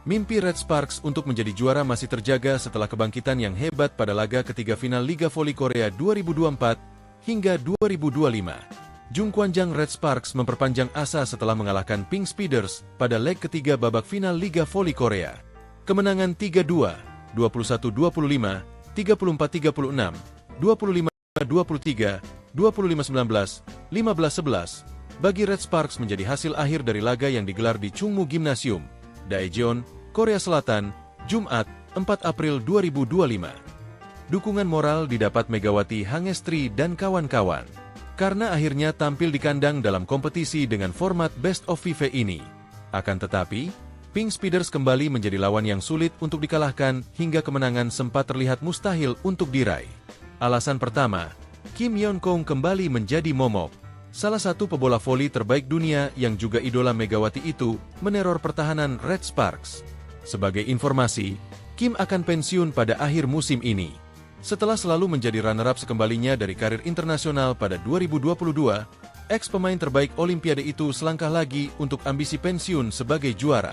Mimpi Red Sparks untuk menjadi juara masih terjaga setelah kebangkitan yang hebat pada laga ketiga final Liga Voli Korea 2024 hingga 2025. Jung Kwanjang Red Sparks memperpanjang asa setelah mengalahkan Pink Speeders pada leg ketiga babak final Liga Voli Korea. Kemenangan 3-2, 21-25, 34-36, 25-23, 25-19, 15-11 bagi Red Sparks menjadi hasil akhir dari laga yang digelar di Chungmu Gymnasium, Daejeon, Korea Selatan, Jumat, 4 April 2025. Dukungan moral didapat Megawati Hangestri dan kawan-kawan, karena akhirnya tampil di kandang dalam kompetisi dengan format Best of Five ini. Akan tetapi, Pink Speeders kembali menjadi lawan yang sulit untuk dikalahkan hingga kemenangan sempat terlihat mustahil untuk diraih. Alasan pertama, Kim Yeon-kong kembali menjadi momok. Salah satu pebola voli terbaik dunia yang juga idola Megawati itu meneror pertahanan Red Sparks. Sebagai informasi, Kim akan pensiun pada akhir musim ini. Setelah selalu menjadi runner-up sekembalinya dari karir internasional pada 2022, ex-pemain terbaik Olimpiade itu selangkah lagi untuk ambisi pensiun sebagai juara.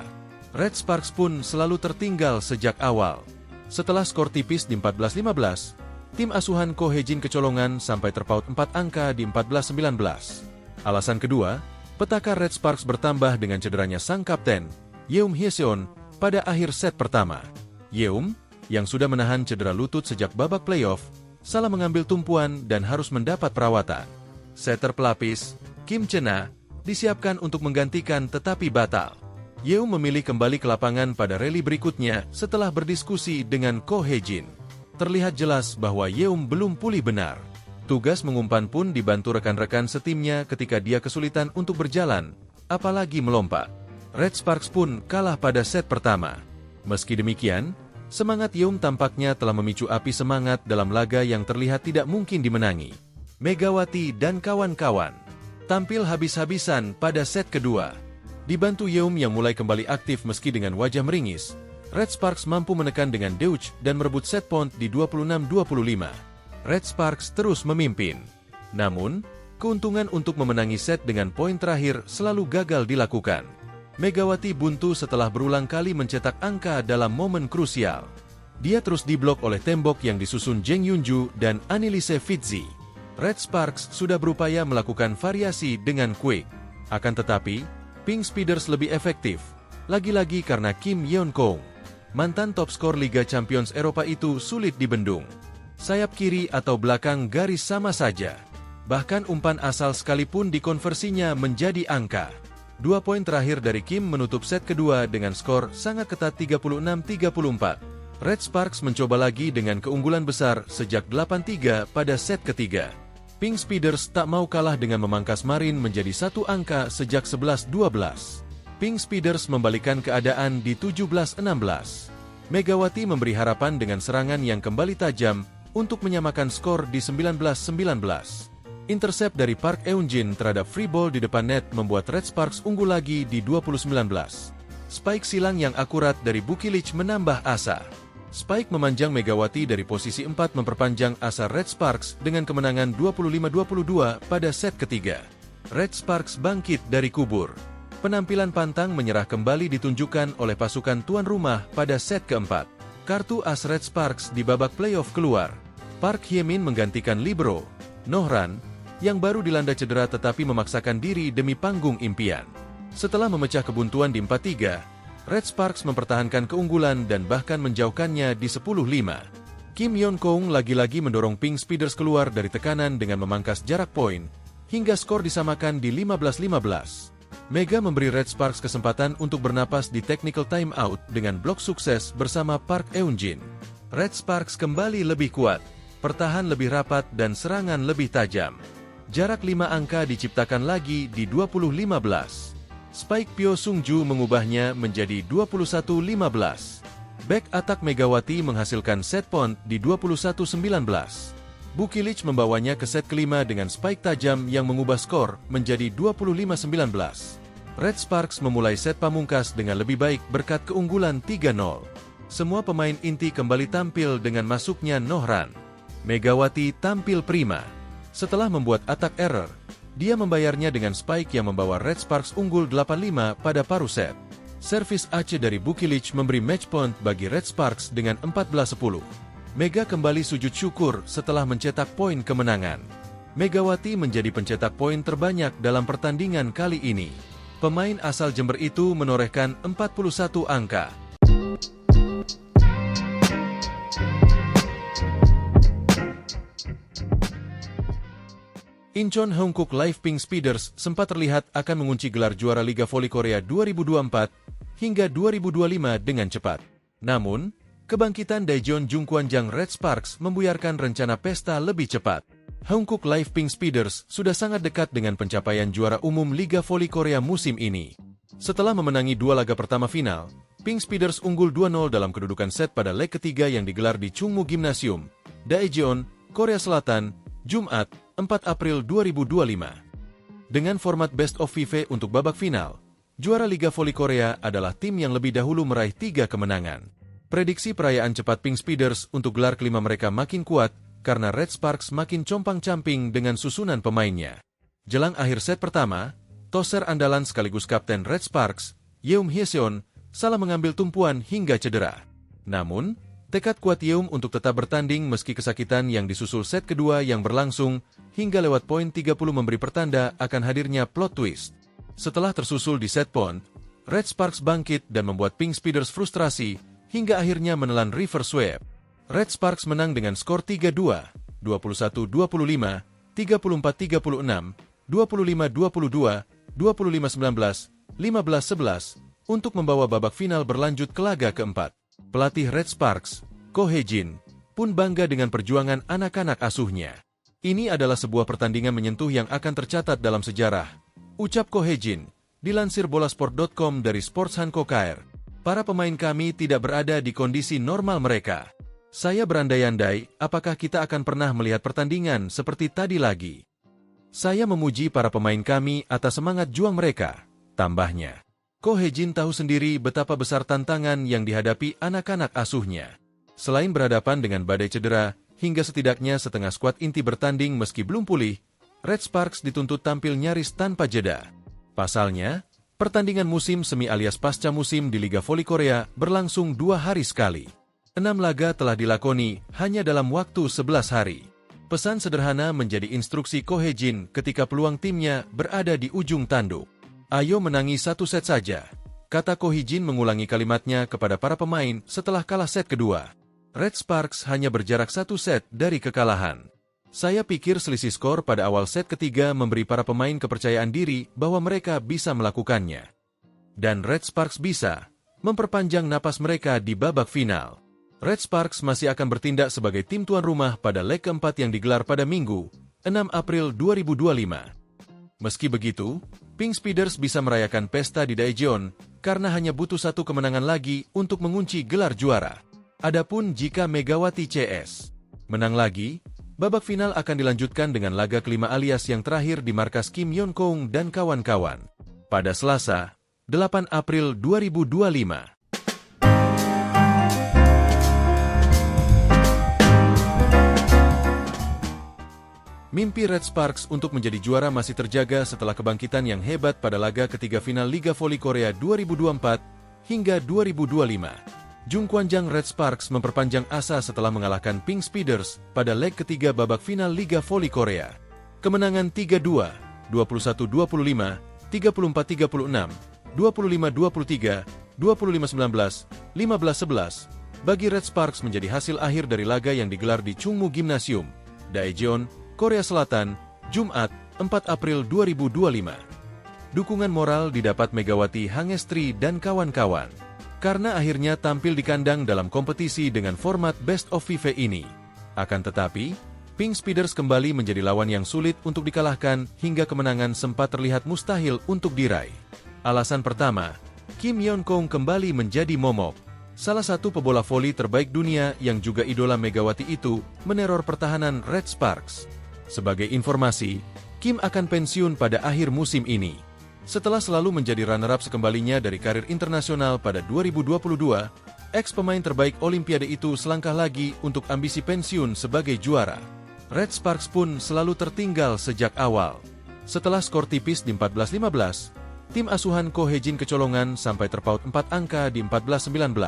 Red Sparks pun selalu tertinggal sejak awal. Setelah skor tipis di 14-15, tim asuhan Ko Hejin kecolongan sampai terpaut 4 angka di 14-19. Alasan kedua, petaka Red Sparks bertambah dengan cederanya sang kapten, Yeum Hyeseon, pada akhir set pertama. Yeum, yang sudah menahan cedera lutut sejak babak playoff, salah mengambil tumpuan dan harus mendapat perawatan. Setter pelapis, Kim Chena, disiapkan untuk menggantikan tetapi batal. Yeum memilih kembali ke lapangan pada rally berikutnya setelah berdiskusi dengan Ko Hejin. Terlihat jelas bahwa Yeum belum pulih benar. Tugas mengumpan pun dibantu rekan-rekan setimnya ketika dia kesulitan untuk berjalan, apalagi melompat. Red Sparks pun kalah pada set pertama. Meski demikian, semangat Yeum tampaknya telah memicu api semangat dalam laga yang terlihat tidak mungkin dimenangi. Megawati dan kawan-kawan tampil habis-habisan pada set kedua. Dibantu Yeum yang mulai kembali aktif meski dengan wajah meringis, Red Sparks mampu menekan dengan Deutsch dan merebut set point di 26-25. Red Sparks terus memimpin. Namun, keuntungan untuk memenangi set dengan poin terakhir selalu gagal dilakukan. Megawati buntu setelah berulang kali mencetak angka dalam momen krusial. Dia terus diblok oleh tembok yang disusun Jeng Yunju dan Annelise Fitzi. Red Sparks sudah berupaya melakukan variasi dengan quick. Akan tetapi, Pink Speeders lebih efektif. Lagi-lagi karena Kim Yeon-kong, mantan top skor Liga Champions Eropa itu sulit dibendung. Sayap kiri atau belakang garis sama saja. Bahkan umpan asal sekalipun dikonversinya menjadi angka. 2 poin terakhir dari Kim menutup set kedua dengan skor sangat ketat 36-34. Red Sparks mencoba lagi dengan keunggulan besar sejak 8-3 pada set ketiga. Pink Speeders tak mau kalah dengan memangkas Marin menjadi 1 angka sejak 11-12. Pink Speeders membalikan keadaan di 17-16. Megawati memberi harapan dengan serangan yang kembali tajam untuk menyamakan skor di 19-19. Intercept dari Park Eun-jin terhadap free ball di depan net membuat Red Sparks unggul lagi di 20-19. Spike silang yang akurat dari Bukilich menambah asa. Spike memanjang Megawati dari posisi 4 memperpanjang asa Red Sparks dengan kemenangan 25-22 pada set ketiga. Red Sparks bangkit dari kubur. Penampilan pantang menyerah kembali ditunjukkan oleh pasukan tuan rumah pada set keempat. Kartu as Red Sparks di babak playoff keluar. Park Hye-min menggantikan libero, Nohran, yang baru dilanda cedera tetapi memaksakan diri demi panggung impian. Setelah memecah kebuntuan di 4-3, Red Sparks mempertahankan keunggulan dan bahkan menjauhkannya di 10-5. Kim Yeon-kong lagi-lagi mendorong Pink Speeders keluar dari tekanan dengan memangkas jarak poin, hingga skor disamakan di 15-15. Mega memberi Red Sparks kesempatan untuk bernapas di technical timeout dengan blok sukses bersama Park Eun-jin. Red Sparks kembali lebih kuat, pertahan lebih rapat dan serangan lebih tajam. Jarak 5 angka diciptakan lagi di 20-15. Spike Pyo Sung-ju mengubahnya menjadi 21-15. Back attack Megawati menghasilkan set point di 21-19. Bukilich membawanya ke set kelima dengan spike tajam yang mengubah skor menjadi 25-19. Red Sparks memulai set pamungkas dengan lebih baik berkat keunggulan 3-0. Semua pemain inti kembali tampil dengan masuknya Nohran. Megawati tampil prima. Setelah membuat attack error, dia membayarnya dengan spike yang membawa Red Sparks unggul 8-5 pada paruh set. Servis ace dari Bukilic memberi match point bagi Red Sparks dengan 14-10. Mega kembali sujud syukur setelah mencetak poin kemenangan. Megawati menjadi pencetak poin terbanyak dalam pertandingan kali ini. Pemain asal Jember itu menorehkan 41 angka. Incheon Hongkook Live Pink Speeders sempat terlihat akan mengunci gelar juara Liga Voli Korea 2024 hingga 2025 dengan cepat. Namun, kebangkitan Daejeon Jungkwanjang Red Sparks membuyarkan rencana pesta lebih cepat. Hongkook Live Pink Speeders sudah sangat dekat dengan pencapaian juara umum Liga Voli Korea musim ini. Setelah memenangi 2 laga pertama final, Pink Speeders unggul 2-0 dalam kedudukan set pada leg ketiga yang digelar di Chungmu Gymnasium, Daejeon, Korea Selatan, Jumat, 4 April 2025. Dengan format Best of 5 untuk babak final, juara Liga Voli Korea adalah tim yang lebih dahulu meraih 3 kemenangan. Prediksi perayaan cepat Pink Speeders untuk gelar kelima mereka makin kuat karena Red Sparks makin compang-camping dengan susunan pemainnya. Jelang akhir set pertama, toser andalan sekaligus kapten Red Sparks, Yeom Hyeseon, salah mengambil tumpuan hingga cedera. Namun, tekad kuat Yeom untuk tetap bertanding meski kesakitan yang disusul set kedua yang berlangsung hingga lewat poin 30 memberi pertanda akan hadirnya plot twist. Setelah tersusul di set point, Red Sparks bangkit dan membuat Pink Speeders frustrasi hingga akhirnya menelan reverse sweep. Red Sparks menang dengan skor 3-2, 21-25, 34-36, 25-22, 25-19, 15-11 untuk membawa babak final berlanjut ke laga keempat. Pelatih Red Sparks, Ko Hye-jin, pun bangga dengan perjuangan anak-anak asuhnya. Ini adalah sebuah pertandingan menyentuh yang akan tercatat dalam sejarah, ucap Ko Hye-jin, dilansir bolasport.com dari Sports Hanko KR. Para pemain kami tidak berada di kondisi normal mereka. Saya berandai-andai, apakah kita akan pernah melihat pertandingan seperti tadi lagi. Saya memuji para pemain kami atas semangat juang mereka, tambahnya. Ko Hye-jin tahu sendiri betapa besar tantangan yang dihadapi anak-anak asuhnya. Selain berhadapan dengan badai cedera, hingga setidaknya setengah skuad inti bertanding meski belum pulih, Red Sparks dituntut tampil nyaris tanpa jeda. Pasalnya, pertandingan musim semi alias pasca musim di Liga Voli Korea berlangsung 2 hari sekali. 6 laga telah dilakoni hanya dalam waktu 11 hari. Pesan sederhana menjadi instruksi Ko Hye-jin ketika peluang timnya berada di ujung tanduk. Ayo menangi 1 set saja, kata Ko Hye-jin mengulangi kalimatnya kepada para pemain setelah kalah set kedua. Red Sparks hanya berjarak 1 set dari kekalahan. Saya pikir selisih skor pada awal set ketiga memberi para pemain kepercayaan diri bahwa mereka bisa melakukannya. Dan Red Sparks bisa memperpanjang napas mereka di babak final. Red Sparks masih akan bertindak sebagai tim tuan rumah pada leg keempat yang digelar pada Minggu, 6 April 2025. Meski begitu, Pink Speeders bisa merayakan pesta di Daejeon karena hanya butuh 1 kemenangan lagi untuk mengunci gelar juara. Adapun jika Megawati CS menang lagi, babak final akan dilanjutkan dengan laga kelima alias yang terakhir di markas Kim Yeon-kong dan kawan-kawan pada Selasa, 8 April 2025. Mimpi Red Sparks untuk menjadi juara masih terjaga setelah kebangkitan yang hebat pada laga ketiga final Liga Voli Korea 2024 hingga 2025. Jungkwanjang Red Sparks memperpanjang asa setelah mengalahkan Pink Speeders pada leg ketiga babak final Liga Voli Korea. Kemenangan 3-2, 21-25, 34-36, 25-23, 25-19, 15-11 bagi Red Sparks menjadi hasil akhir dari laga yang digelar di Chungmu Gymnasium, Daejeon, Korea Selatan, Jumat, 4 April 2025. Dukungan moral didapat Megawati Hangestri dan kawan-kawan, karena akhirnya tampil di kandang dalam kompetisi dengan format Best of 5 ini. Akan tetapi, Pink Speeders kembali menjadi lawan yang sulit untuk dikalahkan hingga kemenangan sempat terlihat mustahil untuk diraih. Alasan pertama, Kim Yeon-kong kembali menjadi momok. Salah satu pebola voli terbaik dunia yang juga idola Megawati itu meneror pertahanan Red Sparks. Sebagai informasi, Kim akan pensiun pada akhir musim ini. Setelah selalu menjadi runner-up sekembalinya dari karir internasional pada 2022, ex-pemain terbaik Olimpiade itu selangkah lagi untuk ambisi pensiun sebagai juara. Red Sparks pun selalu tertinggal sejak awal. Setelah skor tipis di 14-15, Tim asuhan Ko Hye-jin kecolongan sampai terpaut 4 angka di 14-19.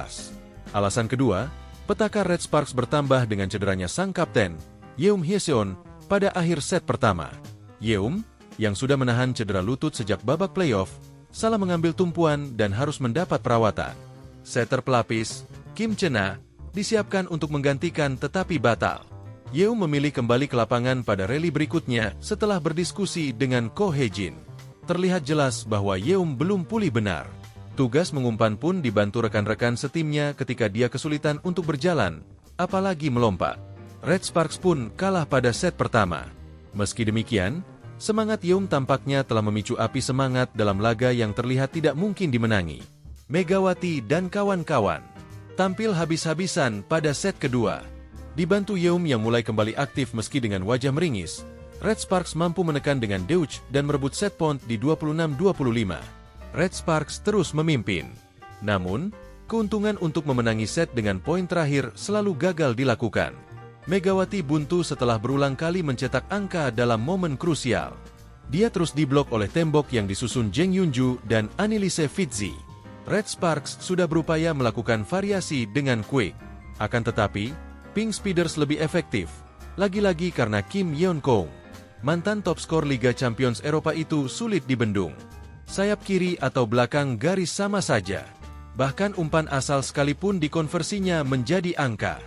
Alasan kedua, petaka Red Sparks bertambah dengan cederanya sang kapten, Yeum Hye-seon, pada akhir set pertama. Yeum, yang sudah menahan cedera lutut sejak babak playoff, salah mengambil tumpuan dan harus mendapat perawatan. Setter pelapis, Kim Chena, disiapkan untuk menggantikan tetapi batal. Yeum memilih kembali ke lapangan pada rally berikutnya setelah berdiskusi dengan Ko Hye-jin. Terlihat jelas bahwa Yeum belum pulih benar. Tugas mengumpan pun dibantu rekan-rekan setimnya ketika dia kesulitan untuk berjalan, apalagi melompat. Red Sparks pun kalah pada set pertama. Meski demikian, semangat Yeum tampaknya telah memicu api semangat dalam laga yang terlihat tidak mungkin dimenangi. Megawati dan kawan-kawan tampil habis-habisan pada set kedua. Dibantu Yeum yang mulai kembali aktif meski dengan wajah meringis, Red Sparks mampu menekan dengan Deutsch dan merebut set point di 26-25. Red Sparks terus memimpin. Namun, keuntungan untuk memenangi set dengan poin terakhir selalu gagal dilakukan. Megawati buntu setelah berulang kali mencetak angka dalam momen krusial. Dia terus diblok oleh tembok yang disusun Jeng Yunju dan Anneliese Fitzi. Red Sparks sudah berupaya melakukan variasi dengan quick. Akan tetapi, Pink Speeders lebih efektif. Lagi-lagi karena Kim Yeon-kong, mantan top skor Liga Champions Eropa itu sulit dibendung. Sayap kiri atau belakang garis sama saja. Bahkan umpan asal sekalipun dikonversinya menjadi angka.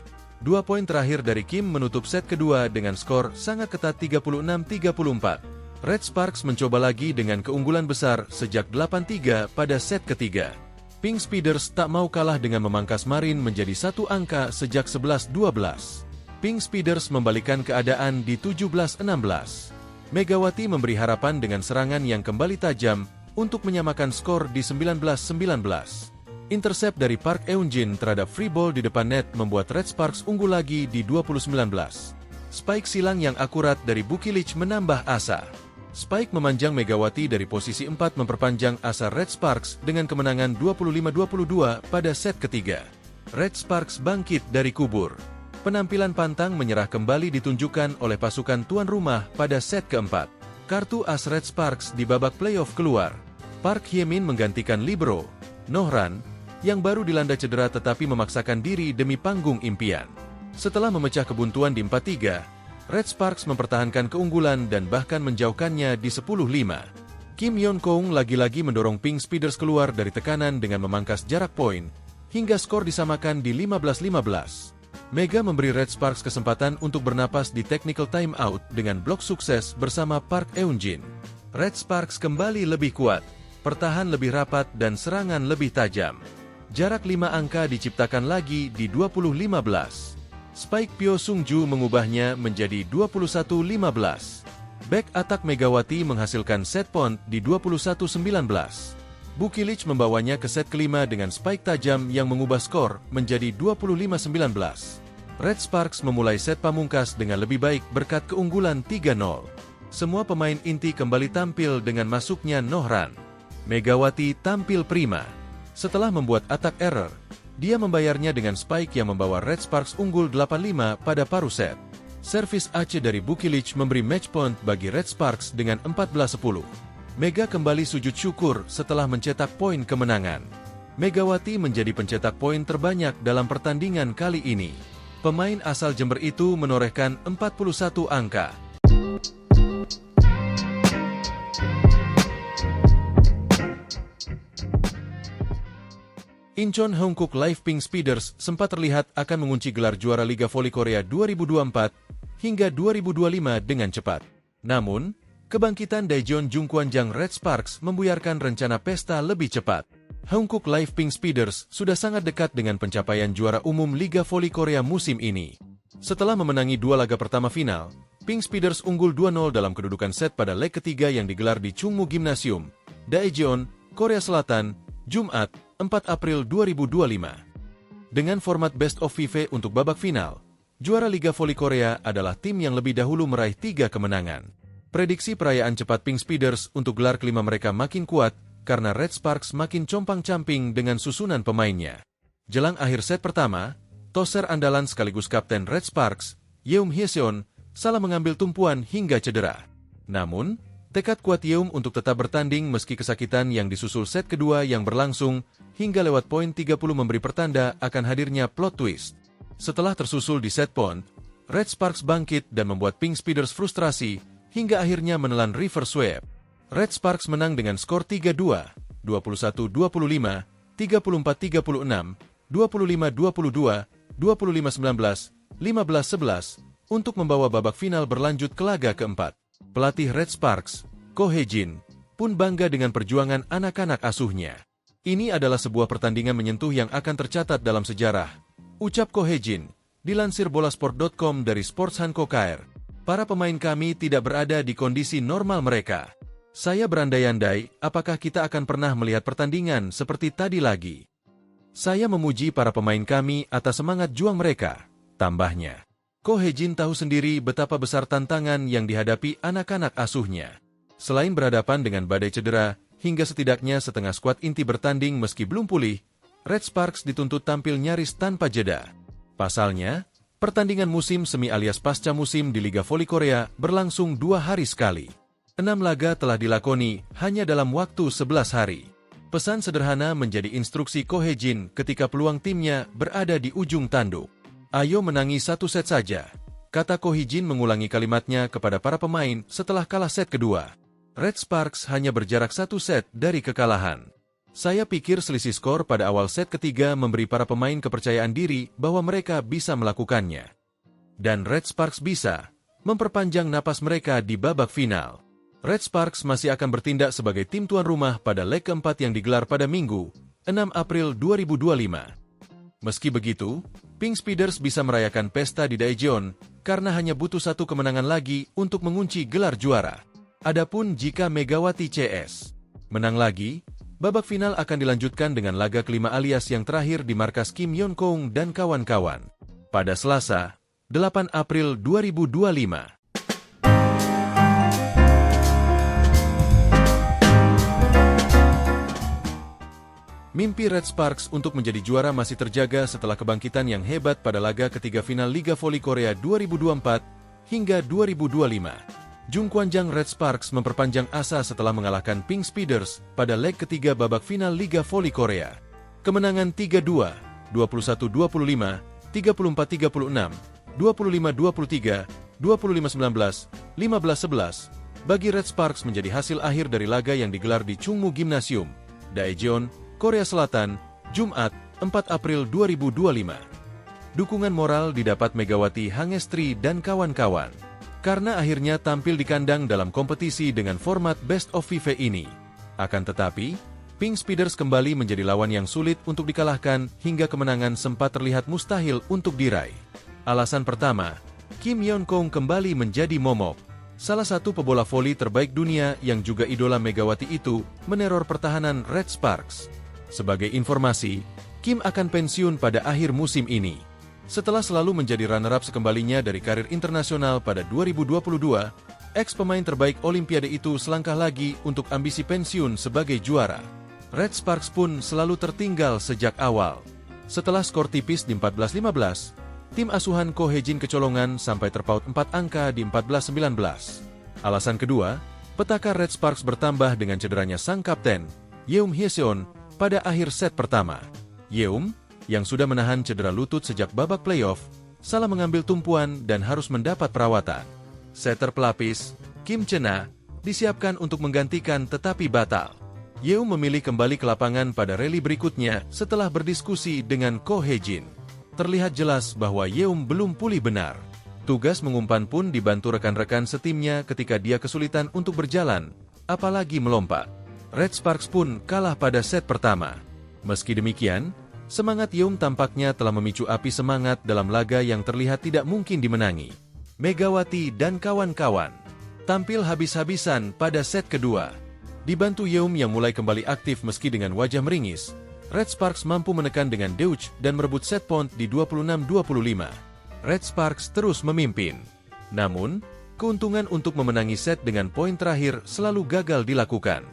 2 poin terakhir dari Kim menutup set kedua dengan skor sangat ketat 36-34. Red Sparks mencoba lagi dengan keunggulan besar sejak 8-3 pada set ketiga. Pink Speeders tak mau kalah dengan memangkas Marin menjadi 1 angka sejak 11-12. Pink Speeders membalikkan keadaan di 17-16. Megawati memberi harapan dengan serangan yang kembali tajam untuk menyamakan skor di 19-19. Intercept dari Park Eun-jin terhadap free ball di depan net membuat Red Sparks unggul lagi di 20-19. Spike silang yang akurat dari Bukilic menambah asa. Spike memanjang Megawati dari posisi 4 memperpanjang asa Red Sparks dengan kemenangan 25-22 pada set ketiga. Red Sparks bangkit dari kubur. Penampilan pantang menyerah kembali ditunjukkan oleh pasukan tuan rumah pada set keempat. Kartu as Red Sparks di babak playoff keluar. Park Hye-min menggantikan libero, Nohran, yang baru dilanda cedera tetapi memaksakan diri demi panggung impian. Setelah memecah kebuntuan di 4-3, Red Sparks mempertahankan keunggulan dan bahkan menjauhkannya di 10-5. Kim Yeon-kong lagi-lagi mendorong Pink Speeders keluar dari tekanan dengan memangkas jarak poin, hingga skor disamakan di 15-15. Mega memberi Red Sparks kesempatan untuk bernapas di technical timeout dengan blok sukses bersama Park Eun-jin. Red Sparks kembali lebih kuat, pertahan lebih rapat dan serangan lebih tajam. Jarak 5 angka diciptakan lagi di 20-15. Spike Pyo Sung-ju mengubahnya menjadi 21-15. Back attack Megawati menghasilkan set point di 21-19. Bukilic membawanya ke set kelima dengan spike tajam yang mengubah skor menjadi 25-19. Red Sparks memulai set pamungkas dengan lebih baik berkat keunggulan 3-0. Semua pemain inti kembali tampil dengan masuknya Nohran. Megawati tampil prima. Setelah membuat attack error, dia membayarnya dengan spike yang membawa Red Sparks unggul 8-5 pada paruh set. Servis Aceh dari Bukilic memberi match point bagi Red Sparks dengan 14-10. Mega kembali sujud syukur setelah mencetak poin kemenangan. Megawati menjadi pencetak poin terbanyak dalam pertandingan kali ini. Pemain asal Jember itu menorehkan 41 angka. Incheon Hongkook Live Pink Speeders sempat terlihat akan mengunci gelar juara Liga Voli Korea 2024 hingga 2025 dengan cepat. Namun, kebangkitan Daejeon Jungkwanjang Red Sparks membuyarkan rencana pesta lebih cepat. Hongkook Live Pink Speeders sudah sangat dekat dengan pencapaian juara umum Liga Voli Korea musim ini. Setelah memenangi 2 laga pertama final, Pink Speeders unggul 2-0 dalam kedudukan set pada leg ketiga yang digelar di Chungmu Gymnasium, Daejeon, Korea Selatan, Jumat, 4 April 2025. Dengan format Best of 5 untuk babak final, juara Liga Voli Korea adalah tim yang lebih dahulu meraih 3 kemenangan. Prediksi perayaan cepat Pink Speeders untuk gelar kelima mereka makin kuat karena Red Sparks makin compang-camping dengan susunan pemainnya. Jelang akhir set pertama, toser andalan sekaligus kapten Red Sparks, Yeum Hye-seon, salah mengambil tumpuan hingga cedera. Namun, Tekad kuat Yeum untuk tetap bertanding meski kesakitan yang disusul set kedua yang berlangsung hingga lewat poin 30 memberi pertanda akan hadirnya plot twist. Setelah tersusul di set point, Red Sparks bangkit dan membuat Pink Speeders frustrasi hingga akhirnya menelan reverse sweep. Red Sparks menang dengan skor 3-2, 21-25, 34-36, 25-22, 25-19, 15-11 untuk membawa babak final berlanjut ke laga keempat. Pelatih Red Sparks, Ko Hye-jin, pun bangga dengan perjuangan anak-anak asuhnya. Ini adalah sebuah pertandingan menyentuh yang akan tercatat dalam sejarah, ucap Ko Hye-jin, dilansir bolasport.com dari Sports Hanko KR. Para pemain kami tidak berada di kondisi normal mereka. Saya berandai-andai apakah kita akan pernah melihat pertandingan seperti tadi lagi. Saya memuji para pemain kami atas semangat juang mereka, tambahnya. Ko Hye-jin tahu sendiri betapa besar tantangan yang dihadapi anak-anak asuhnya. Selain berhadapan dengan badai cedera, hingga setidaknya setengah skuad inti bertanding meski belum pulih, Red Sparks dituntut tampil nyaris tanpa jeda. Pasalnya, pertandingan musim semi alias pasca musim di Liga Voli Korea berlangsung 2 hari sekali. 6 laga telah dilakoni hanya dalam waktu 11 hari. Pesan sederhana menjadi instruksi Ko Hye-jin ketika peluang timnya berada di ujung tanduk. Ayo menangi 1 set saja, kata Ko Hye-jin mengulangi kalimatnya kepada para pemain setelah kalah set kedua. Red Sparks hanya berjarak 1 set dari kekalahan. Saya pikir selisih skor pada awal set ketiga memberi para pemain kepercayaan diri bahwa mereka bisa melakukannya. Dan Red Sparks bisa memperpanjang napas mereka di babak final. Red Sparks masih akan bertindak sebagai tim tuan rumah pada leg keempat yang digelar pada Minggu, 6 April 2025. Meski begitu, Pink Speeders bisa merayakan pesta di Daejeon karena hanya butuh 1 kemenangan lagi untuk mengunci gelar juara. Adapun jika Megawati CS menang lagi, babak final akan dilanjutkan dengan laga kelima alias yang terakhir di markas Kim Yeon-kong dan kawan-kawan pada Selasa, 8 April 2025. Mimpi Red Sparks untuk menjadi juara masih terjaga setelah kebangkitan yang hebat pada laga ketiga final Liga Voli Korea 2024 hingga 2025. Jung Kwanjang Red Sparks memperpanjang asa setelah mengalahkan Pink Speeders pada leg ketiga babak final Liga Voli Korea. Kemenangan 3-2, 21-25, 34-36, 25-23, 25-19, 15-11 bagi Red Sparks menjadi hasil akhir dari laga yang digelar di Chungmu Gymnasium, Daejeon, Korea Selatan, Jumat, 4 April 2025. Dukungan moral didapat Megawati Hangestri dan kawan-kawan, karena akhirnya tampil di kandang dalam kompetisi dengan format Best of FIFA ini. Akan tetapi, Pink Speeders kembali menjadi lawan yang sulit untuk dikalahkan hingga kemenangan sempat terlihat mustahil untuk diraih. Alasan pertama, Kim Yeon-kong kembali menjadi momok. Salah satu pebola voli terbaik dunia yang juga idola Megawati itu meneror pertahanan Red Sparks. Sebagai informasi, Kim akan pensiun pada akhir musim ini. Setelah selalu menjadi runner-up sekembalinya dari karir internasional pada 2022, ex-pemain terbaik Olimpiade itu selangkah lagi untuk ambisi pensiun sebagai juara. Red Sparks pun selalu tertinggal sejak awal. Setelah skor tipis di 14-15, tim asuhan Ko Hye-jin kecolongan sampai terpaut 4 angka di 14-19. Alasan kedua, petaka Red Sparks bertambah dengan cederanya sang kapten, Yeum Hye-seon, pada akhir set pertama. Yeum, yang sudah menahan cedera lutut sejak babak playoff, salah mengambil tumpuan dan harus mendapat perawatan. Setter pelapis, Kim Chena, disiapkan untuk menggantikan tetapi batal. Yeum memilih kembali ke lapangan pada rally berikutnya setelah berdiskusi dengan Ko Hye-jin. Terlihat jelas bahwa Yeum belum pulih benar. Tugas mengumpan pun dibantu rekan-rekan setimnya ketika dia kesulitan untuk berjalan, apalagi melompat. Red Sparks pun kalah pada set pertama. Meski demikian, semangat Yeum tampaknya telah memicu api semangat dalam laga yang terlihat tidak mungkin dimenangi. Megawati dan kawan-kawan tampil habis-habisan pada set kedua. Dibantu Yeum yang mulai kembali aktif meski dengan wajah meringis, Red Sparks mampu menekan dengan Deutsch dan merebut set point di 26-25. Red Sparks terus memimpin. Namun, keuntungan untuk memenangi set dengan poin terakhir selalu gagal dilakukan.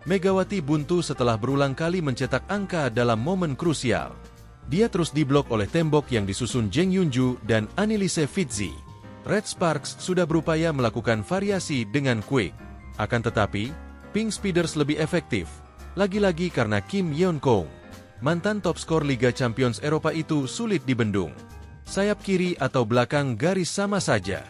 Megawati buntu setelah berulang kali mencetak angka dalam momen krusial. Dia terus diblok oleh tembok yang disusun Jeng Yunju dan Annelise Fitzi. Red Sparks sudah berupaya melakukan variasi dengan quick Akan tetapi, Pink Speeders lebih efektif, lagi-lagi karena Kim Yeon-kong, mantan top skor Liga Champions Eropa itu sulit dibendung. Sayap kiri atau belakang garis sama saja.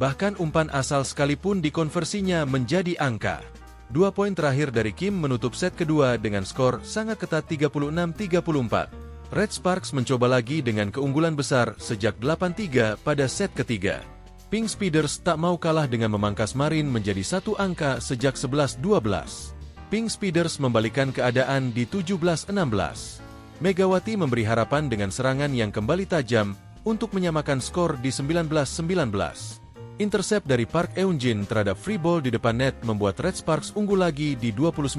Bahkan umpan asal sekalipun dikonversinya menjadi angka. 2 poin terakhir dari Kim menutup set kedua dengan skor sangat ketat 36-34. Red Sparks mencoba lagi dengan keunggulan besar sejak 8-3 pada set ketiga. Pink Speeders tak mau kalah dengan memangkas Marin menjadi satu angka sejak 11-12. Pink Speeders membalikan keadaan di 17-16. Megawati memberi harapan dengan serangan yang kembali tajam untuk menyamakan skor di 19-19. Intercept dari Park Eun-jin terhadap free ball di depan net membuat Red Sparks unggul lagi di 20-19.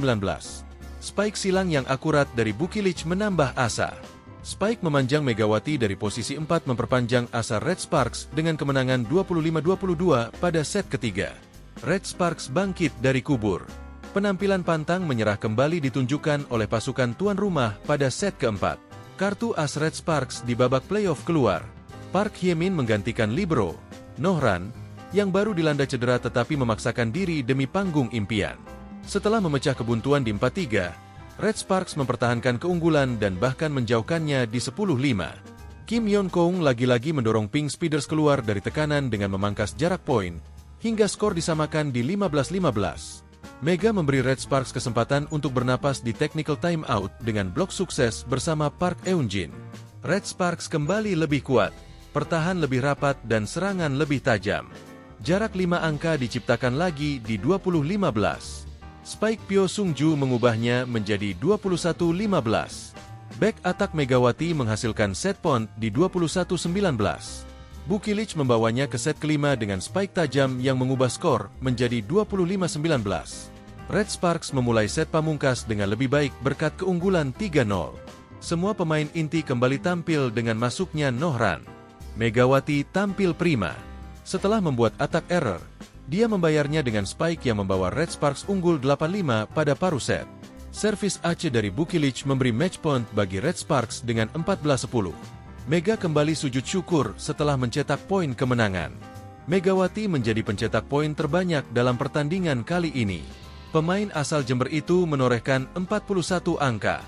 Spike silang yang akurat dari Bukilic menambah asa. Spike memanjang Megawati dari posisi 4 memperpanjang asa Red Sparks dengan kemenangan 25-22 pada set ketiga. Red Sparks bangkit dari kubur. Penampilan pantang menyerah kembali ditunjukkan oleh pasukan tuan rumah pada set keempat. Kartu as Red Sparks di babak playoff keluar. Park Hye-min menggantikan libero Nohran, yang baru dilanda cedera tetapi memaksakan diri demi panggung impian. Setelah memecah kebuntuan di 4-3, Red Sparks mempertahankan keunggulan dan bahkan menjauhkannya di 10-5. Kim Yeon-kong lagi-lagi mendorong Pink Speeders keluar dari tekanan dengan memangkas jarak poin, hingga skor disamakan di 15-15. Mega memberi Red Sparks kesempatan untuk bernapas di technical timeout dengan blok sukses bersama Park Eun-jin. Red Sparks kembali lebih kuat, pertahan lebih rapat dan serangan lebih tajam. Jarak 5 angka diciptakan lagi di 20-15. Spike Pyo Sung-ju mengubahnya menjadi 21-15. Back attack Megawati menghasilkan set point di 21-19. Bukilic membawanya ke set kelima dengan spike tajam yang mengubah skor menjadi 25-19. Red Sparks memulai set pamungkas dengan lebih baik berkat keunggulan 3-0. Semua pemain inti kembali tampil dengan masuknya Nohran. Megawati tampil prima. Setelah membuat attack error, dia membayarnya dengan spike yang membawa Red Sparks unggul 8-5 pada paruh set. Servis Aceh dari Bukilic memberi match point bagi Red Sparks dengan 14-10. Mega kembali sujud syukur setelah mencetak poin kemenangan. Megawati menjadi pencetak poin terbanyak dalam pertandingan kali ini. Pemain asal Jember itu menorehkan 41 angka.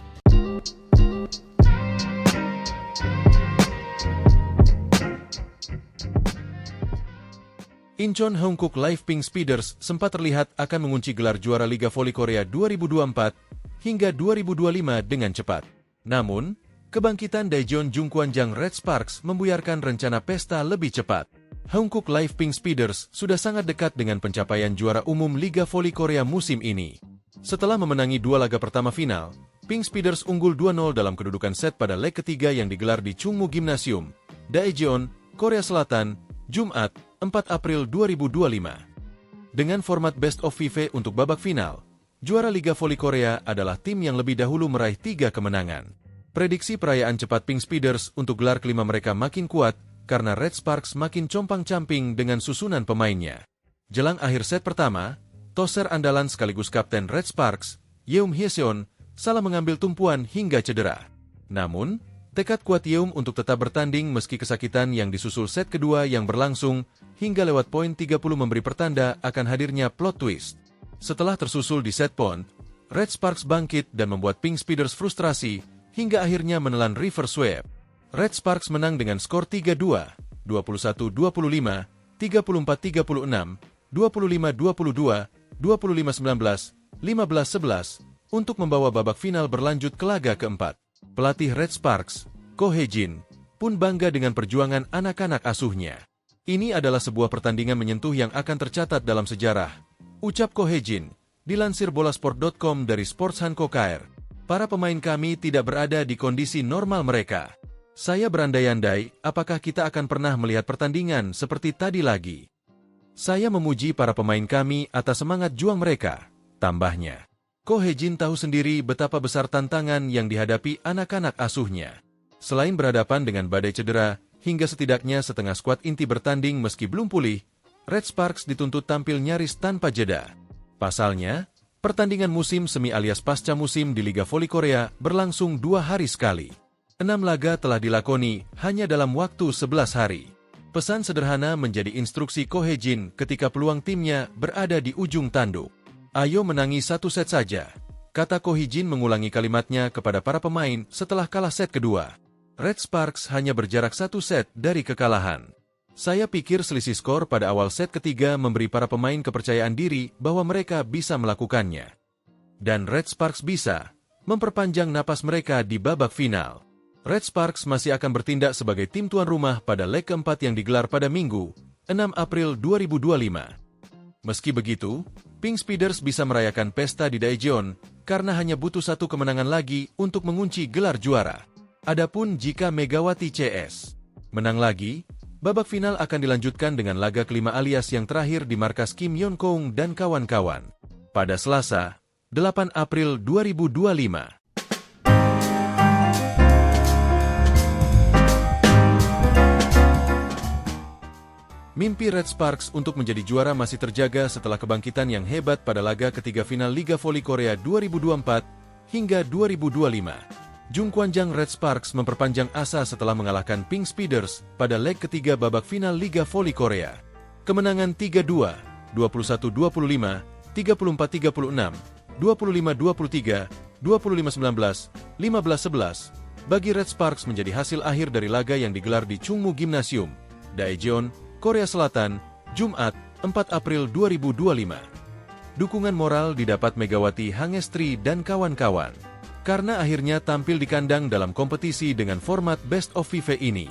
Incheon Hankook Live Pink Speeders sempat terlihat akan mengunci gelar juara Liga Voli Korea 2024 hingga 2025 dengan cepat. Namun, kebangkitan Daejeon Jungkwanjang Red Sparks membuyarkan rencana pesta lebih cepat. Hankook Live Pink Speeders sudah sangat dekat dengan pencapaian juara umum Liga Voli Korea musim ini. Setelah memenangi 2 laga pertama final, Pink Speeders unggul 2-0 dalam kedudukan set pada leg ketiga yang digelar di Chungmu Gymnasium, Daejeon, Korea Selatan, Jumat, 4 April 2025. Dengan format Best of 5 untuk babak final, juara Liga Voli Korea adalah tim yang lebih dahulu meraih 3 kemenangan. Prediksi perayaan cepat Pink Speeders untuk gelar kelima mereka makin kuat karena Red Sparks makin compang-camping dengan susunan pemainnya. Jelang akhir set pertama, toser andalan sekaligus kapten Red Sparks, Yeum Hyeseon, salah mengambil tumpuan hingga cedera. Namun, tekad kuat Yeum untuk tetap bertanding meski kesakitan yang disusul set kedua yang berlangsung hingga lewat poin 30 memberi pertanda akan hadirnya plot twist. Setelah tersusul di set point, Red Sparks bangkit dan membuat Pink Speeders frustrasi hingga akhirnya menelan reverse sweep. Red Sparks menang dengan skor 3-2, 21-25, 34-36, 25-22, 25-19, 15-11 untuk membawa babak final berlanjut ke laga keempat. Pelatih Red Sparks, Ko Hye-jin, pun bangga dengan perjuangan anak-anak asuhnya. Ini adalah sebuah pertandingan menyentuh yang akan tercatat dalam sejarah, ucap Ko Hye-jin, dilansir bolasport.com dari Sports Hankook KR. Para pemain kami tidak berada di kondisi normal mereka. Saya berandai-andai, apakah kita akan pernah melihat pertandingan seperti tadi lagi. Saya memuji para pemain kami atas semangat juang mereka, tambahnya. Ko Hye-jin tahu sendiri betapa besar tantangan yang dihadapi anak-anak asuhnya. Selain berhadapan dengan badai cedera, hingga setidaknya setengah skuad inti bertanding meski belum pulih, Red Sparks dituntut tampil nyaris tanpa jeda. Pasalnya, pertandingan musim semi alias pasca musim di Liga Voli Korea berlangsung 2 hari sekali. 6 laga telah dilakoni hanya dalam waktu 11 hari. Pesan sederhana menjadi instruksi Ko Hye-jin ketika peluang timnya berada di ujung tanduk. Ayo menangi satu set saja, kata Ko Hee-jin mengulangi kalimatnya kepada para pemain setelah kalah set kedua. Red Sparks hanya berjarak satu set dari kekalahan. Saya pikir selisih skor pada awal set ketiga memberi para pemain kepercayaan diri bahwa mereka bisa melakukannya. Dan Red Sparks bisa memperpanjang napas mereka di babak final. Red Sparks masih akan bertindak sebagai tim tuan rumah pada leg keempat yang digelar pada Minggu, 6 April 2025. Meski begitu, Pink Speeders bisa merayakan pesta di Daejeon karena hanya butuh satu kemenangan lagi untuk mengunci gelar juara. Adapun jika Megawati CS menang lagi, babak final akan dilanjutkan dengan laga kelima alias yang terakhir di markas Kim Yeon-kong dan kawan-kawan pada Selasa, 8 April 2025. Mimpi Red Sparks untuk menjadi juara masih terjaga setelah kebangkitan yang hebat pada laga ketiga final Liga Voli Korea 2024 hingga 2025. Jung Kwanjang Red Sparks memperpanjang asa setelah mengalahkan Pink Speeders pada leg ketiga babak final Liga Voli Korea. Kemenangan 3-2, 21-25, 34-36, 25-23, 25-19, 15-11 bagi Red Sparks menjadi hasil akhir dari laga yang digelar di Chungmu Gymnasium, Daejeon, Korea Selatan, Jumat, 4 April 2025. Dukungan moral didapat Megawati Hangestri dan kawan-kawan, karena akhirnya tampil di kandang dalam kompetisi dengan format Best of Five ini.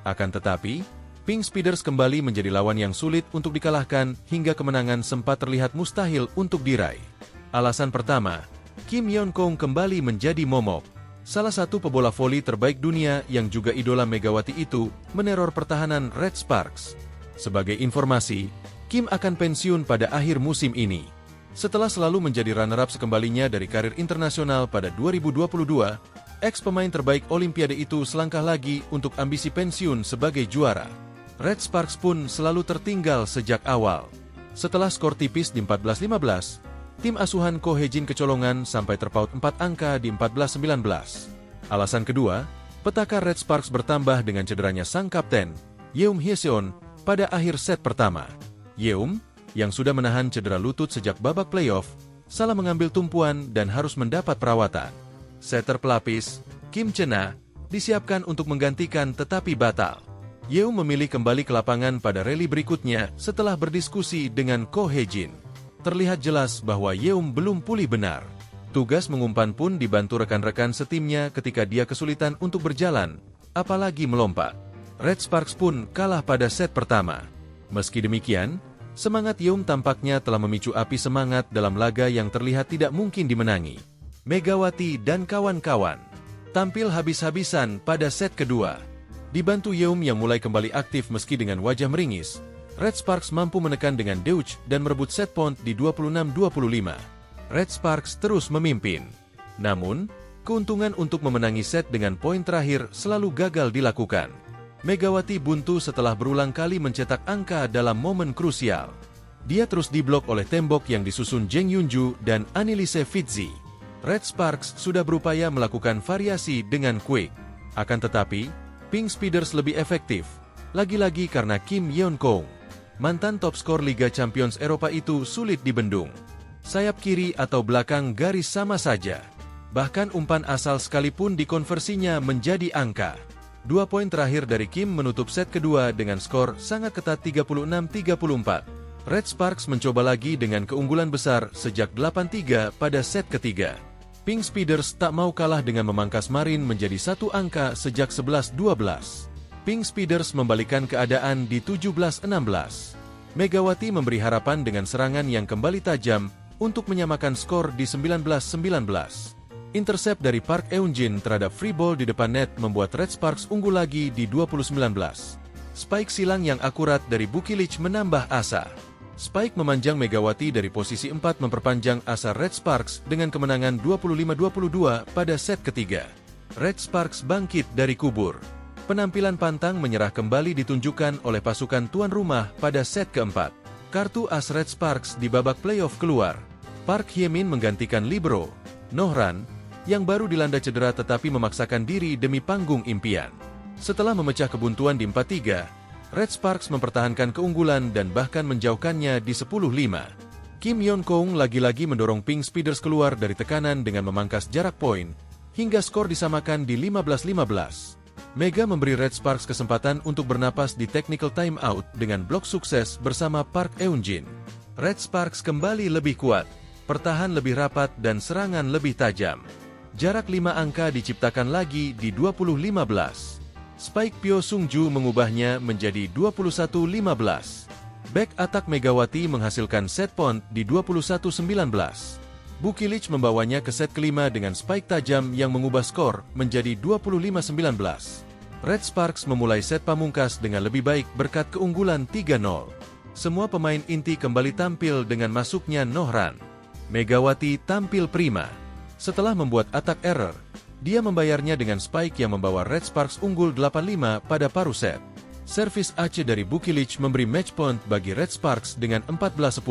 Akan tetapi, Pink Speeders kembali menjadi lawan yang sulit untuk dikalahkan hingga kemenangan sempat terlihat mustahil untuk diraih. Alasan pertama, Kim Yeon-kong kembali menjadi momok. Salah satu pebola voli terbaik dunia yang juga idola Megawati itu meneror pertahanan Red Sparks. Sebagai informasi, Kim akan pensiun pada akhir musim ini. Setelah selalu menjadi runner-up sekembalinya dari karir internasional pada 2022, ex-pemain terbaik Olimpiade itu selangkah lagi untuk ambisi pensiun sebagai juara. Red Sparks pun selalu tertinggal sejak awal. Setelah skor tipis di 14-15, tim asuhan Ko Hee-jin kecolongan sampai terpaut 4 angka di 14-19. Alasan kedua, petaka Red Sparks bertambah dengan cederanya sang kapten, Yeum Hye-seon, pada akhir set pertama. Yeum, yang sudah menahan cedera lutut sejak babak playoff, salah mengambil tumpuan dan harus mendapat perawatan. Setter pelapis, Kim Chena, disiapkan untuk menggantikan tetapi batal. Yeum memilih kembali ke lapangan pada rally berikutnya setelah berdiskusi dengan Ko Hee-jin. Terlihat jelas bahwa Yeum belum pulih benar. Tugas mengumpan pun dibantu rekan-rekan setimnya ketika dia kesulitan untuk berjalan, apalagi melompat. Red Sparks pun kalah pada set pertama. Meski demikian, semangat Yeum tampaknya telah memicu api semangat dalam laga yang terlihat tidak mungkin dimenangi. Megawati dan kawan-kawan tampil habis-habisan pada set kedua. Dibantu Yeum yang mulai kembali aktif meski dengan wajah meringis, Red Sparks mampu menekan dengan Deutsch dan merebut set point di 26-25. Red Sparks terus memimpin. Namun, keuntungan untuk memenangi set dengan poin terakhir selalu gagal dilakukan. Megawati buntu setelah berulang kali mencetak angka dalam momen krusial. Dia terus diblok oleh tembok yang disusun Jeng Yunju dan Annelise Fitzi. Red Sparks sudah berupaya melakukan variasi dengan quick. Akan tetapi, Pink Speeders lebih efektif, lagi-lagi karena Kim Yeon-kong, mantan top skor Liga Champions Eropa itu sulit dibendung. Sayap kiri atau belakang garis sama saja. Bahkan umpan asal sekalipun dikonversinya menjadi angka. 2 poin terakhir dari Kim menutup set kedua dengan skor sangat ketat 36-34. Red Sparks mencoba lagi dengan keunggulan besar sejak 8-3 pada set ketiga. Pink Speeders tak mau kalah dengan memangkas Marin menjadi satu angka sejak 11-12. Pink Speeders membalikan keadaan di 17-16. Megawati memberi harapan dengan serangan yang kembali tajam untuk menyamakan skor di 19-19. Intercept dari Park Eun-jin terhadap free ball di depan net membuat Red Sparks unggul lagi di 20-19. Spike silang yang akurat dari Bukilich menambah asa. Spike memanjang Megawati dari posisi 4 memperpanjang asa Red Sparks dengan kemenangan 25-22 pada set ketiga. Red Sparks bangkit dari kubur. Penampilan pantang menyerah kembali ditunjukkan oleh pasukan tuan rumah pada set keempat. Kartu as Red Sparks di babak playoff keluar. Park Hye-min menggantikan libero Nohran, yang baru dilanda cedera tetapi memaksakan diri demi panggung impian. Setelah memecah kebuntuan di 4-3, Red Sparks mempertahankan keunggulan dan bahkan menjauhkannya di 10-5. Kim Yeon-keung lagi-lagi mendorong Pink Speeders keluar dari tekanan dengan memangkas jarak poin, hingga skor disamakan di 15-15. Mega memberi Red Sparks kesempatan untuk bernapas di technical timeout dengan blok sukses bersama Park Eun-jin. Red Sparks kembali lebih kuat, pertahan lebih rapat dan serangan lebih tajam. Jarak 5 angka diciptakan lagi di 20-15. Spike Pyo Sung-ju mengubahnya menjadi 21-15. Back attack Megawati menghasilkan set point di 21-19. Bukilic membawanya ke set kelima dengan spike tajam yang mengubah skor menjadi 25-19. Red Sparks memulai set pamungkas dengan lebih baik berkat keunggulan 3-0. Semua pemain inti kembali tampil dengan masuknya Nohran. Megawati tampil prima. Setelah membuat attack error, dia membayarnya dengan spike yang membawa Red Sparks unggul 8-5 pada paruh set. Servis Aceh dari Bukilic memberi match point bagi Red Sparks dengan 14-10.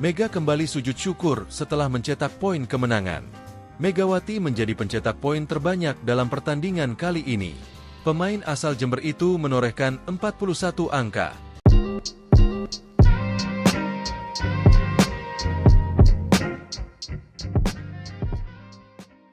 Mega kembali sujud syukur setelah mencetak poin kemenangan. Megawati menjadi pencetak poin terbanyak dalam pertandingan kali ini. Pemain asal Jember itu menorehkan 41 angka.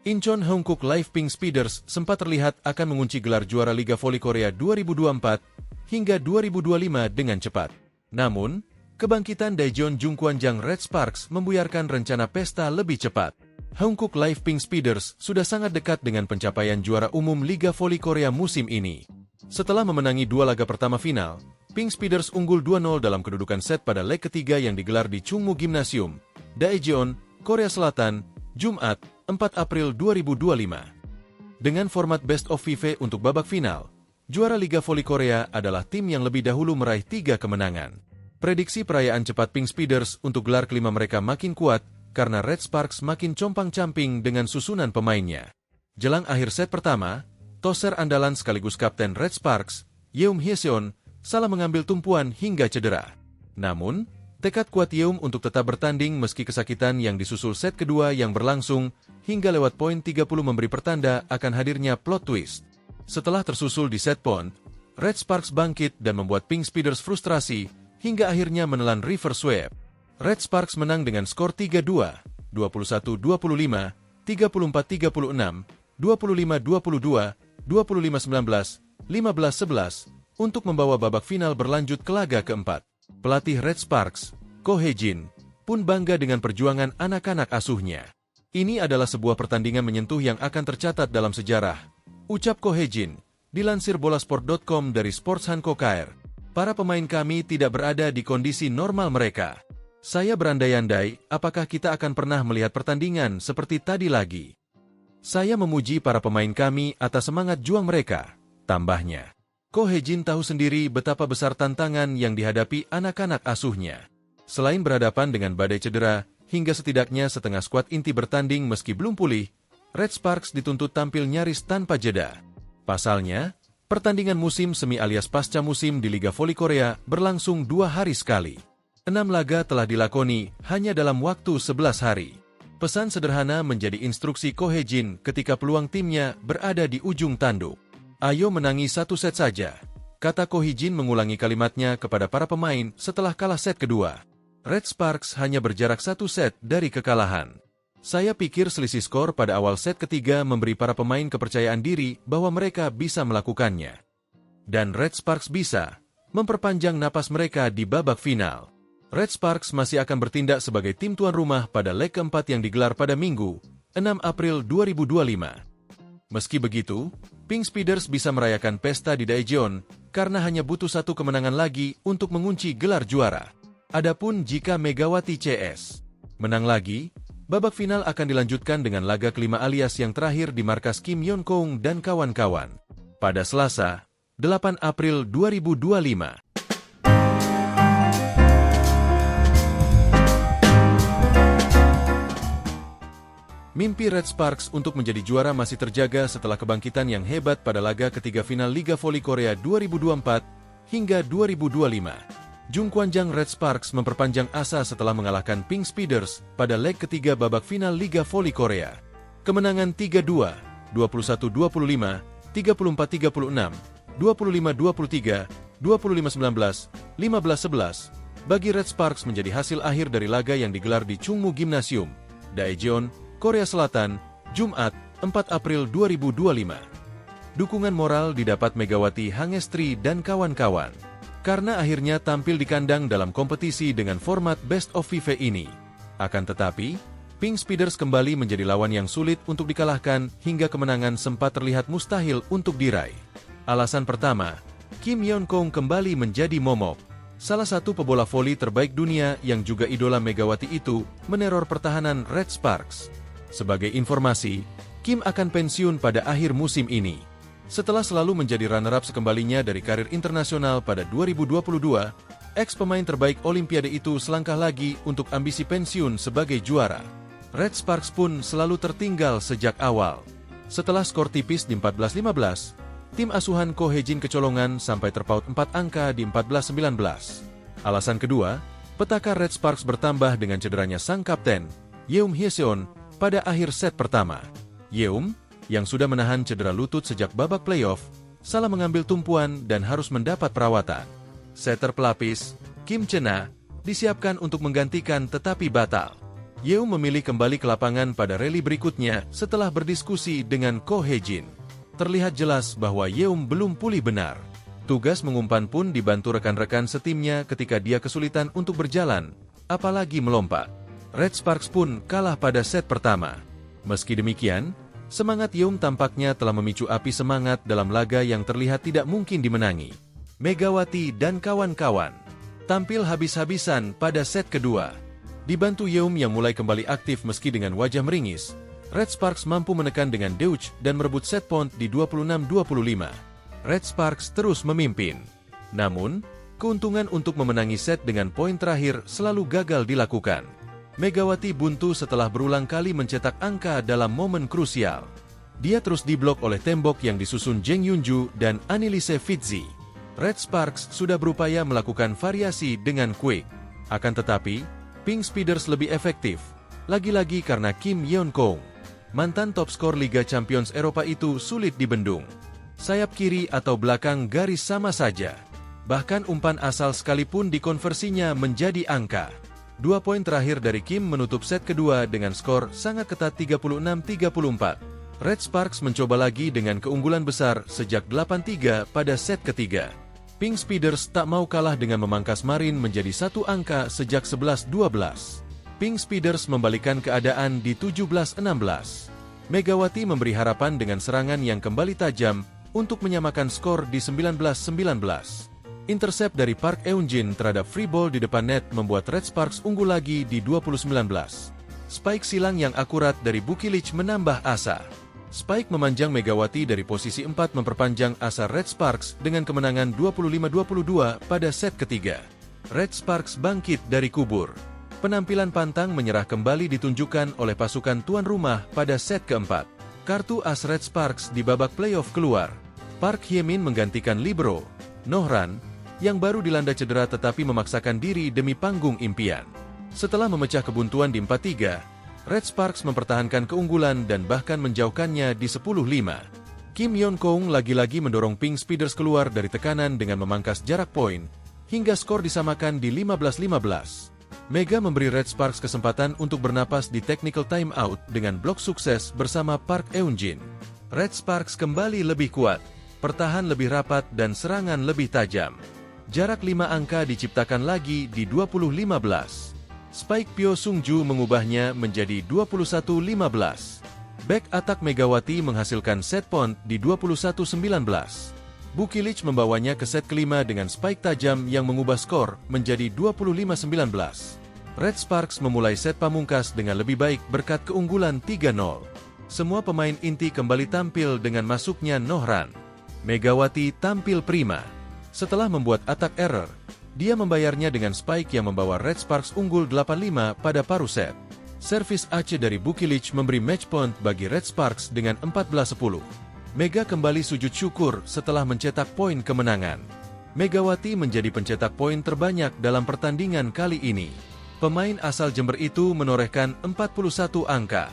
Incheon Hankook Live Pink Speeders sempat terlihat akan mengunci gelar juara Liga Voli Korea 2024 hingga 2025 dengan cepat. Namun, kebangkitan Daejeon Jungkwanjang Red Sparks membuyarkan rencana pesta lebih cepat. Hankook Live Pink Speeders sudah sangat dekat dengan pencapaian juara umum Liga Voli Korea musim ini. Setelah memenangi 2 laga pertama final, Pink Speeders unggul 2-0 dalam kedudukan set pada leg ketiga yang digelar di Chungmu Gymnasium, Daejeon, Korea Selatan, Jumat, 4 April 2025. Dengan format Best of 5 untuk babak final, juara Liga Voli Korea adalah tim yang lebih dahulu meraih 3 kemenangan. Prediksi perayaan cepat Pink Speeders untuk gelar kelima mereka makin kuat karena Red Sparks makin compang-camping dengan susunan pemainnya. Jelang akhir set pertama, toser andalan sekaligus kapten Red Sparks, Yeom Hyeseon, salah mengambil tumpuan hingga cedera. Namun, tekad kuat Yeom untuk tetap bertanding meski kesakitan yang disusul set kedua yang berlangsung hingga lewat poin 30 memberi pertanda akan hadirnya plot twist. Setelah tersusul di set point, Red Sparks bangkit dan membuat Pink Speeders frustrasi hingga akhirnya menelan reverse sweep. Red Sparks menang dengan skor 3-2, 21-25, 34-36, 25-22, 25-19, 15-11 untuk membawa babak final berlanjut ke laga keempat. Pelatih Red Sparks, Ko Hae-jin, pun bangga dengan perjuangan anak-anak asuhnya. Ini adalah sebuah pertandingan menyentuh yang akan tercatat dalam sejarah, ucap Ko Hae-jin, dilansir bolasport.com dari Sports Hankook KR. Para pemain kami tidak berada di kondisi normal mereka. Saya berandai-andai, apakah kita akan pernah melihat pertandingan seperti tadi lagi. Saya memuji para pemain kami atas semangat juang mereka, tambahnya. Ko Hae-jin tahu sendiri betapa besar tantangan yang dihadapi anak-anak asuhnya. Selain berhadapan dengan badai cedera, hingga setidaknya setengah skuad inti bertanding meski belum pulih, Red Sparks dituntut tampil nyaris tanpa jeda. Pasalnya, pertandingan musim semi alias pasca musim di Liga Voli Korea berlangsung 2 hari sekali. 6 laga telah dilakoni hanya dalam waktu 11 hari. Pesan sederhana menjadi instruksi Ko Hae-jin ketika peluang timnya berada di ujung tanduk. Ayo menangi 1 set saja, kata Ko Hae-jin mengulangi kalimatnya kepada para pemain setelah kalah set kedua. Red Sparks hanya berjarak 1 set dari kekalahan. Saya pikir selisih skor pada awal set ketiga memberi para pemain kepercayaan diri bahwa mereka bisa melakukannya. Dan Red Sparks bisa memperpanjang napas mereka di babak final. Red Sparks masih akan bertindak sebagai tim tuan rumah pada leg keempat yang digelar pada Minggu, 6 April 2025. Meski begitu, Pink Speeders bisa merayakan pesta di Daejeon karena hanya butuh 1 kemenangan lagi untuk mengunci gelar juara. Adapun jika Megawati CS menang lagi, babak final akan dilanjutkan dengan laga kelima alias yang terakhir di markas Kim Yeon-keung dan kawan-kawan pada Selasa, 8 April 2025. Mimpi Red Sparks untuk menjadi juara masih terjaga setelah kebangkitan yang hebat pada laga ketiga final Liga Voli Korea 2024 hingga 2025. Jungkwanjang Red Sparks memperpanjang asa setelah mengalahkan Pink Speeders pada leg ketiga babak final Liga Voli Korea. Kemenangan 3-2, 21-25, 34-36, 25-23, 25-19, 15-11, bagi Red Sparks menjadi hasil akhir dari laga yang digelar di Chungmu Gymnasium, Daejeon, Korea Selatan, Jumat, 4 April 2025. Dukungan moral didapat Megawati Hangestri dan kawan-kawan, karena akhirnya tampil di kandang dalam kompetisi dengan format Best of FIFA ini. Akan tetapi, Pink Speeders kembali menjadi lawan yang sulit untuk dikalahkan hingga kemenangan sempat terlihat mustahil untuk diraih. Alasan pertama, Kim Yeon-kong kembali menjadi momok. Salah satu pebola voli terbaik dunia yang juga idola Megawati itu meneror pertahanan Red Sparks. Sebagai informasi, Kim akan pensiun pada akhir musim ini. Setelah selalu menjadi runner-up sekembalinya dari karir internasional pada 2022, ex-pemain terbaik Olimpiade itu selangkah lagi untuk ambisi pensiun sebagai juara. Red Sparks pun selalu tertinggal sejak awal. Setelah skor tipis di 14-15, tim asuhan Ko Hye-jin kecolongan sampai terpaut 4 angka di 14-19. Alasan kedua, petaka Red Sparks bertambah dengan cederanya sang kapten, Yeum Hye-seon, pada akhir set pertama. Yeum, yang sudah menahan cedera lutut sejak babak playoff, salah mengambil tumpuan dan harus mendapat perawatan. Setter pelapis, Kim Chena, disiapkan untuk menggantikan tetapi batal. Yeum memilih kembali ke lapangan pada rally berikutnya setelah berdiskusi dengan Ko Hye-jin. Terlihat jelas bahwa Yeum belum pulih benar. Tugas mengumpan pun dibantu rekan-rekan setimnya ketika dia kesulitan untuk berjalan, apalagi melompat. Red Sparks pun kalah pada set pertama. Meski demikian, semangat Yeum tampaknya telah memicu api semangat dalam laga yang terlihat tidak mungkin dimenangi. Megawati dan kawan-kawan tampil habis-habisan pada set kedua. Dibantu Yeum yang mulai kembali aktif meski dengan wajah meringis, Red Sparks mampu menekan dengan Deutsch dan merebut set point di 26-25. Red Sparks terus memimpin. Namun, keuntungan untuk memenangi set dengan poin terakhir selalu gagal dilakukan. Megawati buntu setelah berulang kali mencetak angka dalam momen krusial. Dia terus diblok oleh tembok yang disusun Jeng Yunju dan Annelise Fitzi. Red Sparks sudah berupaya melakukan variasi dengan quick. Akan tetapi, Pink Speeders lebih efektif. Lagi-lagi karena Kim Yeon-kong, mantan top skor Liga Champions Eropa itu sulit dibendung. Sayap kiri atau belakang garis sama saja. Bahkan umpan asal sekalipun dikonversinya menjadi angka. 2 poin terakhir dari Kim menutup set kedua dengan skor sangat ketat 36-34. Red Sparks mencoba lagi dengan keunggulan besar sejak 8-3 pada set ketiga. Pink Speeders tak mau kalah dengan memangkas Marin menjadi 1 angka sejak 11-12. Pink Speeders membalikan keadaan di 17-16. Megawati memberi harapan dengan serangan yang kembali tajam untuk menyamakan skor di 19-19. Intercept dari Park Eun-jin terhadap free ball di depan net membuat Red Sparks unggul lagi di 20-19. Spike silang yang akurat dari Bukilic menambah asa. Spike memanjang Megawati dari posisi 4 memperpanjang asa Red Sparks dengan kemenangan 25-22 pada set ketiga. Red Sparks bangkit dari kubur. Penampilan pantang menyerah kembali ditunjukkan oleh pasukan tuan rumah pada set keempat. Kartu as Red Sparks di babak playoff keluar. Park Hye-min menggantikan libero, Nohran, yang baru dilanda cedera tetapi memaksakan diri demi panggung impian. Setelah memecah kebuntuan di 4-3, Red Sparks mempertahankan keunggulan dan bahkan menjauhkannya di 10-5. Kim Yeon-kong lagi-lagi mendorong Pink Speeders keluar dari tekanan dengan memangkas jarak poin, hingga skor disamakan di 15-15. Mega memberi Red Sparks kesempatan untuk bernapas di technical timeout dengan blok sukses bersama Park Eun-jin. Red Sparks kembali lebih kuat, pertahan lebih rapat dan serangan lebih tajam. Jarak 5 angka diciptakan lagi di 20-15. Spike Pyo Sung-ju mengubahnya menjadi 21-15. Back attack Megawati menghasilkan set point di 21-19. Bukilic membawanya ke set kelima dengan spike tajam yang mengubah skor menjadi 25-19. Red Sparks memulai set pamungkas dengan lebih baik berkat keunggulan 3-0. Semua pemain inti kembali tampil dengan masuknya Nohran. Megawati tampil prima. Setelah membuat attack error, dia membayarnya dengan spike yang membawa Red Sparks unggul 8-5 pada paruh set. Servis Aceh dari Bukilic memberi match point bagi Red Sparks dengan 14-10. Mega kembali sujud syukur setelah mencetak poin kemenangan. Megawati menjadi pencetak poin terbanyak dalam pertandingan kali ini. Pemain asal Jember itu menorehkan 41 angka.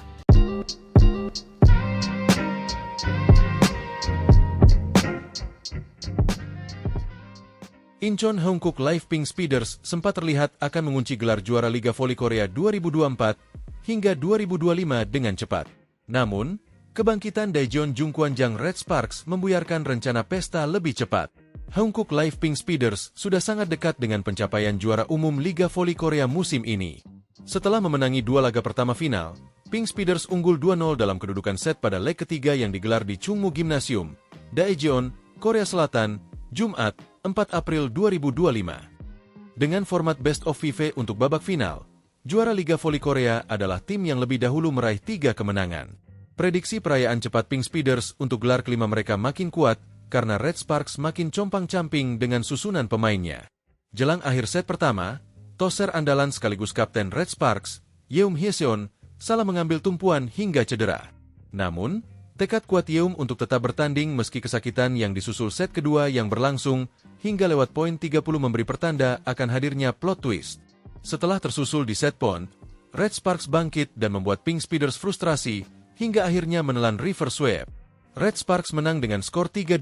Incheon Hongkook Live Pink Speeders sempat terlihat akan mengunci gelar juara Liga Voli Korea 2024 hingga 2025 dengan cepat. Namun, kebangkitan Daejeon Jungkwanjang Red Sparks membuyarkan rencana pesta lebih cepat. Hongkook Live Pink Speeders sudah sangat dekat dengan pencapaian juara umum Liga Voli Korea musim ini. Setelah memenangi 2 laga pertama final, Pink Speeders unggul 2-0 dalam kedudukan set pada leg ketiga yang digelar di Chungmu Gymnasium, Daejeon, Korea Selatan, Jumat, 4 April 2025. Dengan format Best of 5 untuk babak final, juara Liga Voli Korea adalah tim yang lebih dahulu meraih 3 kemenangan. Prediksi perayaan cepat Pink Speeders untuk gelar kelima mereka makin kuat karena Red Sparks makin compang-camping dengan susunan pemainnya. Jelang akhir set pertama, toser andalan sekaligus kapten Red Sparks, Yeum Hyeseon, salah mengambil tumpuan hingga cedera. Namun, tekad kuat Yeum untuk tetap bertanding meski kesakitan yang disusul set kedua yang berlangsung hingga lewat poin 30 memberi pertanda akan hadirnya plot twist. Setelah tersusul di set point, Red Sparks bangkit dan membuat Pink Speeders frustrasi hingga akhirnya menelan reverse sweep. Red Sparks menang dengan skor 3-2,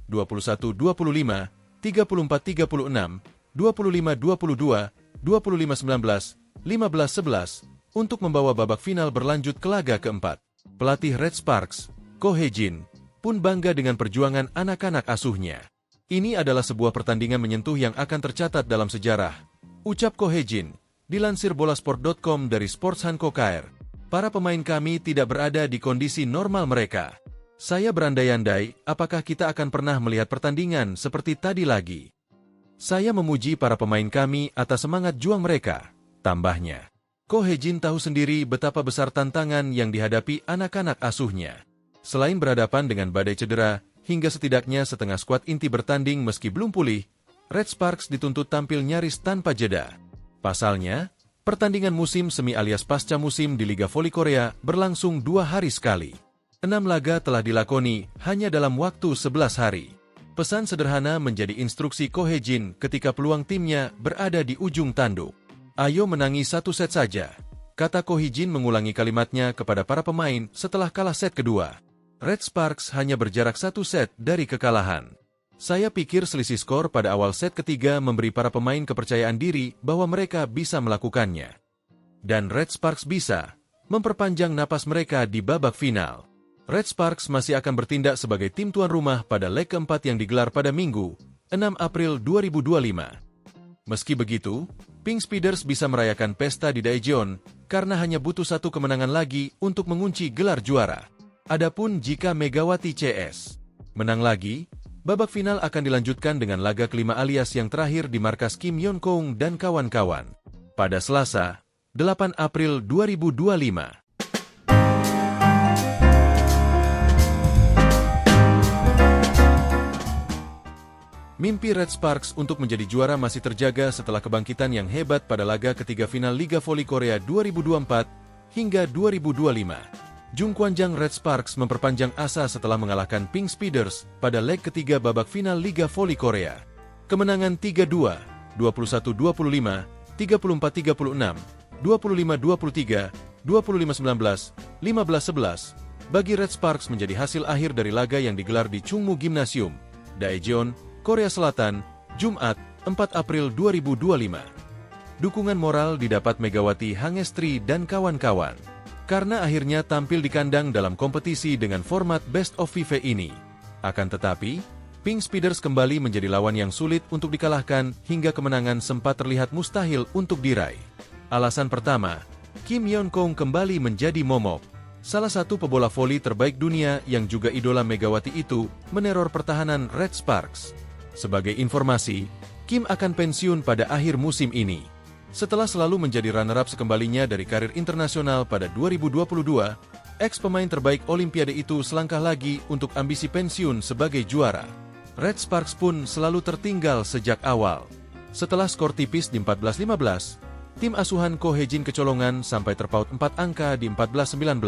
21-25, 34-36, 25-22, 25-19, 15-11 untuk membawa babak final berlanjut ke laga keempat. Pelatih Red Sparks, Ko Hae-jin, pun bangga dengan perjuangan anak-anak asuhnya. Ini adalah sebuah pertandingan menyentuh yang akan tercatat dalam sejarah, ucap Ko Hae-jin, dilansir bolasport.com dari Sports Hankook KR. Para pemain kami tidak berada di kondisi normal mereka. Saya berandai-andai, apakah kita akan pernah melihat pertandingan seperti tadi lagi. Saya memuji para pemain kami atas semangat juang mereka, tambahnya. Ko Hae-jin tahu sendiri betapa besar tantangan yang dihadapi anak-anak asuhnya. Selain berhadapan dengan badai cedera, hingga setidaknya setengah skuad inti bertanding meski belum pulih, Red Sparks dituntut tampil nyaris tanpa jeda. Pasalnya, pertandingan musim semi alias pasca musim di Liga Voli Korea berlangsung 2 hari sekali. 6 laga telah dilakoni hanya dalam waktu 11 hari. Pesan sederhana menjadi instruksi Ko Hae-jin ketika peluang timnya berada di ujung tanduk. Ayo menangi 1 set saja, kata Ko Hae-jin mengulangi kalimatnya kepada para pemain setelah kalah set kedua. Red Sparks hanya berjarak 1 set dari kekalahan. Saya pikir selisih skor pada awal set ketiga memberi para pemain kepercayaan diri bahwa mereka bisa melakukannya. Dan Red Sparks bisa memperpanjang napas mereka di babak final. Red Sparks masih akan bertindak sebagai tim tuan rumah pada leg keempat yang digelar pada Minggu, 6 April 2025. Meski begitu, Pink Speeders bisa merayakan pesta di Daejeon karena hanya butuh 1 kemenangan lagi untuk mengunci gelar juara. Adapun jika Megawati CS menang lagi, babak final akan dilanjutkan dengan laga kelima alias yang terakhir di markas Kim Yeon-kong dan kawan-kawan pada Selasa, 8 April 2025. Mimpi Red Sparks untuk menjadi juara masih terjaga setelah kebangkitan yang hebat pada laga ketiga final Liga Voli Korea 2024 hingga 2025. Jungkwanjang Red Sparks memperpanjang asa setelah mengalahkan Pink Speeders pada leg ketiga babak final Liga Voli Korea. Kemenangan 3-2, 21-25, 34-36, 25-23, 25-19, 15-11 bagi Red Sparks menjadi hasil akhir dari laga yang digelar di Chungmu Gymnasium, Daejeon, Korea Selatan, Jumat, 4 April 2025. Dukungan moral didapat Megawati Hangestri dan kawan-kawan karena akhirnya tampil di kandang dalam kompetisi dengan format Best of 5 ini. Akan tetapi, Pink Speeders kembali menjadi lawan yang sulit untuk dikalahkan hingga kemenangan sempat terlihat mustahil untuk diraih. Alasan pertama, Kim Yeon-kong kembali menjadi momok. Salah satu pebola voli terbaik dunia yang juga idola Megawati itu meneror pertahanan Red Sparks. Sebagai informasi, Kim akan pensiun pada akhir musim ini. Setelah selalu menjadi runner-up sekembalinya dari karir internasional pada 2022, ex-pemain terbaik Olimpiade itu selangkah lagi untuk ambisi pensiun sebagai juara. Red Sparks pun selalu tertinggal sejak awal. Setelah skor tipis di 14-15, tim asuhan Ko Hae-jin kecolongan sampai terpaut 4 angka di 14-19.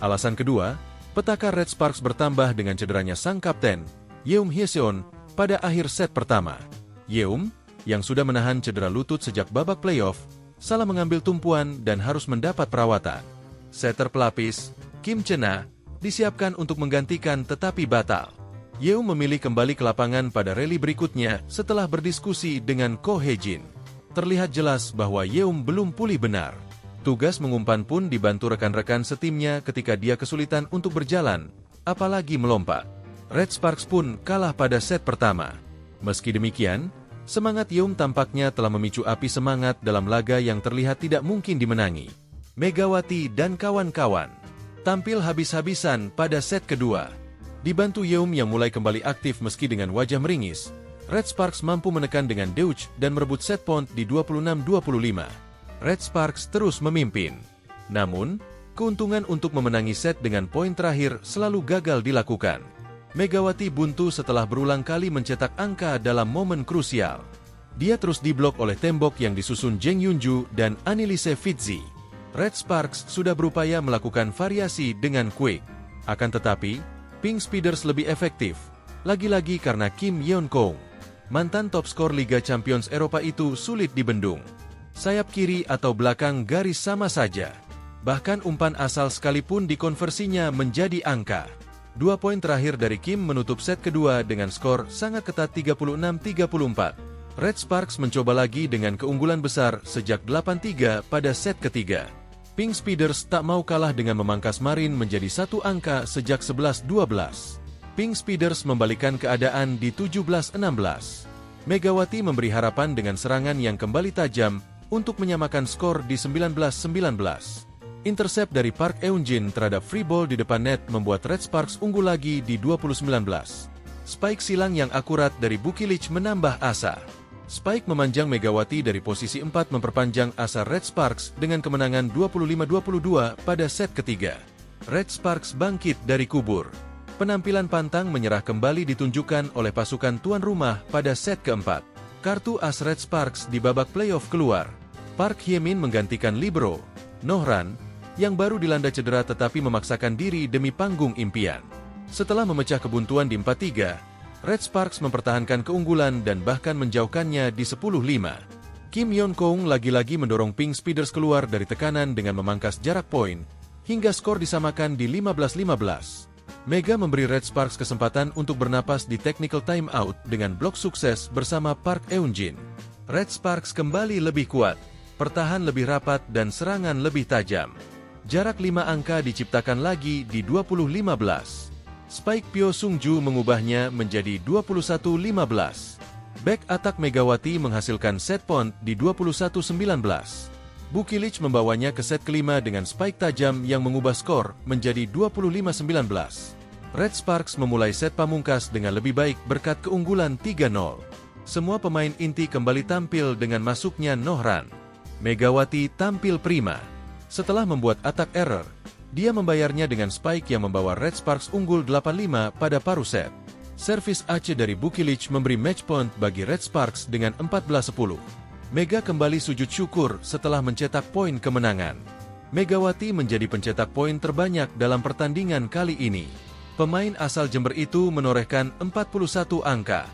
Alasan kedua, petaka Red Sparks bertambah dengan cederanya sang kapten, Yeum Hyeseon, pada akhir set pertama. Yeum, yang sudah menahan cedera lutut sejak babak playoff, salah mengambil tumpuan dan harus mendapat perawatan. Setter pelapis, Kim Chena, disiapkan untuk menggantikan tetapi batal. Yeum memilih kembali ke lapangan pada rally berikutnya setelah berdiskusi dengan Ko Hye-jin. Terlihat jelas bahwa Yeum belum pulih benar. Tugas mengumpan pun dibantu rekan-rekan setimnya ketika dia kesulitan untuk berjalan, apalagi melompat. Red Sparks pun kalah pada set pertama. Meski demikian, semangat Yeum tampaknya telah memicu api semangat dalam laga yang terlihat tidak mungkin dimenangi. Megawati dan kawan-kawan tampil habis-habisan pada set kedua. Dibantu Yeum yang mulai kembali aktif meski dengan wajah meringis, Red Sparks mampu menekan dengan deutsch dan merebut set point di 26-25. Red Sparks terus memimpin. Namun, keuntungan untuk memenangi set dengan poin terakhir selalu gagal dilakukan. Megawati buntu setelah berulang kali mencetak angka dalam momen krusial. Dia terus diblok oleh tembok yang disusun Jeng Yunju dan Anneliese Fitzi. Red Sparks sudah berupaya melakukan variasi dengan quick. Akan tetapi, Pink Speeders lebih efektif, lagi-lagi karena Kim Yeon Kong, mantan top skor Liga Champions Eropa itu sulit dibendung. Sayap kiri atau belakang garis sama saja. Bahkan umpan asal sekalipun dikonversinya menjadi angka. 2 poin terakhir dari Kim menutup set kedua dengan skor sangat ketat 36-34. Red Sparks mencoba lagi dengan keunggulan besar sejak 8-3 pada set ketiga. Pink Speeders tak mau kalah dengan memangkas Marin menjadi 1 angka sejak 11-12. Pink Speeders membalikkan keadaan di 17-16. Megawati memberi harapan dengan serangan yang kembali tajam untuk menyamakan skor di 19-19. Intercept dari Park Eun-jin terhadap free ball di depan net membuat Red Sparks unggul lagi di 20-19. Spike silang yang akurat dari Bukilic menambah asa. Spike memanjang Megawati dari posisi 4 memperpanjang asa Red Sparks dengan kemenangan 25-22 pada set ketiga. Red Sparks bangkit dari kubur. Penampilan pantang menyerah kembali ditunjukkan oleh pasukan tuan rumah pada set keempat. Kartu as Red Sparks di babak playoff keluar. Park Hye-min menggantikan libero Nohran, yang baru dilanda cedera tetapi memaksakan diri demi panggung impian. Setelah memecah kebuntuan di 4-3, Red Sparks mempertahankan keunggulan dan bahkan menjauhkannya di 10-5. Kim Yeon Kong lagi-lagi mendorong Pink Speeders keluar dari tekanan dengan memangkas jarak poin, hingga skor disamakan di 15-15. Mega memberi Red Sparks kesempatan untuk bernapas di technical timeout dengan blok sukses bersama Park Eun-jin. Red Sparks kembali lebih kuat, pertahan lebih rapat dan serangan lebih tajam. Jarak 5 angka diciptakan lagi di 20-15. Spike Pyo Sung-ju mengubahnya menjadi 21-15. Back attack Megawati menghasilkan set point di 21-19. Bukilic membawanya ke set kelima dengan spike tajam yang mengubah skor menjadi 25-19. Red Sparks memulai set pamungkas dengan lebih baik berkat keunggulan 3-0. Semua pemain inti kembali tampil dengan masuknya Nohran. Megawati tampil prima. Setelah membuat attack error, dia membayarnya dengan spike yang membawa Red Sparks unggul 8-5 pada paruh set. Servis Aceh dari Bukilic memberi match point bagi Red Sparks dengan 14-10. Mega kembali sujud syukur setelah mencetak poin kemenangan. Megawati menjadi pencetak poin terbanyak dalam pertandingan kali ini. Pemain asal Jember itu menorehkan 41 angka.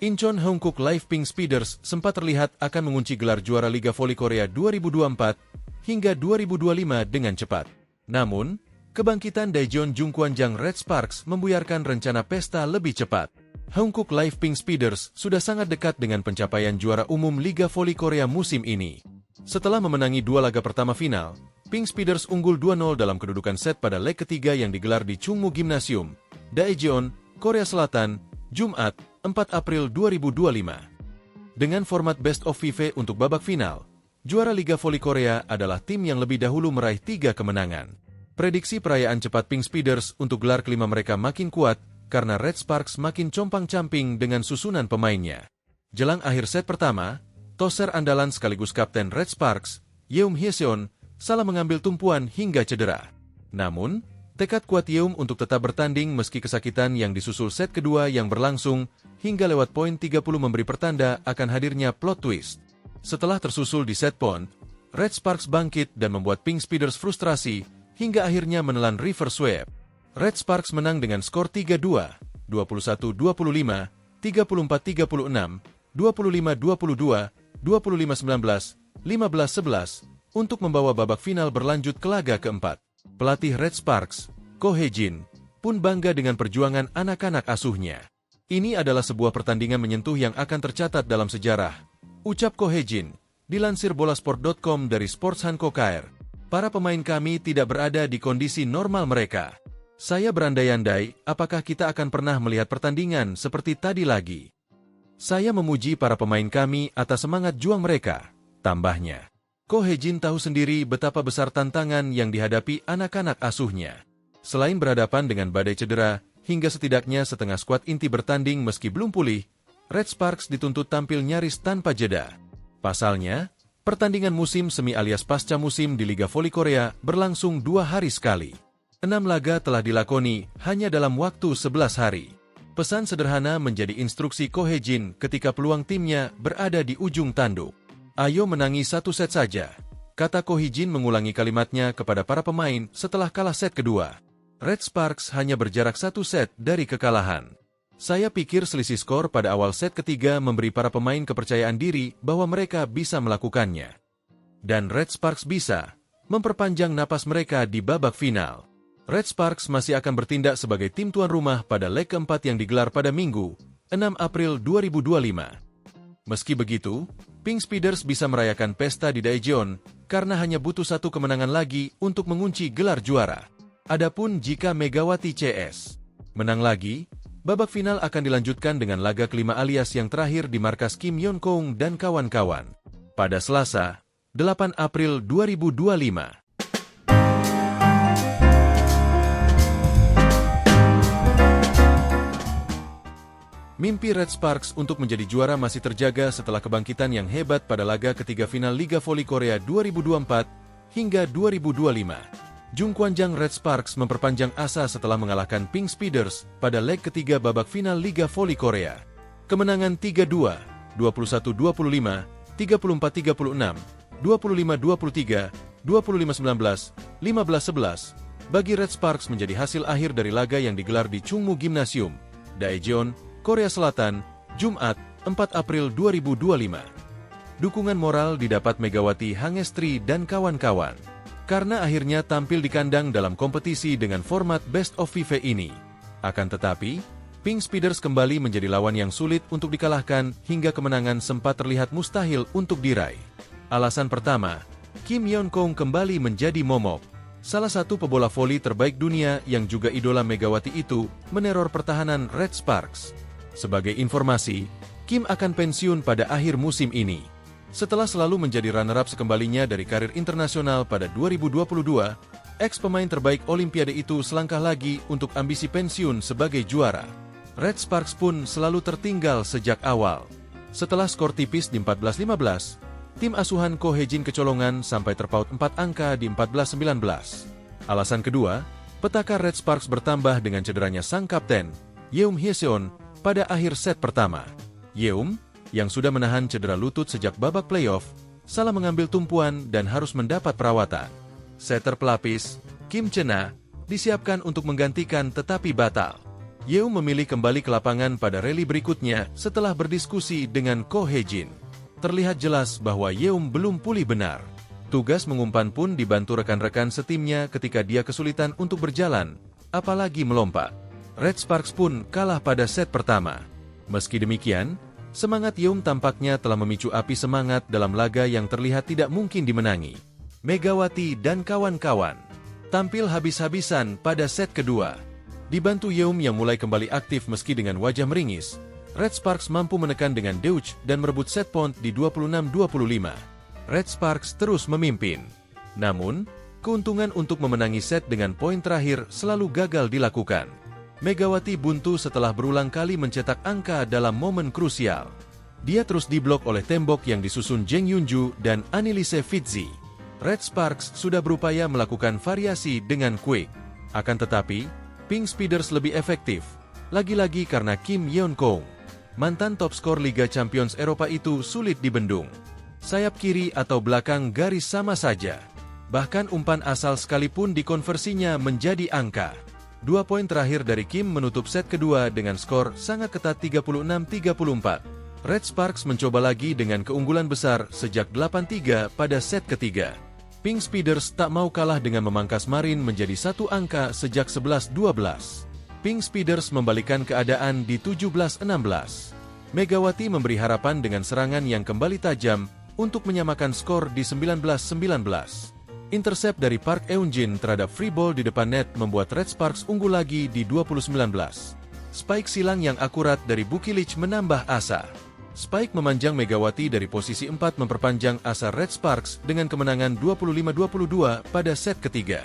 Incheon Hongkook Live Pink Speeders sempat terlihat akan mengunci gelar juara Liga Voli Korea 2024 hingga 2025 dengan cepat. Namun, kebangkitan Daejeon Jungkwanjang Red Sparks membuyarkan rencana pesta lebih cepat. Hongkook Live Pink Speeders sudah sangat dekat dengan pencapaian juara umum Liga Voli Korea musim ini. Setelah memenangi 2 laga pertama final, Pink Speeders unggul 2-0 dalam kedudukan set pada leg ketiga yang digelar di Chungmu Gymnasium, Daejeon, Korea Selatan, Jumat, 4 April 2025. Dengan format Best of 5 untuk babak final, juara Liga Voli Korea adalah tim yang lebih dahulu meraih 3 kemenangan. Prediksi perayaan cepat Pink Speeders untuk gelar kelima mereka makin kuat, karena Red Sparks makin compang-camping dengan susunan pemainnya. Jelang akhir set pertama, toser andalan sekaligus kapten Red Sparks, Yeum Hye-seon, salah mengambil tumpuan hingga cedera. Namun, tekad kuat Yeum untuk tetap bertanding meski kesakitan yang disusul set kedua yang berlangsung hingga lewat poin 30 memberi pertanda akan hadirnya plot twist. Setelah tersusul di set point, Red Sparks bangkit dan membuat Pink Speeders frustrasi hingga akhirnya menelan reverse sweep. Red Sparks menang dengan skor 3-2, 21-25, 34-36, 25-22, 25-19, 15-11, untuk membawa babak final berlanjut ke laga keempat. Pelatih Red Sparks, Ko Hye-jin, pun bangga dengan perjuangan anak-anak asuhnya. Ini adalah sebuah pertandingan menyentuh yang akan tercatat dalam sejarah, ucap Ko Hye-jin, dilansir bolasport.com dari Sports Hanko KR. Para pemain kami tidak berada di kondisi normal mereka. Saya berandai-andai, apakah kita akan pernah melihat pertandingan seperti tadi lagi. Saya memuji para pemain kami atas semangat juang mereka, tambahnya. Ko Hye-jin tahu sendiri betapa besar tantangan yang dihadapi anak-anak asuhnya. Selain berhadapan dengan badai cedera, hingga setidaknya setengah skuad inti bertanding meski belum pulih, Red Sparks dituntut tampil nyaris tanpa jeda. Pasalnya, pertandingan musim semi alias pasca musim di Liga Voli Korea berlangsung 2 hari sekali. 6 laga telah dilakoni hanya dalam waktu 11 hari. Pesan sederhana menjadi instruksi Ko Hye-jin ketika peluang timnya berada di ujung tanduk. Ayo menangi 1 set saja, kata Ko Hye-jin mengulangi kalimatnya kepada para pemain setelah kalah set kedua. Red Sparks hanya berjarak 1 set dari kekalahan. Saya pikir selisih skor pada awal set ketiga memberi para pemain kepercayaan diri bahwa mereka bisa melakukannya. Dan Red Sparks bisa memperpanjang napas mereka di babak final. Red Sparks masih akan bertindak sebagai tim tuan rumah pada leg keempat yang digelar pada Minggu, 6 April 2025. Meski begitu, Pink Speeders bisa merayakan pesta di Daejeon karena hanya butuh 1 kemenangan lagi untuk mengunci gelar juara. Adapun jika Megawati CS menang lagi, babak final akan dilanjutkan dengan laga kelima alias yang terakhir di markas Kim Yeon-kong dan kawan-kawan pada Selasa, 8 April 2025. Mimpi Red Sparks untuk menjadi juara masih terjaga setelah kebangkitan yang hebat pada laga ketiga final Liga Voli Korea 2024 hingga 2025. Jung Kwanjang Red Sparks memperpanjang asa setelah mengalahkan Pink Speeders pada leg ketiga babak final Liga Voli Korea. Kemenangan 3-2, 21-25, 34-36, 25-23, 25-19, 15-11 bagi Red Sparks menjadi hasil akhir dari laga yang digelar di Chungmu Gymnasium, Daejeon, Korea Selatan, Jumat, 4 April 2025. Dukungan moral didapat Megawati Hangestri dan kawan-kawan karena akhirnya tampil di kandang dalam kompetisi dengan format Best of FIFA ini. Akan tetapi, Pink Speeders kembali menjadi lawan yang sulit untuk dikalahkan hingga kemenangan sempat terlihat mustahil untuk diraih. Alasan pertama, Kim Yeon-kong kembali menjadi momok. Salah satu pebola voli terbaik dunia yang juga idola Megawati itu meneror pertahanan Red Sparks. Sebagai informasi, Kim akan pensiun pada akhir musim ini. Setelah selalu menjadi runner-up sekembalinya dari karir internasional pada 2022, ex-pemain terbaik Olimpiade itu selangkah lagi untuk ambisi pensiun sebagai juara. Red Sparks pun selalu tertinggal sejak awal. Setelah skor tipis di 14-15, tim asuhan Ko Hye-jin kecolongan sampai terpaut 4 angka di 14-19. Alasan kedua, petaka Red Sparks bertambah dengan cederanya sang kapten, Yeum Hye-seon, pada akhir set pertama. Yeum, yang sudah menahan cedera lutut sejak babak playoff, salah mengambil tumpuan dan harus mendapat perawatan. Setter pelapis, Kim Chena, disiapkan untuk menggantikan tetapi batal. Yeum memilih kembali ke lapangan pada rally berikutnya setelah berdiskusi dengan Ko Hye-jin. Terlihat jelas bahwa Yeum belum pulih benar. Tugas mengumpan pun dibantu rekan-rekan setimnya ketika dia kesulitan untuk berjalan, apalagi melompat. Red Sparks pun kalah pada set pertama. Meski demikian, semangat Yeum tampaknya telah memicu api semangat dalam laga yang terlihat tidak mungkin dimenangi. Megawati dan kawan-kawan tampil habis-habisan pada set kedua. Dibantu Yeum yang mulai kembali aktif meski dengan wajah meringis, Red Sparks mampu menekan dengan Deutsch dan merebut set point di 26-25. Red Sparks terus memimpin. Namun, keuntungan untuk memenangi set dengan poin terakhir selalu gagal dilakukan. Megawati buntu setelah berulang kali mencetak angka dalam momen krusial. Dia terus diblok oleh tembok yang disusun Jeng Yunju dan Annelise Fitzi. Red Sparks sudah berupaya melakukan variasi dengan quick. Akan tetapi, Pink Speeders lebih efektif, lagi-lagi karena Kim Yeon-kong, mantan top skor Liga Champions Eropa itu sulit dibendung. Sayap kiri atau belakang garis sama saja. Bahkan umpan asal sekalipun dikonversinya menjadi angka. 2 poin terakhir dari Kim menutup set kedua dengan skor sangat ketat 36-34. Red Sparks mencoba lagi dengan keunggulan besar sejak 8-3 pada set ketiga. Pink Speeders tak mau kalah dengan memangkas Marin menjadi satu angka sejak 11-12. Pink Speeders membalikan keadaan di 17-16. Megawati memberi harapan dengan serangan yang kembali tajam untuk menyamakan skor di 19-19. Intercept dari Park Eun-jin terhadap free ball di depan net membuat Red Sparks unggul lagi di 20-19. Spike silang yang akurat dari Bukilic menambah asa. Spike memanjang Megawati dari posisi 4 memperpanjang asa Red Sparks dengan kemenangan 25-22 pada set ketiga.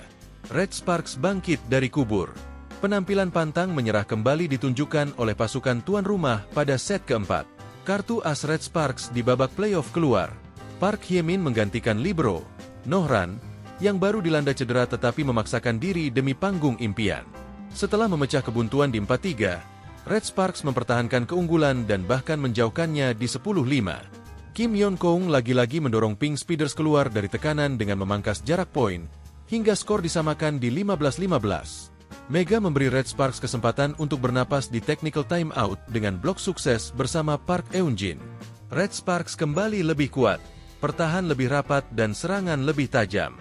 Red Sparks bangkit dari kubur. Penampilan pantang menyerah kembali ditunjukkan oleh pasukan tuan rumah pada set keempat. Kartu as Red Sparks di babak playoff keluar. Park Hye-min menggantikan libero Nohran, yang baru dilanda cedera tetapi memaksakan diri demi panggung impian. Setelah memecah kebuntuan di 4-3, Red Sparks mempertahankan keunggulan dan bahkan menjauhkannya di 10-5. Kim Yeon-kong lagi-lagi mendorong Pink Speeders keluar dari tekanan dengan memangkas jarak poin, hingga skor disamakan di 15-15. Mega memberi Red Sparks kesempatan untuk bernapas di technical timeout dengan blok sukses bersama Park Eun-jin. Red Sparks kembali lebih kuat, pertahan lebih rapat dan serangan lebih tajam.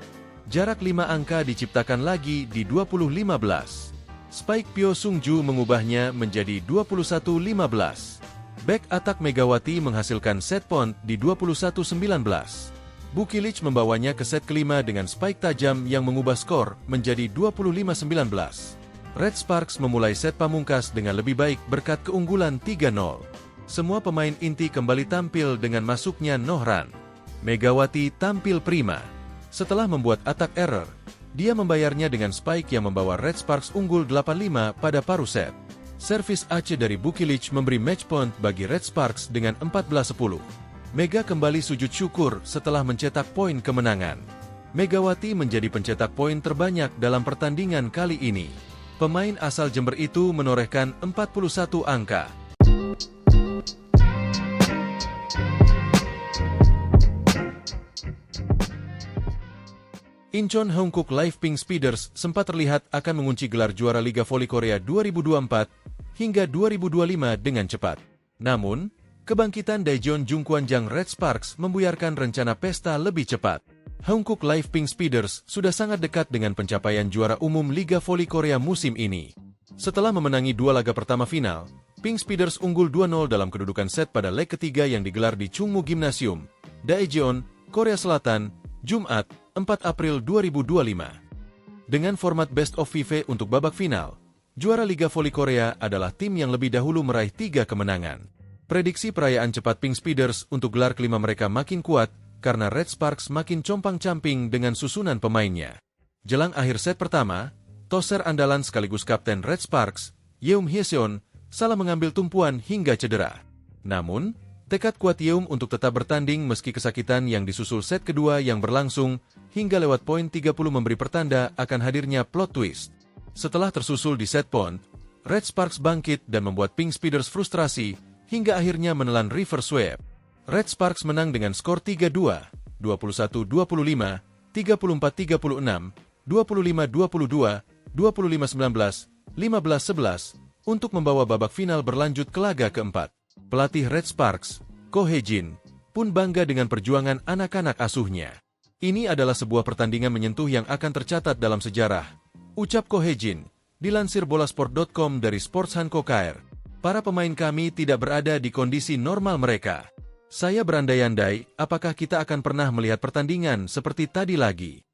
Jarak 5 angka diciptakan lagi di 20-15. Spike Pyo Sung-ju mengubahnya menjadi 21-15. Back attack Megawati menghasilkan set point di 21-19. Bukilic membawanya ke set kelima dengan spike tajam yang mengubah skor menjadi 25-19. Red Sparks memulai set pamungkas dengan lebih baik berkat keunggulan 3-0. Semua pemain inti kembali tampil dengan masuknya Nohran. Megawati tampil prima. Setelah membuat attack error, dia membayarnya dengan spike yang membawa Red Sparks unggul 8-5 pada paruh set. Servis Aceh dari Bukilic memberi match point bagi Red Sparks dengan 14-10. Mega kembali sujud syukur setelah mencetak poin kemenangan. Megawati menjadi pencetak poin terbanyak dalam pertandingan kali ini. Pemain asal Jember itu menorehkan 41 angka. Incheon Hankook Live Pink Speeders sempat terlihat akan mengunci gelar juara Liga Voli Korea 2024 hingga 2025 dengan cepat. Namun, kebangkitan Daejeon Jungkwanjang Red Sparks membuyarkan rencana pesta lebih cepat. Hankook Live Pink Speeders sudah sangat dekat dengan pencapaian juara umum Liga Voli Korea musim ini. Setelah memenangi 2 laga pertama final, Pink Speeders unggul 2-0 dalam kedudukan set pada leg ketiga yang digelar di Chungmu Gymnasium, Daejeon, Korea Selatan, Jumat, 4 April 2025. Dengan format Best of 5 untuk babak final, juara Liga Voli Korea adalah tim yang lebih dahulu meraih 3 kemenangan. Prediksi perayaan cepat Pink Speeders untuk gelar kelima mereka makin kuat karena Red Sparks makin compang-camping dengan susunan pemainnya. Jelang akhir set pertama, toser andalan sekaligus kapten Red Sparks, Yeum Hyeseon, salah mengambil tumpuan hingga cedera. Namun, tekad kuat Yeum untuk tetap bertanding meski kesakitan yang disusul set kedua yang berlangsung hingga lewat poin 30 memberi pertanda akan hadirnya plot twist. Setelah tersusul di set point, Red Sparks bangkit dan membuat Pink Speeders frustrasi hingga akhirnya menelan reverse sweep. Red Sparks menang dengan skor 3-2, 21-25, 34-36, 25-22, 25-19, 15-11 untuk membawa babak final berlanjut ke laga keempat. Pelatih Red Sparks, Ko Hye-jin, pun bangga dengan perjuangan anak-anak asuhnya. Ini adalah sebuah pertandingan menyentuh yang akan tercatat dalam sejarah, ucap Ko Hye-jin, dilansir bolasport.com dari Sports Hankook Air. Para pemain kami tidak berada di kondisi normal mereka. Saya berandai-andai, apakah kita akan pernah melihat pertandingan seperti tadi lagi.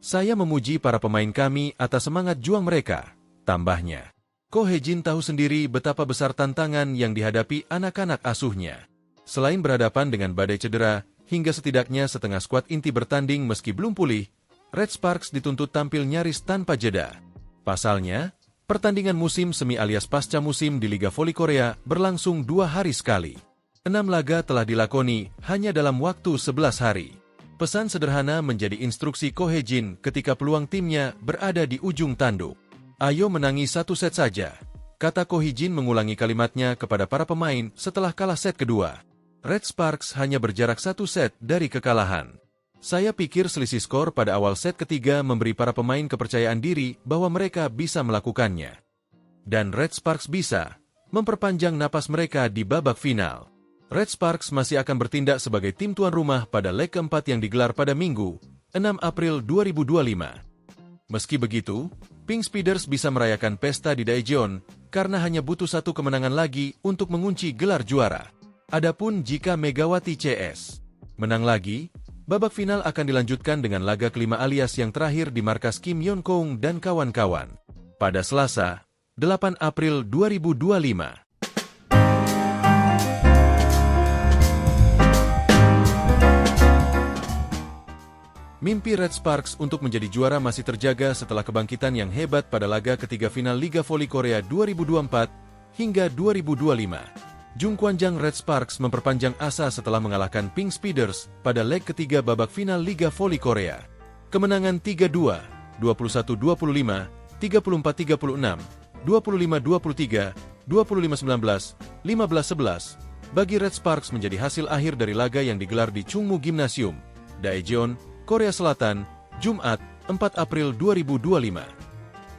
Saya memuji para pemain kami atas semangat juang mereka, tambahnya. Ko Hye-jin tahu sendiri betapa besar tantangan yang dihadapi anak-anak asuhnya. Selain berhadapan dengan badai cedera, hingga setidaknya setengah skuad inti bertanding meski belum pulih, Red Sparks dituntut tampil nyaris tanpa jeda. Pasalnya, pertandingan musim semi alias pasca musim di Liga Voli Korea berlangsung 2 hari sekali. 6 laga telah dilakoni hanya dalam waktu 11 hari. Pesan sederhana menjadi instruksi Ko Hye-jin ketika peluang timnya berada di ujung tanduk. Ayo menangi 1 set saja, kata Ko Hye-jin mengulangi kalimatnya kepada para pemain setelah kalah set kedua. Red Sparks hanya berjarak 1 set dari kekalahan. Saya pikir selisih skor pada awal set ketiga memberi para pemain kepercayaan diri bahwa mereka bisa melakukannya. Dan Red Sparks bisa memperpanjang napas mereka di babak final. Red Sparks masih akan bertindak sebagai tim tuan rumah pada leg keempat yang digelar pada Minggu, 6 April 2025. Meski begitu, Pink Speeders bisa merayakan pesta di Daejeon karena hanya butuh satu kemenangan lagi untuk mengunci gelar juara. Adapun jika Megawati CS menang lagi, babak final akan dilanjutkan dengan laga kelima alias yang terakhir di markas Kim Yeon Kong dan kawan-kawan pada Selasa, 8 April 2025. Mimpi Red Sparks untuk menjadi juara masih terjaga setelah kebangkitan yang hebat pada laga ketiga final Liga Voli Korea 2024 hingga 2025. Jungkwanjang Red Sparks memperpanjang asa setelah mengalahkan Pink Speeders pada leg ketiga babak final Liga Voli Korea. Kemenangan 3-2, 21-25, 34-36, 25-23, 25-19, 15-11 bagi Red Sparks menjadi hasil akhir dari laga yang digelar di Chungmu Gymnasium, Daejeon, Korea Selatan, Jumat, 4 April 2025.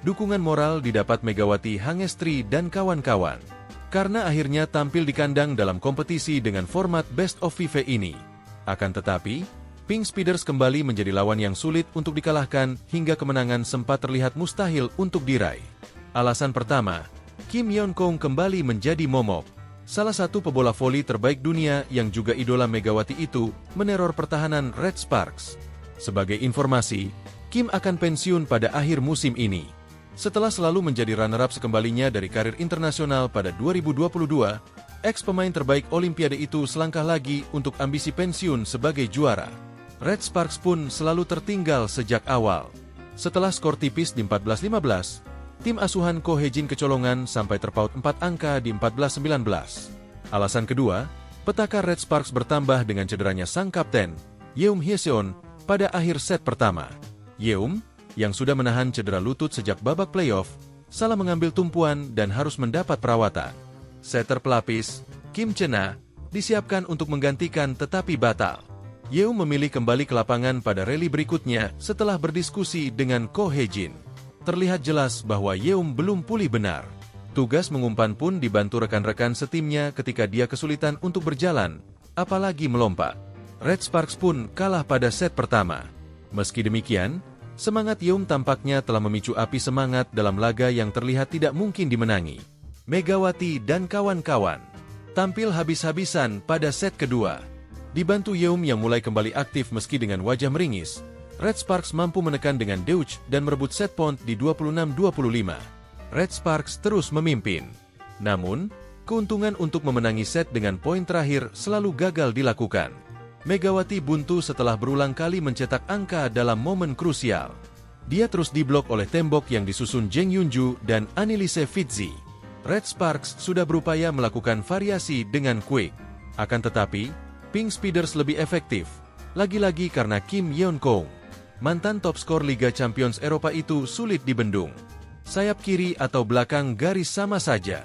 Dukungan moral didapat Megawati Hangestri dan kawan-kawan karena akhirnya tampil di kandang dalam kompetisi dengan format Best of FIFA ini. Akan tetapi, Pink Speeders kembali menjadi lawan yang sulit untuk dikalahkan hingga kemenangan sempat terlihat mustahil untuk diraih. Alasan pertama, Kim Yeon Kong kembali menjadi momok. Salah satu pebola voli terbaik dunia yang juga idola Megawati itu meneror pertahanan Red Sparks. Sebagai informasi, Kim akan pensiun pada akhir musim ini. Setelah selalu menjadi runner-up sekembalinya dari karir internasional pada 2022, ex-pemain terbaik Olimpiade itu selangkah lagi untuk ambisi pensiun sebagai juara. Red Sparks pun selalu tertinggal sejak awal. Setelah skor tipis di 14-15, tim asuhan Ko Hye-jin kecolongan sampai terpaut 4 angka di 14-19. Alasan kedua, petaka Red Sparks bertambah dengan cederanya sang kapten, Yeum Hyeseon, pada akhir set pertama. Yeum, yang sudah menahan cedera lutut sejak babak playoff, salah mengambil tumpuan dan harus mendapat perawatan. Setter pelapis, Kim Chena, disiapkan untuk menggantikan tetapi batal. Yeum memilih kembali ke lapangan pada rally berikutnya setelah berdiskusi dengan Ko Hye-jin. Terlihat jelas bahwa Yeum belum pulih benar. Tugas mengumpan pun dibantu rekan-rekan setimnya ketika dia kesulitan untuk berjalan, apalagi melompat. Red Sparks pun kalah pada set pertama. Meski demikian, semangat Yeum tampaknya telah memicu api semangat dalam laga yang terlihat tidak mungkin dimenangi. Megawati dan kawan-kawan tampil habis-habisan pada set kedua. Dibantu Yeum yang mulai kembali aktif meski dengan wajah meringis, Red Sparks mampu menekan dengan Deutsch dan merebut set point di 26-25. Red Sparks terus memimpin. Namun, keuntungan untuk memenangi set dengan poin terakhir selalu gagal dilakukan. Megawati buntu setelah berulang kali mencetak angka dalam momen krusial. Dia terus diblok oleh tembok yang disusun Jeng Yunju dan Annelise Fitzi. Red Sparks sudah berupaya melakukan variasi dengan quick. Akan tetapi, Pink Speeders lebih efektif. Lagi-lagi karena Kim Yeon Kong, mantan top skor Liga Champions Eropa itu sulit dibendung. Sayap kiri atau belakang garis sama saja.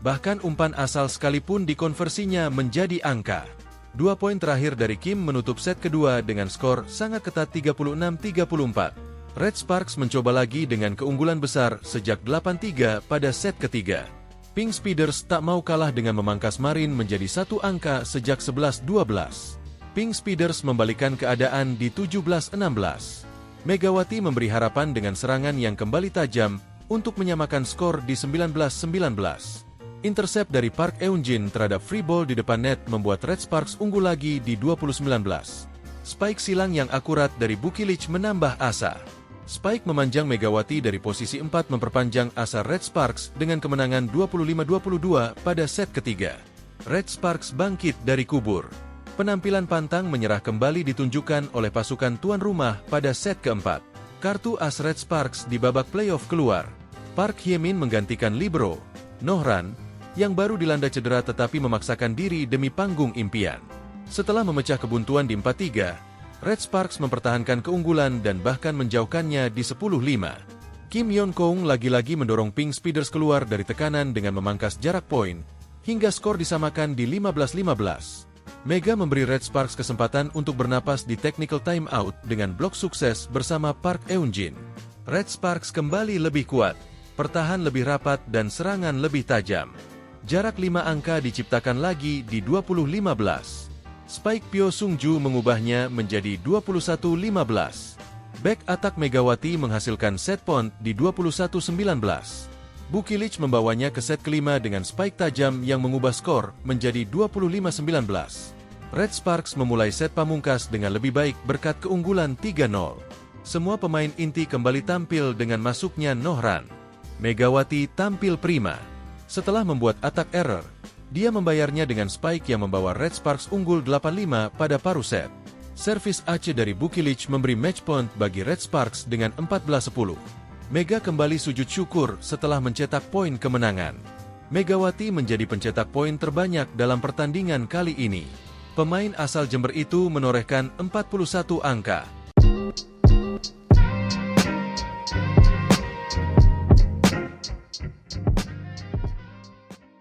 Bahkan umpan asal sekalipun dikonversinya menjadi angka. 2 poin terakhir dari Kim menutup set kedua dengan skor sangat ketat 36-34. Red Sparks mencoba lagi dengan keunggulan besar sejak 8-3 pada set ketiga. Pink Speeders tak mau kalah dengan memangkas Marin menjadi satu angka sejak 11-12. Pink Speeders membalikan keadaan di 17-16. Megawati memberi harapan dengan serangan yang kembali tajam untuk menyamakan skor di 19-19. Intercept dari Park Eun-jin terhadap free ball di depan net membuat Red Sparks unggul lagi di 20-19. Spike silang yang akurat dari Bukilich menambah asa. Spike memanjang Megawati dari posisi 4 memperpanjang asa Red Sparks dengan kemenangan 25-22 pada set ketiga. Red Sparks bangkit dari kubur. Penampilan pantang menyerah kembali ditunjukkan oleh pasukan tuan rumah pada set keempat. Kartu as Red Sparks di babak playoff keluar. Park Hye-min menggantikan libero Nohran, yang baru dilanda cedera tetapi memaksakan diri demi panggung impian. Setelah memecah kebuntuan di 4-3, Red Sparks mempertahankan keunggulan dan bahkan menjauhkannya di 10-5. Kim Yeon Kong lagi-lagi mendorong Pink Speeders keluar dari tekanan dengan memangkas jarak poin, hingga skor disamakan di 15-15. Mega memberi Red Sparks kesempatan untuk bernapas di technical timeout dengan blok sukses bersama Park Eun-jin. Red Sparks kembali lebih kuat, pertahan lebih rapat dan serangan lebih tajam. Jarak 5 angka diciptakan lagi di 20-15. Spike Pyo Sungju mengubahnya menjadi 21-15. Back attack Megawati menghasilkan set point di 21-19. Bukilic membawanya ke set kelima dengan spike tajam yang mengubah skor menjadi 25-19. Red Sparks memulai set pamungkas dengan lebih baik berkat keunggulan 3-0. Semua pemain inti kembali tampil dengan masuknya Nohran. Megawati tampil prima. Setelah membuat attack error, dia membayarnya dengan spike yang membawa Red Sparks unggul 8-5 pada paruh set. Servis Aceh dari Bukilic memberi match point bagi Red Sparks dengan 14-10. Mega kembali sujud syukur setelah mencetak poin kemenangan. Megawati menjadi pencetak poin terbanyak dalam pertandingan kali ini. Pemain asal Jember itu menorehkan 41 angka.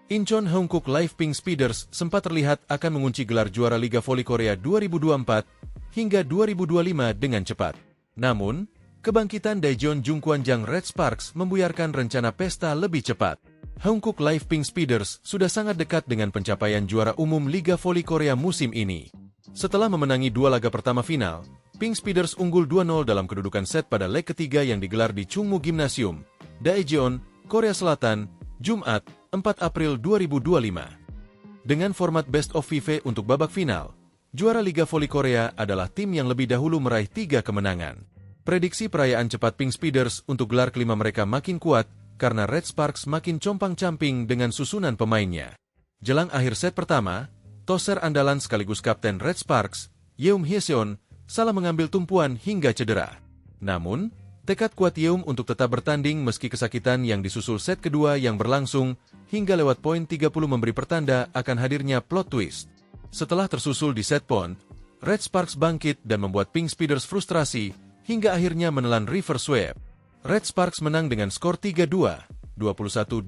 Incheon Hongkook Live Pink Speeders sempat terlihat akan mengunci gelar juara Liga Voli Korea 2024 hingga 2025 dengan cepat. Namun, kebangkitan Daejeon Jungkwanjang Red Sparks membuyarkan rencana pesta lebih cepat. Hongkook Live Pink Speeders sudah sangat dekat dengan pencapaian juara umum Liga Voli Korea musim ini. Setelah memenangi 2 laga pertama final, Pink Speeders unggul 2-0 dalam kedudukan set pada leg ketiga yang digelar di Chungmu Gymnasium, Daejeon, Korea Selatan, Jumat, 4 April 2025. Dengan format Best of 5 untuk babak final, juara Liga Voli Korea adalah tim yang lebih dahulu meraih 3 kemenangan. Prediksi perayaan cepat Pink Speeders untuk gelar kelima mereka makin kuat karena Red Sparks makin compang-camping dengan susunan pemainnya. Jelang akhir set pertama, toser andalan sekaligus kapten Red Sparks, Yeum Hyeseon, salah mengambil tumpuan hingga cedera. Namun, tekad kuat Yeum untuk tetap bertanding meski kesakitan yang disusul set kedua yang berlangsung hingga lewat poin 30 memberi pertanda akan hadirnya plot twist. Setelah tersusul di set point, Red Sparks bangkit dan membuat Pink Speeders frustrasi hingga akhirnya menelan reverse sweep. Red Sparks menang dengan skor 3-2, 21-25,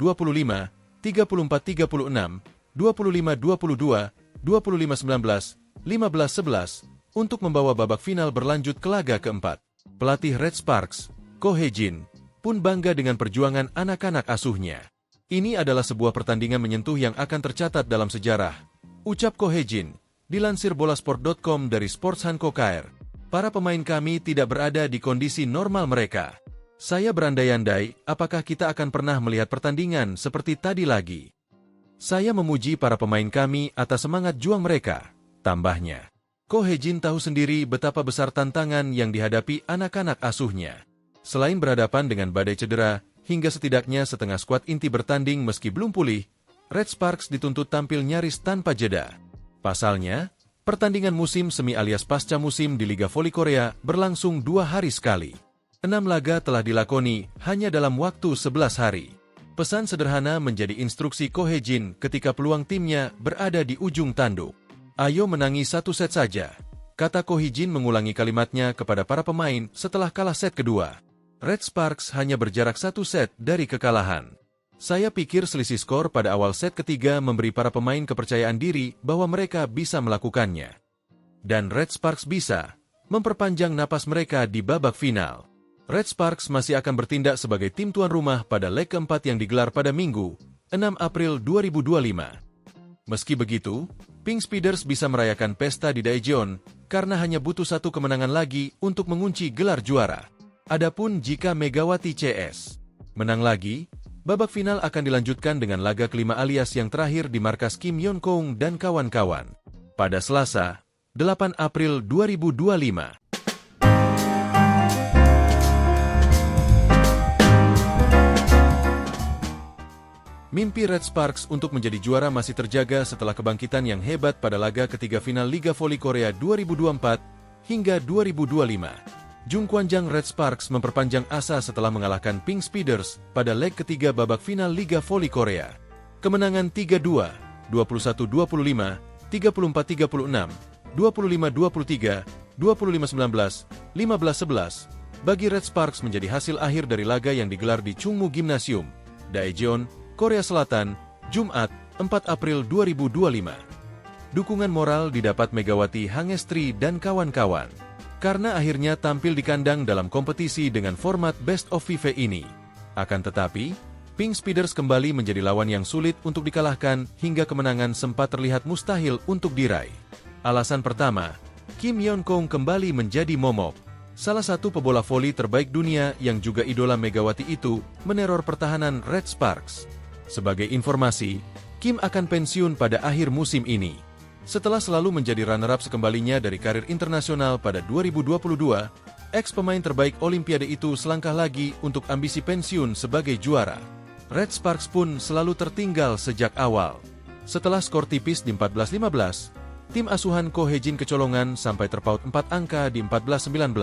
34-36, 25-22, 25-19, 15-11 untuk membawa babak final berlanjut ke laga keempat. Pelatih Red Sparks, Ko Hye-jin, pun bangga dengan perjuangan anak-anak asuhnya. Ini adalah sebuah pertandingan menyentuh yang akan tercatat dalam sejarah, ucap Ko Hye-jin, dilansir bolasport.com dari Sports Hanko KR. Para pemain kami tidak berada di kondisi normal mereka. Saya berandai-andai apakah kita akan pernah melihat pertandingan seperti tadi lagi. Saya memuji para pemain kami atas semangat juang mereka, tambahnya. Ko Hye-jin tahu sendiri betapa besar tantangan yang dihadapi anak-anak asuhnya. Selain berhadapan dengan badai cedera, hingga setidaknya setengah skuad inti bertanding meski belum pulih, Red Sparks dituntut tampil nyaris tanpa jeda. Pasalnya, pertandingan musim semi alias pasca musim di Liga Voli Korea berlangsung 2 hari sekali. 6 laga telah dilakoni hanya dalam waktu 11 hari. Pesan sederhana menjadi instruksi Ko Hye-jin ketika peluang timnya berada di ujung tanduk. Ayo menangi 1 set saja, kata Ko Hye-jin mengulangi kalimatnya kepada para pemain setelah kalah set kedua. Red Sparks hanya berjarak 1 set dari kekalahan. Saya pikir selisih skor pada awal set ketiga memberi para pemain kepercayaan diri bahwa mereka bisa melakukannya. Dan Red Sparks bisa memperpanjang napas mereka di babak final. Red Sparks masih akan bertindak sebagai tim tuan rumah pada leg keempat yang digelar pada Minggu, 6 April 2025. Meski begitu, Pink Speeders bisa merayakan pesta di Daejeon karena hanya butuh 1 kemenangan lagi untuk mengunci gelar juara. Adapun jika Megawati CS menang lagi, babak final akan dilanjutkan dengan laga kelima alias yang terakhir di markas Kim Yeon-kong dan kawan-kawan pada Selasa, 8 April 2025. Mimpi Red Sparks untuk menjadi juara masih terjaga setelah kebangkitan yang hebat pada laga ketiga final Liga Voli Korea 2024 hingga 2025. Jungkwanjang Red Sparks memperpanjang asa setelah mengalahkan Pink Speeders pada leg ketiga babak final Liga Voli Korea. Kemenangan 3-2, 21-25, 34-36, 25-23, 25-19, 15-11 bagi Red Sparks menjadi hasil akhir dari laga yang digelar di Chungmu Gymnasium, Daejeon, Korea Selatan, Jumat, 4 April 2025. Dukungan moral didapat Megawati Hangestri dan kawan-kawan, karena akhirnya tampil di kandang dalam kompetisi dengan format Best of 5 ini. Akan tetapi, Pink Speeders kembali menjadi lawan yang sulit untuk dikalahkan hingga kemenangan sempat terlihat mustahil untuk diraih. Alasan pertama, Kim Yeon-kong kembali menjadi momok. Salah satu pebola voli terbaik dunia yang juga idola Megawati itu meneror pertahanan Red Sparks. Sebagai informasi, Kim akan pensiun pada akhir musim ini. Setelah selalu menjadi runner-up sekembalinya dari karir internasional pada 2022, ex-pemain terbaik Olimpiade itu selangkah lagi untuk ambisi pensiun sebagai juara. Red Sparks pun selalu tertinggal sejak awal. Setelah skor tipis di 14-15, tim asuhan Ko Hae-jin kecolongan sampai terpaut 4 angka di 14-19.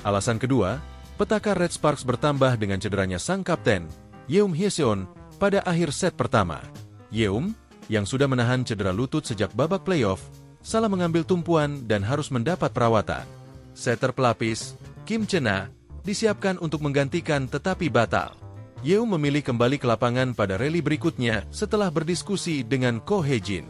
Alasan kedua, petaka Red Sparks bertambah dengan cederanya sang kapten, Yeum Hye-seon, pada akhir set pertama. Yeum, yang sudah menahan cedera lutut sejak babak playoff, salah mengambil tumpuan dan harus mendapat perawatan. Setter pelapis, Kim Chena, disiapkan untuk menggantikan tetapi batal. Yeum memilih kembali ke lapangan pada rally berikutnya setelah berdiskusi dengan Ko Hae-jin.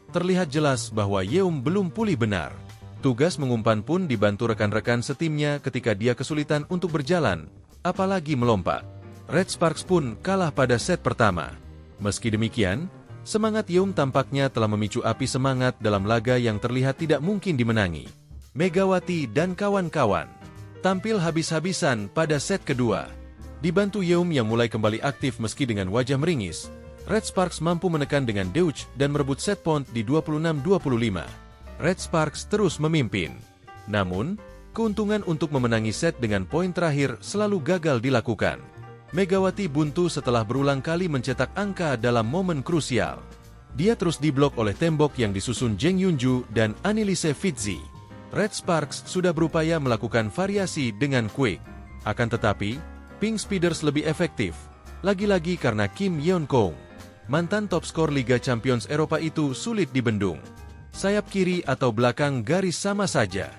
Terlihat jelas bahwa Yeum belum pulih benar. Tugas mengumpan pun dibantu rekan-rekan setimnya ketika dia kesulitan untuk berjalan, apalagi melompat. Red Sparks pun kalah pada set pertama. Meski demikian, semangat Yeum tampaknya telah memicu api semangat dalam laga yang terlihat tidak mungkin dimenangi. Megawati dan kawan-kawan tampil habis-habisan pada set kedua. Dibantu Yeum yang mulai kembali aktif meski dengan wajah meringis, Red Sparks mampu menekan dengan Deutsch dan merebut set point di 26-25. Red Sparks terus memimpin. Namun, keuntungan untuk memenangi set dengan poin terakhir selalu gagal dilakukan. Megawati buntu setelah berulang kali mencetak angka dalam momen krusial. Dia terus diblok oleh tembok yang disusun Jeng Yunju dan Anneliese Fitzi. Red Sparks sudah berupaya melakukan variasi dengan quick. Akan tetapi, Pink Speeders lebih efektif. Lagi-lagi karena Kim Yeon-kong, mantan top skor Liga Champions Eropa itu sulit dibendung. Sayap kiri atau belakang garis sama saja.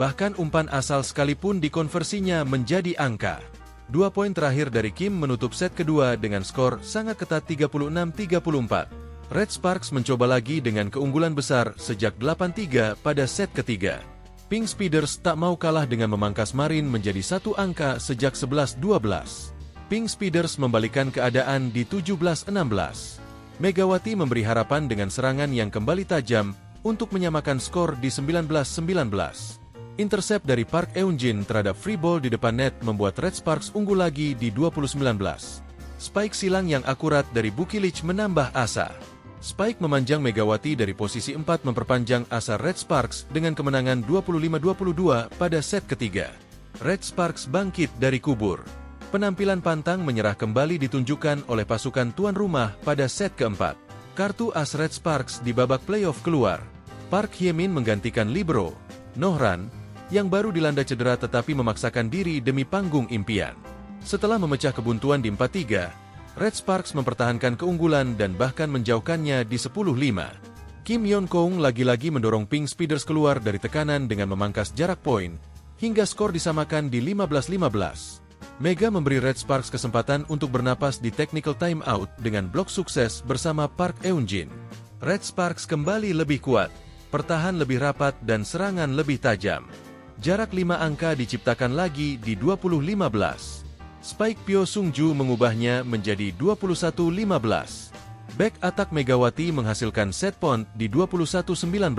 Bahkan umpan asal sekalipun dikonversinya menjadi angka. 2 poin terakhir dari Kim menutup set kedua dengan skor sangat ketat 36-34. Red Sparks mencoba lagi dengan keunggulan besar sejak 8-3 pada set ketiga. Pink Speeders tak mau kalah dengan memangkas Marin menjadi 1 angka sejak 11-12. Pink Speeders membalikan keadaan di 17-16. Megawati memberi harapan dengan serangan yang kembali tajam untuk menyamakan skor di 19-19. Intercept dari Park Eun-jin terhadap free ball di depan net membuat Red Sparks unggul lagi di 20-19. Spike silang yang akurat dari Bukilic menambah asa. Spike memanjang Megawati dari posisi 4 memperpanjang asa Red Sparks dengan kemenangan 25-22 pada set ketiga. Red Sparks bangkit dari kubur. Penampilan pantang menyerah kembali ditunjukkan oleh pasukan tuan rumah pada set keempat. Kartu as Red Sparks di babak playoff keluar. Park Hye-min menggantikan libero, Nohran, yang baru dilanda cedera tetapi memaksakan diri demi panggung impian. Setelah memecah kebuntuan di 4-3, Red Sparks mempertahankan keunggulan dan bahkan menjauhkannya di 10-5. Kim Yeon-kong lagi-lagi mendorong Pink Speeders keluar dari tekanan dengan memangkas jarak poin, hingga skor disamakan di 15-15. Mega memberi Red Sparks kesempatan untuk bernapas di technical timeout dengan blok sukses bersama Park Eun-jin. Red Sparks kembali lebih kuat, pertahan lebih rapat dan serangan lebih tajam. Jarak 5 angka diciptakan lagi di 20-15. Spike Pyo Sung-ju mengubahnya menjadi 21-15. Back attack Megawati menghasilkan set point di 21-19.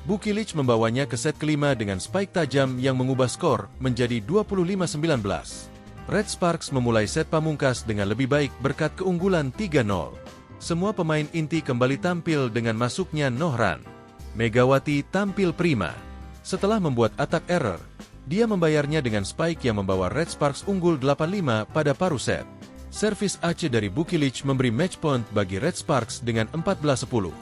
Bukilic membawanya ke set kelima dengan spike tajam yang mengubah skor menjadi 25-19. Red Sparks memulai set pamungkas dengan lebih baik berkat keunggulan 3-0. Semua pemain inti kembali tampil dengan masuknya Nohran. Megawati tampil prima. Setelah membuat attack error, dia membayarnya dengan spike yang membawa Red Sparks unggul 8-5 pada paruh set. Servis ace dari Bukilic memberi match point bagi Red Sparks dengan 14-10.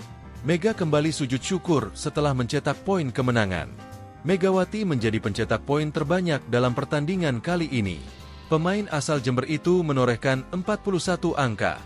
Mega kembali sujud syukur setelah mencetak poin kemenangan. Megawati menjadi pencetak poin terbanyak dalam pertandingan kali ini. Pemain asal Jember itu menorehkan 41 angka.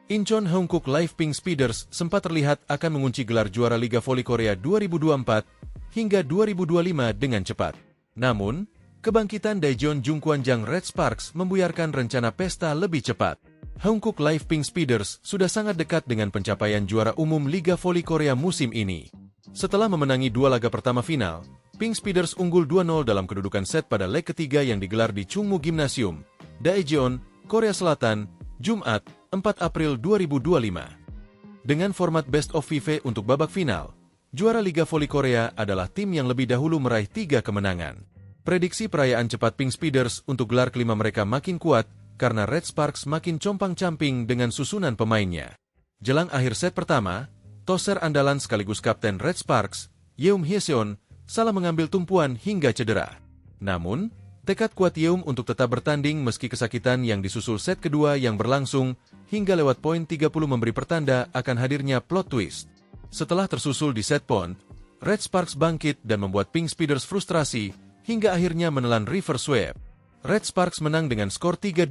Incheon Hongkook Live Pink Speeders sempat terlihat akan mengunci gelar juara Liga Voli Korea 2024 hingga 2025 dengan cepat. Namun, kebangkitan Daejeon Jungkwanjang Red Sparks membuyarkan rencana pesta lebih cepat. Hongkook Live Pink Speeders sudah sangat dekat dengan pencapaian juara umum Liga Voli Korea musim ini. Setelah memenangi 2 laga pertama final, Pink Speeders unggul 2-0 dalam kedudukan set pada leg ketiga yang digelar di Chungmu Gymnasium, Daejeon, Korea Selatan, Jumat, 4 April 2025. Dengan format Best of 5 untuk babak final, juara Liga Voli Korea adalah tim yang lebih dahulu meraih 3 kemenangan. Prediksi perayaan cepat Pink Speeders untuk gelar kelima mereka makin kuat karena Red Sparks makin compang-camping dengan susunan pemainnya. Jelang akhir set pertama, toser andalan sekaligus kapten Red Sparks, Yeum Hyeseon, salah mengambil tumpuan hingga cedera. Namun, tekad kuat Yeum untuk tetap bertanding meski kesakitan yang disusul set kedua yang berlangsung hingga lewat poin 30 memberi pertanda akan hadirnya plot twist. Setelah tersusul di set point, Red Sparks bangkit dan membuat Pink Speeders frustrasi hingga akhirnya menelan reverse sweep. Red Sparks menang dengan skor 3-2,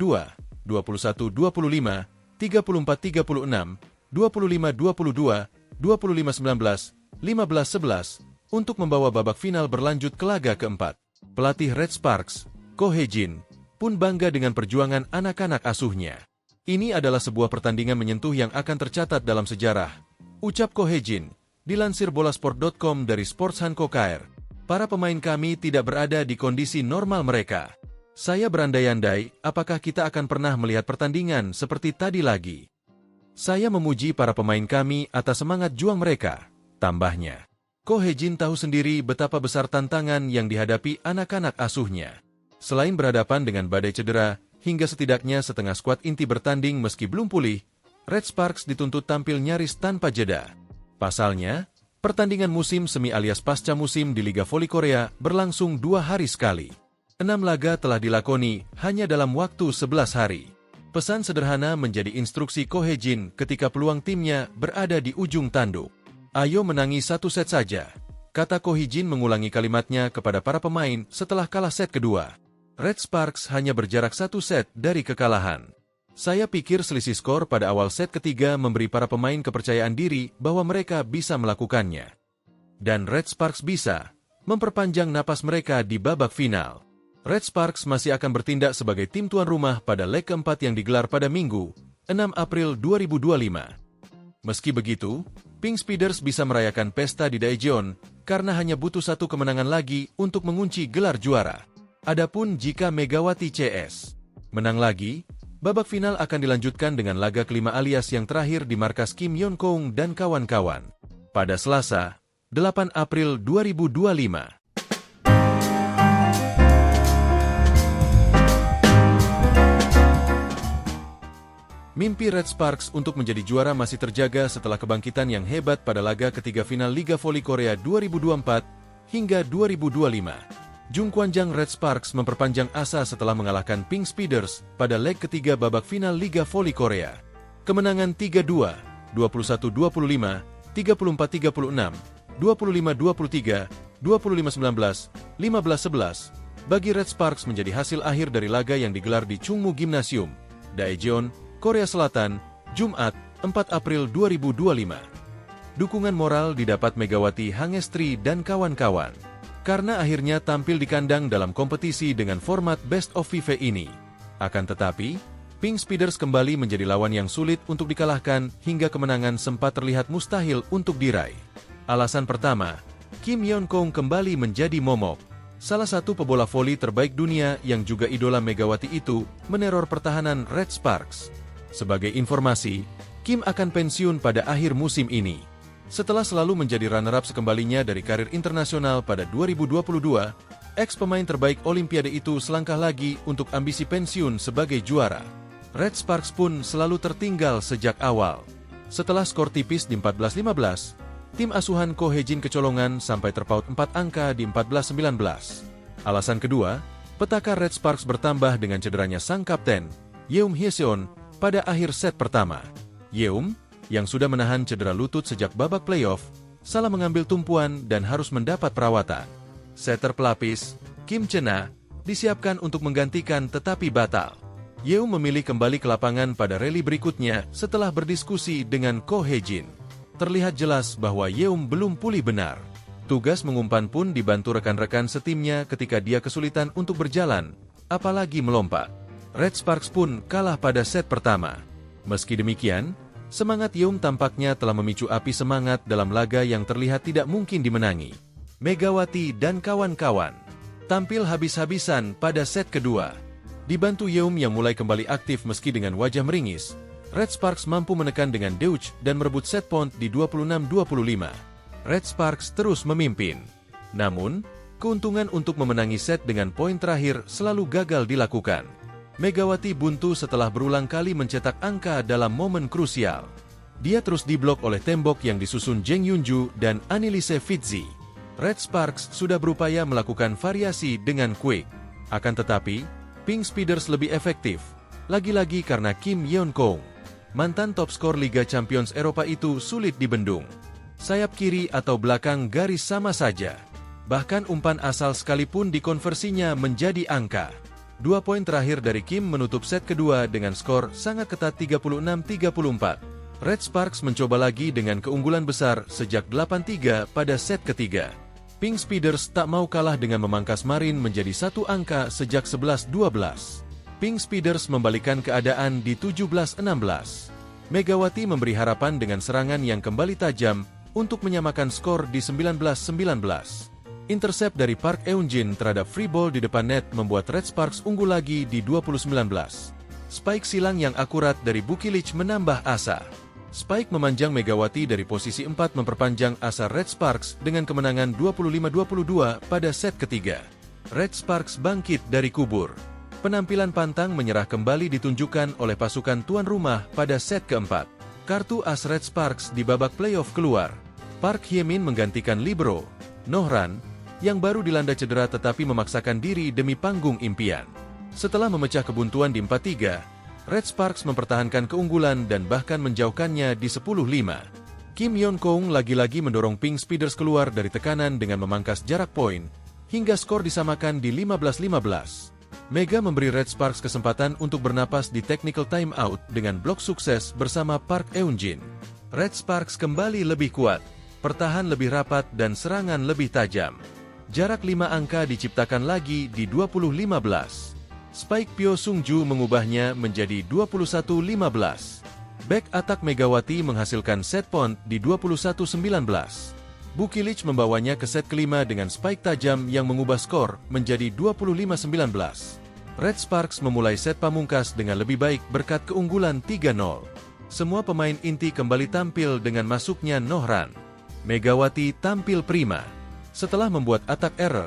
21-25, 34-36, 25-22, 25-19, 15-11 untuk membawa babak final berlanjut ke laga keempat. Pelatih Red Sparks, Ko Hye-jin, pun bangga dengan perjuangan anak-anak asuhnya. Ini adalah sebuah pertandingan menyentuh yang akan tercatat dalam sejarah, ucap Ko Hye-jin, dilansir bolasport.com dari Sports Hanko KR. Para pemain kami tidak berada di kondisi normal mereka. Saya berandai-andai, apakah kita akan pernah melihat pertandingan seperti tadi lagi? Saya memuji para pemain kami atas semangat juang mereka, tambahnya. Ko Hye-jin tahu sendiri betapa besar tantangan yang dihadapi anak-anak asuhnya. Selain berhadapan dengan badai cedera, hingga setidaknya setengah skuad inti bertanding meski belum pulih, Red Sparks dituntut tampil nyaris tanpa jeda. Pasalnya, pertandingan musim semi alias pasca musim di Liga Voli Korea berlangsung 2 hari sekali. 6 laga telah dilakoni hanya dalam waktu 11 hari. Pesan sederhana menjadi instruksi Ko Hye-jin ketika peluang timnya berada di ujung tanduk. Ayo menangi 1 set saja, kata Ko Hye-jin mengulangi kalimatnya kepada para pemain setelah kalah set kedua. Red Sparks hanya berjarak 1 set dari kekalahan. Saya pikir selisih skor pada awal set ketiga memberi para pemain kepercayaan diri bahwa mereka bisa melakukannya. Dan Red Sparks bisa memperpanjang napas mereka di babak final. Red Sparks masih akan bertindak sebagai tim tuan rumah pada leg keempat yang digelar pada Minggu, 6 April 2025. Meski begitu, Pink Speeders bisa merayakan pesta di Daejeon karena hanya butuh 1 kemenangan lagi untuk mengunci gelar juara. Adapun jika Megawati CS menang lagi, babak final akan dilanjutkan dengan laga kelima alias yang terakhir di markas Kim Yeon-kong dan kawan-kawan pada Selasa, 8 April 2025. Mimpi Red Sparks untuk menjadi juara masih terjaga setelah kebangkitan yang hebat pada laga ketiga final Liga Voli Korea 2024 hingga 2025. Jung Kwanjang Red Sparks memperpanjang asa setelah mengalahkan Pink Speeders pada leg ketiga babak final Liga Voli Korea. Kemenangan 3-2, 21-25, 34-36, 25-23, 25-19, 15-11 bagi Red Sparks menjadi hasil akhir dari laga yang digelar di Chungmu Gymnasium, Daejeon, Korea Selatan, Jumat, 4 April 2025. Dukungan moral didapat Megawati Hangestri dan kawan-kawan karena akhirnya tampil di kandang dalam kompetisi dengan format Best of 5 ini. Akan tetapi, Pink Speeders kembali menjadi lawan yang sulit untuk dikalahkan hingga kemenangan sempat terlihat mustahil untuk diraih. Alasan pertama, Kim Yeon-kong kembali menjadi momok. Salah satu pebola voli terbaik dunia yang juga idola Megawati itu meneror pertahanan Red Sparks. Sebagai informasi, Kim akan pensiun pada akhir musim ini. Setelah selalu menjadi runner-up sekembalinya dari karir internasional pada 2022, ex-pemain terbaik Olimpiade itu selangkah lagi untuk ambisi pensiun sebagai juara. Red Sparks pun selalu tertinggal sejak awal. Setelah skor tipis di 14-15, tim asuhan Ko Hye-jin kecolongan sampai terpaut 4 angka di 14-19. Alasan kedua, petaka Red Sparks bertambah dengan cederanya sang kapten, Yeum Hyeseon, pada akhir set pertama. Yeum, yang sudah menahan cedera lutut sejak babak playoff, salah mengambil tumpuan dan harus mendapat perawatan. Setter pelapis, Kim Chena, disiapkan untuk menggantikan tetapi batal. Yeum memilih kembali ke lapangan pada rally berikutnya setelah berdiskusi dengan Ko Hye-jin. Terlihat jelas bahwa Yeum belum pulih benar. Tugas mengumpan pun dibantu rekan-rekan setimnya ketika dia kesulitan untuk berjalan, apalagi melompat. Red Sparks pun kalah pada set pertama. Meski demikian, semangat Yeum tampaknya telah memicu api semangat dalam laga yang terlihat tidak mungkin dimenangi. Megawati dan kawan-kawan tampil habis-habisan pada set kedua. Dibantu Yeom yang mulai kembali aktif meski dengan wajah meringis, Red Sparks mampu menekan dengan Deutsch dan merebut set point di 26-25. Red Sparks terus memimpin. Namun, keuntungan untuk memenangi set dengan poin terakhir selalu gagal dilakukan. Megawati buntu setelah berulang kali mencetak angka dalam momen krusial. Dia terus diblok oleh tembok yang disusun Jeng Yunju dan Anneliese Fitzi. Red Sparks sudah berupaya melakukan variasi dengan quick. Akan tetapi, Pink Speeders lebih efektif. Lagi-lagi karena Kim Yeon Kong, mantan top skor Liga Champions Eropa itu sulit dibendung. Sayap kiri atau belakang garis sama saja. Bahkan umpan asal sekalipun dikonversinya menjadi angka. 2 poin terakhir dari Kim menutup set kedua dengan skor sangat ketat 36-34. Red Sparks mencoba lagi dengan keunggulan besar sejak 8-3 pada set ketiga. Pink Speeders tak mau kalah dengan memangkas Marin menjadi 1 angka sejak 11-12. Pink Speeders membalikkan keadaan di 17-16. Megawati memberi harapan dengan serangan yang kembali tajam untuk menyamakan skor di 19-19. Intercept dari Park Eun-jin terhadap free ball di depan net membuat Red Sparks unggul lagi di 20-19. Spike silang yang akurat dari Bukilic menambah asa. Spike memanjang Megawati dari posisi 4 memperpanjang asa Red Sparks dengan kemenangan 25-22 pada set ketiga. Red Sparks bangkit dari kubur. Penampilan pantang menyerah kembali ditunjukkan oleh pasukan tuan rumah pada set keempat. Kartu as Red Sparks di babak playoff keluar. Park Hye-min menggantikan libero Nohran, yang baru dilanda cedera tetapi memaksakan diri demi panggung impian. Setelah memecah kebuntuan di 4-3, Red Sparks mempertahankan keunggulan dan bahkan menjauhkannya di 10-5. Kim Yeon Kong lagi-lagi mendorong Pink Speeders keluar dari tekanan dengan memangkas jarak poin, hingga skor disamakan di 15-15. Mega memberi Red Sparks kesempatan untuk bernapas di technical timeout dengan blok sukses bersama Park Eun-jin. Red Sparks kembali lebih kuat, pertahan lebih rapat dan serangan lebih tajam. Jarak 5 angka diciptakan lagi di 20-15. Spike Pyo Sung-ju mengubahnya menjadi 21-15. Back attack Megawati menghasilkan set point di 21-19. Bukilic membawanya ke set kelima dengan spike tajam yang mengubah skor menjadi 25-19. Red Sparks memulai set pamungkas dengan lebih baik berkat keunggulan 3-0. Semua pemain inti kembali tampil dengan masuknya Nohran. Megawati tampil prima. Setelah membuat attack error,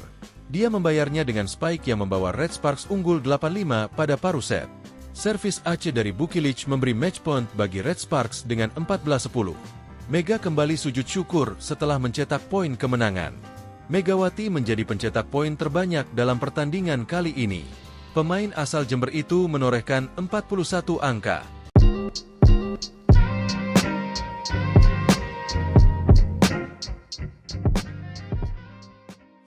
dia membayarnya dengan spike yang membawa Red Sparks unggul 8-5 pada paruh set. Servis Aceh dari Bukilic memberi match point bagi Red Sparks dengan 14-10. Mega kembali sujud syukur setelah mencetak poin kemenangan. Megawati menjadi pencetak poin terbanyak dalam pertandingan kali ini. Pemain asal Jember itu menorehkan 41 angka.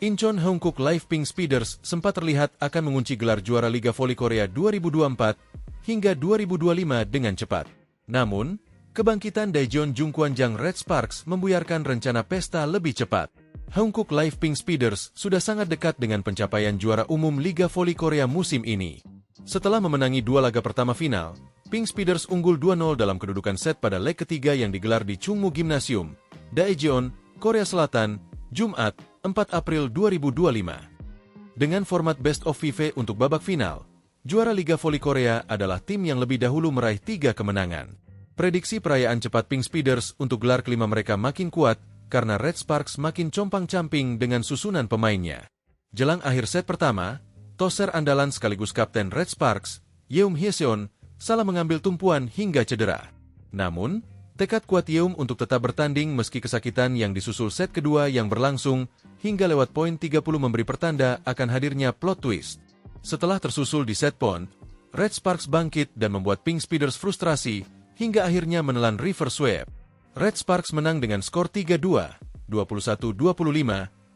Incheon Hongkook Live Pink Speeders sempat terlihat akan mengunci gelar juara Liga Voli Korea 2024 hingga 2025 dengan cepat. Namun, kebangkitan Daejeon Jungkwanjang Red Sparks membuyarkan rencana pesta lebih cepat. Hongkook Live Pink Speeders sudah sangat dekat dengan pencapaian juara umum Liga Voli Korea musim ini. Setelah memenangi 2 laga pertama final, Pink Speeders unggul 2-0 dalam kedudukan set pada leg ketiga yang digelar di Chungmu Gymnasium, Daejeon, Korea Selatan, Jumat, 4 April 2025. Dengan format Best of 5 untuk babak final, juara Liga Voli Korea adalah tim yang lebih dahulu meraih 3 kemenangan. Prediksi perayaan cepat Pink Speeders untuk gelar kelima mereka makin kuat, karena Red Sparks makin compang-camping dengan susunan pemainnya. Jelang akhir set pertama, toser andalan sekaligus kapten Red Sparks, Yeom Hye-seon, salah mengambil tumpuan hingga cedera. Namun, tekad kuat Yeom untuk tetap bertanding meski kesakitan yang disusul set kedua yang berlangsung hingga lewat poin 30 memberi pertanda akan hadirnya plot twist. Setelah tersusul di set point, Red Sparks bangkit dan membuat Pink Speeders frustrasi hingga akhirnya menelan reverse sweep. Red Sparks menang dengan skor 3-2, 21-25,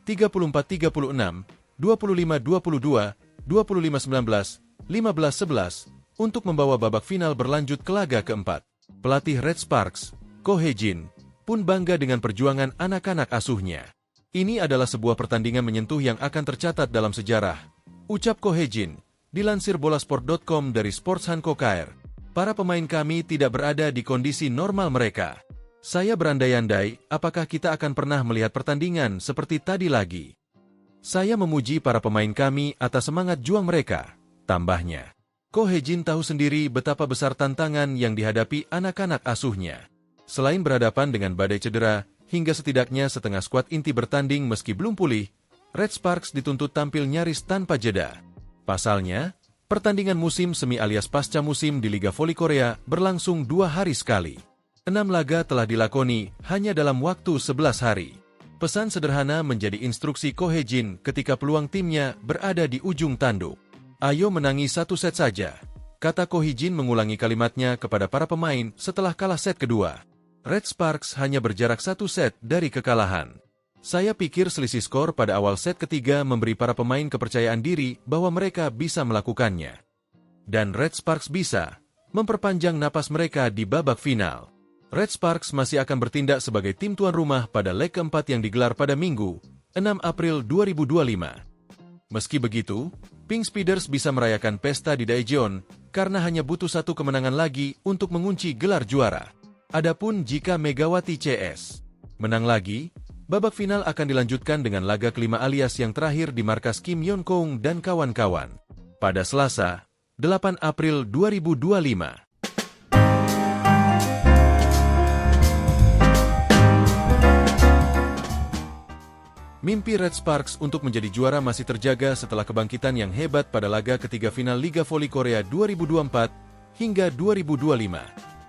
34-36, 25-22, 25-19, 15-11 untuk membawa babak final berlanjut ke laga keempat. Pelatih Red Sparks, Ko Hye-jin, pun bangga dengan perjuangan anak-anak asuhnya. Ini adalah sebuah pertandingan menyentuh yang akan tercatat dalam sejarah, ucap Ko Hye-jin, dilansir bolasport.com dari Sports Hanko KR. Para pemain kami tidak berada di kondisi normal mereka. Saya berandai-andai, apakah kita akan pernah melihat pertandingan seperti tadi lagi. Saya memuji para pemain kami atas semangat juang mereka, tambahnya. Ko Hye-jin tahu sendiri betapa besar tantangan yang dihadapi anak-anak asuhnya. Selain berhadapan dengan badai cedera, hingga setidaknya setengah skuad inti bertanding meski belum pulih, Red Sparks dituntut tampil nyaris tanpa jeda. Pasalnya, pertandingan musim semi alias pasca musim di Liga Voli Korea berlangsung 2 hari sekali. 6 laga telah dilakoni hanya dalam waktu 11 hari. Pesan sederhana menjadi instruksi Ko Hye-jin ketika peluang timnya berada di ujung tanduk. "Ayo menangi 1 set saja," kata Ko Hye-jin mengulangi kalimatnya kepada para pemain setelah kalah set kedua. Red Sparks hanya berjarak 1 set dari kekalahan. "Saya pikir selisih skor pada awal set ketiga memberi para pemain kepercayaan diri bahwa mereka bisa melakukannya. Dan Red Sparks bisa memperpanjang napas mereka di babak final." Red Sparks masih akan bertindak sebagai tim tuan rumah pada leg keempat yang digelar pada Minggu, 6 April 2025. Meski begitu, Pink Speeders bisa merayakan pesta di Daejeon karena hanya butuh 1 kemenangan lagi untuk mengunci gelar juara. Adapun jika Megawati CS menang lagi, babak final akan dilanjutkan dengan laga kelima alias yang terakhir di markas Kim Yeon-kong dan kawan-kawan pada Selasa, 8 April 2025. Mimpi Red Sparks untuk menjadi juara masih terjaga setelah kebangkitan yang hebat pada laga ketiga final Liga Voli Korea 2024 hingga 2025.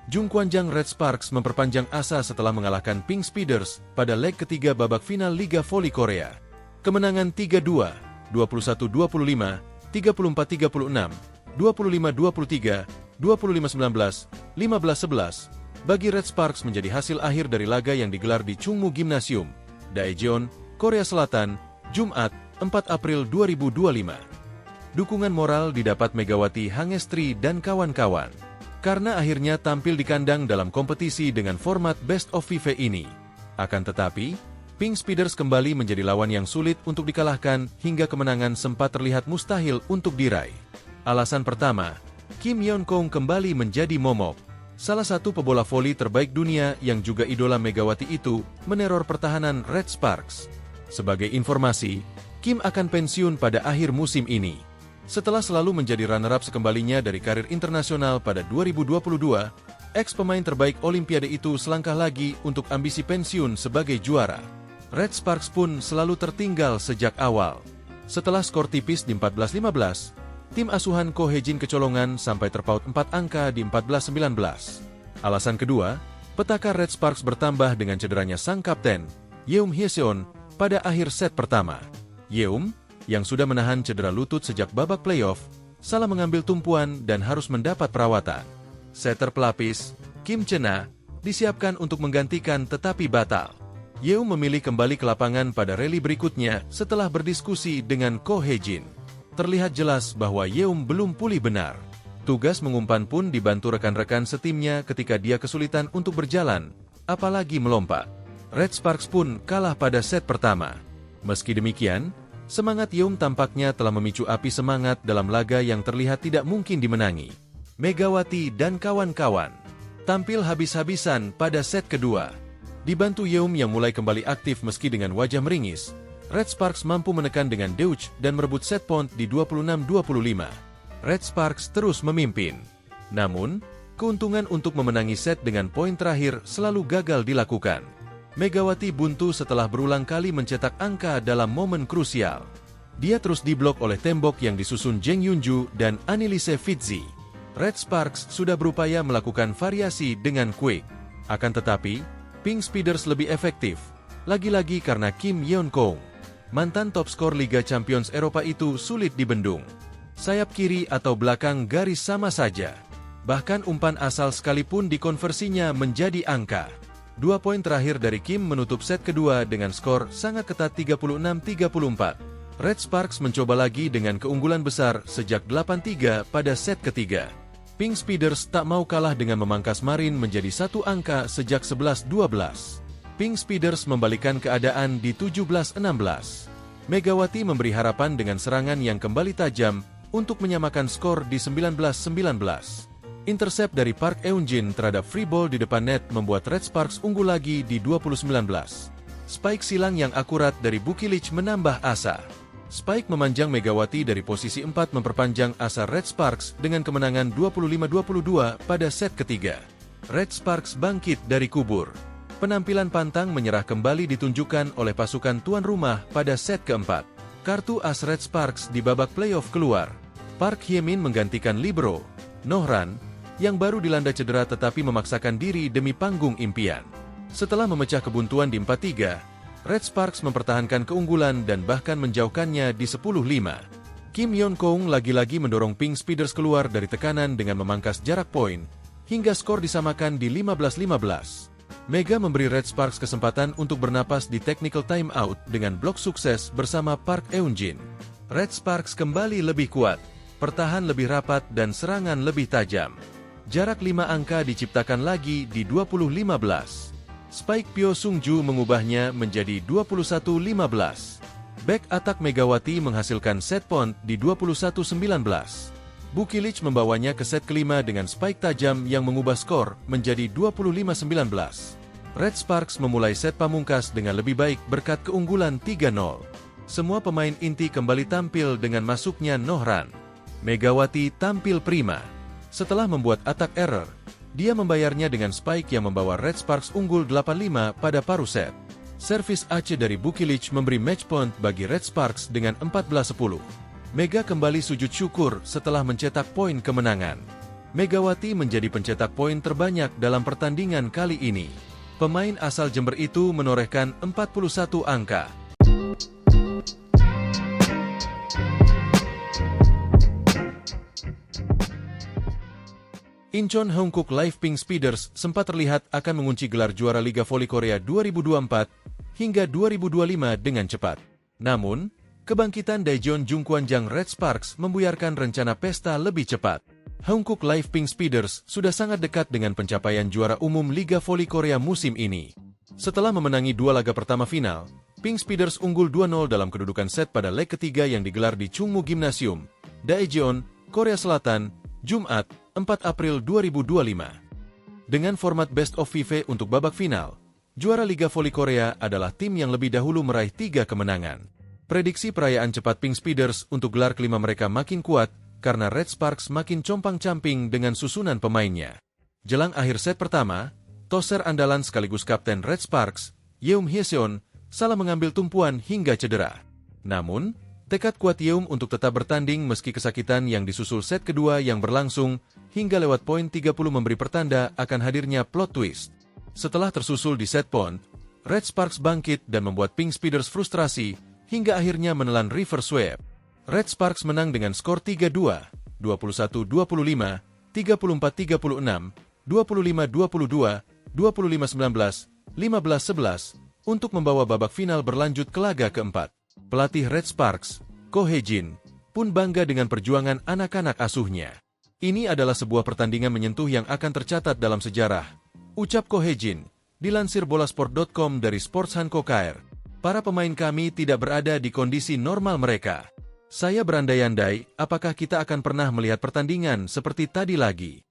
Jungkwanjang Red Sparks memperpanjang asa setelah mengalahkan Pink Speeders pada leg ketiga babak final Liga Voli Korea. Kemenangan 3-2, 21-25, 34-36, 25-23, 25-19, 15-11 bagi Red Sparks menjadi hasil akhir dari laga yang digelar di Chungmu Gymnasium, Daejeon, Korea Selatan, Jumat, 4 April 2025. Dukungan moral didapat Megawati Hangestri dan kawan-kawan karena akhirnya tampil di kandang dalam kompetisi dengan format Best of FIFA ini. Akan tetapi, Pink Speeders kembali menjadi lawan yang sulit untuk dikalahkan hingga kemenangan sempat terlihat mustahil untuk diraih. Alasan pertama, Kim Yeon-kong kembali menjadi momok. Salah satu pebola voli terbaik dunia yang juga idola Megawati itu meneror pertahanan Red Sparks. Sebagai informasi, Kim akan pensiun pada akhir musim ini. Setelah selalu menjadi runner-up sekembalinya dari karir internasional pada 2022, ex-pemain terbaik Olimpiade itu selangkah lagi untuk ambisi pensiun sebagai juara. Red Sparks pun selalu tertinggal sejak awal. Setelah skor tipis di 14-15, tim asuhan Ko Hye-jin kecolongan sampai terpaut 4 angka di 14-19. Alasan kedua, petaka Red Sparks bertambah dengan cederanya sang kapten, Yeum Hye-seon, pada akhir set pertama. Yeum, yang sudah menahan cedera lutut sejak babak playoff, salah mengambil tumpuan dan harus mendapat perawatan. Setter pelapis, Kim Chena, disiapkan untuk menggantikan tetapi batal. Yeum memilih kembali ke lapangan pada rally berikutnya setelah berdiskusi dengan Ko Hye-jin. Terlihat jelas bahwa Yeum belum pulih benar. Tugas mengumpan pun dibantu rekan-rekan setimnya ketika dia kesulitan untuk berjalan, apalagi melompat. Red Sparks pun kalah pada set pertama. Meski demikian, semangat Yeum tampaknya telah memicu api semangat dalam laga yang terlihat tidak mungkin dimenangi. Megawati dan kawan-kawan tampil habis-habisan pada set kedua. Dibantu Yeum yang mulai kembali aktif meski dengan wajah meringis, Red Sparks mampu menekan dengan deutsch dan merebut set point di 26-25. Red Sparks terus memimpin. Namun, keuntungan untuk memenangi set dengan poin terakhir selalu gagal dilakukan. Megawati buntu setelah berulang kali mencetak angka dalam momen krusial. Dia terus diblok oleh tembok yang disusun Jeng Yunju dan Annelise Fitzi. Red Sparks sudah berupaya melakukan variasi dengan quick. Akan tetapi, Pink Speeders lebih efektif. Lagi-lagi karena Kim Yeon-kong, mantan top skor Liga Champions Eropa itu sulit dibendung. Sayap kiri atau belakang garis sama saja. Bahkan umpan asal sekalipun dikonversinya menjadi angka. 2 poin terakhir dari Kim menutup set kedua dengan skor sangat ketat 36-34. Red Sparks mencoba lagi dengan keunggulan besar sejak 8-3 pada set ketiga. Pink Speeders tak mau kalah dengan memangkas Marin menjadi 1 angka sejak 11-12. Pink Speeders membalikan keadaan di 17-16. Megawati memberi harapan dengan serangan yang kembali tajam untuk menyamakan skor di 19-19. Intercept dari Park Eun-jin terhadap free ball di depan net membuat Red Sparks unggul lagi di 20-19. Spike silang yang akurat dari Bukilich menambah asa. Spike memanjang Megawati dari posisi 4 memperpanjang asa Red Sparks dengan kemenangan 25-22 pada set ketiga. Red Sparks bangkit dari kubur. Penampilan pantang menyerah kembali ditunjukkan oleh pasukan tuan rumah pada set keempat. Kartu as Red Sparks di babak playoff keluar. Park Hye-min menggantikan libero Nohran, yang baru dilanda cedera tetapi memaksakan diri demi panggung impian. Setelah memecah kebuntuan di 4-3, Red Sparks mempertahankan keunggulan dan bahkan menjauhkannya di 10-5. Kim Yeon-keung lagi-lagi mendorong Pink Speeders keluar dari tekanan dengan memangkas jarak poin, hingga skor disamakan di 15-15. Mega memberi Red Sparks kesempatan untuk bernapas di technical timeout dengan blok sukses bersama Park Eun-jin. Red Sparks kembali lebih kuat, pertahan lebih rapat dan serangan lebih tajam. Jarak 5 angka diciptakan lagi di 20-15. Spike Pyo Sung-ju mengubahnya menjadi 21-15. Back attack Megawati menghasilkan set point di 21-19. Bukilich membawanya ke set kelima dengan spike tajam yang mengubah skor menjadi 25-19. Red Sparks memulai set pamungkas dengan lebih baik berkat keunggulan 3-0. Semua pemain inti kembali tampil dengan masuknya Nohran. Megawati tampil prima. Setelah membuat attack error, dia membayarnya dengan spike yang membawa Red Sparks unggul 8-5 pada paruh set. Servis Aceh dari Bukilich memberi match point bagi Red Sparks dengan 14-10. Mega kembali sujud syukur setelah mencetak poin kemenangan. Megawati menjadi pencetak poin terbanyak dalam pertandingan kali ini. Pemain asal Jember itu menorehkan 41 angka. Incheon Hankook Live Pink Speeders sempat terlihat akan mengunci gelar juara Liga Voli Korea 2024 hingga 2025 dengan cepat. Namun, kebangkitan Daejeon Jungkwanjang Red Sparks membuyarkan rencana pesta lebih cepat. Hankook Live Pink Speeders sudah sangat dekat dengan pencapaian juara umum Liga Voli Korea musim ini. Setelah memenangi 2 laga pertama final, Pink Speeders unggul 2-0 dalam kedudukan set pada leg ketiga yang digelar di Chungmu Gymnasium, Daejeon, Korea Selatan, Jumat, 4 April 2025. Dengan format Best of 5 untuk babak final, juara Liga Voli Korea adalah tim yang lebih dahulu meraih 3 kemenangan. Prediksi perayaan cepat Pink Speeders untuk gelar kelima mereka makin kuat karena Red Sparks makin compang-camping dengan susunan pemainnya. Jelang akhir set pertama, toser andalan sekaligus kapten Red Sparks, Yeum Hyeseon, salah mengambil tumpuan hingga cedera. Namun, tekad kuat Yeum untuk tetap bertanding meski kesakitan yang disusul set kedua yang berlangsung hingga lewat poin 30 memberi pertanda akan hadirnya plot twist. Setelah tersusul di set point, Red Sparks bangkit dan membuat Pink Speeders frustrasi hingga akhirnya menelan reverse sweep. Red Sparks menang dengan skor 3-2, 21-25, 34-36, 25-22, 25-19, 15-11 untuk membawa babak final berlanjut ke laga keempat. Pelatih Red Sparks, Ko Hye-jin, pun bangga dengan perjuangan anak-anak asuhnya. Ini adalah sebuah pertandingan menyentuh yang akan tercatat dalam sejarah, ucap Ko Hye-jin, dilansir bolasport.com dari Sports Hankook KR. Para pemain kami tidak berada di kondisi normal mereka. Saya berandai-andai, apakah kita akan pernah melihat pertandingan seperti tadi lagi.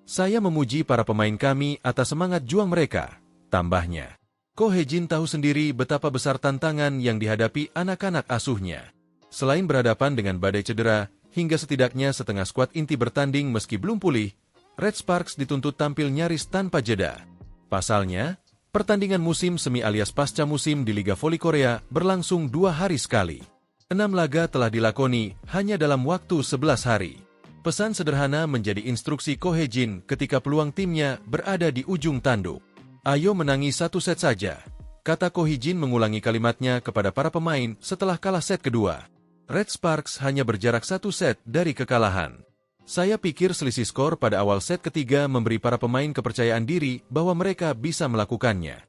Saya memuji para pemain kami atas semangat juang mereka, tambahnya. Ko Hye-jin tahu sendiri betapa besar tantangan yang dihadapi anak-anak asuhnya. Selain berhadapan dengan badai cedera, hingga setidaknya setengah skuad inti bertanding meski belum pulih, Red Sparks dituntut tampil nyaris tanpa jeda. Pasalnya, pertandingan musim semi alias pasca musim di Liga Voli Korea berlangsung 2 hari sekali. 6 laga telah dilakoni hanya dalam waktu 11 hari. Pesan sederhana menjadi instruksi Ko Hye-jin ketika peluang timnya berada di ujung tanduk. Ayo menangi 1 set saja, kata Ko Hye-jin mengulangi kalimatnya kepada para pemain setelah kalah set kedua. Red Sparks hanya berjarak 1 set dari kekalahan. Saya pikir selisih skor pada awal set ketiga memberi para pemain kepercayaan diri bahwa mereka bisa melakukannya.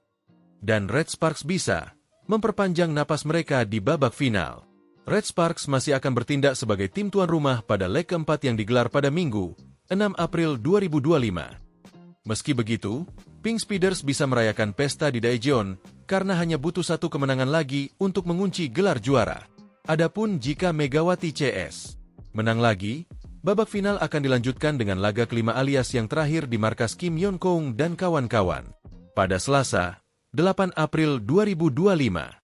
Dan Red Sparks bisa memperpanjang napas mereka di babak final. Red Sparks masih akan bertindak sebagai tim tuan rumah pada leg keempat yang digelar pada Minggu, 6 April 2025. Meski begitu, Pink Speeders bisa merayakan pesta di Daejeon karena hanya butuh 1 kemenangan lagi untuk mengunci gelar juara. Adapun jika Megawati CS menang lagi, babak final akan dilanjutkan dengan laga kelima alias yang terakhir di markas Kim Yeon-keung dan kawan-kawan pada Selasa, 8 April 2025.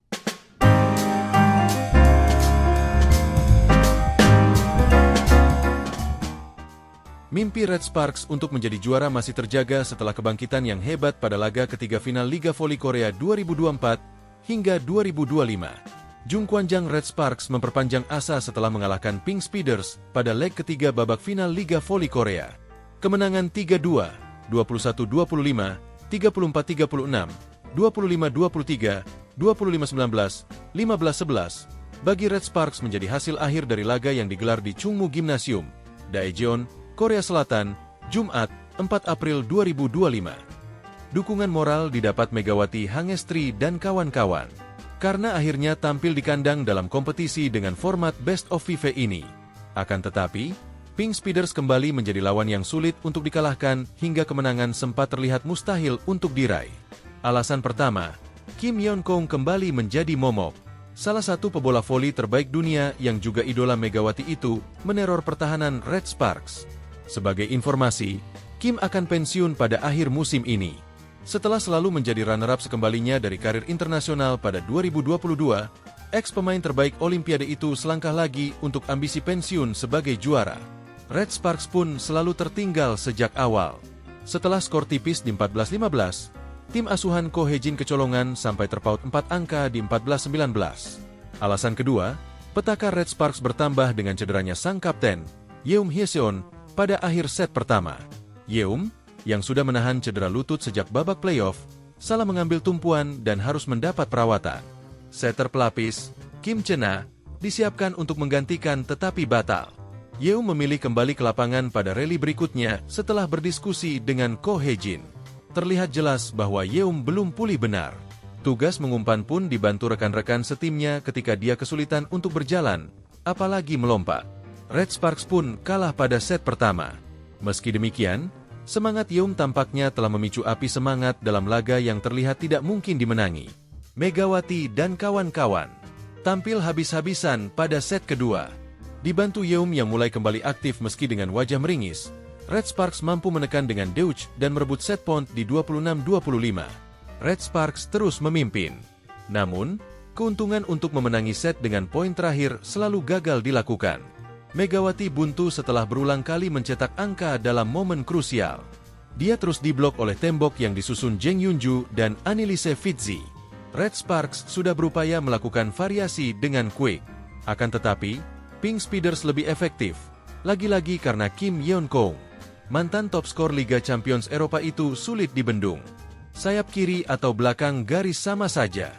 Mimpi Red Sparks untuk menjadi juara masih terjaga setelah kebangkitan yang hebat pada laga ketiga final Liga Voli Korea 2024 hingga 2025. Jungkwanjang Red Sparks memperpanjang asa setelah mengalahkan Pink Speeders pada leg ketiga babak final Liga Voli Korea. Kemenangan 3-2, 21-25, 34-36, 25-23, 25-19, 15-11 bagi Red Sparks menjadi hasil akhir dari laga yang digelar di Chungmu Gymnasium, Daejeon, Korea Selatan, Jumat, 4 April 2025. Dukungan moral didapat Megawati Hangestri dan kawan-kawan, karena akhirnya tampil di kandang dalam kompetisi dengan format Best of FIFA ini. Akan tetapi, Pink Speeders kembali menjadi lawan yang sulit untuk dikalahkan hingga kemenangan sempat terlihat mustahil untuk diraih. Alasan pertama, Kim Yeon-kong kembali menjadi momok. Salah satu pebola voli terbaik dunia yang juga idola Megawati itu meneror pertahanan Red Sparks. Sebagai informasi, Kim akan pensiun pada akhir musim ini. Setelah selalu menjadi runner-up sekembalinya dari karir internasional pada 2022, ex-pemain terbaik Olimpiade itu selangkah lagi untuk ambisi pensiun sebagai juara. Red Sparks pun selalu tertinggal sejak awal. Setelah skor tipis di 14-15, tim asuhan Ko Hye-jin kecolongan sampai terpaut 4 angka di 14-19. Alasan kedua, petaka Red Sparks bertambah dengan cederanya sang kapten, Yeum Hyeseon, pada akhir set pertama. Yeum, yang sudah menahan cedera lutut sejak babak playoff, salah mengambil tumpuan dan harus mendapat perawatan. Setter pelapis, Kim Chena, disiapkan untuk menggantikan tetapi batal. Yeum memilih kembali ke lapangan pada rally berikutnya setelah berdiskusi dengan Ko Hye-jin. Terlihat jelas bahwa Yeum belum pulih benar. Tugas mengumpan pun dibantu rekan-rekan setimnya ketika dia kesulitan untuk berjalan, apalagi melompat. Red Sparks pun kalah pada set pertama. Meski demikian, semangat Yeum tampaknya telah memicu api semangat dalam laga yang terlihat tidak mungkin dimenangi. Megawati dan kawan-kawan tampil habis-habisan pada set kedua. Dibantu Yeum yang mulai kembali aktif meski dengan wajah meringis, Red Sparks mampu menekan dengan Deutsch dan merebut set point di 26-25. Red Sparks terus memimpin. Namun, keuntungan untuk memenangi set dengan poin terakhir selalu gagal dilakukan. Megawati buntu setelah berulang kali mencetak angka dalam momen krusial. Dia terus diblok oleh tembok yang disusun Jeng Yunju dan Annelise Fitzi. Red Sparks sudah berupaya melakukan variasi dengan quick. Akan tetapi, Pink Speeders lebih efektif. Lagi-lagi karena Kim Yeon-kong, mantan top skor Liga Champions Eropa itu sulit dibendung. Sayap kiri atau belakang garis sama saja.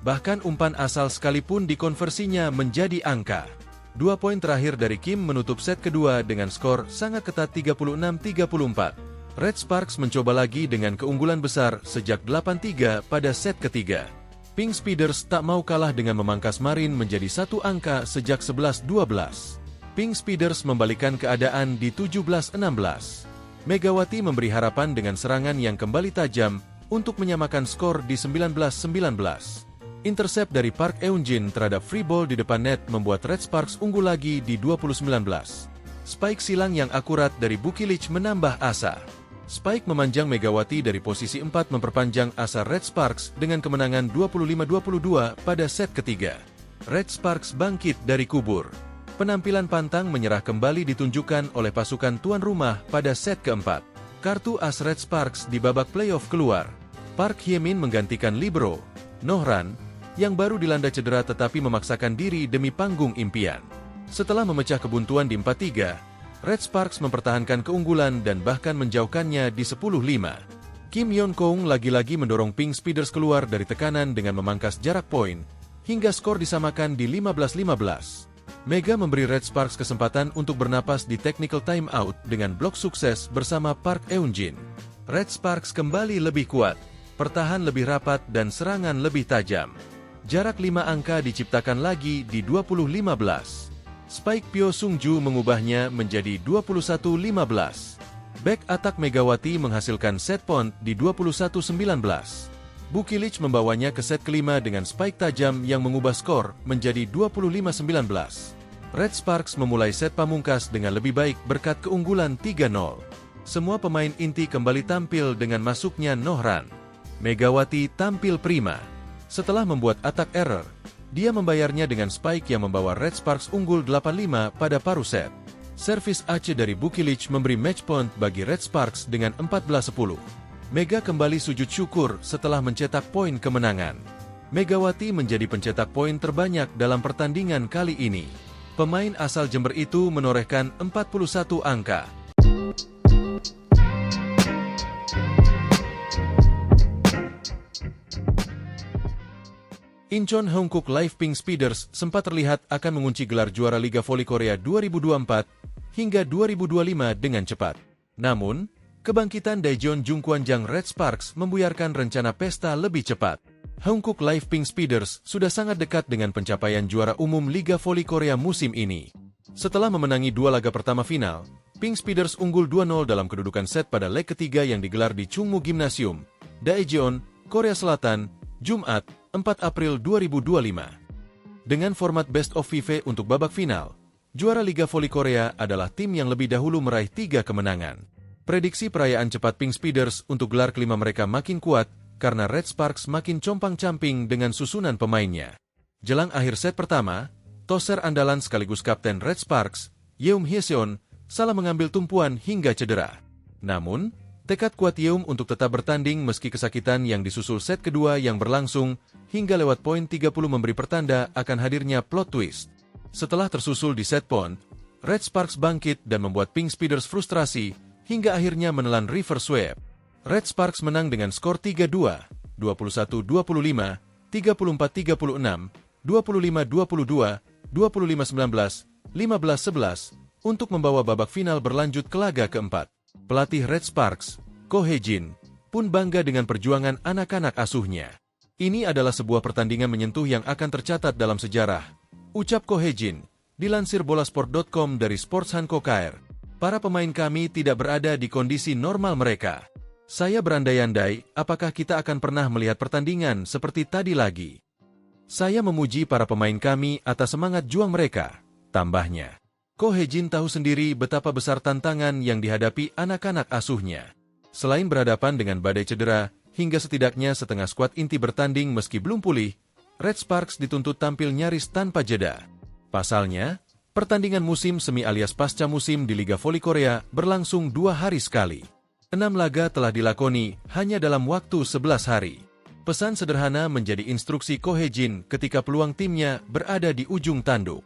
Bahkan umpan asal sekalipun dikonversinya menjadi angka. 2 poin terakhir dari Kim menutup set kedua dengan skor sangat ketat 36-34. Red Sparks mencoba lagi dengan keunggulan besar sejak 8-3 pada set ketiga. Pink Speeders tak mau kalah dengan memangkas Marin menjadi 1 angka sejak 11-12. Pink Speeders membalikan keadaan di 17-16. Megawati memberi harapan dengan serangan yang kembali tajam untuk menyamakan skor di 19-19. Intercept dari Park Eun-jin terhadap free ball di depan net membuat Red Sparks unggul lagi di 20-19. Spike silang yang akurat dari Bukilich menambah asa. Spike memanjang Megawati dari posisi 4 memperpanjang asa Red Sparks dengan kemenangan 25-22 pada set ketiga. Red Sparks bangkit dari kubur. Penampilan pantang menyerah kembali ditunjukkan oleh pasukan tuan rumah pada set keempat. Kartu as Red Sparks di babak playoff keluar. Park Hye-min menggantikan libero, Nohran, yang baru dilanda cedera tetapi memaksakan diri demi panggung impian. Setelah memecah kebuntuan di 4-3, Red Sparks mempertahankan keunggulan dan bahkan menjauhkannya di 10-5. Kim Yeon-kong lagi-lagi mendorong Pink Speeders keluar dari tekanan dengan memangkas jarak poin, hingga skor disamakan di 15-15. Mega memberi Red Sparks kesempatan untuk bernapas di technical timeout dengan blok sukses bersama Park Eun-jin. Red Sparks kembali lebih kuat, pertahan lebih rapat dan serangan lebih tajam. Jarak 5 angka diciptakan lagi di 20-15. Spike Pyo Sung-ju mengubahnya menjadi 21-15. Back attack Megawati menghasilkan set point di 21-19. Bukilich membawanya ke set kelima dengan spike tajam yang mengubah skor menjadi 25-19. Red Sparks memulai set pamungkas dengan lebih baik berkat keunggulan 3-0. Semua pemain inti kembali tampil dengan masuknya Nohran. Megawati tampil prima. Setelah membuat attack error, dia membayarnya dengan spike yang membawa Red Sparks unggul 8-5 pada paruh set. Servis ace dari Bukilic memberi match point bagi Red Sparks dengan 14-10. Mega kembali sujud syukur setelah mencetak poin kemenangan. Megawati menjadi pencetak poin terbanyak dalam pertandingan kali ini. Pemain asal Jember itu menorehkan 41 angka. Incheon Hongkook Live Pink Speeders sempat terlihat akan mengunci gelar juara Liga Voli Korea 2024 hingga 2025 dengan cepat. Namun, kebangkitan Daejeon Jungkwanjang Red Sparks membuyarkan rencana pesta lebih cepat. Hongkook Live Pink Speeders sudah sangat dekat dengan pencapaian juara umum Liga Voli Korea musim ini. Setelah memenangi 2 laga pertama final, Pink Speeders unggul 2-0 dalam kedudukan set pada leg ketiga yang digelar di Chungmu Gymnasium, Daejeon, Korea Selatan, Jumat, 4 April 2025. Dengan format Best of 5 untuk babak final, juara Liga Voli Korea adalah tim yang lebih dahulu meraih 3 kemenangan. Prediksi perayaan cepat Pink Speeders untuk gelar kelima mereka makin kuat karena Red Sparks makin compang-camping dengan susunan pemainnya. Jelang akhir set pertama, toser andalan sekaligus kapten Red Sparks, Yeom Hyeseon, salah mengambil tumpuan hingga cedera. Namun, tekad kuat Yeom untuk tetap bertanding meski kesakitan yang disusul set kedua yang berlangsung hingga lewat poin 30 memberi pertanda akan hadirnya plot twist. Setelah tersusul di set point, Red Sparks bangkit dan membuat Pink Speeders frustrasi hingga akhirnya menelan reverse sweep. Red Sparks menang dengan skor 3-2, 21-25, 34-36, 25-22, 25-19, 15-11 untuk membawa babak final berlanjut ke laga keempat. Pelatih Red Sparks, Ko Hye-jin, pun bangga dengan perjuangan anak-anak asuhnya. Ini adalah sebuah pertandingan menyentuh yang akan tercatat dalam sejarah, ucap Ko Hye-jin, dilansir bolasport.com dari Sports Hanko KR. Para pemain kami tidak berada di kondisi normal mereka. Saya berandai-andai, apakah kita akan pernah melihat pertandingan seperti tadi lagi. Saya memuji para pemain kami atas semangat juang mereka, tambahnya. Ko Hye-jin tahu sendiri betapa besar tantangan yang dihadapi anak-anak asuhnya. Selain berhadapan dengan badai cedera, hingga setidaknya setengah skuad inti bertanding meski belum pulih, Red Sparks dituntut tampil nyaris tanpa jeda. Pasalnya, pertandingan musim semi alias pasca musim di Liga Voli Korea berlangsung 2 hari sekali. 6 laga telah dilakoni hanya dalam waktu 11 hari. Pesan sederhana menjadi instruksi Ko Hye-jin ketika peluang timnya berada di ujung tanduk.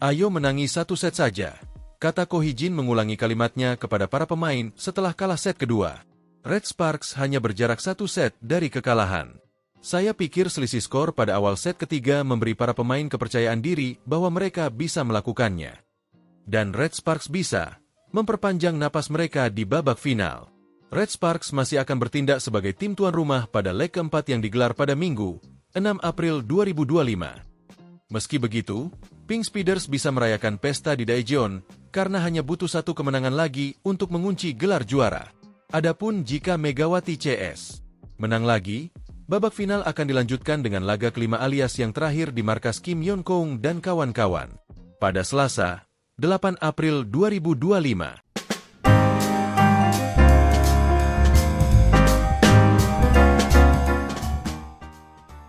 Ayo menangi 1 set saja, kata Ko Hye-jin mengulangi kalimatnya kepada para pemain setelah kalah set kedua. Red Sparks hanya berjarak 1 set dari kekalahan. Saya pikir selisih skor pada awal set ketiga memberi para pemain kepercayaan diri bahwa mereka bisa melakukannya. Dan Red Sparks bisa memperpanjang napas mereka di babak final. Red Sparks masih akan bertindak sebagai tim tuan rumah pada leg keempat yang digelar pada Minggu, 6 April 2025. Meski begitu, Pink Speeders bisa merayakan pesta di Daejeon karena hanya butuh 1 kemenangan lagi untuk mengunci gelar juara. Adapun jika Megawati CS menang lagi, babak final akan dilanjutkan dengan laga kelima alias yang terakhir di markas Kim Yeon-kong dan kawan-kawan pada Selasa, 8 April 2025.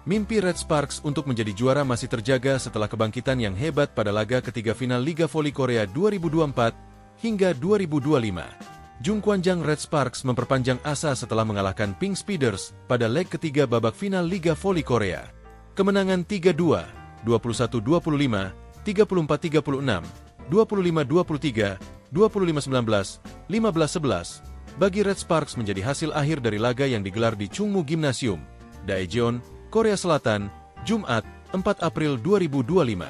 Mimpi Red Sparks untuk menjadi juara masih terjaga setelah kebangkitan yang hebat pada laga ketiga final Liga Voli Korea 2024 hingga 2025. Jungkwanjang Red Sparks memperpanjang asa setelah mengalahkan Pink Speeders pada leg ketiga babak final Liga Voli Korea. Kemenangan 3-2, 21-25, 34-36, 25-23, 25-19, 15-11 bagi Red Sparks menjadi hasil akhir dari laga yang digelar di Chungmu Gymnasium, Daejeon, Korea Selatan, Jumat, 4 April 2025.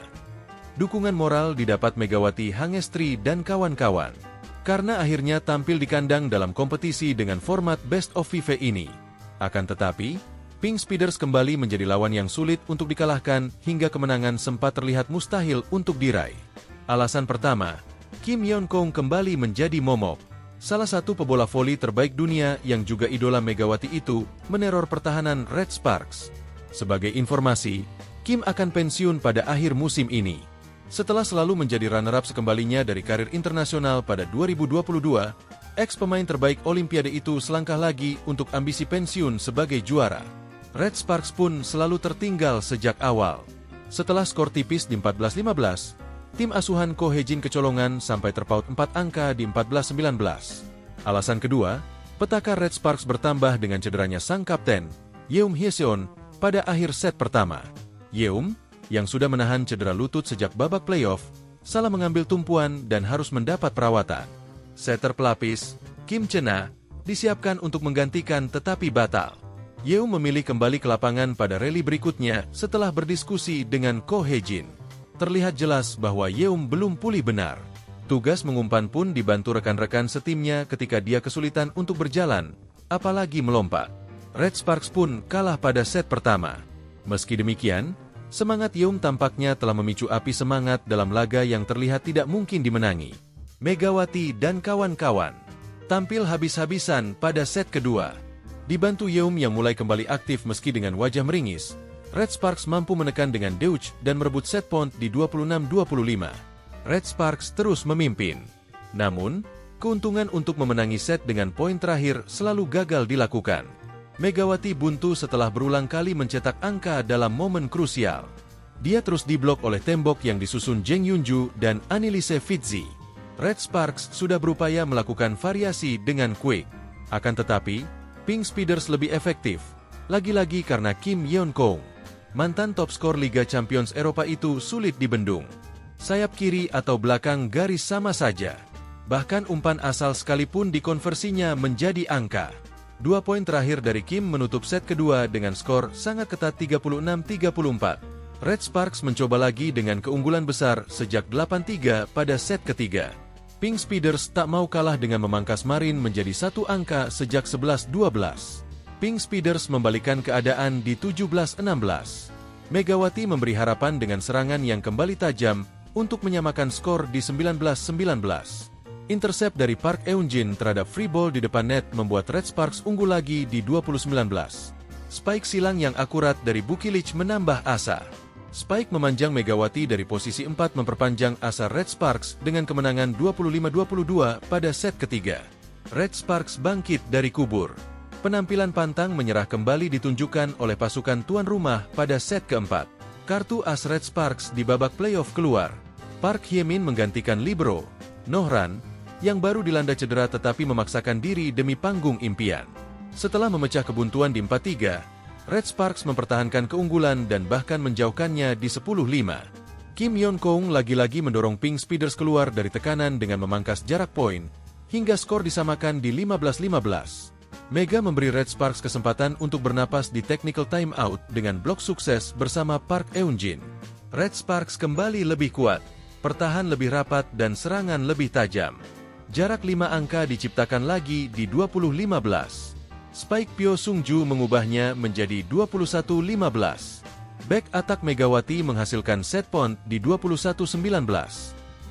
Dukungan moral didapat Megawati Hangestri dan kawan-kawan, karena akhirnya tampil di kandang dalam kompetisi dengan format Best of 5 ini. Akan tetapi, Pink Speeders kembali menjadi lawan yang sulit untuk dikalahkan hingga kemenangan sempat terlihat mustahil untuk diraih. Alasan pertama, Kim Yeon-kong kembali menjadi momok. Salah satu pebola voli terbaik dunia yang juga idola Megawati itu meneror pertahanan Red Sparks. Sebagai informasi, Kim akan pensiun pada akhir musim ini. Setelah selalu menjadi runner-up sekembalinya dari karir internasional pada 2022, ex-pemain terbaik Olimpiade itu selangkah lagi untuk ambisi pensiun sebagai juara. Red Sparks pun selalu tertinggal sejak awal. Setelah skor tipis di 14-15, Tim asuhan Ko Hye-jin kecolongan sampai terpaut 4 angka di 14-19. Alasan kedua, petaka Red Sparks bertambah dengan cederanya sang kapten, Yeum Hye-seon, pada akhir set pertama. Yeum, yang sudah menahan cedera lutut sejak babak playoff, salah mengambil tumpuan dan harus mendapat perawatan. Setter pelapis, Kim Chena, disiapkan untuk menggantikan tetapi batal. Yeum memilih kembali ke lapangan pada rally berikutnya setelah berdiskusi dengan Ko Hye-jin. Terlihat jelas bahwa Yeum belum pulih benar. Tugas mengumpan pun dibantu rekan-rekan setimnya ketika dia kesulitan untuk berjalan, apalagi melompat. Red Sparks pun kalah pada set pertama. Meski demikian, semangat Yeum tampaknya telah memicu api semangat dalam laga yang terlihat tidak mungkin dimenangi. Megawati dan kawan-kawan tampil habis-habisan pada set kedua. Dibantu Yeum yang mulai kembali aktif meski dengan wajah meringis, Red Sparks mampu menekan dengan Deutsch dan merebut set point di 26-25. Red Sparks terus memimpin. Namun, keuntungan untuk memenangi set dengan poin terakhir selalu gagal dilakukan. Megawati buntu setelah berulang kali mencetak angka dalam momen krusial. Dia terus diblok oleh tembok yang disusun Jeng Yunju dan Anneliese Fitzi. Red Sparks sudah berupaya melakukan variasi dengan quick. Akan tetapi, Pink Speeders lebih efektif. Lagi-lagi karena Kim Yeon-kong, mantan top skor Liga Champions Eropa itu sulit dibendung. Sayap kiri atau belakang garis sama saja. Bahkan umpan asal sekalipun dikonversinya menjadi angka. 2 poin terakhir dari Kim menutup set kedua dengan skor sangat ketat 36-34. Red Sparks mencoba lagi dengan keunggulan besar sejak 8-3 pada set ketiga. Pink Speeders tak mau kalah dengan memangkas Marin menjadi 1 angka sejak 11-12. Pink Speeders membalikan keadaan di 17-16. Megawati memberi harapan dengan serangan yang kembali tajam untuk menyamakan skor di 19-19. Intercept dari Park Eun-jin terhadap free ball di depan net membuat Red Sparks unggul lagi di 20-19. Spike silang yang akurat dari Bukilic menambah asa. Spike memanjang Megawati dari posisi 4 memperpanjang asa Red Sparks dengan kemenangan 25-22 pada set ketiga. Red Sparks bangkit dari kubur. Penampilan pantang menyerah kembali ditunjukkan oleh pasukan tuan rumah pada set keempat. Kartu as Red Sparks di babak playoff keluar. Park Hye-min menggantikan libero, Nohran, yang baru dilanda cedera tetapi memaksakan diri demi panggung impian. Setelah memecah kebuntuan di 4-3, Red Sparks mempertahankan keunggulan dan bahkan menjauhkannya di 10-5. Kim Yeon-kong lagi-lagi mendorong Pink Speeders keluar dari tekanan dengan memangkas jarak poin, hingga skor disamakan di 15-15. Mega memberi Red Sparks kesempatan untuk bernapas di technical timeout dengan blok sukses bersama Park Eun-jin. Red Sparks kembali lebih kuat, pertahan lebih rapat dan serangan lebih tajam. Jarak 5 angka diciptakan lagi di 20-15. Spike Pyo Sung-ju mengubahnya menjadi 21-15. Back attack Megawati menghasilkan set point di 21-19.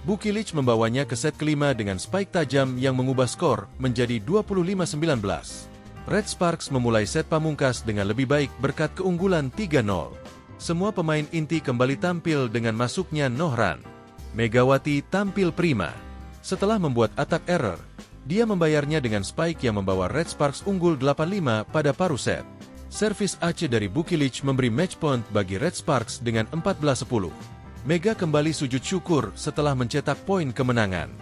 Bukilic membawanya ke set kelima dengan spike tajam yang mengubah skor menjadi 25-19. Red Sparks memulai set pamungkas dengan lebih baik berkat keunggulan 3-0. Semua pemain inti kembali tampil dengan masuknya Nohran. Megawati tampil prima. Setelah membuat attack error, dia membayarnya dengan spike yang membawa Red Sparks unggul 8-5 pada paruh set. Servis Aceh dari Bukilic memberi match point bagi Red Sparks dengan 14-10. Mega kembali sujud syukur setelah mencetak poin kemenangan.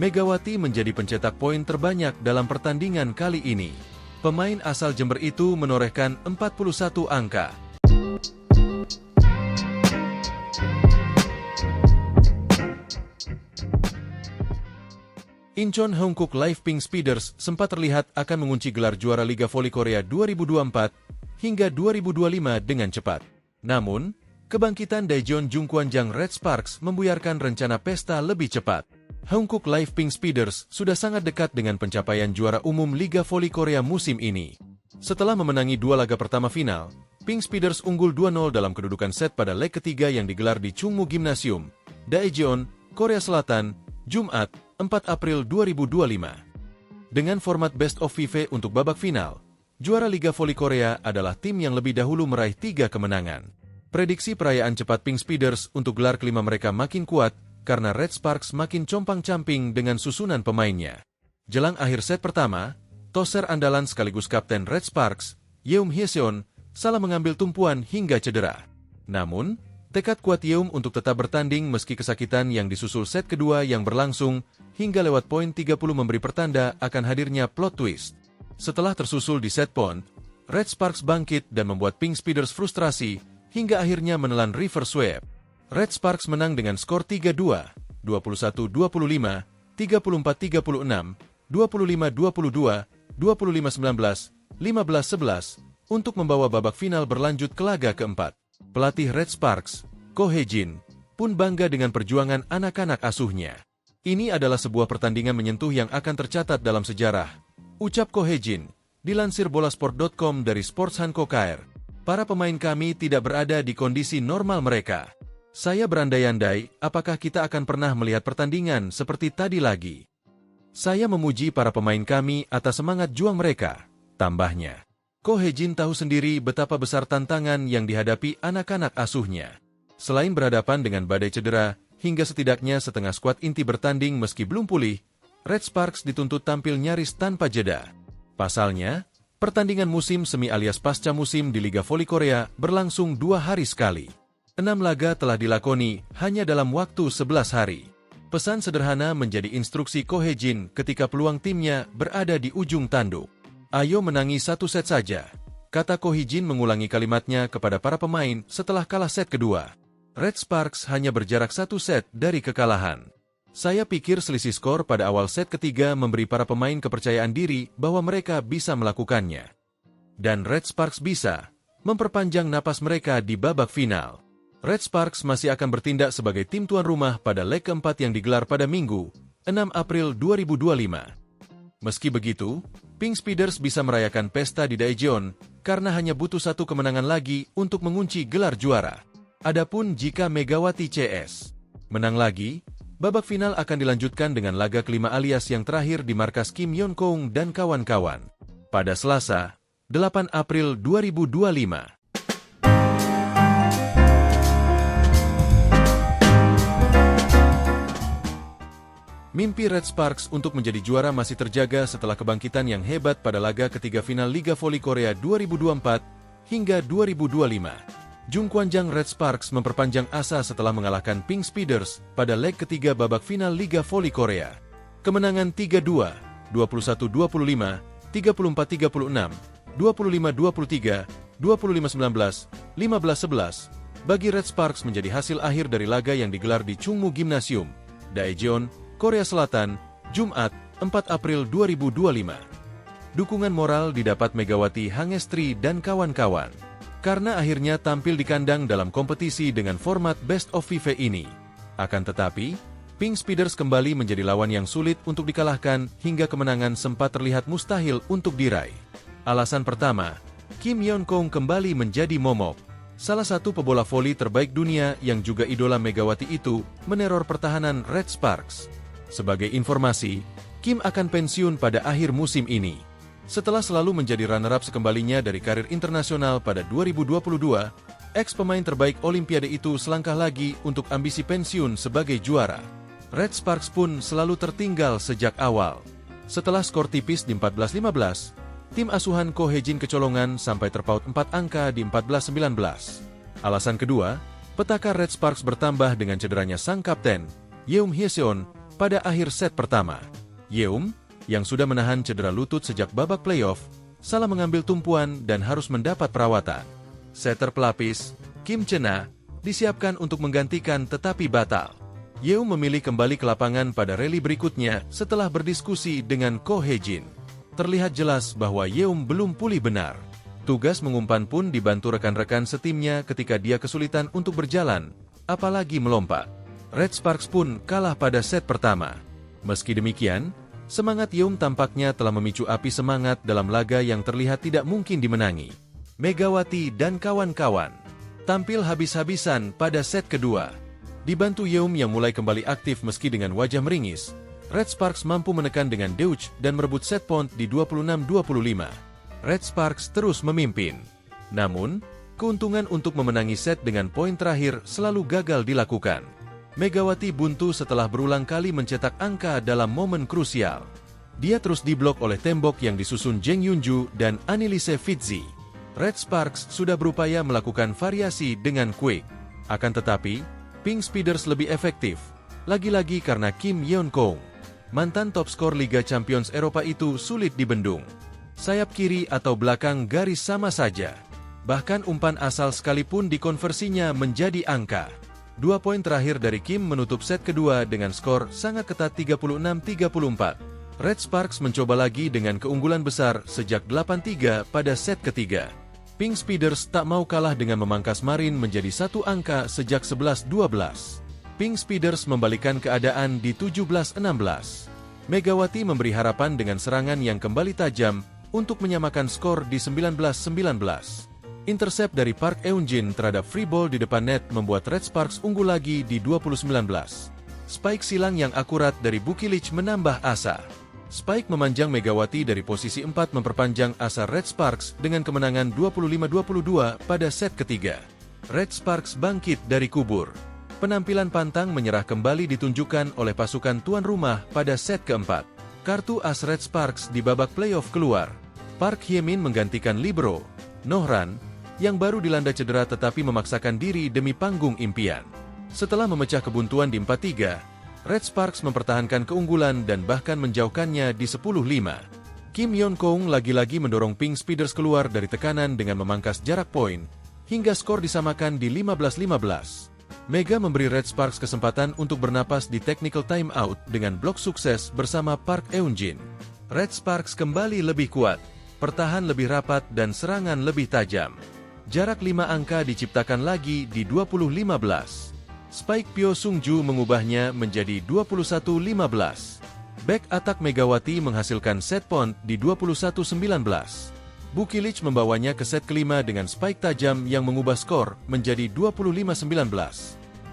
Megawati menjadi pencetak poin terbanyak dalam pertandingan kali ini. Pemain asal Jember itu menorehkan 41 angka. Incheon Hongkook Live Pink Speeders sempat terlihat akan mengunci gelar juara Liga Voli Korea 2024 hingga 2025 dengan cepat. Namun, kebangkitan Daejeon Jungkwanjang Red Sparks membuyarkan rencana pesta lebih cepat. Hongkook Live Pink Speeders sudah sangat dekat dengan pencapaian juara umum Liga Voli Korea musim ini. Setelah memenangi 2 laga pertama final, Pink Speeders unggul 2-0 dalam kedudukan set pada leg ketiga yang digelar di Chungmu Gymnasium, Daejeon, Korea Selatan, Jumat, 4 April 2025. Dengan format Best of 5 untuk babak final, juara Liga Voli Korea adalah tim yang lebih dahulu meraih 3 kemenangan. Prediksi perayaan cepat Pink Speeders untuk gelar kelima mereka makin kuat karena Red Sparks makin compang-camping dengan susunan pemainnya. Jelang akhir set pertama, toser andalan sekaligus kapten Red Sparks, Yeum Hye-seon, salah mengambil tumpuan hingga cedera. Namun, Tekad kuat Yeum untuk tetap bertanding meski kesakitan yang disusul set kedua yang berlangsung hingga lewat poin 30 memberi pertanda akan hadirnya plot twist. Setelah tersusul di set point, Red Sparks bangkit dan membuat Pink Speeders frustrasi hingga akhirnya menelan reverse sweep. Red Sparks menang dengan skor 3-2, 21-25, 34-36, 25-22, 25-19, 15-11 untuk membawa babak final berlanjut ke laga keempat. Pelatih Red Sparks, Ko Hye-jin, pun bangga dengan perjuangan anak-anak asuhnya. Ini adalah sebuah pertandingan menyentuh yang akan tercatat dalam sejarah, ucap Ko Hye-jin, dilansir bolasport.com dari Sports Hanko KR. Para pemain kami tidak berada di kondisi normal mereka. Saya berandai-andai, apakah kita akan pernah melihat pertandingan seperti tadi lagi. Saya memuji para pemain kami atas semangat juang mereka, tambahnya. Ko Hye-jin tahu sendiri betapa besar tantangan yang dihadapi anak-anak asuhnya. Selain berhadapan dengan badai cedera, hingga setidaknya setengah skuad inti bertanding meski belum pulih, Red Sparks dituntut tampil nyaris tanpa jeda. Pasalnya, pertandingan musim semi alias pasca musim di Liga Voli Korea berlangsung 2 hari sekali. 6 laga telah dilakoni hanya dalam waktu 11 hari. Pesan sederhana menjadi instruksi Ko Hye-jin ketika peluang timnya berada di ujung tanduk. Ayo menangi 1 set saja, kata Ko Hye-jin mengulangi kalimatnya kepada para pemain setelah kalah set kedua. Red Sparks hanya berjarak 1 set dari kekalahan. Saya pikir selisih skor pada awal set ketiga memberi para pemain kepercayaan diri bahwa mereka bisa melakukannya. Dan Red Sparks bisa memperpanjang napas mereka di babak final. Red Sparks masih akan bertindak sebagai tim tuan rumah pada leg keempat yang digelar pada Minggu, 6 April 2025. Meski begitu, Pink Speeders bisa merayakan pesta di Daejeon karena hanya butuh 1 kemenangan lagi untuk mengunci gelar juara. Adapun jika Megawati CS menang lagi, babak final akan dilanjutkan dengan laga kelima alias yang terakhir di markas Kim Yeon-keung dan kawan-kawan pada Selasa, 8 April 2025. Mimpi Red Sparks untuk menjadi juara masih terjaga setelah kebangkitan yang hebat pada laga ketiga final Liga Voli Korea 2024 hingga 2025. Jungkwanjang Red Sparks memperpanjang asa setelah mengalahkan Pink Speeders pada leg ketiga babak final Liga Voli Korea. Kemenangan 3-2, 21-25, 34-36, 25-23, 25-19, 15-11 bagi Red Sparks menjadi hasil akhir dari laga yang digelar di Chungmu Gymnasium, Daejeon, Korea Selatan, Jumat, 4 April 2025. Dukungan moral didapat Megawati Hangestri dan kawan-kawan, karena akhirnya tampil di kandang dalam kompetisi dengan format Best of FIFA ini. Akan tetapi, Pink Speeders kembali menjadi lawan yang sulit untuk dikalahkan hingga kemenangan sempat terlihat mustahil untuk diraih. Alasan pertama, Kim Yeon-keung kembali menjadi momok. Salah satu pebola voli terbaik dunia yang juga idola Megawati itu meneror pertahanan Red Sparks. Sebagai informasi, Kim akan pensiun pada akhir musim ini. Setelah selalu menjadi runner-up sekembalinya dari karir internasional pada 2022, ex-pemain terbaik Olimpiade itu selangkah lagi untuk ambisi pensiun sebagai juara. Red Sparks pun selalu tertinggal sejak awal. Setelah skor tipis di 14-15, tim asuhan Ko Hye-jin kecolongan sampai terpaut 4 angka di 14-19. Alasan kedua, petaka Red Sparks bertambah dengan cederanya sang kapten, Yeum Hye-seon, pada akhir set pertama. Yeum, yang sudah menahan cedera lutut sejak babak playoff, salah mengambil tumpuan dan harus mendapat perawatan. Setter pelapis, Kim Chena, disiapkan untuk menggantikan tetapi batal. Yeum memilih kembali ke lapangan pada rally berikutnya setelah berdiskusi dengan Ko Hye-jin. Terlihat jelas bahwa Yeum belum pulih benar. Tugas mengumpan pun dibantu rekan-rekan setimnya ketika dia kesulitan untuk berjalan, apalagi melompat. Red Sparks pun kalah pada set pertama. Meski demikian, semangat Yeum tampaknya telah memicu api semangat dalam laga yang terlihat tidak mungkin dimenangi. Megawati dan kawan-kawan tampil habis-habisan pada set kedua. Dibantu Yeum yang mulai kembali aktif meski dengan wajah meringis, Red Sparks mampu menekan dengan Deutsch dan merebut set point di 26-25. Red Sparks terus memimpin. Namun, keuntungan untuk memenangi set dengan poin terakhir selalu gagal dilakukan. Megawati buntu setelah berulang kali mencetak angka dalam momen krusial. Dia terus diblok oleh tembok yang disusun Jeng Yunju dan Annelise Fitzi. Red Sparks sudah berupaya melakukan variasi dengan quick Akan tetapi, Pink Speeders lebih efektif, lagi-lagi karena Kim Yeon-kong, mantan top skor Liga Champions Eropa itu sulit dibendung. Sayap kiri atau belakang garis sama saja. Bahkan umpan asal sekalipun dikonversinya menjadi angka. 2 poin terakhir dari Kim menutup set kedua dengan skor sangat ketat 36-34. Red Sparks mencoba lagi dengan keunggulan besar sejak 8-3 pada set ketiga. Pink Speeders tak mau kalah dengan memangkas Marin menjadi satu angka sejak 11-12. Pink Speeders membalikan keadaan di 17-16. Megawati memberi harapan dengan serangan yang kembali tajam untuk menyamakan skor di 19-19. Intercept dari Park Eun-jin terhadap free ball di depan net membuat Red Sparks unggul lagi di 20-19. Spike silang yang akurat dari Bukilic menambah asa. Spike memanjang Megawati dari posisi 4 memperpanjang asa Red Sparks dengan kemenangan 25-22 pada set ketiga. Red Sparks bangkit dari kubur. Penampilan pantang menyerah kembali ditunjukkan oleh pasukan tuan rumah pada set keempat. Kartu as Red Sparks di babak playoff keluar. Park Hye-min menggantikan libero Nohran, yang baru dilanda cedera tetapi memaksakan diri demi panggung impian. Setelah memecah kebuntuan di 4-3, Red Sparks mempertahankan keunggulan dan bahkan menjauhkannya di 10-5. Kim Yeon-kong lagi-lagi mendorong Pink Speeders keluar dari tekanan dengan memangkas jarak poin, hingga skor disamakan di 15-15. Mega memberi Red Sparks kesempatan untuk bernapas di technical timeout dengan blok sukses bersama Park Eun-jin. Red Sparks kembali lebih kuat, pertahan lebih rapat dan serangan lebih tajam. Jarak 5 angka diciptakan lagi di 20-15. Spike Pyo Sung-ju mengubahnya menjadi 21-15. Back attack Megawati menghasilkan set point di 21-19. Bukilic membawanya ke set kelima dengan spike tajam yang mengubah skor menjadi 25-19.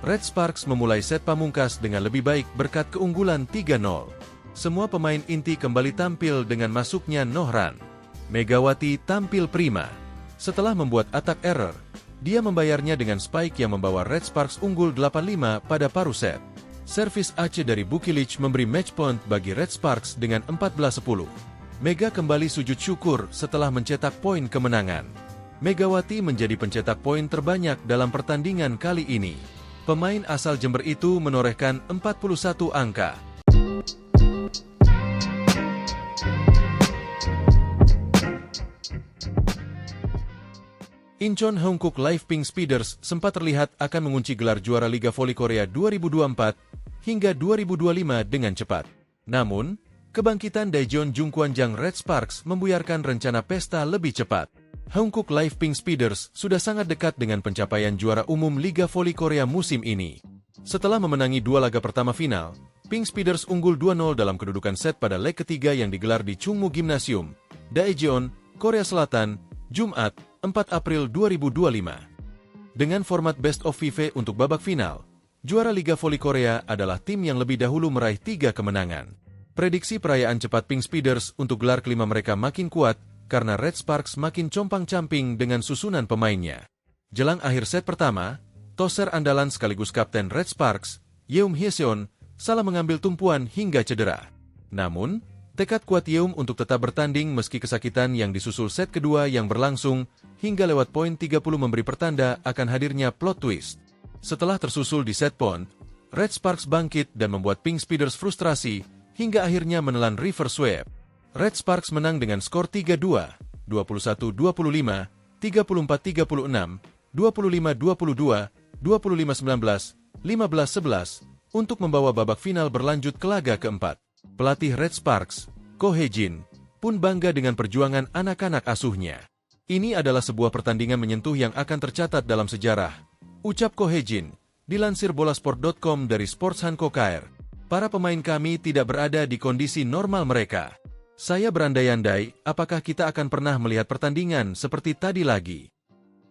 Red Sparks memulai set pamungkas dengan lebih baik berkat keunggulan 3-0. Semua pemain inti kembali tampil dengan masuknya Nohran. Megawati tampil prima. Setelah membuat attack error, dia membayarnya dengan spike yang membawa Red Sparks unggul 8-5 pada paruh set. Servis Aceh dari Bukilic memberi match point bagi Red Sparks dengan 14-10. Mega kembali sujud syukur setelah mencetak poin kemenangan. Megawati menjadi pencetak poin terbanyak dalam pertandingan kali ini. Pemain asal Jember itu menorehkan 41 angka. Incheon Hongkook Live Pink Speeders sempat terlihat akan mengunci gelar juara Liga Voli Korea 2024 hingga 2025 dengan cepat. Namun, kebangkitan Daejeon Jungkwanjang Red Sparks membuyarkan rencana pesta lebih cepat. Hongkook Live Pink Speeders sudah sangat dekat dengan pencapaian juara umum Liga Voli Korea musim ini. Setelah memenangi 2 laga pertama final, Pink Speeders unggul 2-0 dalam kedudukan set pada leg ketiga yang digelar di Chungmu Gymnasium, Daejeon, Korea Selatan, Jumat, 4 April 2025. Dengan format Best of 5 untuk babak final, juara Liga Voli Korea adalah tim yang lebih dahulu meraih 3 kemenangan. Prediksi perayaan cepat Pink Speeders untuk gelar kelima mereka makin kuat, karena Red Sparks makin compang-camping dengan susunan pemainnya. Jelang akhir set pertama, toser andalan sekaligus kapten Red Sparks, Yeum Hyeseon, salah mengambil tumpuan hingga cedera. Namun, tekad kuat Yeum untuk tetap bertanding meski kesakitan yang disusul set kedua yang berlangsung hingga lewat poin 30 memberi pertanda akan hadirnya plot twist. Setelah tersusul di set point, Red Sparks bangkit dan membuat Pink Speeders frustrasi hingga akhirnya menelan reverse sweep. Red Sparks menang dengan skor 3-2, 21-25, 34-36, 25-22, 25-19, 15-11 untuk membawa babak final berlanjut ke laga keempat. Pelatih Red Sparks, Ko Hye-jin, pun bangga dengan perjuangan anak-anak asuhnya. Ini adalah sebuah pertandingan menyentuh yang akan tercatat dalam sejarah, ucap Ko Hye-jin, dilansir bolasport.com dari Sports Hanko KR. Para pemain kami tidak berada di kondisi normal mereka. Saya berandai-andai, apakah kita akan pernah melihat pertandingan seperti tadi lagi.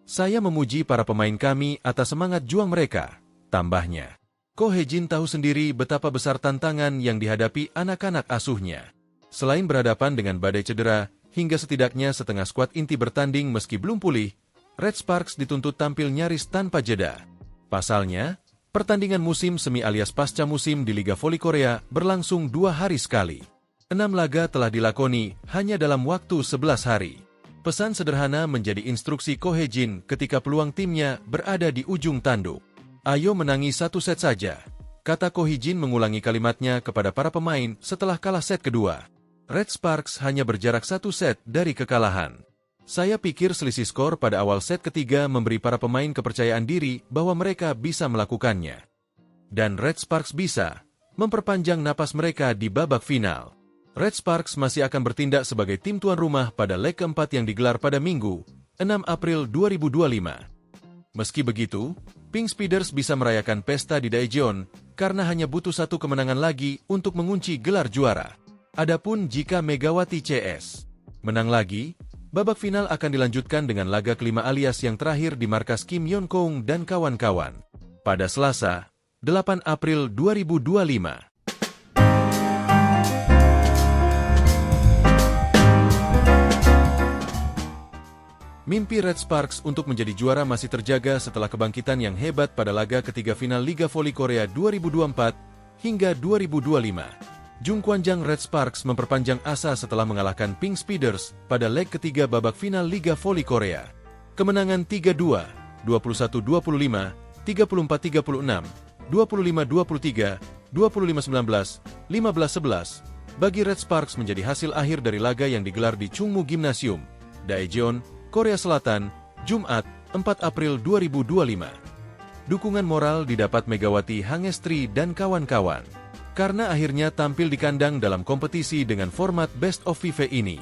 Saya memuji para pemain kami atas semangat juang mereka, tambahnya. Ko Hye-jin tahu sendiri betapa besar tantangan yang dihadapi anak-anak asuhnya. Selain berhadapan dengan badai cedera, hingga setidaknya setengah skuad inti bertanding meski belum pulih, Red Sparks dituntut tampil nyaris tanpa jeda. Pasalnya, pertandingan musim semi alias pasca musim di Liga Voli Korea berlangsung 2 hari sekali. 6 laga telah dilakoni hanya dalam waktu 11 hari. Pesan sederhana menjadi instruksi Ko Hye-jin ketika peluang timnya berada di ujung tanduk. Ayo menangi satu set saja, kata Ko Hee-jin mengulangi kalimatnya kepada para pemain setelah kalah set kedua. Red Sparks hanya berjarak satu set dari kekalahan. Saya pikir selisih skor pada awal set ketiga memberi para pemain kepercayaan diri bahwa mereka bisa melakukannya. Dan Red Sparks bisa memperpanjang napas mereka di babak final. Red Sparks masih akan bertindak sebagai tim tuan rumah pada leg keempat yang digelar pada Minggu, 6 April 2025. Meski begitu, Pink Speeders bisa merayakan pesta di Daejeon karena hanya butuh satu kemenangan lagi untuk mengunci gelar juara. Adapun jika Megawati CS menang lagi, babak final akan dilanjutkan dengan laga kelima alias yang terakhir di markas Kim Yeon-kong dan kawan-kawan pada Selasa, 8 April 2025. Mimpi Red Sparks untuk menjadi juara masih terjaga setelah kebangkitan yang hebat pada laga ketiga final Liga Voli Korea 2024 hingga 2025. Jung Kwanjang Red Sparks memperpanjang asa setelah mengalahkan Pink Speeders pada leg ketiga babak final Liga Voli Korea. Kemenangan 3-2, 21-25, 34-36, 25-23, 25-19, 15-11 bagi Red Sparks menjadi hasil akhir dari laga yang digelar di Chungmu Gymnasium, Daejeon, Korea Selatan, Jumat, 4 April 2025. Dukungan moral didapat Megawati Hangestri dan kawan-kawan, karena akhirnya tampil di kandang dalam kompetisi dengan format Best of Five ini.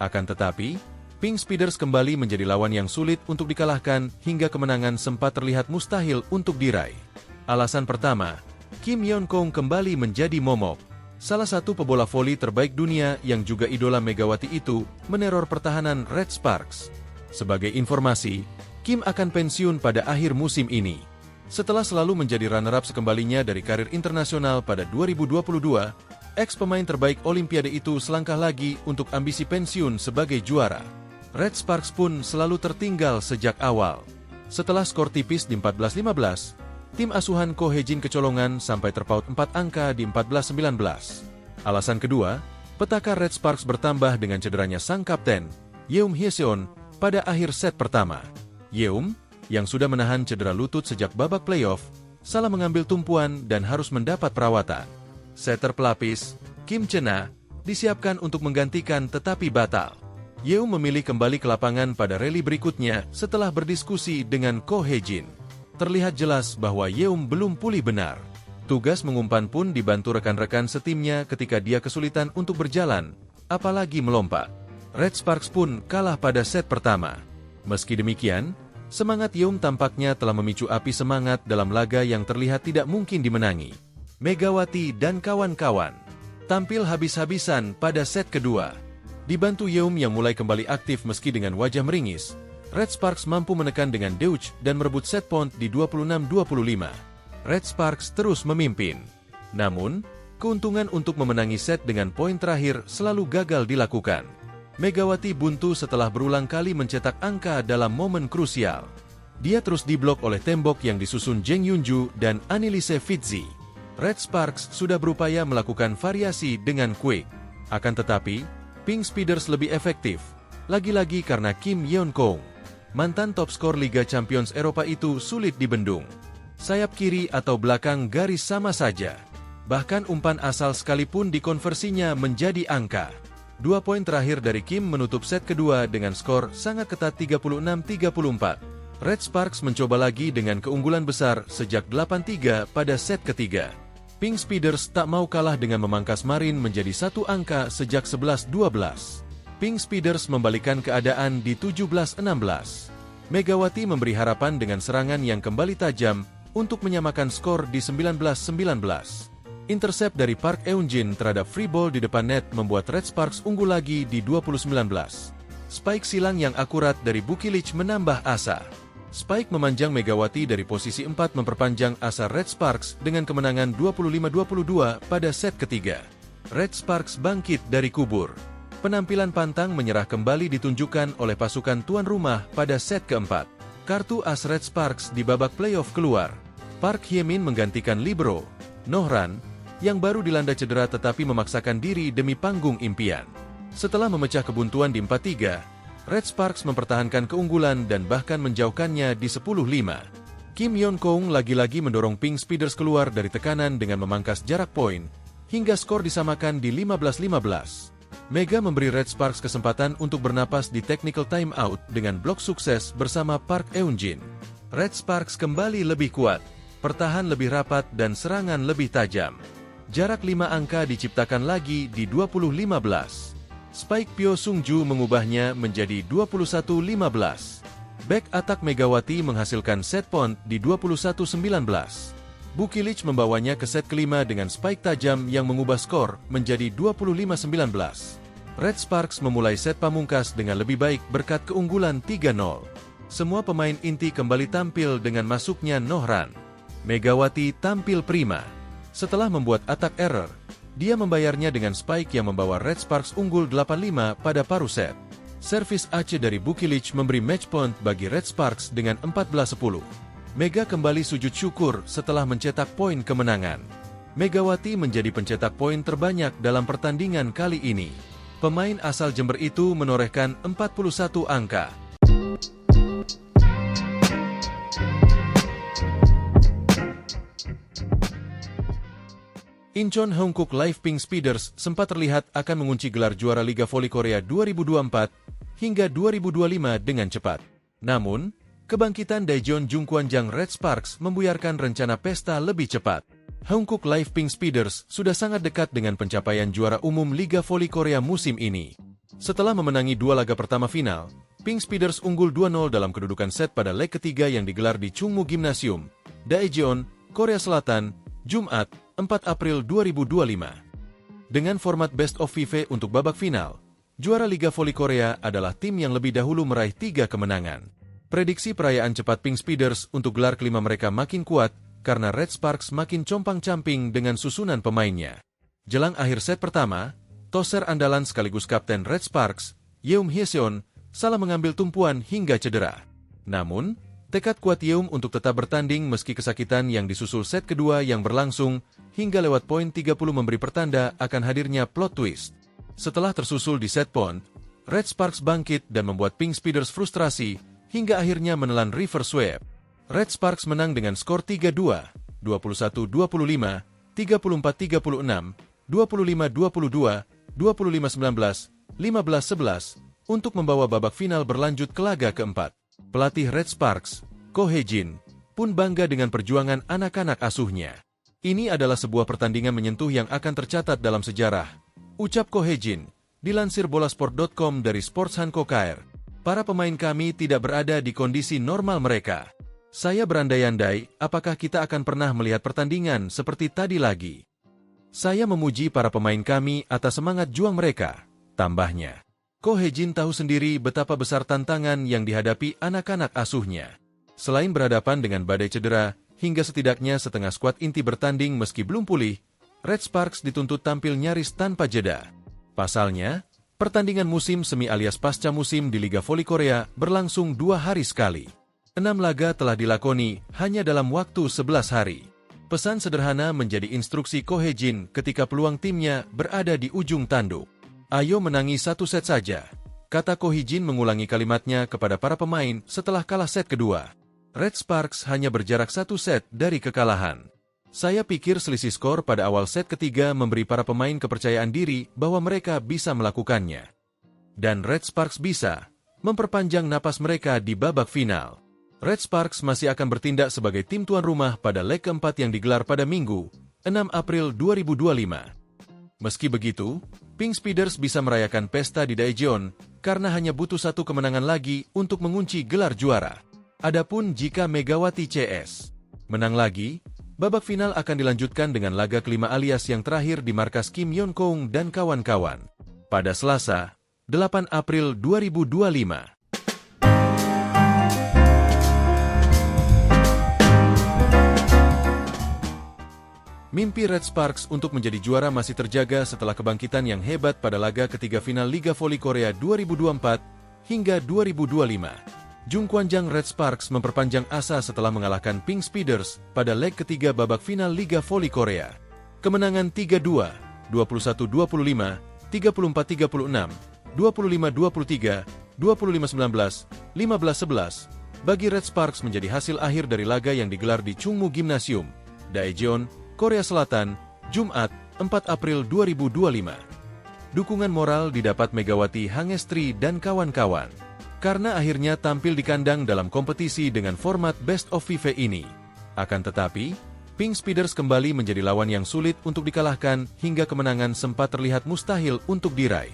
Akan tetapi, Pink Speeders kembali menjadi lawan yang sulit untuk dikalahkan hingga kemenangan sempat terlihat mustahil untuk diraih. Alasan pertama, Kim Yeon-kong kembali menjadi momok. Salah satu pebola voli terbaik dunia yang juga idola Megawati itu meneror pertahanan Red Sparks. Sebagai informasi, Kim akan pensiun pada akhir musim ini. Setelah selalu menjadi runner-up sekembalinya dari karir internasional pada 2022, ex-pemain terbaik Olimpiade itu selangkah lagi untuk ambisi pensiun sebagai juara. Red Sparks pun selalu tertinggal sejak awal. Setelah skor tipis di 14-15, tim asuhan Ko Hee-jin kecolongan sampai terpaut 4 angka di 14-19. Alasan kedua, petaka Red Sparks bertambah dengan cederanya sang kapten, Yeum Hyeseon, pada akhir set pertama. Yeum, yang sudah menahan cedera lutut sejak babak playoff, salah mengambil tumpuan dan harus mendapat perawatan. Setter pelapis, Kim Chena, disiapkan untuk menggantikan tetapi batal. Yeum memilih kembali ke lapangan pada rally berikutnya setelah berdiskusi dengan Ko Hee-jin. Terlihat jelas bahwa Yeum belum pulih benar. Tugas mengumpan pun dibantu rekan-rekan setimnya ketika dia kesulitan untuk berjalan, apalagi melompat. Red Sparks pun kalah pada set pertama. Meski demikian, semangat Yeum tampaknya telah memicu api semangat dalam laga yang terlihat tidak mungkin dimenangi. Megawati dan kawan-kawan tampil habis-habisan pada set kedua. Dibantu Yeum yang mulai kembali aktif meski dengan wajah meringis, Red Sparks mampu menekan dengan deutsch dan merebut set point di 26-25. Red Sparks terus memimpin. Namun, keuntungan untuk memenangi set dengan poin terakhir selalu gagal dilakukan. Megawati buntu setelah berulang kali mencetak angka dalam momen krusial. Dia terus diblok oleh tembok yang disusun Jeng Yunju dan Annelise Fitzi. Red Sparks sudah berupaya melakukan variasi dengan quick. Akan tetapi, Pink Speeders lebih efektif, lagi-lagi karena Kim Yeon-kong, mantan top skor Liga Champions Eropa itu sulit dibendung. Sayap kiri atau belakang garis sama saja. Bahkan umpan asal sekalipun dikonversinya menjadi angka. 2 poin terakhir dari Kim menutup set kedua dengan skor sangat ketat 36-34. Red Sparks mencoba lagi dengan keunggulan besar sejak 8-3 pada set ketiga. Pink Speeders tak mau kalah dengan memangkas Marin menjadi satu angka sejak 11-12. Pink Speeders membalikan keadaan di 17-16. Megawati memberi harapan dengan serangan yang kembali tajam untuk menyamakan skor di 19-19. Intercept dari Park Eun-jin terhadap free ball di depan net membuat Red Sparks unggul lagi di 20-19. Spike silang yang akurat dari Bukilich menambah asa. Spike memanjang Megawati dari posisi 4 memperpanjang asa Red Sparks dengan kemenangan 25-22 pada set ketiga. Red Sparks bangkit dari kubur. Penampilan pantang menyerah kembali ditunjukkan oleh pasukan tuan rumah pada set keempat. Kartu as Red Sparks di babak playoff keluar. Park Hye-min menggantikan libero, Nohran, yang baru dilanda cedera tetapi memaksakan diri demi panggung impian. Setelah memecah kebuntuan di 4-3, Red Sparks mempertahankan keunggulan dan bahkan menjauhkannya di 10-5. Kim Yeon-keung lagi-lagi mendorong Pink Speeders keluar dari tekanan dengan memangkas jarak poin, hingga skor disamakan di 15-15. Mega memberi Red Sparks kesempatan untuk bernapas di technical timeout dengan blok sukses bersama Park Eun-jin. Red Sparks kembali lebih kuat, pertahan lebih rapat dan serangan lebih tajam. Jarak 5 angka diciptakan lagi di 20-15. Spike Pyo Sung-ju mengubahnya menjadi 21-15. Back attack Megawati menghasilkan set point di 21-19. Bukilic membawanya ke set kelima dengan spike tajam yang mengubah skor menjadi 25-19. Red Sparks memulai set pamungkas dengan lebih baik berkat keunggulan 3-0. Semua pemain inti kembali tampil dengan masuknya Nohran. Megawati tampil prima. Setelah membuat attack error, dia membayarnya dengan spike yang membawa Red Sparks unggul 8-5 pada paruh set. Servis Aceh dari Bukilic memberi match point bagi Red Sparks dengan 14-10. Mega kembali sujud syukur setelah mencetak poin kemenangan. Megawati menjadi pencetak poin terbanyak dalam pertandingan kali ini. Pemain asal Jember itu menorehkan 41 angka. Incheon Hankook Live Pink Speeders sempat terlihat akan mengunci gelar juara Liga Voli Korea 2024 hingga 2025 dengan cepat. Namun, kebangkitan Daejeon Jungkwanjang Red Sparks membuyarkan rencana pesta lebih cepat. Hankook Live Pink Speeders sudah sangat dekat dengan pencapaian juara umum Liga Voli Korea musim ini. Setelah memenangi 2 laga pertama final, Pink Speeders unggul 2-0 dalam kedudukan set pada leg ketiga yang digelar di Chungmu Gymnasium, Daejeon, Korea Selatan, Jumat, 4 April 2025. Dengan format Best of 5 untuk babak final, juara Liga Voli Korea adalah tim yang lebih dahulu meraih 3 kemenangan. Prediksi perayaan cepat Pink Speeders untuk gelar kelima mereka makin kuat karena Red Sparks makin compang-camping dengan susunan pemainnya. Jelang akhir set pertama, toser andalan sekaligus kapten Red Sparks, Yeum Hyeseon, salah mengambil tumpuan hingga cedera. Namun, tekad kuat Yeum untuk tetap bertanding meski kesakitan yang disusul set kedua yang berlangsung hingga lewat poin 30 memberi pertanda akan hadirnya plot twist. Setelah tersusul di set point, Red Sparks bangkit dan membuat Pink Speeders frustrasi hingga akhirnya menelan reverse sweep. Red Sparks menang dengan skor 3-2, 21-25, 34-36, 25-22, 25-19, 15-11 untuk membawa babak final berlanjut ke laga keempat. Pelatih Red Sparks, Ko Hae-jin, pun bangga dengan perjuangan anak-anak asuhnya. Ini adalah sebuah pertandingan menyentuh yang akan tercatat dalam sejarah, ucap Ko Hae-jin, dilansir bolasport.com dari Sports Hankook KR. Para pemain kami tidak berada di kondisi normal mereka. Saya berandai-andai, apakah kita akan pernah melihat pertandingan seperti tadi lagi. Saya memuji para pemain kami atas semangat juang mereka, tambahnya. Ko Hae-jin tahu sendiri betapa besar tantangan yang dihadapi anak-anak asuhnya. Selain berhadapan dengan badai cedera, hingga setidaknya setengah skuad inti bertanding meski belum pulih, Red Sparks dituntut tampil nyaris tanpa jeda. Pasalnya, pertandingan musim semi alias pasca musim di Liga Voli Korea berlangsung 2 hari sekali. 6 laga telah dilakoni hanya dalam waktu 11 hari. Pesan sederhana menjadi instruksi Ko Hae-jin ketika peluang timnya berada di ujung tanduk. Ayo menangi 1 set saja, kata Ko Hae-jin mengulangi kalimatnya kepada para pemain setelah kalah set kedua. Red Sparks hanya berjarak 1 set dari kekalahan. Saya pikir selisih skor pada awal set ketiga memberi para pemain kepercayaan diri bahwa mereka bisa melakukannya. Dan Red Sparks bisa memperpanjang napas mereka di babak final. Red Sparks masih akan bertindak sebagai tim tuan rumah pada leg keempat yang digelar pada Minggu, 6 April 2025. Meski begitu, Pink Speeders bisa merayakan pesta di Daejeon karena hanya butuh 1 kemenangan lagi untuk mengunci gelar juara. Adapun jika Megawati CS menang lagi, babak final akan dilanjutkan dengan laga kelima alias yang terakhir di markas Kim Yeon-keung dan kawan-kawan pada Selasa, 8 April 2025. Mimpi Red Sparks untuk menjadi juara masih terjaga setelah kebangkitan yang hebat pada laga ketiga final Liga Voli Korea 2024 hingga 2025. Jungkwanjang Red Sparks memperpanjang asa setelah mengalahkan Pink Speeders pada leg ketiga babak final Liga Voli Korea. Kemenangan 3-2, 21-25, 34-36, 25-23, 25-19, 15-11, bagi Red Sparks menjadi hasil akhir dari laga yang digelar di Chungmu Gymnasium, Daejeon, Korea Selatan, Jumat, 4 April 2025. Dukungan moral didapat Megawati Hangestri dan kawan-kawan, karena akhirnya tampil di kandang dalam kompetisi dengan format Best of Five ini. Akan tetapi, Pink Speeders kembali menjadi lawan yang sulit untuk dikalahkan hingga kemenangan sempat terlihat mustahil untuk diraih.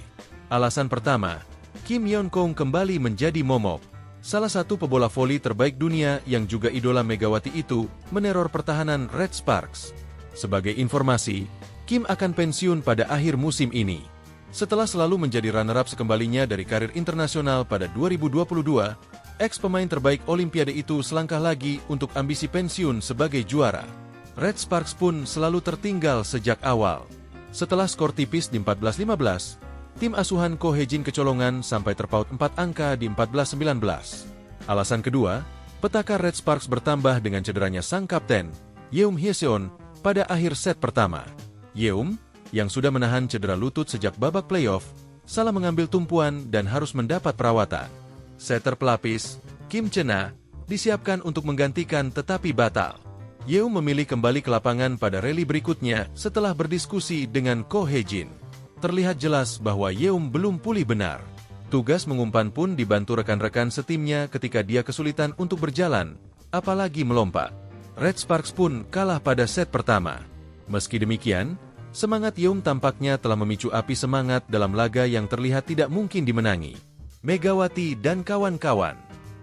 Alasan pertama, Kim Yeon-kong kembali menjadi momok. Salah satu pebola voli terbaik dunia yang juga idola Megawati itu meneror pertahanan Red Sparks. Sebagai informasi, Kim akan pensiun pada akhir musim ini. Setelah selalu menjadi runner-up sekembalinya dari karir internasional pada 2022, ex-pemain terbaik Olimpiade itu selangkah lagi untuk ambisi pensiun sebagai juara. Red Sparks pun selalu tertinggal sejak awal. Setelah skor tipis di 14-15, tim asuhan Ko Hae-jin kecolongan sampai terpaut 4 angka di 14-19. Alasan kedua, petaka Red Sparks bertambah dengan cederanya sang kapten, Yeum Hyeseon, pada akhir set pertama. Yeum, yang sudah menahan cedera lutut sejak babak playoff, salah mengambil tumpuan dan harus mendapat perawatan. Setter pelapis, Kim Chena, disiapkan untuk menggantikan tetapi batal. Yeum memilih kembali ke lapangan pada rally berikutnya setelah berdiskusi dengan Ko Hae-jin. Terlihat jelas bahwa Yeum belum pulih benar. Tugas mengumpan pun dibantu rekan-rekan setimnya ketika dia kesulitan untuk berjalan, apalagi melompat. Red Sparks pun kalah pada set pertama. Meski demikian, semangat Yeum tampaknya telah memicu api semangat dalam laga yang terlihat tidak mungkin dimenangi. Megawati dan kawan-kawan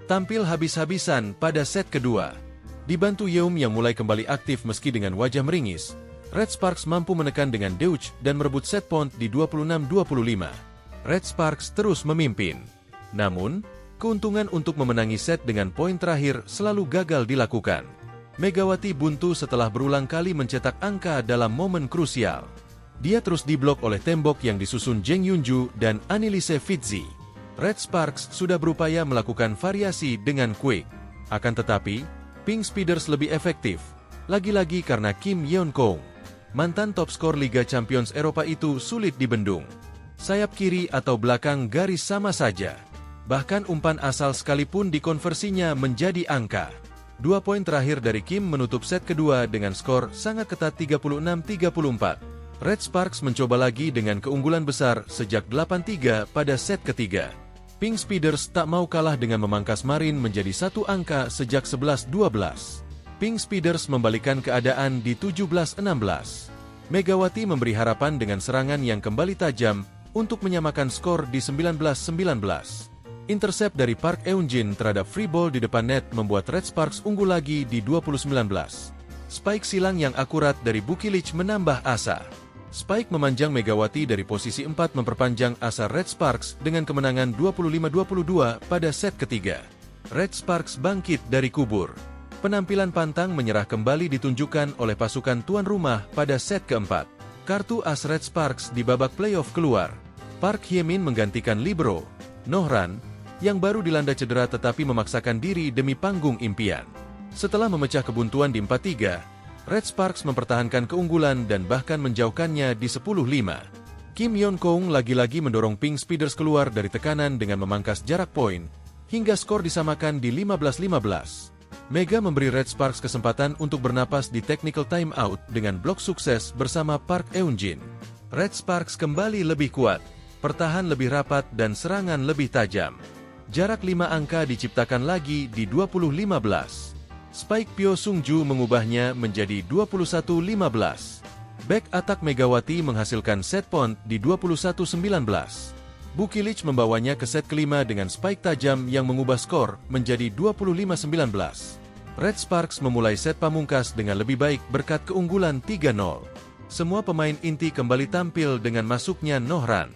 tampil habis-habisan pada set kedua. Dibantu Yeum yang mulai kembali aktif meski dengan wajah meringis, Red Sparks mampu menekan dengan Deutsch dan merebut set point di 26-25. Red Sparks terus memimpin. Namun, keuntungan untuk memenangi set dengan poin terakhir selalu gagal dilakukan. Megawati buntu setelah berulang kali mencetak angka dalam momen krusial. Dia terus diblok oleh tembok yang disusun Jeng Yunju dan Annelise Fitzi. Red Sparks sudah berupaya melakukan variasi dengan quick. Akan tetapi, Pink Speeders lebih efektif. Lagi-lagi karena Kim Yeon-kong, mantan top skor Liga Champions Eropa itu sulit dibendung. Sayap kiri atau belakang garis sama saja. Bahkan umpan asal sekalipun dikonversinya menjadi angka. 2 poin terakhir dari Kim menutup set kedua dengan skor sangat ketat 36-34. Red Sparks mencoba lagi dengan keunggulan besar sejak 8-3 pada set ketiga. Pink Speeders tak mau kalah dengan memangkas Marin menjadi 1 angka sejak 11-12. Pink Speeders membalikan keadaan di 17-16. Megawati memberi harapan dengan serangan yang kembali tajam untuk menyamakan skor di 19-19. Intercept dari Park Eun-jin terhadap free ball di depan net membuat Red Sparks unggul lagi di 20-19. Spike silang yang akurat dari Bukilic menambah asa. Spike memanjang Megawati dari posisi 4 memperpanjang asa Red Sparks dengan kemenangan 25-22 pada set ketiga. Red Sparks bangkit dari kubur. Penampilan pantang menyerah kembali ditunjukkan oleh pasukan tuan rumah pada set keempat. Kartu as Red Sparks di babak playoff keluar. Park Hye-min menggantikan libero, Nohran, yang baru dilanda cedera tetapi memaksakan diri demi panggung impian. Setelah memecah kebuntuan di 4-3, Red Sparks mempertahankan keunggulan dan bahkan menjauhkannya di 10-5. Kim Yeon-kong lagi-lagi mendorong Pink Speeders keluar dari tekanan dengan memangkas jarak poin, hingga skor disamakan di 15-15. Mega memberi Red Sparks kesempatan untuk bernapas di technical timeout dengan blok sukses bersama Park Eun-jin. Red Sparks kembali lebih kuat, pertahan lebih rapat dan serangan lebih tajam. Jarak 5 angka diciptakan lagi di 20-15. Spike Pyo Sung-ju mengubahnya menjadi 21-15. Back attack Megawati menghasilkan set point di 21-19. Bukilic membawanya ke set kelima dengan spike tajam yang mengubah skor menjadi 25-19. Red Sparks memulai set pamungkas dengan lebih baik berkat keunggulan 3-0. Semua pemain inti kembali tampil dengan masuknya Nohran.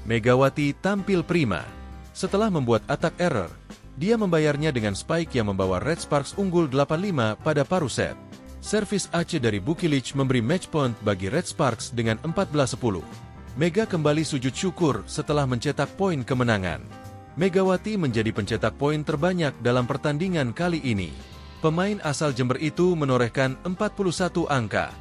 Megawati tampil prima. Setelah membuat attack error, dia membayarnya dengan spike yang membawa Red Sparks unggul 8-5 pada paruh set. Servis ace dari Bukilic memberi match point bagi Red Sparks dengan 14-10. Mega kembali sujud syukur setelah mencetak poin kemenangan. Megawati menjadi pencetak poin terbanyak dalam pertandingan kali ini. Pemain asal Jember itu menorehkan 41 angka.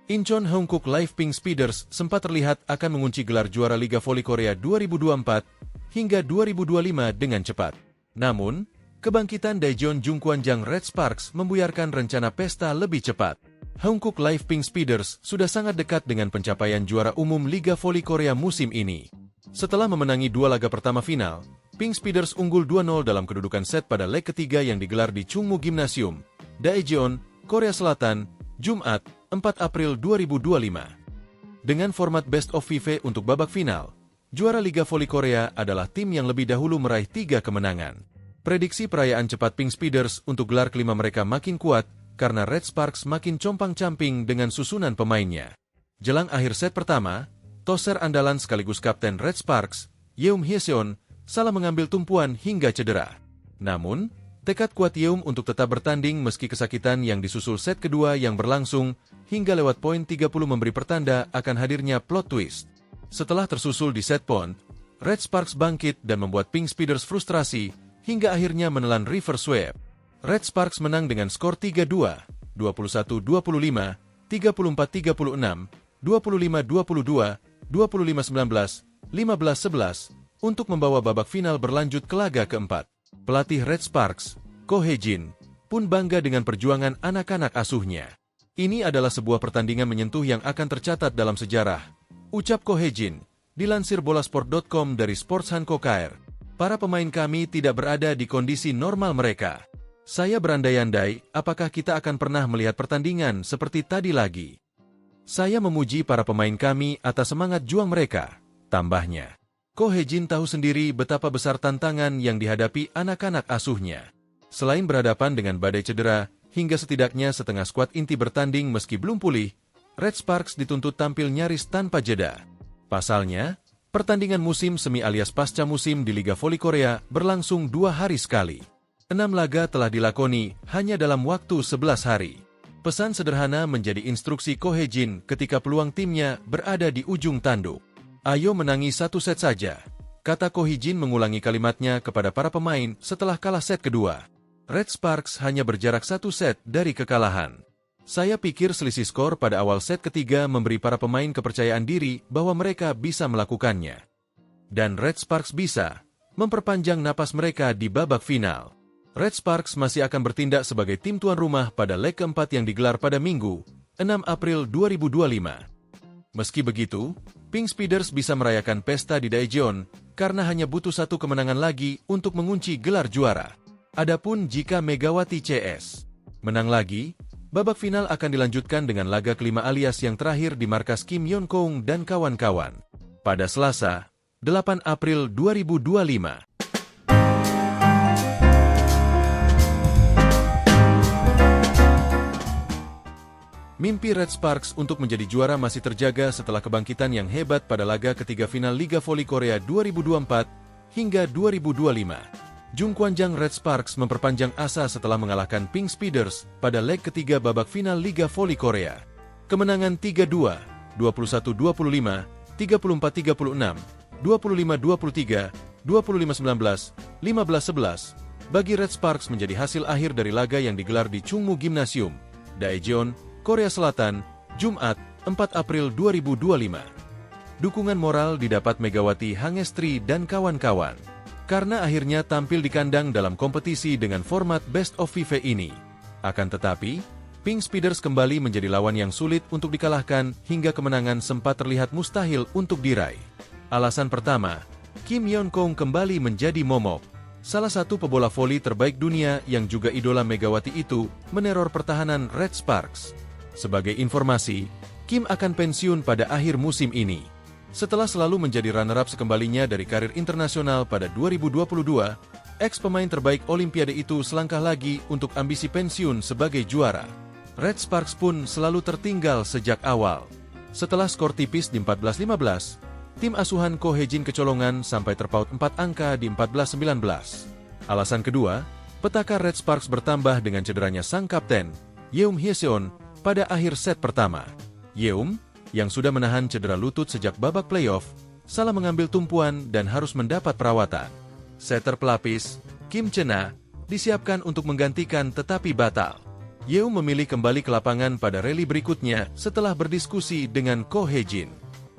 Incheon Hongkook Live Pink Speeders sempat terlihat akan mengunci gelar juara Liga Voli Korea 2024 hingga 2025 dengan cepat. Namun, kebangkitan Daejeon Jungkwanjang Red Sparks membuyarkan rencana pesta lebih cepat. Hongkook Live Pink Speeders sudah sangat dekat dengan pencapaian juara umum Liga Voli Korea musim ini. Setelah memenangi 2 laga pertama final, Pink Speeders unggul 2-0 dalam kedudukan set pada leg ketiga yang digelar di Chungmu Gymnasium, Daejeon, Korea Selatan, Jumat, 4 April 2025. Dengan format Best of 5 untuk babak final, juara Liga Voli Korea adalah tim yang lebih dahulu meraih 3 kemenangan. Prediksi perayaan cepat Pink Speeders untuk gelar kelima mereka makin kuat karena Red Sparks makin compang-camping dengan susunan pemainnya. Jelang akhir set pertama, toser andalan sekaligus kapten Red Sparks, Yeum Hyeseon, salah mengambil tumpuan hingga cedera. Namun, tekad kuat Yeum untuk tetap bertanding meski kesakitan yang disusul set kedua yang berlangsung hingga lewat poin 30 memberi pertanda akan hadirnya plot twist. Setelah tersusul di set point, Red Sparks bangkit dan membuat Pink Speeders frustrasi hingga akhirnya menelan reverse sweep. Red Sparks menang dengan skor 3-2, 21-25, 34-36, 25-22, 25-19, 15-11 untuk membawa babak final berlanjut ke laga keempat. Pelatih Red Sparks, Ko Hae-jin, pun bangga dengan perjuangan anak-anak asuhnya. Ini adalah sebuah pertandingan menyentuh yang akan tercatat dalam sejarah, ucap Ko Hae-jin, dilansir bolasport.com dari Sports Hankook KR. Para pemain kami tidak berada di kondisi normal mereka. Saya berandai-andai apakah kita akan pernah melihat pertandingan seperti tadi lagi. Saya memuji para pemain kami atas semangat juang mereka, tambahnya. Ko Hae-jin tahu sendiri betapa besar tantangan yang dihadapi anak-anak asuhnya. Selain berhadapan dengan badai cedera, hingga setidaknya setengah skuad inti bertanding meski belum pulih, Red Sparks dituntut tampil nyaris tanpa jeda. Pasalnya, pertandingan musim semi alias pasca musim di Liga Voli Korea berlangsung 2 hari sekali. 6 laga telah dilakoni hanya dalam waktu 11 hari. Pesan sederhana menjadi instruksi Ko Hae-jin ketika peluang timnya berada di ujung tanduk. Ayo menangi 1 set saja, kata Ko Hae-jin mengulangi kalimatnya kepada para pemain setelah kalah set kedua. Red Sparks hanya berjarak 1 set dari kekalahan. Saya pikir selisih skor pada awal set ketiga memberi para pemain kepercayaan diri bahwa mereka bisa melakukannya. Dan Red Sparks bisa memperpanjang napas mereka di babak final. Red Sparks masih akan bertindak sebagai tim tuan rumah pada leg keempat yang digelar pada Minggu, 6 April 2025. Meski begitu, Pink Speeders bisa merayakan pesta di Daejeon karena hanya butuh 1 kemenangan lagi untuk mengunci gelar juara. Adapun jika Megawati CS menang lagi, babak final akan dilanjutkan dengan laga kelima alias yang terakhir di markas Kim Yeon-kong dan kawan-kawan pada Selasa, 8 April 2025. Mimpi Red Sparks untuk menjadi juara masih terjaga setelah kebangkitan yang hebat pada laga ketiga final Liga Voli Korea 2024 hingga 2025. Jungkwanjang Red Sparks memperpanjang asa setelah mengalahkan Pink Speeders pada leg ketiga babak final Liga Voli Korea. Kemenangan 3-2, 21-25, 34-36, 25-23, 25-19, 15-11 bagi Red Sparks menjadi hasil akhir dari laga yang digelar di Chungmu Gymnasium, Daejeon, Korea Selatan, Jumat, 4 April 2025. Dukungan moral didapat Megawati Hangestri dan kawan-kawan karena akhirnya tampil di kandang dalam kompetisi dengan format Best of 5 ini. Akan tetapi, Pink Speeders kembali menjadi lawan yang sulit untuk dikalahkan hingga kemenangan sempat terlihat mustahil untuk diraih. Alasan pertama, Kim Yeon-kong kembali menjadi momok. Salah satu pebola voli terbaik dunia yang juga idola Megawati itu meneror pertahanan Red Sparks. Sebagai informasi, Kim akan pensiun pada akhir musim ini. Setelah selalu menjadi runner-up sekembalinya dari karir internasional pada 2022, ex-pemain terbaik Olimpiade itu selangkah lagi untuk ambisi pensiun sebagai juara. Red Sparks pun selalu tertinggal sejak awal. Setelah skor tipis di 14-15, tim asuhan Ko Hae-jin kecolongan sampai terpaut 4 angka di 14-19. Alasan kedua, petaka Red Sparks bertambah dengan cederanya sang kapten, Yeum Hyeseon, pada akhir set pertama. Yeum, yang sudah menahan cedera lutut sejak babak playoff, salah mengambil tumpuan dan harus mendapat perawatan. Setter pelapis, Kim Chena, disiapkan untuk menggantikan tetapi batal. Yeum memilih kembali ke lapangan pada rally berikutnya setelah berdiskusi dengan Ko Hye-jin.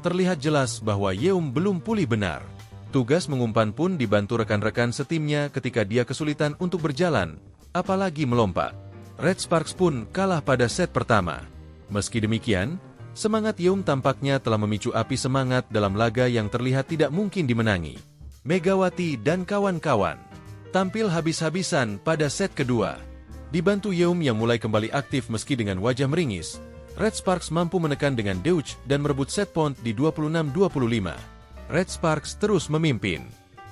Terlihat jelas bahwa Yeum belum pulih benar. Tugas mengumpan pun dibantu rekan-rekan setimnya ketika dia kesulitan untuk berjalan, apalagi melompat. Red Sparks pun kalah pada set pertama. Meski demikian, semangat Yeum tampaknya telah memicu api semangat dalam laga yang terlihat tidak mungkin dimenangi. Megawati dan kawan-kawan tampil habis-habisan pada set kedua. Dibantu Yeum yang mulai kembali aktif meski dengan wajah meringis, Red Sparks mampu menekan dengan Deutsch dan merebut set point di 26-25. Red Sparks terus memimpin.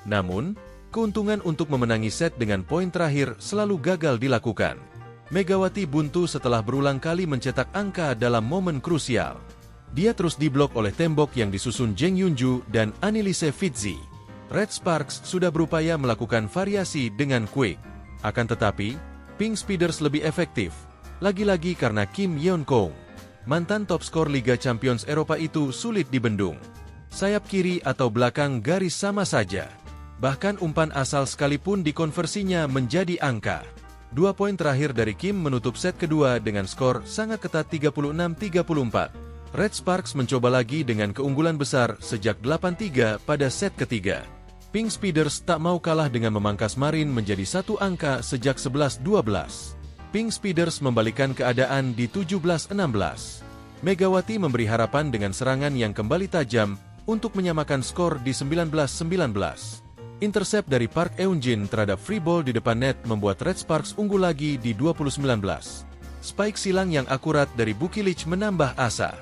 Namun, keuntungan untuk memenangi set dengan poin terakhir selalu gagal dilakukan. Megawati buntu setelah berulang kali mencetak angka dalam momen krusial. Dia terus diblok oleh tembok yang disusun Jeng Yunju dan Anneliese Fitzi. Red Sparks sudah berupaya melakukan variasi dengan Quick. Akan tetapi, Pink Speeders lebih efektif, lagi-lagi karena Kim Yeon Kong, mantan top skor Liga Champions Eropa itu sulit dibendung. Sayap kiri atau belakang garis sama saja. Bahkan umpan asal sekalipun dikonversinya menjadi angka. 2 poin terakhir dari Kim menutup set kedua dengan skor sangat ketat 36-34. Red Sparks mencoba lagi dengan keunggulan besar sejak 8-3 pada set ketiga. Pink Speeders tak mau kalah dengan memangkas Marin menjadi satu angka sejak 11-12. Pink Speeders membalikan keadaan di 17-16. Megawati memberi harapan dengan serangan yang kembali tajam untuk menyamakan skor di 19-19. Intercept dari Park Eun-jin terhadap free ball di depan net membuat Red Sparks unggul lagi di 20-19. Spike silang yang akurat dari Bukilic menambah asa.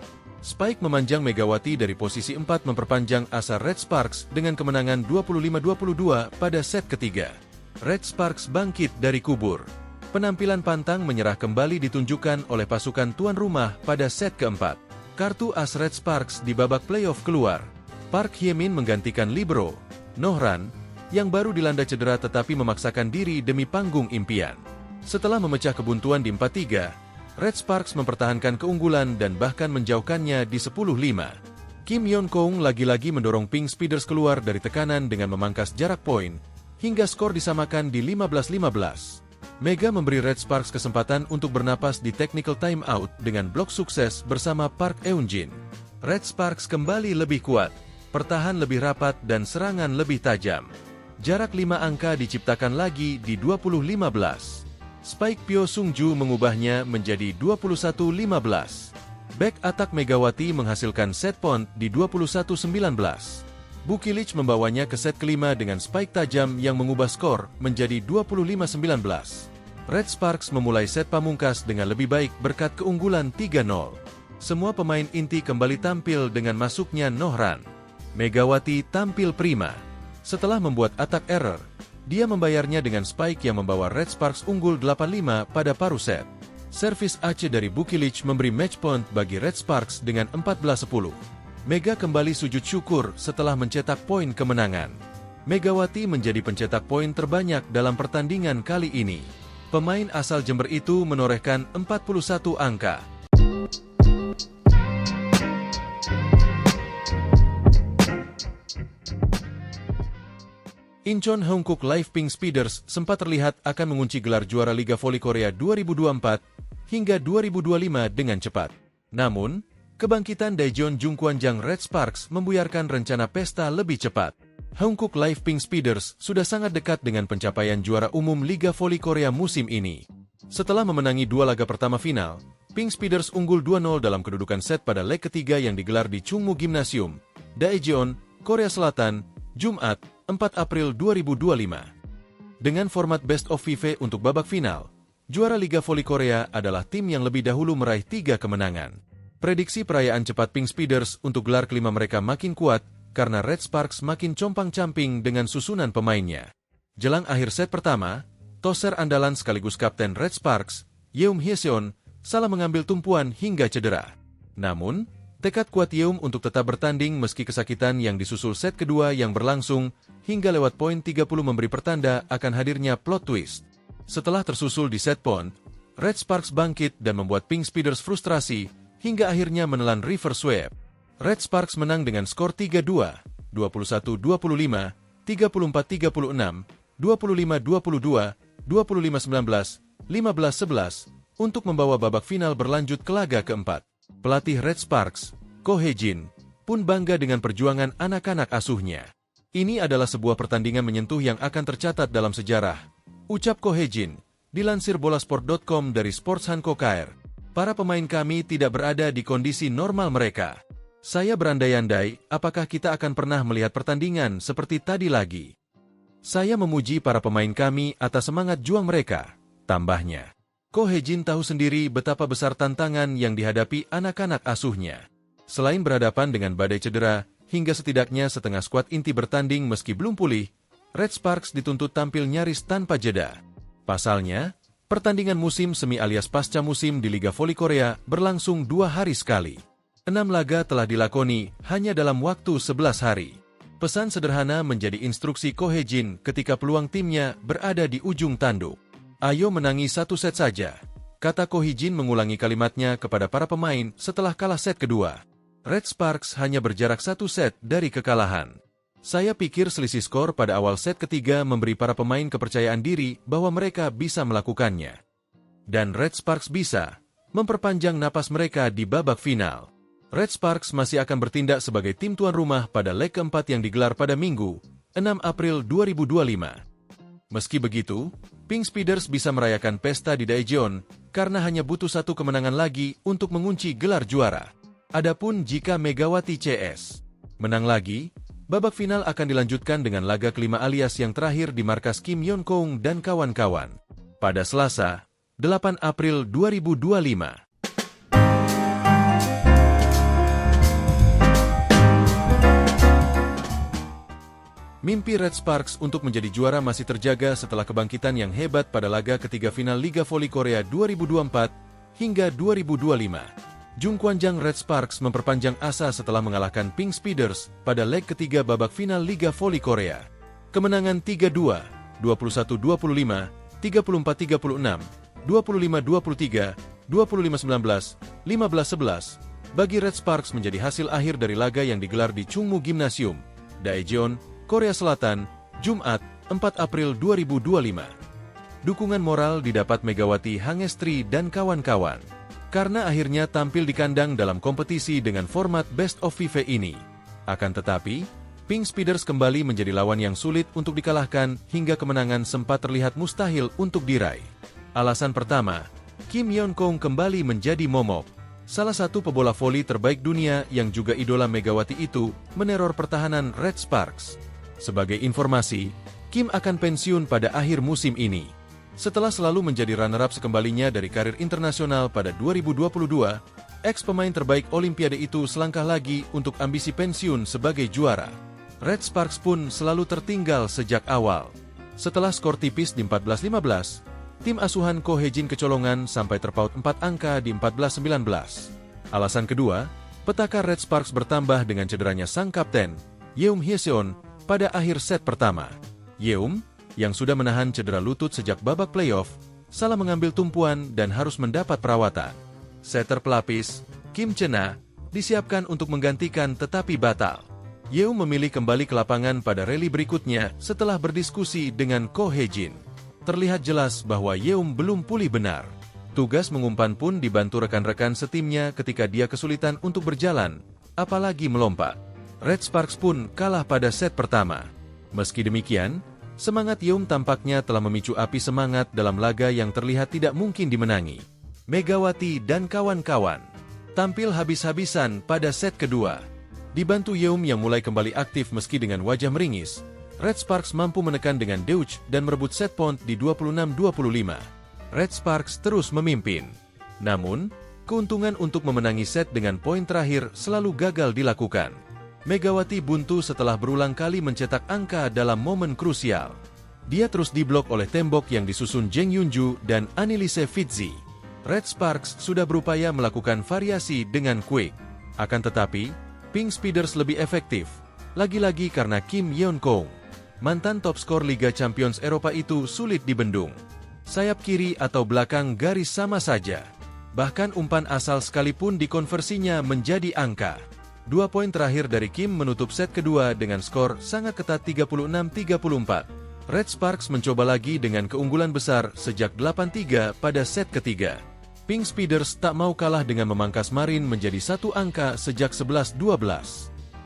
Spike memanjang Megawati dari posisi 4 memperpanjang asa Red Sparks dengan kemenangan 25-22 pada set ketiga. Red Sparks bangkit dari kubur. Penampilan pantang menyerah kembali ditunjukkan oleh pasukan tuan rumah pada set keempat. Kartu as Red Sparks di babak playoff keluar. Park Hye-min menggantikan libero Nohran, yang baru dilanda cedera tetapi memaksakan diri demi panggung impian. Setelah memecah kebuntuan di 4-3, Red Sparks mempertahankan keunggulan dan bahkan menjauhkannya di 10-5. Kim Yeon Kong lagi-lagi mendorong Pink Speeders keluar dari tekanan dengan memangkas jarak poin, hingga skor disamakan di 15-15. Mega memberi Red Sparks kesempatan untuk bernapas di technical timeout dengan blok sukses bersama Park Eun-jin. Red Sparks kembali lebih kuat, pertahan lebih rapat dan serangan lebih tajam. Jarak 5 angka diciptakan lagi di 20-15. Spike Pyo Sung-ju mengubahnya menjadi 21-15. Back attack Megawati menghasilkan set point di 21-19. Bukilic membawanya ke set kelima dengan spike tajam yang mengubah skor menjadi 25-19. Red Sparks memulai set pamungkas dengan lebih baik berkat keunggulan 3-0. Semua pemain inti kembali tampil dengan masuknya Nohran. Megawati tampil prima. Setelah membuat attack error, dia membayarnya dengan spike yang membawa Red Sparks unggul 8-5 pada paruh set. Servis Aceh dari Bukilic memberi match point bagi Red Sparks dengan 14-10. Mega kembali sujud syukur setelah mencetak poin kemenangan. Megawati menjadi pencetak poin terbanyak dalam pertandingan kali ini. Pemain asal Jember itu menorehkan 41 angka. Incheon Hongkook Live Pink Speeders sempat terlihat akan mengunci gelar juara Liga Voli Korea 2024 hingga 2025 dengan cepat. Namun, kebangkitan Daejeon Jungkwanjang Red Sparks membuyarkan rencana pesta lebih cepat. Hongkook Live Pink Speeders sudah sangat dekat dengan pencapaian juara umum Liga Voli Korea musim ini. Setelah memenangi 2 laga pertama final, Pink Speeders unggul 2-0 dalam kedudukan set pada leg ketiga yang digelar di Chungmu Gymnasium, Daejeon, Korea Selatan, Jumat, 4 April 2025. Dengan format Best of 5 untuk babak final, juara Liga Voli Korea adalah tim yang lebih dahulu meraih 3 kemenangan. Prediksi perayaan cepat Pink Speeders untuk gelar kelima mereka makin kuat karena Red Sparks makin compang-camping dengan susunan pemainnya. Jelang akhir set pertama, toser andalan sekaligus kapten Red Sparks, Yeum Hye-seon, salah mengambil tumpuan hingga cedera. Namun, tekad kuat Yeum untuk tetap bertanding meski kesakitan yang disusul set kedua yang berlangsung hingga lewat poin 30 memberi pertanda akan hadirnya plot twist. Setelah tersusul di set point, Red Sparks bangkit dan membuat Pink Speeders frustrasi hingga akhirnya menelan reverse sweep. Red Sparks menang dengan skor 3-2, 21-25, 34-36, 25-22, 25-19, 15-11, untuk membawa babak final berlanjut ke laga keempat. Pelatih Red Sparks, Ko Hye-jin, pun bangga dengan perjuangan anak-anak asuhnya. Ini adalah sebuah pertandingan menyentuh yang akan tercatat dalam sejarah, ucap Ko Hye-jin, dilansir bolasport.com dari Sports Hankook. Para pemain kami tidak berada di kondisi normal mereka. Saya berandai-andai, apakah kita akan pernah melihat pertandingan seperti tadi lagi. Saya memuji para pemain kami atas semangat juang mereka, tambahnya. Ko Hye-jin tahu sendiri betapa besar tantangan yang dihadapi anak-anak asuhnya. Selain berhadapan dengan badai cedera, hingga setidaknya setengah skuad inti bertanding meski belum pulih, Red Sparks dituntut tampil nyaris tanpa jeda. Pasalnya, pertandingan musim semi alias pasca musim di Liga Voli Korea berlangsung 2 hari sekali. 6 laga telah dilakoni hanya dalam waktu 11 hari. Pesan sederhana menjadi instruksi Ko Hye-jin ketika peluang timnya berada di ujung tanduk. Ayo menangi 1 set saja, kata Ko Hye-jin mengulangi kalimatnya kepada para pemain setelah kalah set kedua. Red Sparks hanya berjarak 1 set dari kekalahan. Saya pikir selisih skor pada awal set ketiga memberi para pemain kepercayaan diri bahwa mereka bisa melakukannya. Dan Red Sparks bisa memperpanjang napas mereka di babak final. Red Sparks masih akan bertindak sebagai tim tuan rumah pada leg keempat yang digelar pada Minggu, 6 April 2025. Meski begitu, Pink Speeders bisa merayakan pesta di Daejeon karena hanya butuh 1 kemenangan lagi untuk mengunci gelar juara. Adapun jika Megawati CS menang lagi, babak final akan dilanjutkan dengan laga kelima alias yang terakhir di markas Kim Yeon-kong dan kawan-kawan pada Selasa, 8 April 2025. Mimpi Red Sparks untuk menjadi juara masih terjaga setelah kebangkitan yang hebat pada laga ketiga final Liga Voli Korea 2024 hingga 2025. Jungkwanjang Red Sparks memperpanjang asa setelah mengalahkan Pink Speeders pada leg ketiga babak final Liga Voli Korea. Kemenangan 3-2, 21-25, 34-36, 25-23, 25-19, 15-11 bagi Red Sparks menjadi hasil akhir dari laga yang digelar di Chungmu Gymnasium, Daejeon, Korea Selatan, Jumat, 4 April 2025. Dukungan moral didapat Megawati Hangestri dan kawan-kawan, karena akhirnya tampil di kandang dalam kompetisi dengan format Best of FIFA ini. Akan tetapi, Pink Speeders kembali menjadi lawan yang sulit untuk dikalahkan hingga kemenangan sempat terlihat mustahil untuk diraih. Alasan pertama, Kim Yeon-kong kembali menjadi momok. Salah satu pebola voli terbaik dunia yang juga idola Megawati itu meneror pertahanan Red Sparks. Sebagai informasi, Kim akan pensiun pada akhir musim ini. Setelah selalu menjadi runner-up sekembalinya dari karir internasional pada 2022, ex-pemain terbaik Olimpiade itu selangkah lagi untuk ambisi pensiun sebagai juara. Red Sparks pun selalu tertinggal sejak awal. Setelah skor tipis di 14-15, tim asuhan Ko Hye-jin kecolongan sampai terpaut 4 angka di 14-19. Alasan kedua, petaka Red Sparks bertambah dengan cederanya sang kapten, Yeum Hye-seon, pada akhir set pertama. Yeum, yang sudah menahan cedera lutut sejak babak playoff, salah mengambil tumpuan dan harus mendapat perawatan. Setter pelapis, Kim Chena, disiapkan untuk menggantikan tetapi batal. Yeum memilih kembali ke lapangan pada rally berikutnya setelah berdiskusi dengan Ko Hye-jin. Terlihat jelas bahwa Yeum belum pulih benar. Tugas mengumpan pun dibantu rekan-rekan setimnya ketika dia kesulitan untuk berjalan, apalagi melompat. Red Sparks pun kalah pada set pertama. Meski demikian, semangat Yeum tampaknya telah memicu api semangat dalam laga yang terlihat tidak mungkin dimenangi. Megawati dan kawan-kawan tampil habis-habisan pada set kedua. Dibantu Yeum yang mulai kembali aktif meski dengan wajah meringis, Red Sparks mampu menekan dengan Deutsch dan merebut set point di 26-25. Red Sparks terus memimpin. Namun, keuntungan untuk memenangi set dengan poin terakhir selalu gagal dilakukan. Megawati buntu setelah berulang kali mencetak angka dalam momen krusial. Dia terus diblok oleh tembok yang disusun Jeng Yunju dan Annelise Fitzi. Red Sparks sudah berupaya melakukan variasi dengan quick. Akan tetapi, Pink Speeders lebih efektif, lagi-lagi karena Kim Yeon-kong. Mantan top skor Liga Champions Eropa itu sulit dibendung. Sayap kiri atau belakang garis sama saja. Bahkan umpan asal sekalipun dikonversinya menjadi angka. 2 poin terakhir dari Kim menutup set kedua dengan skor sangat ketat 36-34. Red Sparks mencoba lagi dengan keunggulan besar sejak 8-3 pada set ketiga. Pink Speeders tak mau kalah dengan memangkas Marine menjadi satu angka sejak 11-12.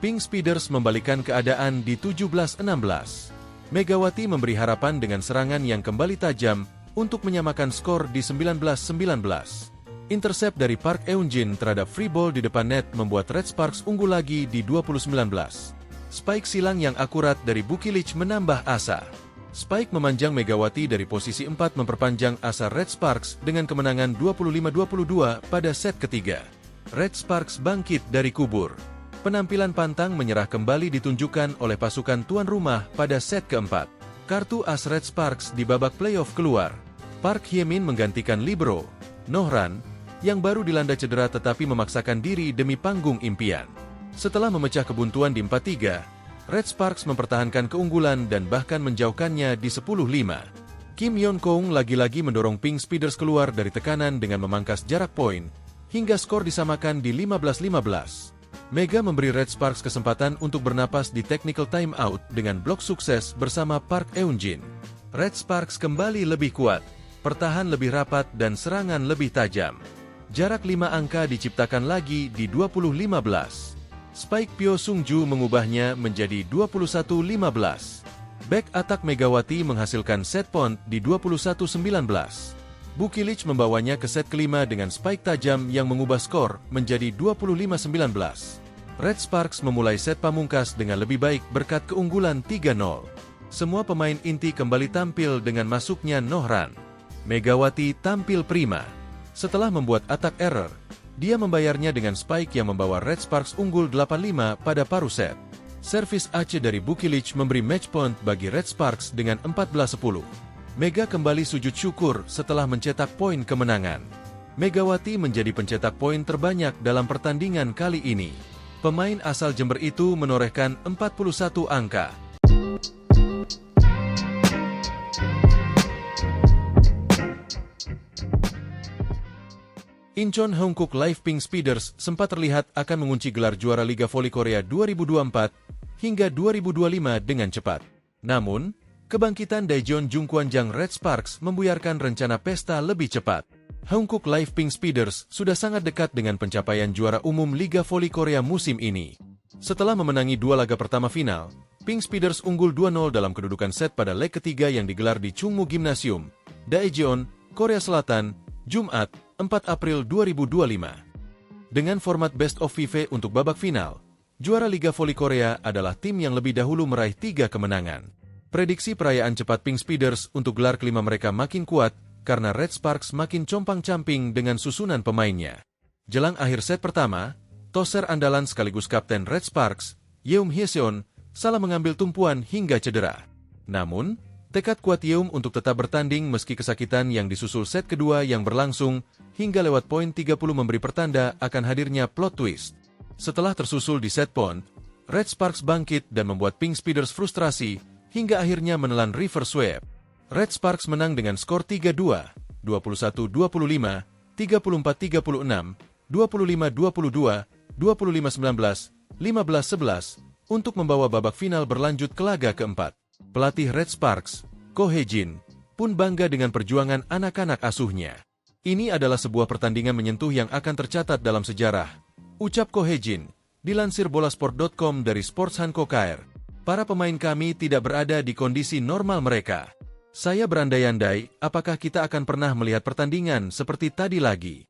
Pink Speeders membalikkan keadaan di 17-16. Megawati memberi harapan dengan serangan yang kembali tajam untuk menyamakan skor di 19-19. Intercept dari Park Eun-jin terhadap free ball di depan net membuat Red Sparks unggul lagi di 20-19. Spike silang yang akurat dari Bukilich menambah asa. Spike memanjang Megawati dari posisi 4 memperpanjang asa Red Sparks dengan kemenangan 25-22 pada set ketiga. Red Sparks bangkit dari kubur. Penampilan pantang menyerah kembali ditunjukkan oleh pasukan tuan rumah pada set keempat. Kartu as Red Sparks di babak playoff keluar. Park Hye-min menggantikan libero Nohran, yang baru dilanda cedera tetapi memaksakan diri demi panggung impian. Setelah memecah kebuntuan di 4-3, Red Sparks mempertahankan keunggulan dan bahkan menjauhkannya di 10-5. Kim Yeon-kong lagi-lagi mendorong Pink Speeders keluar dari tekanan dengan memangkas jarak poin, hingga skor disamakan di 15-15. Mega memberi Red Sparks kesempatan untuk bernapas di technical timeout dengan blok sukses bersama Park Eun-jin. Red Sparks kembali lebih kuat, pertahan lebih rapat dan serangan lebih tajam. Jarak 5 angka diciptakan lagi di 20-15. Spike Pyo Sung-ju mengubahnya menjadi 21-15. Back attack Megawati menghasilkan set point di 21-19. Bukilich membawanya ke set kelima dengan spike tajam yang mengubah skor menjadi 25-19. Red Sparks memulai set pamungkas dengan lebih baik berkat keunggulan 3-0. Semua pemain inti kembali tampil dengan masuknya Nohran. Megawati tampil prima. Setelah membuat attack error, dia membayarnya dengan spike yang membawa Red Sparks unggul 8-5 pada paruh set. Servis ace dari Bukilich memberi match point bagi Red Sparks dengan 14-10. Mega kembali sujud syukur setelah mencetak poin kemenangan. Megawati menjadi pencetak poin terbanyak dalam pertandingan kali ini. Pemain asal Jember itu menorehkan 41 angka. Incheon Hongkook Live Pink Speeders sempat terlihat akan mengunci gelar juara Liga Voli Korea 2024 hingga 2025 dengan cepat. Namun, kebangkitan Daejeon Jungkwanjang Red Sparks membuyarkan rencana pesta lebih cepat. Hongkook Live Pink Speeders sudah sangat dekat dengan pencapaian juara umum Liga Voli Korea musim ini. Setelah memenangi 2 laga pertama final, Pink Speeders unggul 2-0 dalam kedudukan set pada leg ketiga yang digelar di Chungmu Gymnasium, Daejeon, Korea Selatan, Jumat, 4 April 2025. Dengan format Best of 5 untuk babak final, juara Liga Voli Korea adalah tim yang lebih dahulu meraih 3 kemenangan. Prediksi perayaan cepat Pink Speeders untuk gelar kelima mereka makin kuat karena Red Sparks makin compang-camping dengan susunan pemainnya. Jelang akhir set pertama, toser andalan sekaligus kapten Red Sparks, Yeum Hyeseon, salah mengambil tumpuan hingga cedera. Namun, tekad kuat Yeum untuk tetap bertanding meski kesakitan yang disusul set kedua yang berlangsung hingga lewat poin 30 memberi pertanda akan hadirnya plot twist. Setelah tersusul di set point, Red Sparks bangkit dan membuat Pink Speeders frustrasi hingga akhirnya menelan reverse sweep. Red Sparks menang dengan skor 3-2, 21-25, 34-36, 25-22, 25-19, 15-11 untuk membawa babak final berlanjut ke laga keempat. Pelatih Red Sparks, Ko Hye-jin, pun bangga dengan perjuangan anak-anak asuhnya. Ini adalah sebuah pertandingan menyentuh yang akan tercatat dalam sejarah, ucap Ko Hye-jin, dilansir bolasport.com dari Sports Hanko KR. Para pemain kami tidak berada di kondisi normal mereka. Saya berandai-andai, apakah kita akan pernah melihat pertandingan seperti tadi lagi.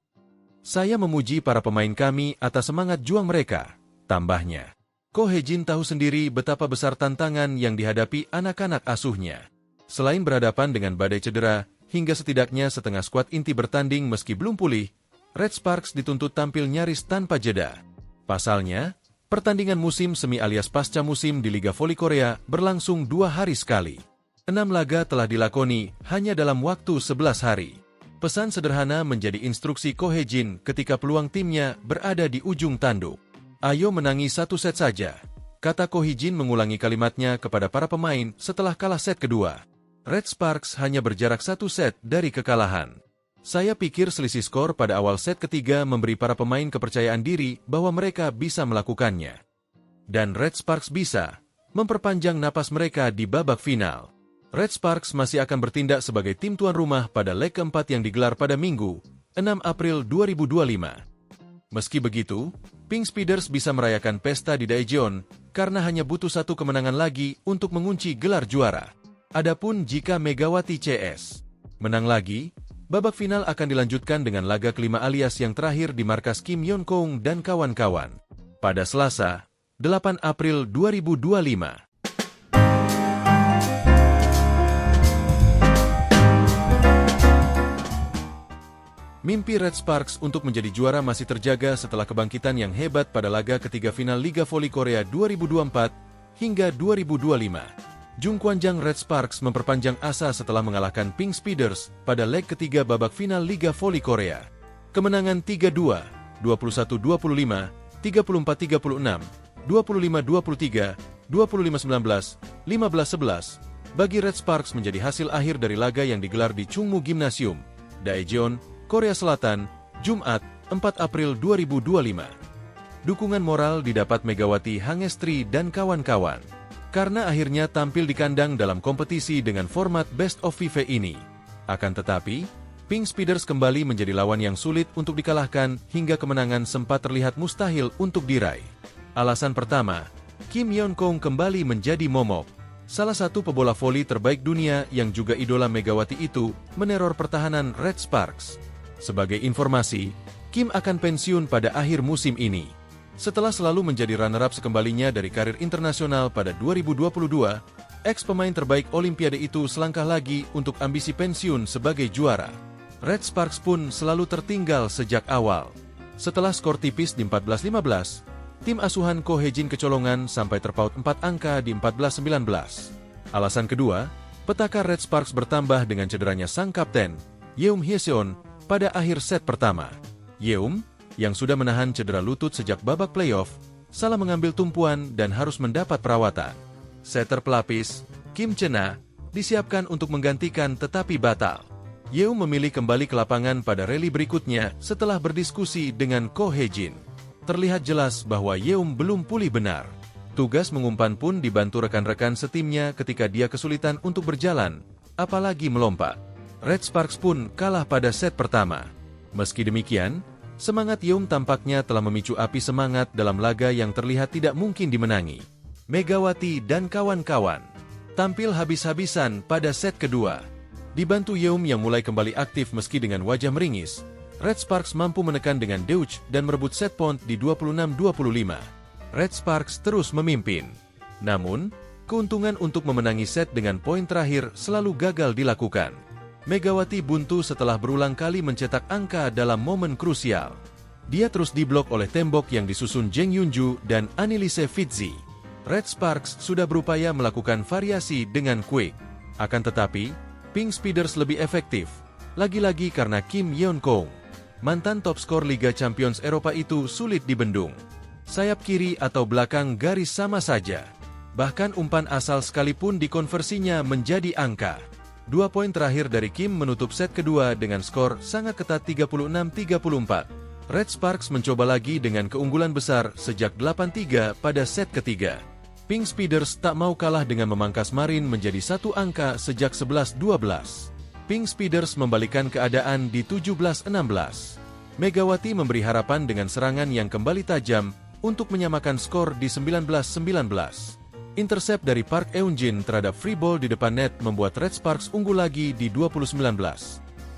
Saya memuji para pemain kami atas semangat juang mereka, tambahnya. Ko Hye-jin tahu sendiri betapa besar tantangan yang dihadapi anak-anak asuhnya. Selain berhadapan dengan badai cedera, hingga setidaknya setengah skuad inti bertanding meski belum pulih, Red Sparks dituntut tampil nyaris tanpa jeda. Pasalnya, pertandingan musim semi alias pasca musim di Liga Voli Korea berlangsung 2 hari sekali. 6 laga telah dilakoni hanya dalam waktu 11 hari. Pesan sederhana menjadi instruksi Ko Hye-jin ketika peluang timnya berada di ujung tanduk. Ayo menangi 1 set saja, kata Ko Hye-jin mengulangi kalimatnya kepada para pemain setelah kalah set kedua. Red Sparks hanya berjarak 1 set dari kekalahan. Saya pikir selisih skor pada awal set ketiga memberi para pemain kepercayaan diri bahwa mereka bisa melakukannya. Dan Red Sparks bisa memperpanjang napas mereka di babak final. Red Sparks masih akan bertindak sebagai tim tuan rumah pada leg keempat yang digelar pada Minggu, 6 April 2025. Meski begitu, Pink Speeders bisa merayakan pesta di Daejeon karena hanya butuh satu kemenangan lagi untuk mengunci gelar juara. Adapun jika Megawati CS menang lagi, babak final akan dilanjutkan dengan laga kelima alias yang terakhir di markas Kim Yeon-keung dan kawan-kawan pada Selasa, 8 April 2025. Mimpi Red Sparks untuk menjadi juara masih terjaga setelah kebangkitan yang hebat pada laga ketiga final Liga Voli Korea 2024 hingga 2025. Jungkwanjang Red Sparks memperpanjang asa setelah mengalahkan Pink Speeders pada leg ketiga babak final Liga Voli Korea. Kemenangan 3-2, 21-25, 34-36, 25-23, 25-19, 15-11 bagi Red Sparks menjadi hasil akhir dari laga yang digelar di Chungmu Gymnasium, Daejeon, Korea Selatan, Jumat, 4 April 2025. Dukungan moral didapat Megawati Hangestri dan kawan-kawan karena akhirnya tampil di kandang dalam kompetisi dengan format Best of Five ini. Akan tetapi, Pink Speeders kembali menjadi lawan yang sulit untuk dikalahkan hingga kemenangan sempat terlihat mustahil untuk diraih. Alasan pertama, Kim Yeon-keung kembali menjadi momok. Salah satu pebola voli terbaik dunia yang juga idola Megawati itu meneror pertahanan Red Sparks. Sebagai informasi, Kim akan pensiun pada akhir musim ini. Setelah selalu menjadi runner-up sekembalinya dari karir internasional pada 2022, ex-pemain terbaik Olimpiade itu selangkah lagi untuk ambisi pensiun sebagai juara. Red Sparks pun selalu tertinggal sejak awal. Setelah skor tipis di 14-15, tim asuhan Ko Hae-jin kecolongan sampai terpaut 4 angka di 14-19. Alasan kedua, petaka Red Sparks bertambah dengan cederanya sang kapten, Yeum Hyeseon, pada akhir set pertama. Yeum, yang sudah menahan cedera lutut sejak babak playoff, salah mengambil tumpuan dan harus mendapat perawatan. Setter pelapis, Kim Chena, disiapkan untuk menggantikan tetapi batal. Yeum memilih kembali ke lapangan pada rally berikutnya setelah berdiskusi dengan Ko Hae-jin. Terlihat jelas bahwa Yeum belum pulih benar. Tugas mengumpan pun dibantu rekan-rekan setimnya ketika dia kesulitan untuk berjalan, apalagi melompat. Red Sparks pun kalah pada set pertama. Meski demikian, semangat Yeum tampaknya telah memicu api semangat dalam laga yang terlihat tidak mungkin dimenangi. Megawati dan kawan-kawan tampil habis-habisan pada set kedua. Dibantu Yeum yang mulai kembali aktif meski dengan wajah meringis, Red Sparks mampu menekan dengan deutsch dan merebut set point di 26-25. Red Sparks terus memimpin. Namun, keuntungan untuk memenangi set dengan poin terakhir selalu gagal dilakukan. Megawati buntu setelah berulang kali mencetak angka dalam momen krusial. Dia terus diblok oleh tembok yang disusun Jeng Yunju dan Annelise Fitzi. Red Sparks sudah berupaya melakukan variasi dengan quick. Akan tetapi, Pink Speeders lebih efektif. Lagi-lagi karena Kim Yeon-keung, mantan top skor Liga Champions Eropa itu sulit dibendung. Sayap kiri atau belakang garis sama saja. Bahkan umpan asal sekalipun dikonversinya menjadi angka. 2 poin terakhir dari Kim menutup set kedua dengan skor sangat ketat 36-34. Red Sparks mencoba lagi dengan keunggulan besar sejak 8-3 pada set ketiga. Pink Speeders tak mau kalah dengan memangkas Marin menjadi satu angka sejak 11-12. Pink Speeders membalikan keadaan di 17-16. Megawati memberi harapan dengan serangan yang kembali tajam untuk menyamakan skor di 19-19. Intercept dari Park Eun-jin terhadap free ball di depan net membuat Red Sparks unggul lagi di 20-19.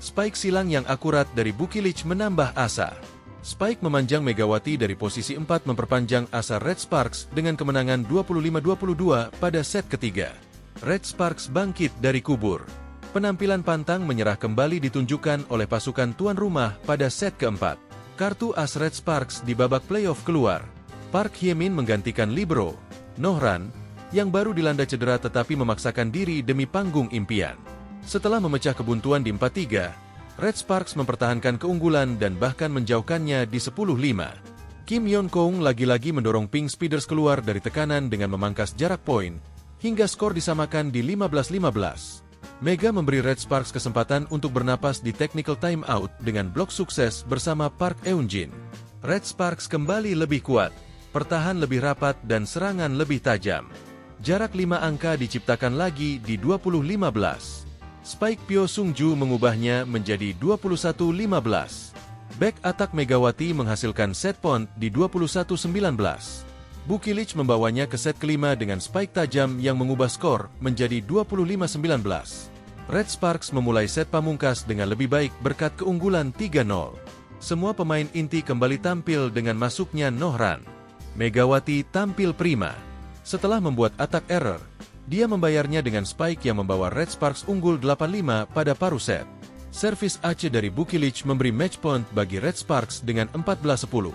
Spike silang yang akurat dari Bukilich menambah asa. Spike memanjang Megawati dari posisi 4 memperpanjang asa Red Sparks dengan kemenangan 25-22 pada set ketiga. Red Sparks bangkit dari kubur. Penampilan pantang menyerah kembali ditunjukkan oleh pasukan tuan rumah pada set keempat. Kartu as Red Sparks di babak playoff keluar. Park Hye-min menggantikan libero, Nohran, yang baru dilanda cedera tetapi memaksakan diri demi panggung impian. Setelah memecah kebuntuan di 4-3, Red Sparks mempertahankan keunggulan dan bahkan menjauhkannya di 10-5. Kim Yeon-keung lagi-lagi mendorong Pink Speeders keluar dari tekanan dengan memangkas jarak poin, hingga skor disamakan di 15-15. Mega memberi Red Sparks kesempatan untuk bernapas di technical timeout dengan blok sukses bersama Park Eun-jin. Red Sparks kembali lebih kuat, pertahan lebih rapat dan serangan lebih tajam. Jarak 5 angka diciptakan lagi di 20-15. Spike Pyo Sungju mengubahnya menjadi 21-15. Back attack Megawati menghasilkan set point di 21-19. Bukilic membawanya ke set kelima dengan spike tajam yang mengubah skor menjadi 25-19. Red Sparks memulai set pamungkas dengan lebih baik berkat keunggulan 3-0. Semua pemain inti kembali tampil dengan masuknya Nohran. Megawati tampil prima. Setelah membuat attack error, dia membayarnya dengan spike yang membawa Red Sparks unggul 8-5 pada paruh set. Servis ace dari Bukilic memberi match point bagi Red Sparks dengan 14-10.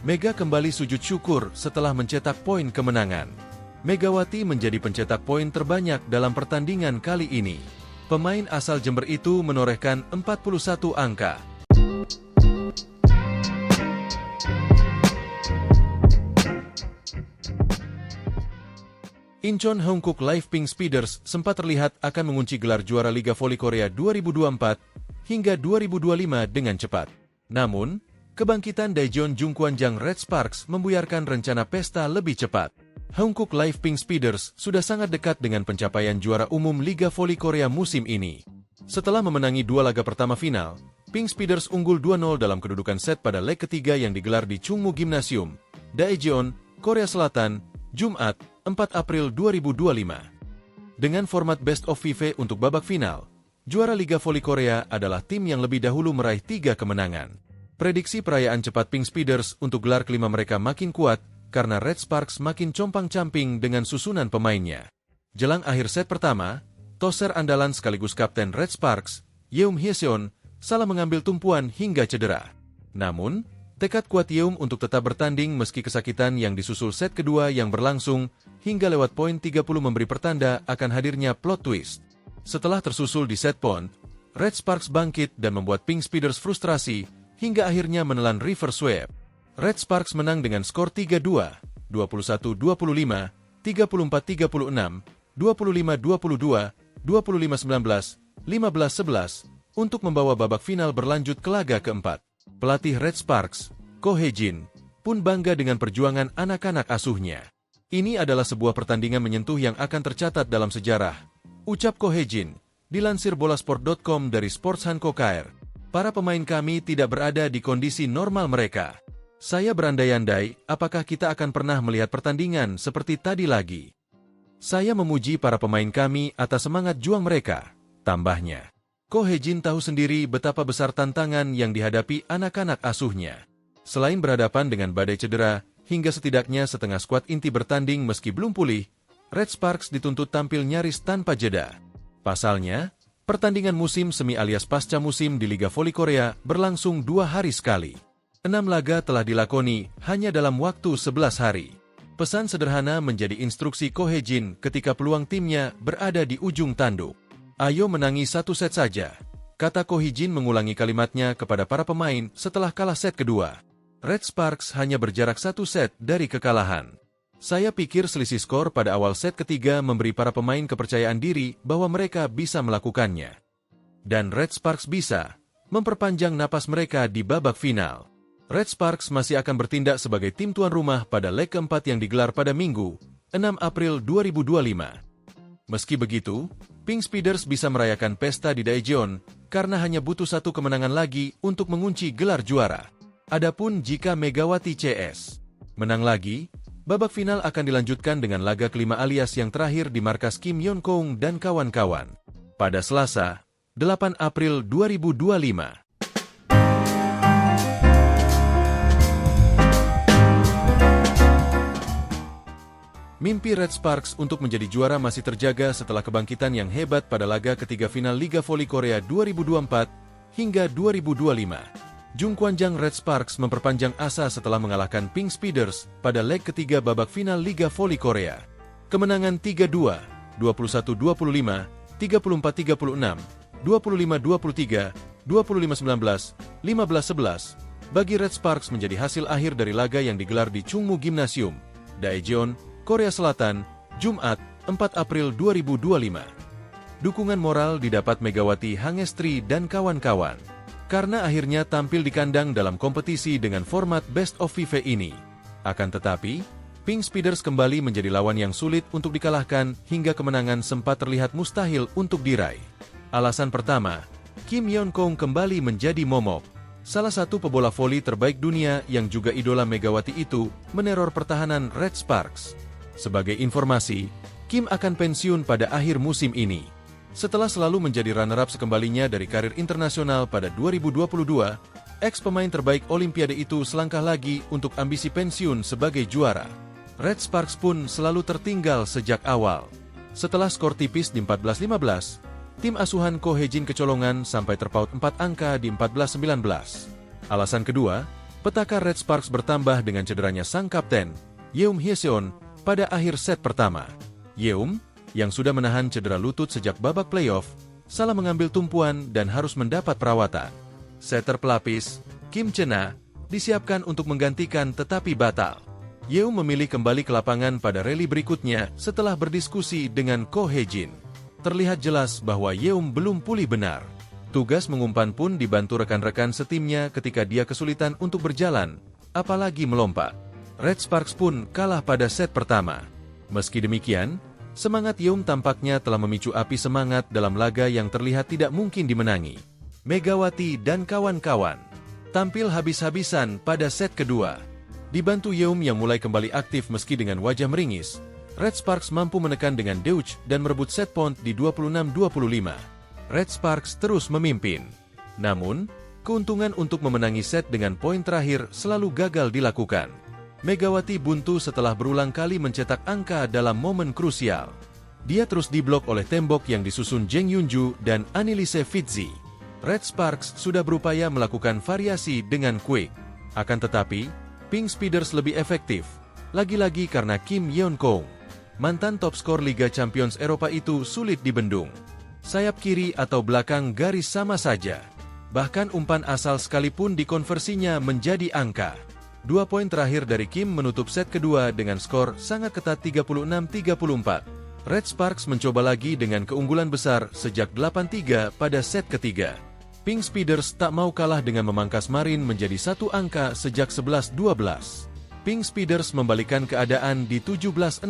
Mega kembali sujud syukur setelah mencetak poin kemenangan. Megawati menjadi pencetak poin terbanyak dalam pertandingan kali ini. Pemain asal Jember itu menorehkan 41 angka. Incheon Hankook Live Pink Speeders sempat terlihat akan mengunci gelar juara Liga Voli Korea 2024 hingga 2025 dengan cepat. Namun, kebangkitan Daejeon Jungkwanjang Red Sparks membuyarkan rencana pesta lebih cepat. Hankook Live Pink Speeders sudah sangat dekat dengan pencapaian juara umum Liga Voli Korea musim ini. Setelah memenangi 2 laga pertama final, Pink Speeders unggul 2-0 dalam kedudukan set pada leg ketiga yang digelar di Chungmu Gymnasium, Daejeon, Korea Selatan, Jumat, 4 April 2025. Dengan format Best of 5 untuk babak final, juara Liga Voli Korea adalah tim yang lebih dahulu meraih 3 kemenangan. Prediksi perayaan cepat Pink Speeders untuk gelar kelima mereka makin kuat karena Red Sparks makin compang-camping dengan susunan pemainnya. Jelang akhir set pertama, toser andalan sekaligus kapten Red Sparks, Yeum Hyeseon, salah mengambil tumpuan hingga cedera. Namun, tekad kuat Yeum untuk tetap bertanding meski kesakitan yang disusul set kedua yang berlangsung hingga lewat poin 30 memberi pertanda akan hadirnya plot twist. Setelah tersusul di set point, Red Sparks bangkit dan membuat Pink Speeders frustrasi hingga akhirnya menelan reverse sweep. Red Sparks menang dengan skor 3-2, 21-25, 34-36, 25-22, 25-19, 15-11 untuk membawa babak final berlanjut ke laga keempat. Pelatih Red Sparks, Ko Hye-jin, pun bangga dengan perjuangan anak-anak asuhnya. Ini adalah sebuah pertandingan menyentuh yang akan tercatat dalam sejarah, ucap Ko Hye-jin, dilansir bolasport.com dari Sports Hankook KR. Para pemain kami tidak berada di kondisi normal mereka. Saya berandai-andai, apakah kita akan pernah melihat pertandingan seperti tadi lagi? Saya memuji para pemain kami atas semangat juang mereka, tambahnya. Ko Hye-jin tahu sendiri betapa besar tantangan yang dihadapi anak-anak asuhnya. Selain berhadapan dengan badai cedera, hingga setidaknya setengah skuad inti bertanding meski belum pulih, Red Sparks dituntut tampil nyaris tanpa jeda. Pasalnya, pertandingan musim semi alias pasca musim di Liga Voli Korea berlangsung 2 hari sekali. 6 laga telah dilakoni hanya dalam waktu 11 hari. Pesan sederhana menjadi instruksi Ko Hye-jin ketika peluang timnya berada di ujung tanduk. Ayo menangi 1 set saja, kata Ko Hye-jin mengulangi kalimatnya kepada para pemain setelah kalah set kedua. Red Sparks hanya berjarak 1 set dari kekalahan. Saya pikir selisih skor pada awal set ketiga memberi para pemain kepercayaan diri bahwa mereka bisa melakukannya. Dan Red Sparks bisa memperpanjang napas mereka di babak final. Red Sparks masih akan bertindak sebagai tim tuan rumah pada leg keempat yang digelar pada Minggu, 6 April 2025. Meski begitu, Pink Speeders bisa merayakan pesta di Daejeon karena hanya butuh 1 kemenangan lagi untuk mengunci gelar juara. Adapun jika Megawati CS menang lagi, babak final akan dilanjutkan dengan laga kelima alias yang terakhir di markas Kim Yeon-kong dan kawan-kawan pada Selasa, 8 April 2025. Mimpi Red Sparks untuk menjadi juara masih terjaga setelah kebangkitan yang hebat pada laga ketiga final Liga Voli Korea 2024 hingga 2025. Jungkwanjang Red Sparks memperpanjang asa setelah mengalahkan Pink Speeders pada leg ketiga babak final Liga Voli Korea. Kemenangan 3-2, 21-25, 34-36, 25-23, 25-19, 15-11 bagi Red Sparks menjadi hasil akhir dari laga yang digelar di Chungmu Gymnasium, Daejeon, Korea Selatan, Jumat, 4 April 2025. Dukungan moral didapat Megawati Hangestri dan kawan-kawan karena akhirnya tampil di kandang dalam kompetisi dengan format Best of 5 ini. Akan tetapi, Pink Speeders kembali menjadi lawan yang sulit untuk dikalahkan hingga kemenangan sempat terlihat mustahil untuk diraih. Alasan pertama, Kim Yeon-kong kembali menjadi momok. Salah satu pebola voli terbaik dunia yang juga idola Megawati itu meneror pertahanan Red Sparks. Sebagai informasi, Kim akan pensiun pada akhir musim ini. Setelah selalu menjadi runner-up sekembalinya dari karir internasional pada 2022, ex-pemain terbaik Olimpiade itu selangkah lagi untuk ambisi pensiun sebagai juara. Red Sparks pun selalu tertinggal sejak awal. Setelah skor tipis di 14-15, tim asuhan Ko Hae-jin kecolongan sampai terpaut 4 angka di 14-19. Alasan kedua, petaka Red Sparks bertambah dengan cederanya sang kapten, Yeum Hye-seon, pada akhir set pertama. Yeum, yang sudah menahan cedera lutut sejak babak playoff, salah mengambil tumpuan dan harus mendapat perawatan. Setter pelapis, Kim Chena, disiapkan untuk menggantikan tetapi batal. Yeum memilih kembali ke lapangan pada rally berikutnya setelah berdiskusi dengan Ko Hae-jin. Terlihat jelas bahwa Yeum belum pulih benar. Tugas mengumpan pun dibantu rekan-rekan setimnya ketika dia kesulitan untuk berjalan, apalagi melompat. Red Sparks pun kalah pada set pertama. Meski demikian, semangat Yeum tampaknya telah memicu api semangat dalam laga yang terlihat tidak mungkin dimenangi. Megawati dan kawan-kawan tampil habis-habisan pada set kedua. Dibantu Yeum yang mulai kembali aktif meski dengan wajah meringis, Red Sparks mampu menekan dengan Deutsch dan merebut set point di 26-25. Red Sparks terus memimpin. Namun, keuntungan untuk memenangi set dengan poin terakhir selalu gagal dilakukan. Megawati buntu setelah berulang kali mencetak angka dalam momen krusial. Dia terus diblok oleh tembok yang disusun Jeng Yunju dan Anneliese Fitzi. Red Sparks sudah berupaya melakukan variasi dengan quick. Akan tetapi, Pink Speeders lebih efektif. Lagi-lagi karena Kim Yeon-kong, mantan top skor Liga Champions Eropa itu sulit dibendung. Sayap kiri atau belakang garis sama saja. Bahkan umpan asal sekalipun dikonversinya menjadi angka. 2 poin terakhir dari Kim menutup set kedua dengan skor sangat ketat 36-34. Red Sparks mencoba lagi dengan keunggulan besar sejak 8-3 pada set ketiga. Pink Speeders tak mau kalah dengan memangkas Marin menjadi 1 angka sejak 11-12. Pink Speeders membalikan keadaan di 17-16.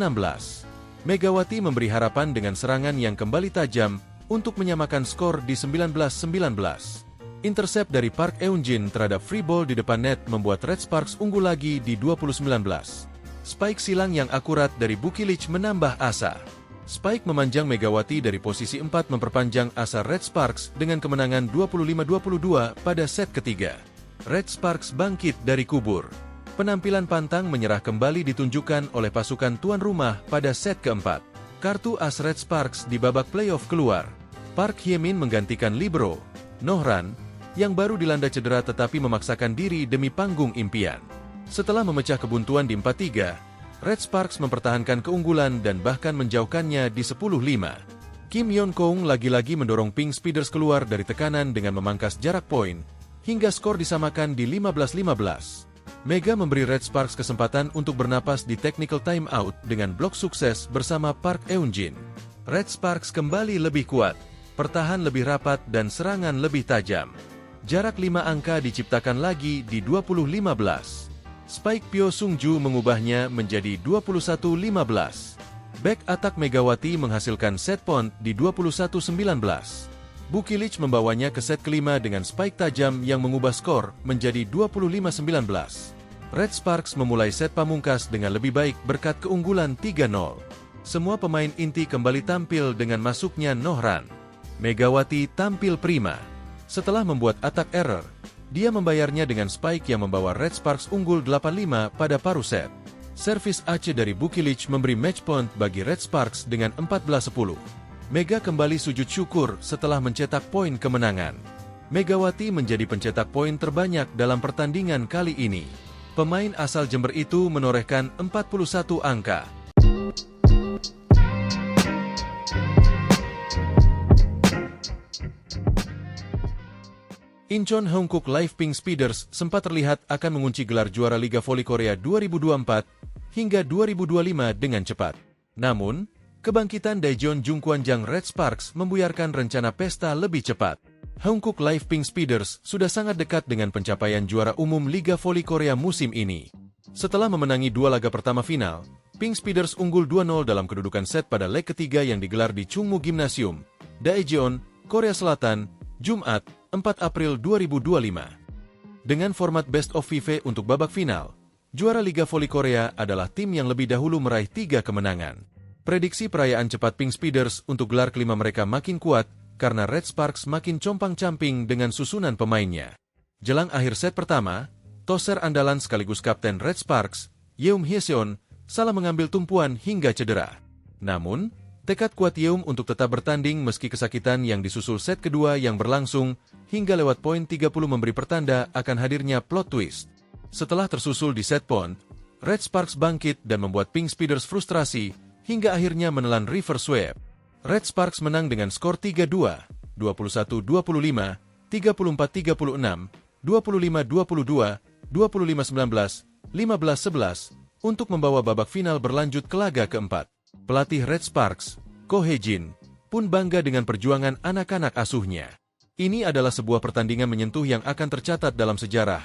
Megawati memberi harapan dengan serangan yang kembali tajam untuk menyamakan skor di 19-19. Intercept dari Park Eun-jin terhadap free ball di depan net membuat Red Sparks unggul lagi di 20-19. Spike silang yang akurat dari Bukilic menambah asa. Spike memanjang Megawati dari posisi 4 memperpanjang asa Red Sparks dengan kemenangan 25-22 pada set ketiga. Red Sparks bangkit dari kubur. Penampilan pantang menyerah kembali ditunjukkan oleh pasukan tuan rumah pada set keempat. Kartu as Red Sparks di babak playoff keluar. Park Hye-min menggantikan libero, Nohran, yang baru dilanda cedera tetapi memaksakan diri demi panggung impian. Setelah memecah kebuntuan di 4-3, Red Sparks mempertahankan keunggulan dan bahkan menjauhkannya di 10-5. Kim Yeon-kong lagi-lagi mendorong Pink Speeders keluar dari tekanan dengan memangkas jarak poin, hingga skor disamakan di 15-15. Mega memberi Red Sparks kesempatan untuk bernapas di technical timeout dengan blok sukses bersama Park Eun-jin. Red Sparks kembali lebih kuat, pertahan lebih rapat dan serangan lebih tajam. Jarak 5 angka diciptakan lagi di 20-15. Spike Pyo Sung-ju mengubahnya menjadi 21-15. Back attack Megawati menghasilkan set point di 21-19. Bukilic membawanya ke set kelima dengan spike tajam yang mengubah skor menjadi 25-19. Red Sparks memulai set pamungkas dengan lebih baik berkat keunggulan 3-0. Semua pemain inti kembali tampil dengan masuknya Nohran. Megawati tampil prima. Setelah membuat attack error, dia membayarnya dengan spike yang membawa Red Sparks unggul 8-5 pada paruh set. Servis ace dari Bukilic memberi match point bagi Red Sparks dengan 14-10. Mega kembali sujud syukur setelah mencetak poin kemenangan. Megawati menjadi pencetak poin terbanyak dalam pertandingan kali ini. Pemain asal Jember itu menorehkan 41 angka. Incheon Hongkook Live Pink Speeders sempat terlihat akan mengunci gelar juara Liga Voli Korea 2024 hingga 2025 dengan cepat. Namun, kebangkitan Daejeon Jungkwanjang Red Sparks membuyarkan rencana pesta lebih cepat. Hongkook Live Pink Speeders sudah sangat dekat dengan pencapaian juara umum Liga Voli Korea musim ini. Setelah memenangi 2 laga pertama final, Pink Speeders unggul 2-0 dalam kedudukan set pada leg ketiga yang digelar di Chungmu Gymnasium, Daejeon, Korea Selatan, Jumat, 4 April 2025. Dengan format Best of 5 untuk babak final, juara Liga Voli Korea adalah tim yang lebih dahulu meraih 3 kemenangan. Prediksi perayaan cepat Pink Speeders untuk gelar kelima mereka makin kuat karena Red Sparks makin compang-camping dengan susunan pemainnya. Jelang akhir set pertama, toser andalan sekaligus kapten Red Sparks, Yeum Hyeseon, salah mengambil tumpuan hingga cedera. Namun, tekad kuat Yeum untuk tetap bertanding meski kesakitan yang disusul set kedua yang berlangsung hingga lewat poin 30 memberi pertanda akan hadirnya plot twist. Setelah tersusul di set point, Red Sparks bangkit dan membuat Pink Speeders frustrasi hingga akhirnya menelan reverse sweep. Red Sparks menang dengan skor 3-2, 21-25, 34-36, 25-22, 25-19, 15-11 untuk membawa babak final berlanjut ke laga keempat. Pelatih Red Sparks, Ko Hae-jin, pun bangga dengan perjuangan anak-anak asuhnya. Ini adalah sebuah pertandingan menyentuh yang akan tercatat dalam sejarah,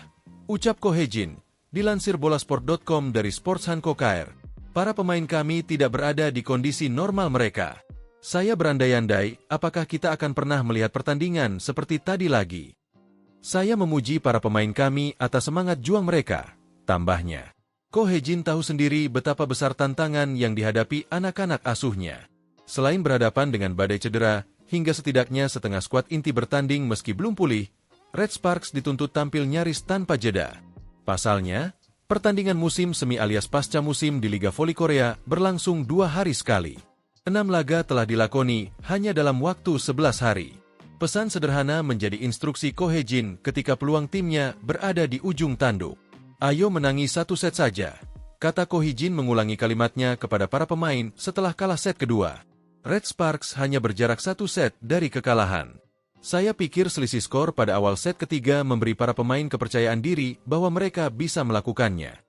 ucap Ko Hae-jin, dilansir bolasport.com dari Sports Hanko KR. Para pemain kami tidak berada di kondisi normal mereka. Saya berandai-andai, apakah kita akan pernah melihat pertandingan seperti tadi lagi. Saya memuji para pemain kami atas semangat juang mereka, tambahnya. Ko Hae-jin tahu sendiri betapa besar tantangan yang dihadapi anak-anak asuhnya. Selain berhadapan dengan badai cedera, hingga setidaknya setengah skuad inti bertanding meski belum pulih, Red Sparks dituntut tampil nyaris tanpa jeda. Pasalnya, pertandingan musim semi alias pasca musim di Liga Voli Korea berlangsung 2 hari sekali. 6 laga telah dilakoni hanya dalam waktu 11 hari. Pesan sederhana menjadi instruksi Ko Hae-jin ketika peluang timnya berada di ujung tanduk. Ayo menangi 1 set saja, kata Ko Hae-jin mengulangi kalimatnya kepada para pemain setelah kalah set kedua. Red Sparks hanya berjarak 1 set dari kekalahan. Saya pikir selisih skor pada awal set ketiga memberi para pemain kepercayaan diri bahwa mereka bisa melakukannya.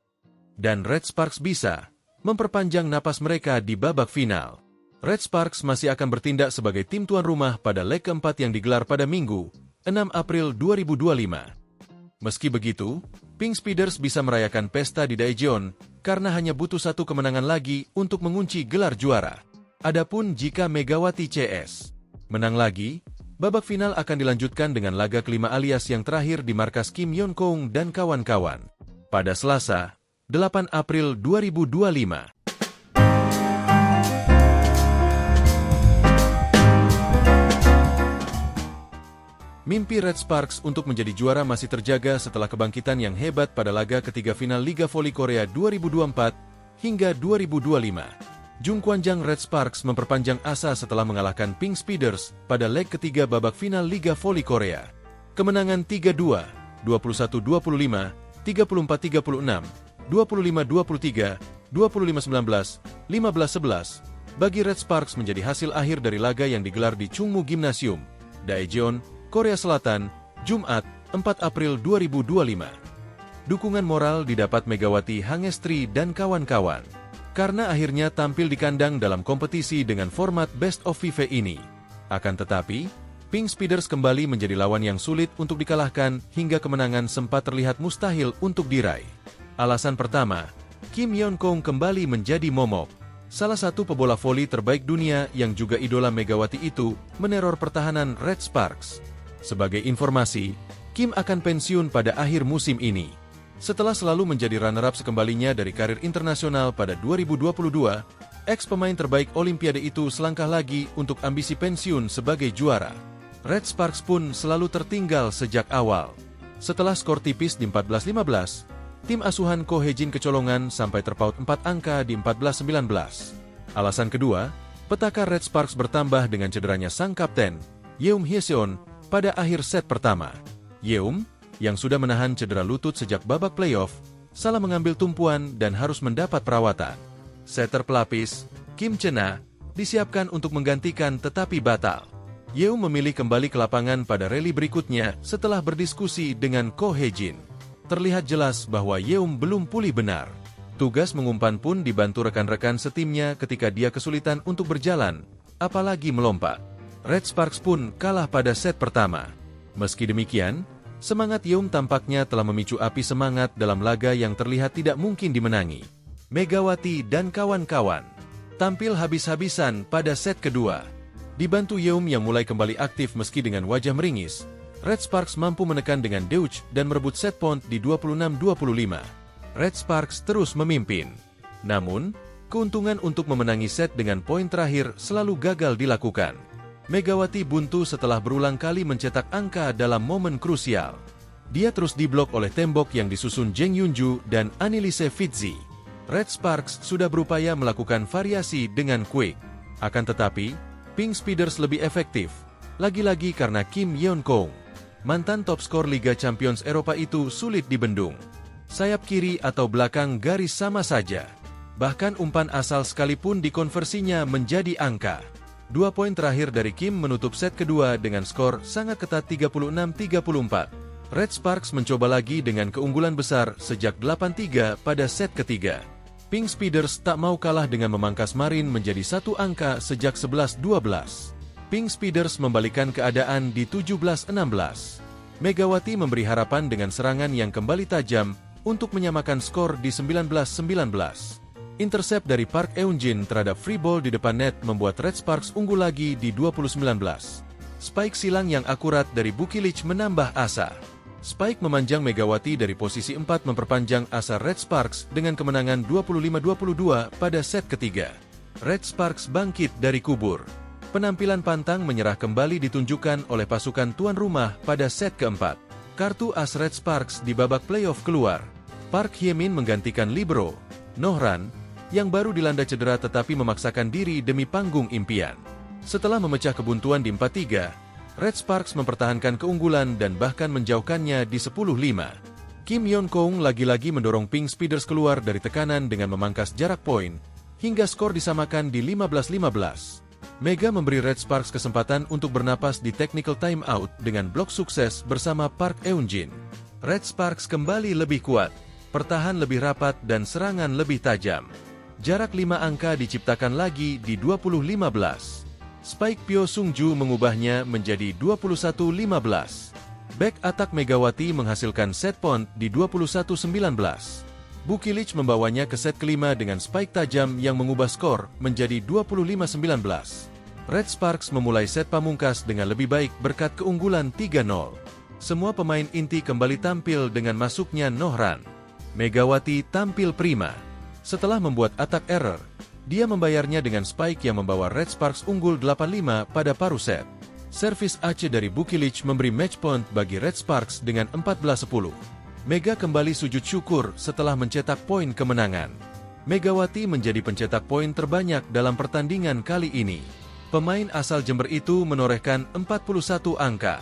Dan Red Sparks bisa memperpanjang napas mereka di babak final. Red Sparks masih akan bertindak sebagai tim tuan rumah pada leg keempat yang digelar pada Minggu, 6 April 2025. Meski begitu, Pink Speeders bisa merayakan pesta di Daejeon karena hanya butuh 1 kemenangan lagi untuk mengunci gelar juara. Adapun jika Megawati CS menang lagi, babak final akan dilanjutkan dengan laga kelima alias yang terakhir di markas Kim Yeon-kong dan kawan-kawan pada Selasa, 8 April 2025. Mimpi Red Sparks untuk menjadi juara masih terjaga setelah kebangkitan yang hebat pada laga ketiga final Liga Voli Korea 2024 hingga 2025. Jung Kwanjang Red Sparks memperpanjang asa setelah mengalahkan Pink Speeders pada leg ketiga babak final Liga Voli Korea. Kemenangan 3-2, 21-25, 34-36, 25-23, 25-19, 15-11 bagi Red Sparks menjadi hasil akhir dari laga yang digelar di Chungmu Gymnasium, Daejeon, Korea Selatan, Jumat, 4 April 2025. Dukungan moral didapat Megawati Hangestri dan kawan-kawan, karena akhirnya tampil di kandang dalam kompetisi dengan format Best of 5 ini. Akan tetapi, Pink Speeders kembali menjadi lawan yang sulit untuk dikalahkan hingga kemenangan sempat terlihat mustahil untuk diraih. Alasan pertama, Kim Yeon-kong kembali menjadi momok. Salah satu pebola voli terbaik dunia yang juga idola Megawati itu meneror pertahanan Red Sparks. Sebagai informasi, Kim akan pensiun pada akhir musim ini. Setelah selalu menjadi runner-up sekembalinya dari karir internasional pada 2022, ex-pemain terbaik Olimpiade itu selangkah lagi untuk ambisi pensiun sebagai juara. Red Sparks pun selalu tertinggal sejak awal. Setelah skor tipis di 14-15, tim asuhan Ko Hae-jin kecolongan sampai terpaut 4 angka di 14-19. Alasan kedua, petaka Red Sparks bertambah dengan cederanya sang kapten, Yeum Hyeseon, pada akhir set pertama. Yeum, yang sudah menahan cedera lutut sejak babak playoff, salah mengambil tumpuan dan harus mendapat perawatan. Setter pelapis, Kim Chena, disiapkan untuk menggantikan tetapi batal. Yeum memilih kembali ke lapangan pada rally berikutnya setelah berdiskusi dengan Ko Hae-jin. Terlihat jelas bahwa Yeum belum pulih benar. Tugas mengumpan pun dibantu rekan-rekan setimnya ketika dia kesulitan untuk berjalan, apalagi melompat. Red Sparks pun kalah pada set pertama. Meski demikian, semangat Yeum tampaknya telah memicu api semangat dalam laga yang terlihat tidak mungkin dimenangi. Megawati dan kawan-kawan tampil habis-habisan pada set kedua. Dibantu Yeom yang mulai kembali aktif meski dengan wajah meringis, Red Sparks mampu menekan dengan Deutsch dan merebut set point di 26-25. Red Sparks terus memimpin. Namun, keuntungan untuk memenangi set dengan poin terakhir selalu gagal dilakukan. Megawati buntu setelah berulang kali mencetak angka dalam momen krusial. Dia terus diblok oleh tembok yang disusun Jeng Yunju dan Anneliese Fitzi. Red Sparks sudah berupaya melakukan variasi dengan quick. Akan tetapi, Pink Speeders lebih efektif, lagi-lagi karena Kim Yeon Kong. Mantan top skor Liga Champions Eropa itu sulit dibendung. Sayap kiri atau belakang garis sama saja. Bahkan umpan asal sekalipun dikonversinya menjadi angka. 2 poin terakhir dari Kim menutup set kedua dengan skor sangat ketat 36-34. Red Sparks mencoba lagi dengan keunggulan besar sejak 8-3 pada set ketiga. Pink Speeders tak mau kalah dengan memangkas Marin menjadi satu angka sejak 11-12. Pink Speeders membalikan keadaan di 17-16. Megawati memberi harapan dengan serangan yang kembali tajam untuk menyamakan skor di 19-19. Intercept dari Park Eun-jin terhadap free ball di depan net membuat Red Sparks unggul lagi di 20-19. Spike silang yang akurat dari Bukilic menambah asa. Spike memanjang Megawati dari posisi 4 memperpanjang asa Red Sparks dengan kemenangan 25-22 pada set ketiga. Red Sparks bangkit dari kubur. Penampilan pantang menyerah kembali ditunjukkan oleh pasukan tuan rumah pada set keempat. Kartu as Red Sparks di babak playoff keluar. Park Hye-min menggantikan libero, Nohran, yang baru dilanda cedera tetapi memaksakan diri demi panggung impian. Setelah memecah kebuntuan di 4-3, Red Sparks mempertahankan keunggulan dan bahkan menjauhkannya di 10-5. Kim Yeon Kong lagi-lagi mendorong Pink Speeders keluar dari tekanan dengan memangkas jarak poin, hingga skor disamakan di 15-15. Mega memberi Red Sparks kesempatan untuk bernapas di technical timeout dengan blok sukses bersama Park Eun-jin. Red Sparks kembali lebih kuat, pertahan lebih rapat dan serangan lebih tajam. Jarak 5 angka diciptakan lagi di 20-15. Spike Pyo Sung-ju mengubahnya menjadi 21-15. Back attack Megawati menghasilkan set point di 21-19. Bukilic membawanya ke set kelima dengan spike tajam yang mengubah skor menjadi 25-19. Red Sparks memulai set pamungkas dengan lebih baik berkat keunggulan 3-0. Semua pemain inti kembali tampil dengan masuknya Nohran. Megawati tampil prima. Setelah membuat attack error, dia membayarnya dengan spike yang membawa Red Sparks unggul 8-5 pada paruh set. Servis Aceh dari Bukilic memberi match point bagi Red Sparks dengan 14-10. Mega kembali sujud syukur setelah mencetak poin kemenangan. Megawati menjadi pencetak poin terbanyak dalam pertandingan kali ini. Pemain asal Jember itu menorehkan 41 angka.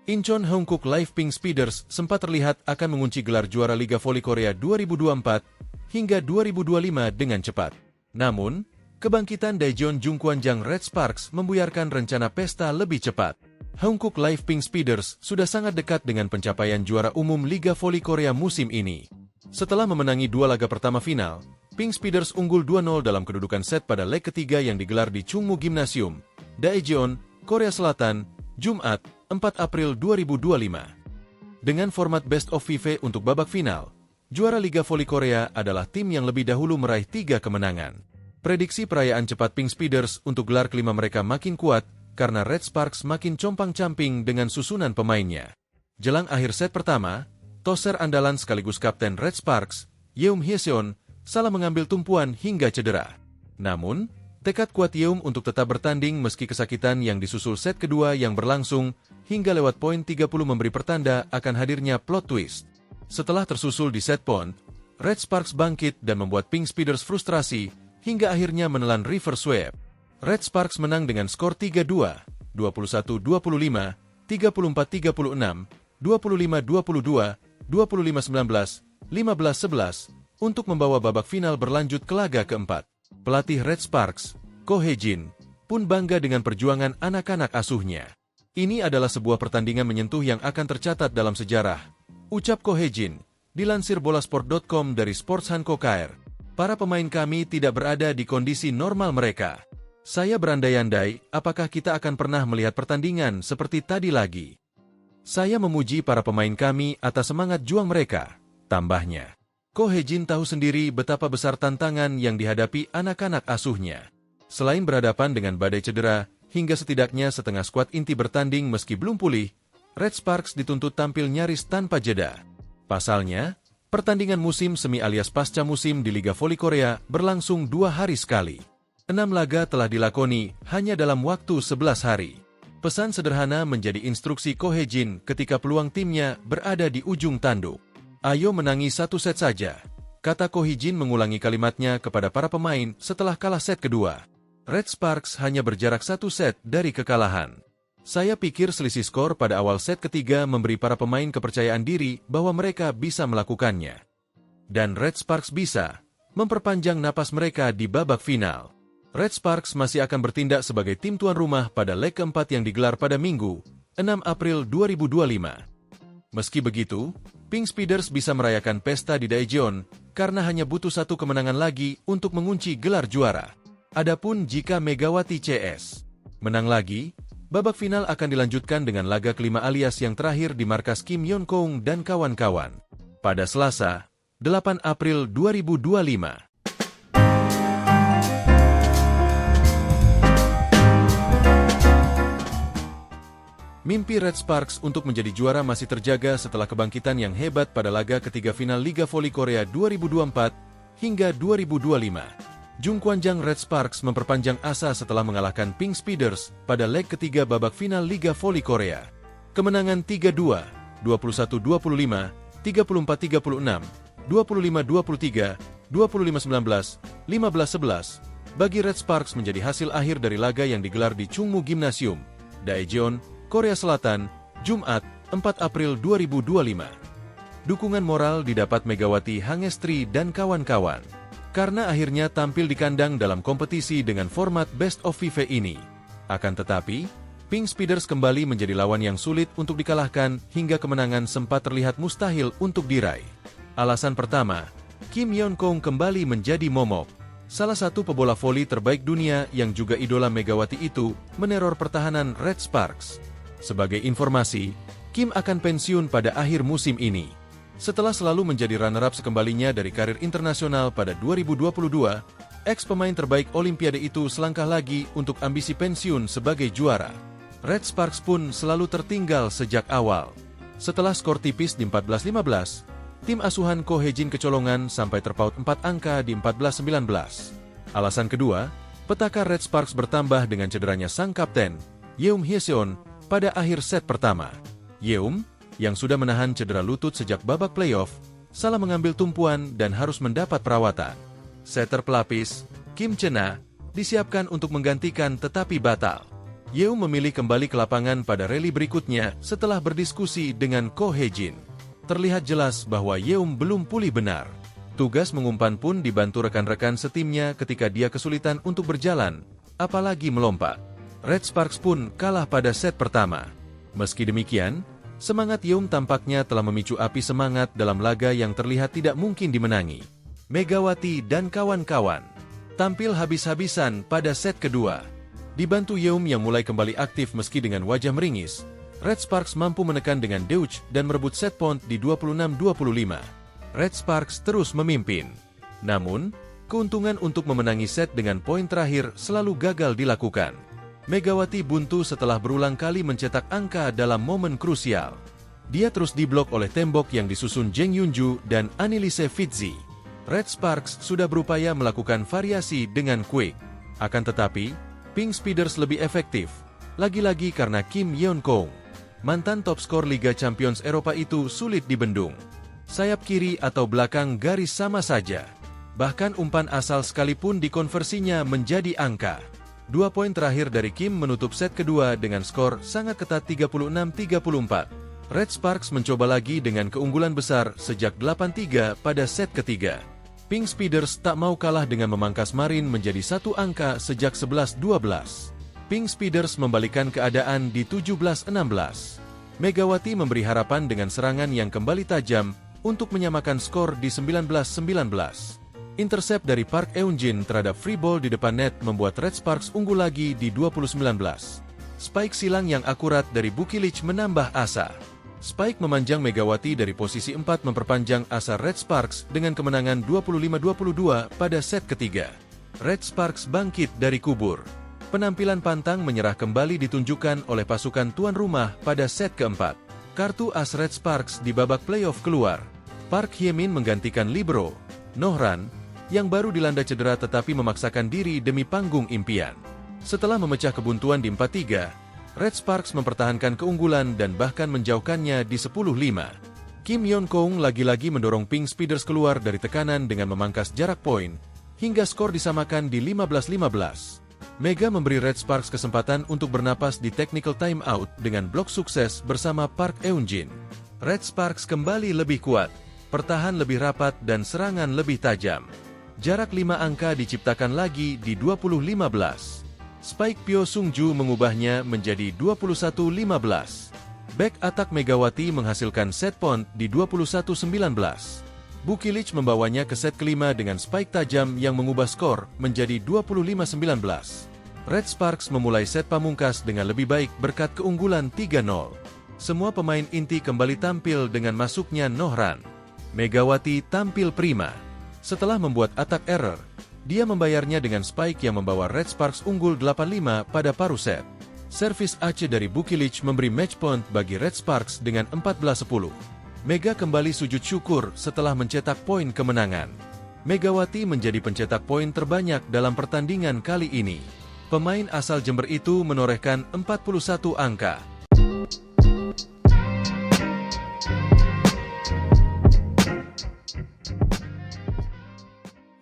Incheon Hongkook Live Pink Speeders sempat terlihat akan mengunci gelar juara Liga Voli Korea 2024 hingga 2025 dengan cepat. Namun, kebangkitan Daejeon Jungkwanjang Red Sparks membuyarkan rencana pesta lebih cepat. Hongkook Live Pink Speeders sudah sangat dekat dengan pencapaian juara umum Liga Voli Korea musim ini. Setelah memenangi 2 laga pertama final, Pink Speeders unggul 2-0 dalam kedudukan set pada leg ketiga yang digelar di Chungmu Gymnasium, Daejeon, Korea Selatan, Jumat, 4 April 2025. Dengan format Best of 5 untuk babak final, juara Liga Voli Korea adalah tim yang lebih dahulu meraih 3 kemenangan. Prediksi perayaan cepat Pink Speeders untuk gelar kelima mereka makin kuat karena Red Sparks makin compang-camping dengan susunan pemainnya. Jelang akhir set pertama, toser andalan sekaligus kapten Red Sparks, Yeom Hyeseon, salah mengambil tumpuan hingga cedera. Namun, tekad kuat Yeom untuk tetap bertanding meski kesakitan yang disusul set kedua yang berlangsung hingga lewat poin 30 memberi pertanda akan hadirnya plot twist. Setelah tersusul di set point, Red Sparks bangkit dan membuat Pink Speeders frustrasi hingga akhirnya menelan reverse sweep. Red Sparks menang dengan skor 3-2, 21-25, 34-36, 25-22, 25-19, 15-11 untuk membawa babak final berlanjut ke laga keempat. Pelatih Red Sparks, Ko Hye-jin, pun bangga dengan perjuangan anak-anak asuhnya. Ini adalah sebuah pertandingan menyentuh yang akan tercatat dalam sejarah, ucap Ko Hye-jin, dilansir bolasport.com dari Sports Hanko KR. Para pemain kami tidak berada di kondisi normal mereka. Saya berandai-andai, apakah kita akan pernah melihat pertandingan seperti tadi lagi. Saya memuji para pemain kami atas semangat juang mereka, tambahnya. Ko Hye-jin tahu sendiri betapa besar tantangan yang dihadapi anak-anak asuhnya. Selain berhadapan dengan badai cedera, hingga setidaknya setengah skuad inti bertanding meski belum pulih, Red Sparks dituntut tampil nyaris tanpa jeda. Pasalnya, pertandingan musim semi alias pasca musim di Liga Voli Korea berlangsung 2 hari sekali. 6 laga telah dilakoni hanya dalam waktu 11 hari. Pesan sederhana menjadi instruksi Ko Hye-jin ketika peluang timnya berada di ujung tanduk. "Ayo menangi 1 set saja," kata Ko Hye-jin mengulangi kalimatnya kepada para pemain setelah kalah set kedua. Red Sparks hanya berjarak 1 set dari kekalahan. "Saya pikir selisih skor pada awal set ketiga memberi para pemain kepercayaan diri bahwa mereka bisa melakukannya. Dan Red Sparks bisa memperpanjang napas mereka di babak final." Red Sparks masih akan bertindak sebagai tim tuan rumah pada leg keempat yang digelar pada Minggu, 6 April 2025. Meski begitu, Pink Speeders bisa merayakan pesta di Daejeon karena hanya butuh 1 kemenangan lagi untuk mengunci gelar juara. Adapun jika Megawati CS menang lagi, babak final akan dilanjutkan dengan laga kelima alias yang terakhir di markas Kim Yeon-kong dan kawan-kawan pada Selasa, 8 April 2025. Mimpi Red Sparks untuk menjadi juara masih terjaga setelah kebangkitan yang hebat pada laga ketiga final Liga Voli Korea 2024 hingga 2025. Jungkwanjang Red Sparks memperpanjang asa setelah mengalahkan Pink Speeders pada leg ketiga babak final Liga Voli Korea. Kemenangan 3-2, 21-25, 34-36, 25-23, 25-19, 15-11 bagi Red Sparks menjadi hasil akhir dari laga yang digelar di Chungmu Gymnasium, Daejeon, Korea Selatan, Jumat, 4 April 2025. Dukungan moral didapat Megawati Hangestri dan kawan-kawan karena akhirnya tampil di kandang dalam kompetisi dengan format Best of FIFA ini. Akan tetapi, Pink Speeders kembali menjadi lawan yang sulit untuk dikalahkan hingga kemenangan sempat terlihat mustahil untuk diraih. Alasan pertama, Kim Yeon-kong kembali menjadi momok. Salah satu pebola voli terbaik dunia yang juga idola Megawati itu meneror pertahanan Red Sparks. Sebagai informasi, Kim akan pensiun pada akhir musim ini. Setelah selalu menjadi runner-up sekembalinya dari karir internasional pada 2022, ex-pemain terbaik Olimpiade itu selangkah lagi untuk ambisi pensiun sebagai juara. Red Sparks pun selalu tertinggal sejak awal. Setelah skor tipis di 14-15, tim asuhan Ko Hye-jin kecolongan sampai terpaut 4 angka di 14-19. Alasan kedua, petaka Red Sparks bertambah dengan cederanya sang kapten, Yeum Hye-seon, pada akhir set pertama. Yeum, yang sudah menahan cedera lutut sejak babak playoff, salah mengambil tumpuan dan harus mendapat perawatan. Setter pelapis, Kim Chena, disiapkan untuk menggantikan tetapi batal. Yeum memilih kembali ke lapangan pada rally berikutnya setelah berdiskusi dengan Ko Hye-jin. Terlihat jelas bahwa Yeum belum pulih benar. Tugas mengumpan pun dibantu rekan-rekan setimnya ketika dia kesulitan untuk berjalan, apalagi melompat. Red Sparks pun kalah pada set pertama. Meski demikian, semangat Yeum tampaknya telah memicu api semangat dalam laga yang terlihat tidak mungkin dimenangi. Megawati dan kawan-kawan tampil habis-habisan pada set kedua. Dibantu Yeum yang mulai kembali aktif meski dengan wajah meringis, Red Sparks mampu menekan dengan deutsch dan merebut set point di 26-25. Red Sparks terus memimpin. Namun, keuntungan untuk memenangi set dengan poin terakhir selalu gagal dilakukan. Megawati buntu setelah berulang kali mencetak angka dalam momen krusial. Dia terus diblok oleh tembok yang disusun Jeng Yunju dan Annelise Fitzi. Red Sparks sudah berupaya melakukan variasi dengan quick. Akan tetapi, Pink Speeders lebih efektif, lagi-lagi karena Kim Yeon-kong. Mantan top skor Liga Champions Eropa itu sulit dibendung. Sayap kiri atau belakang garis sama saja. Bahkan umpan asal sekalipun dikonversinya menjadi angka. 2 poin terakhir dari Kim menutup set kedua dengan skor sangat ketat 36-34. Red Sparks mencoba lagi dengan keunggulan besar sejak 8-3 pada set ketiga. Pink Speeders tak mau kalah dengan memangkas Marin menjadi 1 angka sejak 11-12. Pink Speeders membalikan keadaan di 17-16. Megawati memberi harapan dengan serangan yang kembali tajam untuk menyamakan skor di 19-19. Intercept dari Park Eun-jin terhadap free ball di depan net membuat Red Sparks unggul lagi di 20-19. Spike silang yang akurat dari Bukilich menambah asa. Spike memanjang Megawati dari posisi 4 memperpanjang asa Red Sparks dengan kemenangan 25-22 pada set ketiga. Red Sparks bangkit dari kubur. Penampilan pantang menyerah kembali ditunjukkan oleh pasukan tuan rumah pada set keempat. Kartu as Red Sparks di babak playoff keluar. Park Hye-min menggantikan libero Nohran, yang baru dilanda cedera tetapi memaksakan diri demi panggung impian. Setelah memecah kebuntuan di 4-3, Red Sparks mempertahankan keunggulan dan bahkan menjauhkannya di 10-5. Kim Yeon-keung lagi-lagi mendorong Pink Speeders keluar dari tekanan dengan memangkas jarak poin, hingga skor disamakan di 15-15. Mega memberi Red Sparks kesempatan untuk bernapas di technical timeout dengan blok sukses bersama Park Eun-jin. Red Sparks kembali lebih kuat, pertahan lebih rapat dan serangan lebih tajam. Jarak 5 angka diciptakan lagi di 20-15. Spike Pyo Sung-ju mengubahnya menjadi 21-15. Back attack Megawati menghasilkan set point di 21-19. Bukilich membawanya ke set kelima dengan spike tajam yang mengubah skor menjadi 25-19. Red Sparks memulai set pamungkas dengan lebih baik berkat keunggulan 3-0. Semua pemain inti kembali tampil dengan masuknya Nohran. Megawati tampil prima. Setelah membuat attack error, dia membayarnya dengan spike yang membawa Red Sparks unggul 8-5 pada paruh set. Servis Aceh dari Bukilich memberi match point bagi Red Sparks dengan 14-10. Mega kembali sujud syukur setelah mencetak poin kemenangan. Megawati menjadi pencetak poin terbanyak dalam pertandingan kali ini. Pemain asal Jember itu menorehkan 41 angka.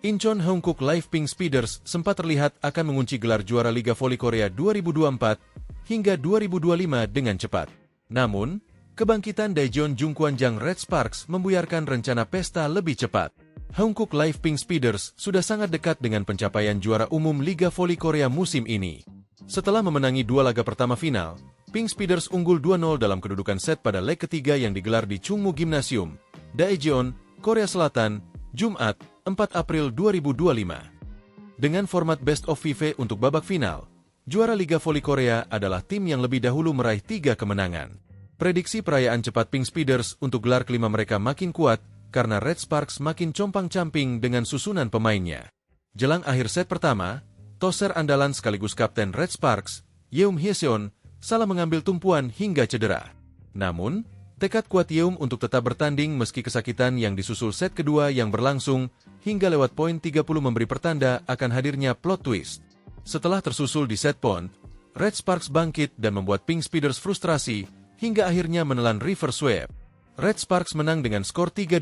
Incheon Hongkook Live Pink Speeders sempat terlihat akan mengunci gelar juara Liga Voli Korea 2024 hingga 2025 dengan cepat. Namun, kebangkitan Daejeon Jungkwanjang Red Sparks membuyarkan rencana pesta lebih cepat. Hongkook Live Pink Speeders sudah sangat dekat dengan pencapaian juara umum Liga Voli Korea musim ini. Setelah memenangi 2 laga pertama final, Pink Speeders unggul 2-0 dalam kedudukan set pada leg ketiga yang digelar di Chungmu Gymnasium, Daejeon, Korea Selatan, Jumat, 4 April 2025. Dengan format Best of 5 untuk babak final, juara Liga Voli Korea adalah tim yang lebih dahulu meraih 3 kemenangan. Prediksi perayaan cepat Pink Speeders untuk gelar kelima mereka makin kuat, karena Red Sparks makin compang-camping dengan susunan pemainnya. Jelang akhir set pertama, toser andalan sekaligus kapten Red Sparks, Yeum Hyeseon, salah mengambil tumpuan hingga cedera. Namun, tekad kuat Yeum untuk tetap bertanding meski kesakitan yang disusul set kedua yang berlangsung hingga lewat poin 30 memberi pertanda akan hadirnya plot twist. Setelah tersusul di set point, Red Sparks bangkit dan membuat Pink Speeders frustrasi hingga akhirnya menelan reverse sweep. Red Sparks menang dengan skor 3-2,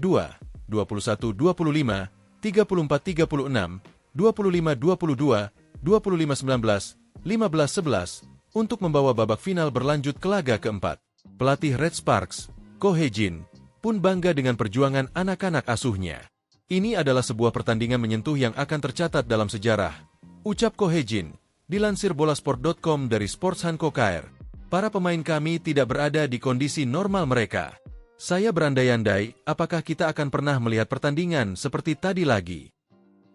21-25, 34-36, 25-22, 25-19, 15-11 untuk membawa babak final berlanjut ke laga keempat. Pelatih Red Sparks, Ko Hye-jin, pun bangga dengan perjuangan anak-anak asuhnya. Ini adalah sebuah pertandingan menyentuh yang akan tercatat dalam sejarah, ucap Ko Hye-jin, dilansir bolasport.com dari Sports Hanko KR. Para pemain kami tidak berada di kondisi normal mereka. Saya berandai-andai, apakah kita akan pernah melihat pertandingan seperti tadi lagi.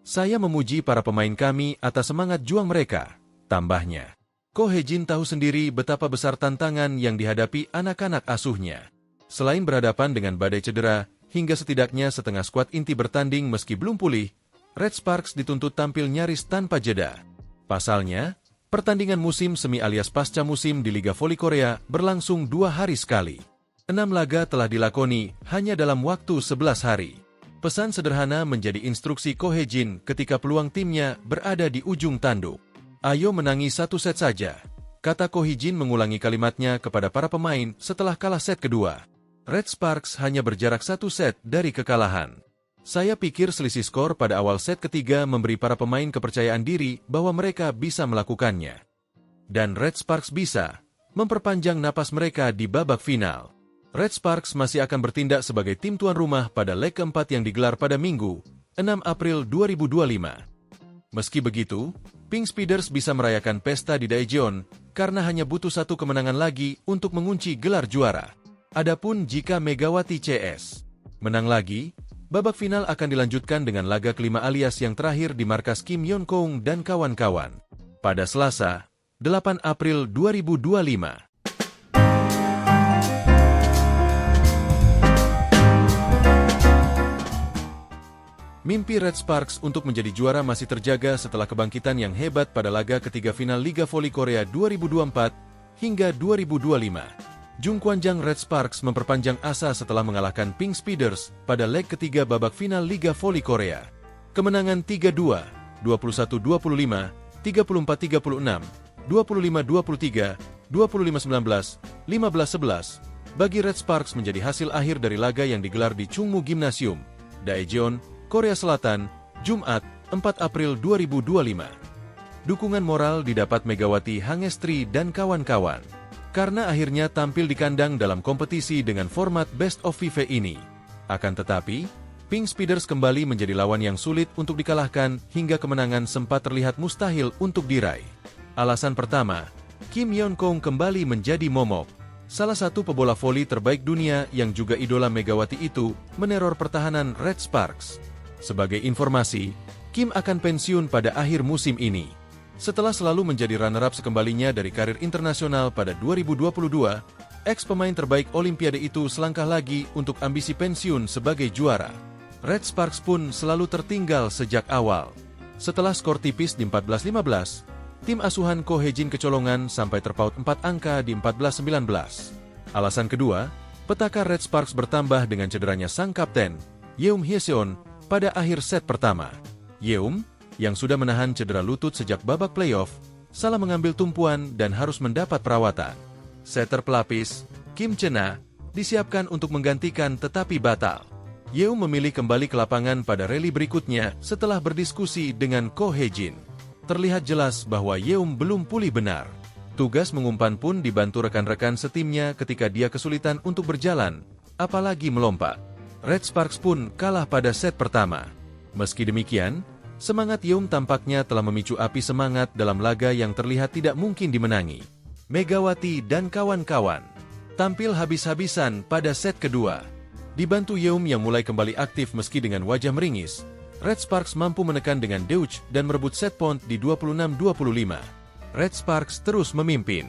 Saya memuji para pemain kami atas semangat juang mereka, tambahnya. Ko Hye-jin tahu sendiri betapa besar tantangan yang dihadapi anak-anak asuhnya. Selain berhadapan dengan badai cedera, hingga setidaknya setengah skuad inti bertanding meski belum pulih, Red Sparks dituntut tampil nyaris tanpa jeda. Pasalnya, pertandingan musim semi alias pasca musim di Liga Voli Korea berlangsung 2 hari sekali. 6 laga telah dilakoni hanya dalam waktu 11 hari. Pesan sederhana menjadi instruksi Ko Hye-jin ketika peluang timnya berada di ujung tanduk. Ayo menangi 1 set saja, kata Ko Hye-jin mengulangi kalimatnya kepada para pemain setelah kalah set kedua. Red Sparks hanya berjarak 1 set dari kekalahan. Saya pikir selisih skor pada awal set ketiga memberi para pemain kepercayaan diri bahwa mereka bisa melakukannya. Dan Red Sparks bisa memperpanjang napas mereka di babak final. Red Sparks masih akan bertindak sebagai tim tuan rumah pada leg keempat yang digelar pada Minggu, 6 April 2025. Meski begitu, Pink Speeders bisa merayakan pesta di Daejeon karena hanya butuh 1 kemenangan lagi untuk mengunci gelar juara. Adapun jika Megawati CS menang lagi, babak final akan dilanjutkan dengan laga kelima alias yang terakhir di markas Kim Yeon-keung dan kawan-kawan pada Selasa, 8 April 2025. Mimpi Red Sparks untuk menjadi juara masih terjaga setelah kebangkitan yang hebat pada laga ketiga final Liga Voli Korea 2024 hingga 2025. Jung Kwanjang Red Sparks memperpanjang asa setelah mengalahkan Pink Speeders pada leg ketiga babak final Liga Voli Korea. Kemenangan 3-2, 21-25, 34-36, 25-23, 25-19, 15-11 bagi Red Sparks menjadi hasil akhir dari laga yang digelar di Chungmu Gymnasium, Daejeon, Korea Selatan, Jumat, 4 April 2025. Dukungan moral didapat Megawati Hangestri dan kawan-kawan, karena akhirnya tampil di kandang dalam kompetisi dengan format Best of FIFA ini. Akan tetapi, Pink Speeders kembali menjadi lawan yang sulit untuk dikalahkan hingga kemenangan sempat terlihat mustahil untuk diraih. Alasan pertama, Kim Yeon-kong kembali menjadi momok. Salah satu pebola voli terbaik dunia yang juga idola Megawati itu meneror pertahanan Red Sparks. Sebagai informasi, Kim akan pensiun pada akhir musim ini. Setelah selalu menjadi runner-up sekembalinya dari karir internasional pada 2022, ex-pemain terbaik Olimpiade itu selangkah lagi untuk ambisi pensiun sebagai juara. Red Sparks pun selalu tertinggal sejak awal. Setelah skor tipis di 14-15, tim asuhan Ko Hye-jin kecolongan sampai terpaut 4 angka di 14-19. Alasan kedua, petaka Red Sparks bertambah dengan cederanya sang kapten, Yeum Hyeseon, pada akhir set pertama. Yeum, yang sudah menahan cedera lutut sejak babak playoff, salah mengambil tumpuan dan harus mendapat perawatan. Setter pelapis, Kim Chena, disiapkan untuk menggantikan tetapi batal. Yeum memilih kembali ke lapangan pada rally berikutnya setelah berdiskusi dengan Ko Hye-jin. Terlihat jelas bahwa Yeum belum pulih benar. Tugas mengumpan pun dibantu rekan-rekan setimnya ketika dia kesulitan untuk berjalan, apalagi melompat. Red Sparks pun kalah pada set pertama. Meski demikian, semangat Yeum tampaknya telah memicu api semangat dalam laga yang terlihat tidak mungkin dimenangi. Megawati dan kawan-kawan tampil habis-habisan pada set kedua. Dibantu Yeum yang mulai kembali aktif meski dengan wajah meringis, Red Sparks mampu menekan dengan deutsch dan merebut set point di 26-25. Red Sparks terus memimpin.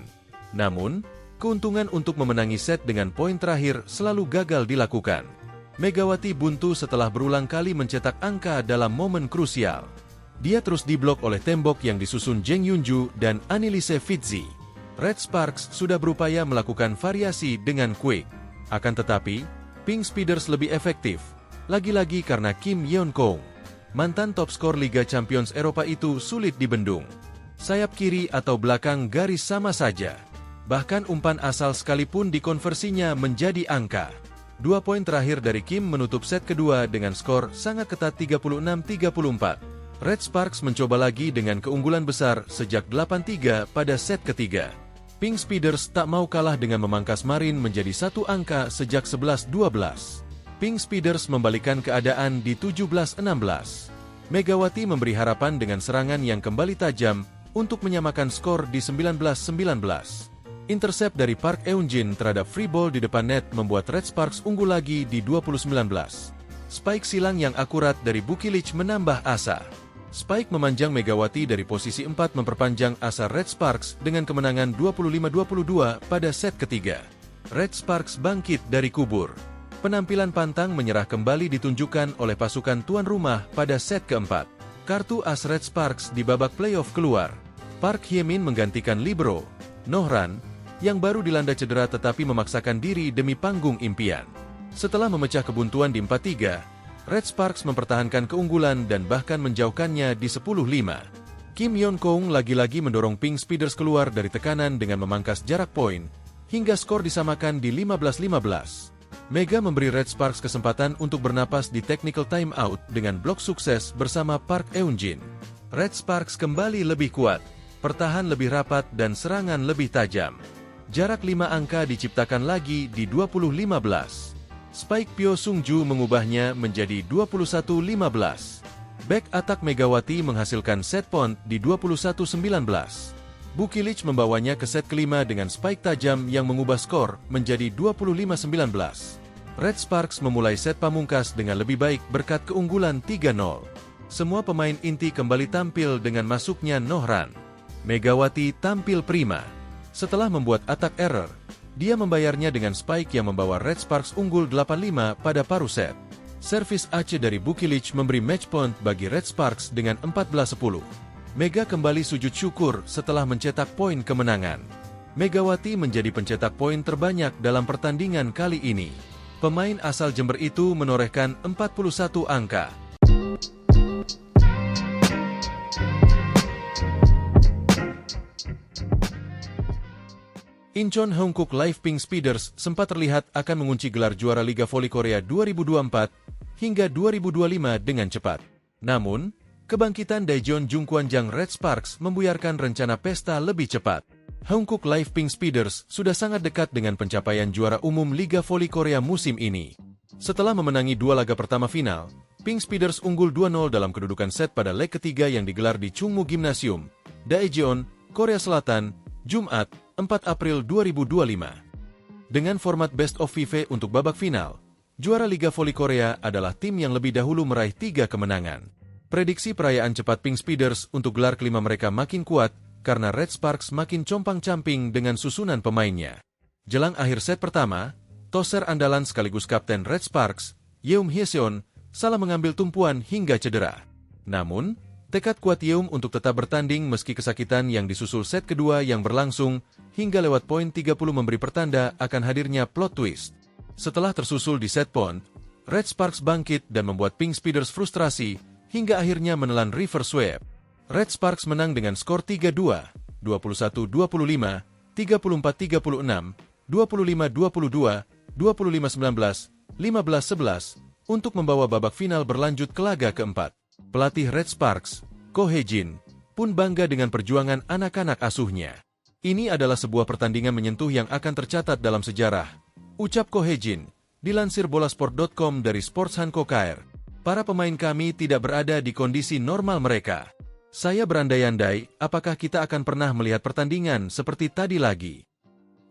Namun, keuntungan untuk memenangi set dengan poin terakhir selalu gagal dilakukan. Megawati buntu setelah berulang kali mencetak angka dalam momen krusial. Dia terus diblok oleh tembok yang disusun Jeng Yunju dan Annelise Fitzi. Red Sparks sudah berupaya melakukan variasi dengan quick. Akan tetapi, Pink Speeders lebih efektif. Lagi-lagi karena Kim Yeon-kong, mantan top skor Liga Champions Eropa itu sulit dibendung. Sayap kiri atau belakang garis sama saja. Bahkan umpan asal sekalipun dikonversinya menjadi angka. 2 poin terakhir dari Kim menutup set kedua dengan skor sangat ketat 36-34. Red Sparks mencoba lagi dengan keunggulan besar sejak 8-3 pada set ketiga. Pink Speeders tak mau kalah dengan memangkas Marin menjadi 1 angka sejak 11-12. Pink Speeders membalikan keadaan di 17-16. Megawati memberi harapan dengan serangan yang kembali tajam untuk menyamakan skor di 19-19. Intercept dari Park Eun-jin terhadap free ball di depan net membuat Red Sparks unggul lagi di 20-19. Spike silang yang akurat dari Bukilich menambah asa. Spike memanjang Megawati dari posisi 4 memperpanjang asa Red Sparks dengan kemenangan 25-22 pada set ketiga. Red Sparks bangkit dari kubur. Penampilan pantang menyerah kembali ditunjukkan oleh pasukan tuan rumah pada set keempat. Kartu as Red Sparks di babak playoff keluar. Park Hye-min menggantikan libero, Nohran, yang baru dilanda cedera tetapi memaksakan diri demi panggung impian. Setelah memecah kebuntuan di 4-3, Red Sparks mempertahankan keunggulan dan bahkan menjauhkannya di 10-5. Kim Yeon-kong lagi-lagi mendorong Pink Speeders keluar dari tekanan dengan memangkas jarak poin, hingga skor disamakan di 15-15. Mega memberi Red Sparks kesempatan untuk bernapas di technical timeout dengan blok sukses bersama Park Eun-jin. Red Sparks kembali lebih kuat, pertahan lebih rapat dan serangan lebih tajam. Jarak 5 angka diciptakan lagi di 20-15. Spike Pyo Sung-ju mengubahnya menjadi 21-15. Back attack Megawati menghasilkan set point di 21-19. Bukilich membawanya ke set kelima dengan spike tajam yang mengubah skor menjadi 25-19. Red Sparks memulai set pamungkas dengan lebih baik berkat keunggulan 3-0. Semua pemain inti kembali tampil dengan masuknya Nohran. Megawati tampil prima. Setelah membuat attack error, dia membayarnya dengan spike yang membawa Red Sparks unggul 8-5 pada paruh set. Servis Aceh dari Bukilic memberi match point bagi Red Sparks dengan 14-10. Mega kembali sujud syukur setelah mencetak poin kemenangan. Megawati menjadi pencetak poin terbanyak dalam pertandingan kali ini. Pemain asal Jember itu menorehkan 41 angka. Incheon Hankook Live Pink Speeders sempat terlihat akan mengunci gelar juara Liga Voli Korea 2024 hingga 2025 dengan cepat. Namun, kebangkitan Daejeon Jungkwanjang Red Sparks membuyarkan rencana pesta lebih cepat. Hankook Live Pink Speeders sudah sangat dekat dengan pencapaian juara umum Liga Voli Korea musim ini. Setelah memenangi 2 laga pertama final, Pink Speeders unggul 2-0 dalam kedudukan set pada leg ketiga yang digelar di Chungmu Gymnasium, Daejeon, Korea Selatan, Jumat, 4 April 2025. Dengan format Best of 5 untuk babak final, juara Liga Voli Korea adalah tim yang lebih dahulu meraih 3 kemenangan. Prediksi perayaan cepat Pink Speeders untuk gelar kelima mereka makin kuat karena Red Sparks makin compang-camping dengan susunan pemainnya. Jelang akhir set pertama, toser andalan sekaligus kapten Red Sparks, Yeum Hyeseon, salah mengambil tumpuan hingga cedera. Namun, tekad kuat Yeum untuk tetap bertanding meski kesakitan yang disusul set kedua yang berlangsung hingga lewat poin 30 memberi pertanda akan hadirnya plot twist. Setelah tersusul di set point, Red Sparks bangkit dan membuat Pink Speeders frustrasi hingga akhirnya menelan reverse sweep. Red Sparks menang dengan skor 3-2, 21-25, 34-36, 25-22, 25-19, 15-11 untuk membawa babak final berlanjut ke laga keempat. Pelatih Red Sparks, Ko Hye-jin, pun bangga dengan perjuangan anak-anak asuhnya. Ini adalah sebuah pertandingan menyentuh yang akan tercatat dalam sejarah, ucap Ko Hye-jin, dilansir bolasport.com dari Sports Hankook KR. Para pemain kami tidak berada di kondisi normal mereka. Saya berandai-andai, apakah kita akan pernah melihat pertandingan seperti tadi lagi.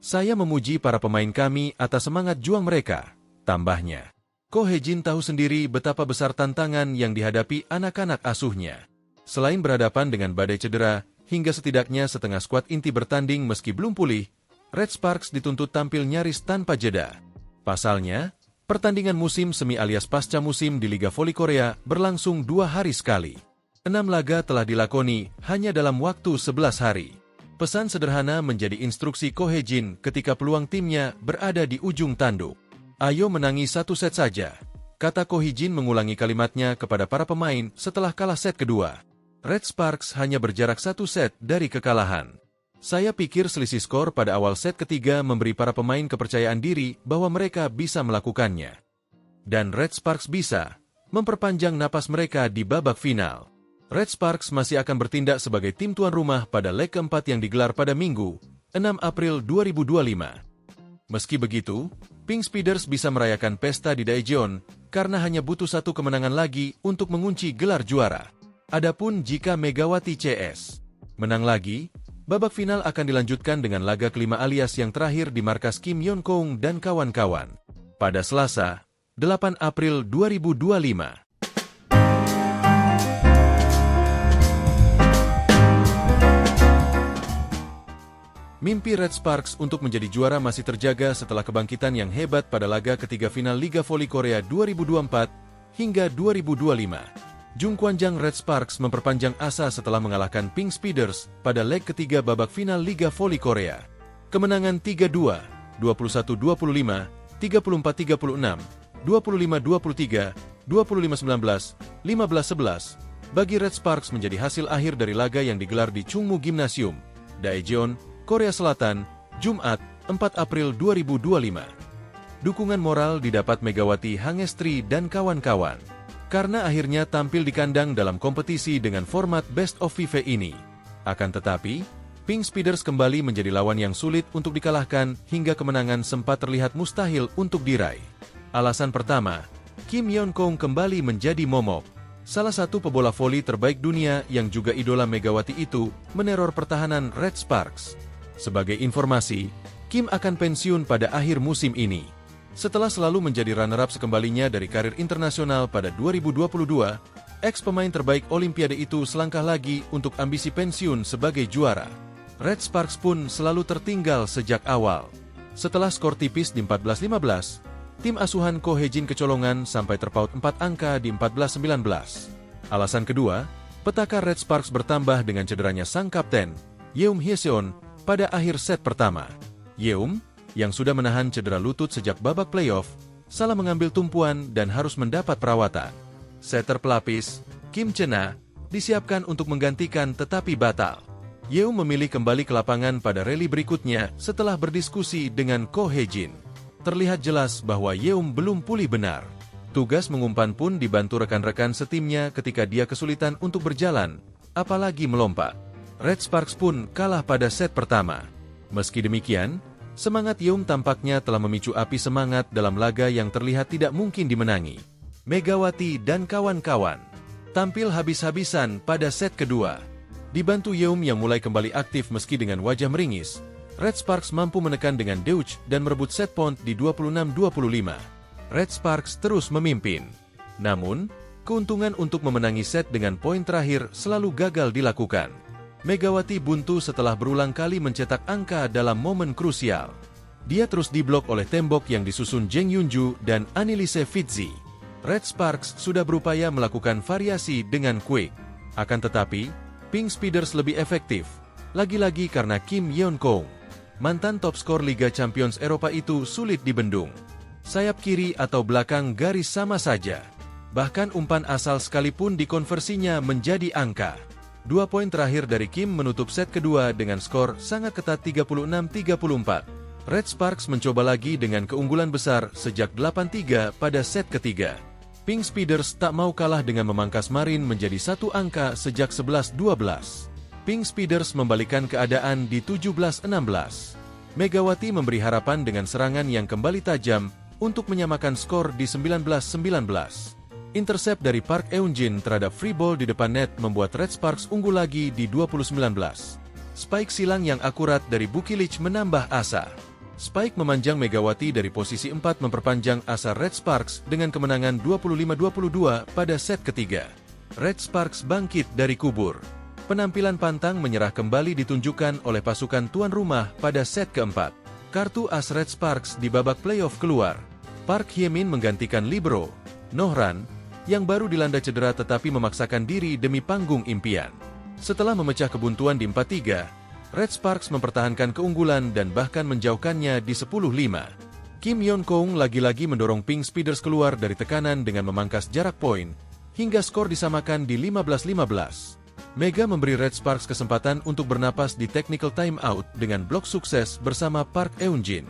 Saya memuji para pemain kami atas semangat juang mereka, tambahnya. Ko Hye-jin tahu sendiri betapa besar tantangan yang dihadapi anak-anak asuhnya. Selain berhadapan dengan badai cedera, hingga setidaknya setengah skuad inti bertanding meski belum pulih, Red Sparks dituntut tampil nyaris tanpa jeda. Pasalnya, pertandingan musim semi alias pasca musim di Liga Voli Korea berlangsung 2 hari sekali. 6 laga telah dilakoni hanya dalam waktu 11 hari. Pesan sederhana menjadi instruksi Ko Hye-jin ketika peluang timnya berada di ujung tanduk. Ayo menangi 1 set saja, kata Ko Hye-jin mengulangi kalimatnya kepada para pemain setelah kalah set kedua. Red Sparks hanya berjarak 1 set dari kekalahan. Saya pikir selisih skor pada awal set ketiga memberi para pemain kepercayaan diri bahwa mereka bisa melakukannya. Dan Red Sparks bisa memperpanjang napas mereka di babak final. Red Sparks masih akan bertindak sebagai tim tuan rumah pada leg keempat yang digelar pada Minggu, 6 April 2025. Meski begitu, Pink Speeders bisa merayakan pesta di Daejeon karena hanya butuh 1 kemenangan lagi untuk mengunci gelar juara. Adapun jika Megawati CS menang lagi, babak final akan dilanjutkan dengan laga kelima alias yang terakhir di markas Kim Yeon-kong dan kawan-kawan pada Selasa, 8 April 2025. Mimpi Red Sparks untuk menjadi juara masih terjaga setelah kebangkitan yang hebat pada laga ketiga final Liga Voli Korea 2024 hingga 2025. Jungkwanjang Red Sparks memperpanjang asa setelah mengalahkan Pink Speeders pada leg ketiga babak final Liga Voli Korea. Kemenangan 3-2, 21-25, 34-36, 25-23, 25-19, 15-11 bagi Red Sparks menjadi hasil akhir dari laga yang digelar di Chungmu Gymnasium, Daejeon, Korea Selatan, Jumat, 4 April 2025. Dukungan moral didapat Megawati Hangestri dan kawan-kawan karena akhirnya tampil di kandang dalam kompetisi dengan format Best of 5 ini. Akan tetapi, Pink Speeders kembali menjadi lawan yang sulit untuk dikalahkan hingga kemenangan sempat terlihat mustahil untuk diraih. Alasan pertama, Kim Yeon-kong kembali menjadi momok. Salah satu pebola voli terbaik dunia yang juga idola Megawati itu meneror pertahanan Red Sparks. Sebagai informasi, Kim akan pensiun pada akhir musim ini. Setelah selalu menjadi runner-up sekembalinya dari karir internasional pada 2022, ex-pemain terbaik Olimpiade itu selangkah lagi untuk ambisi pensiun sebagai juara. Red Sparks pun selalu tertinggal sejak awal. Setelah skor tipis di 14-15, Tim asuhan Ko Hye-jin kecolongan sampai terpaut 4 angka di 14-19. Alasan kedua, petaka Red Sparks bertambah dengan cederanya sang kapten, Yeum Hyeseon, pada akhir set pertama. Yeum, yang sudah menahan cedera lutut sejak babak playoff, salah mengambil tumpuan dan harus mendapat perawatan. Setter pelapis, Kim Chena, disiapkan untuk menggantikan tetapi batal. Yeum memilih kembali ke lapangan pada rally berikutnya setelah berdiskusi dengan Ko Hye-jin. Terlihat jelas bahwa Yeum belum pulih benar. Tugas mengumpan pun dibantu rekan-rekan setimnya ketika dia kesulitan untuk berjalan, apalagi melompat. Red Sparks pun kalah pada set pertama. Meski demikian, semangat Yeum tampaknya telah memicu api semangat dalam laga yang terlihat tidak mungkin dimenangi. Megawati dan kawan-kawan tampil habis-habisan pada set kedua. Dibantu Yeum yang mulai kembali aktif meski dengan wajah meringis, Red Sparks mampu menekan dengan Deutsch dan merebut set point di 26-25. Red Sparks terus memimpin. Namun, keuntungan untuk memenangi set dengan poin terakhir selalu gagal dilakukan. Megawati buntu setelah berulang kali mencetak angka dalam momen krusial. Dia terus diblok oleh tembok yang disusun Jeng Yunju dan Anneliese Fitzi. Red Sparks sudah berupaya melakukan variasi dengan quick. Akan tetapi, Pink Speeders lebih efektif. Lagi-lagi karena Kim Yeon-kong, mantan top skor Liga Champions Eropa itu sulit dibendung. Sayap kiri atau belakang garis sama saja. Bahkan umpan asal sekalipun dikonversinya menjadi angka. 2 poin terakhir dari Kim menutup set kedua dengan skor sangat ketat 36-34. Red Sparks mencoba lagi dengan keunggulan besar sejak 8-3 pada set ketiga. Pink Speeders tak mau kalah dengan memangkas Marin menjadi 1 angka sejak 11-12. Pink Speeders membalikan keadaan di 17-16. Megawati memberi harapan dengan serangan yang kembali tajam untuk menyamakan skor di 19-19. Intercept dari Park Eun-jin terhadap free ball di depan net membuat Red Sparks unggul lagi di 20-19. Spike silang yang akurat dari Bukilic menambah asa. Spike memanjang Megawati dari posisi 4 memperpanjang asa Red Sparks dengan kemenangan 25-22 pada set ketiga. Red Sparks bangkit dari kubur. Penampilan pantang menyerah kembali ditunjukkan oleh pasukan tuan rumah pada set keempat. Kartu as Red Sparks di babak playoff keluar. Park Hye-min menggantikan libero, Nohran, yang baru dilanda cedera tetapi memaksakan diri demi panggung impian. Setelah memecah kebuntuan di 4-3, Red Sparks mempertahankan keunggulan dan bahkan menjauhkannya di 10-5. Kim Yeon-kong lagi-lagi mendorong Pink Speeders keluar dari tekanan dengan memangkas jarak poin, hingga skor disamakan di 15-15. Mega memberi Red Sparks kesempatan untuk bernapas di technical timeout dengan blok sukses bersama Park Eun-jin.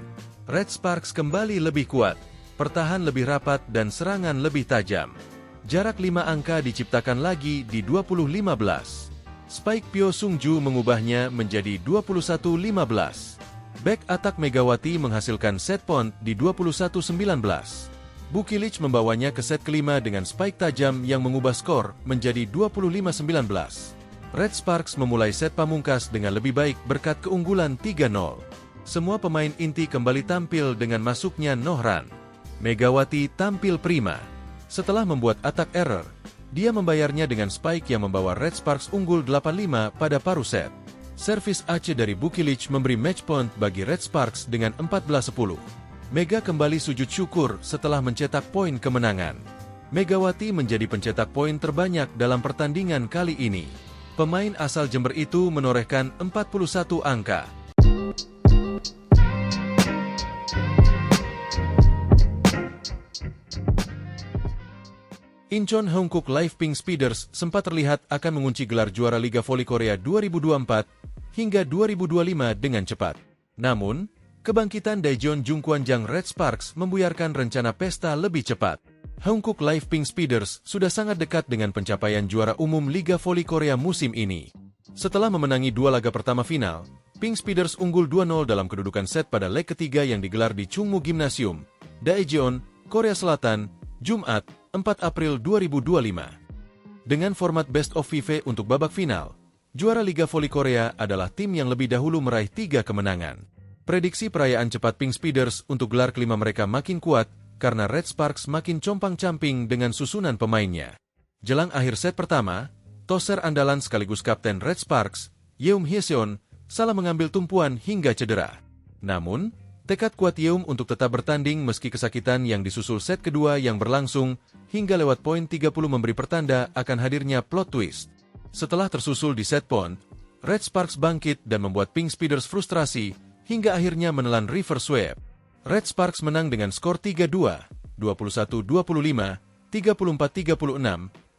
Red Sparks kembali lebih kuat, pertahan lebih rapat dan serangan lebih tajam. Jarak 5 angka diciptakan lagi di 20-15. Spike Pyo Sung-ju mengubahnya menjadi 21-15. Back attack Megawati menghasilkan set point di 21-19. Bukilic membawanya ke set kelima dengan spike tajam yang mengubah skor menjadi 25-19. Red Sparks memulai set pamungkas dengan lebih baik berkat keunggulan 3-0. Semua pemain inti kembali tampil dengan masuknya Nohran. Megawati tampil prima. Setelah membuat attack error, dia membayarnya dengan spike yang membawa Red Sparks unggul 8-5 pada paruh set. Servis Aceh dari Bukilic memberi match point bagi Red Sparks dengan 14-10. Mega kembali sujud syukur setelah mencetak poin kemenangan. Megawati menjadi pencetak poin terbanyak dalam pertandingan kali ini. Pemain asal Jember itu menorehkan 41 angka. Incheon Hongkook Live Pink Speeders sempat terlihat akan mengunci gelar juara Liga Voli Korea 2024 hingga 2025 dengan cepat. Namun, kebangkitan Daejeon Jungkwanjang Red Sparks membuyarkan rencana pesta lebih cepat. Hongkook Live Pink Speeders sudah sangat dekat dengan pencapaian juara umum Liga Voli Korea musim ini. Setelah memenangi 2 laga pertama final, Pink Speeders unggul 2-0 dalam kedudukan set pada leg ketiga yang digelar di Chungmu Gymnasium, Daejeon, Korea Selatan, Jumat, 4 April 2025. Dengan format Best of 5 untuk babak final, juara Liga Voli Korea adalah tim yang lebih dahulu meraih 3 kemenangan. Prediksi perayaan cepat Pink Speeders untuk gelar kelima mereka makin kuat karena Red Sparks makin compang-camping dengan susunan pemainnya. Jelang akhir set pertama, toser andalan sekaligus kapten Red Sparks, Yeum Hyeseon, salah mengambil tumpuan hingga cedera. Namun, Tekad kuat Yeum untuk tetap bertanding meski kesakitan yang disusul set kedua yang berlangsung hingga lewat poin 30 memberi pertanda akan hadirnya plot twist. Setelah tersusul di set point, Red Sparks bangkit dan membuat Pink Speeders frustrasi hingga akhirnya menelan reverse sweep. Red Sparks menang dengan skor 3-2, 21-25, 34-36,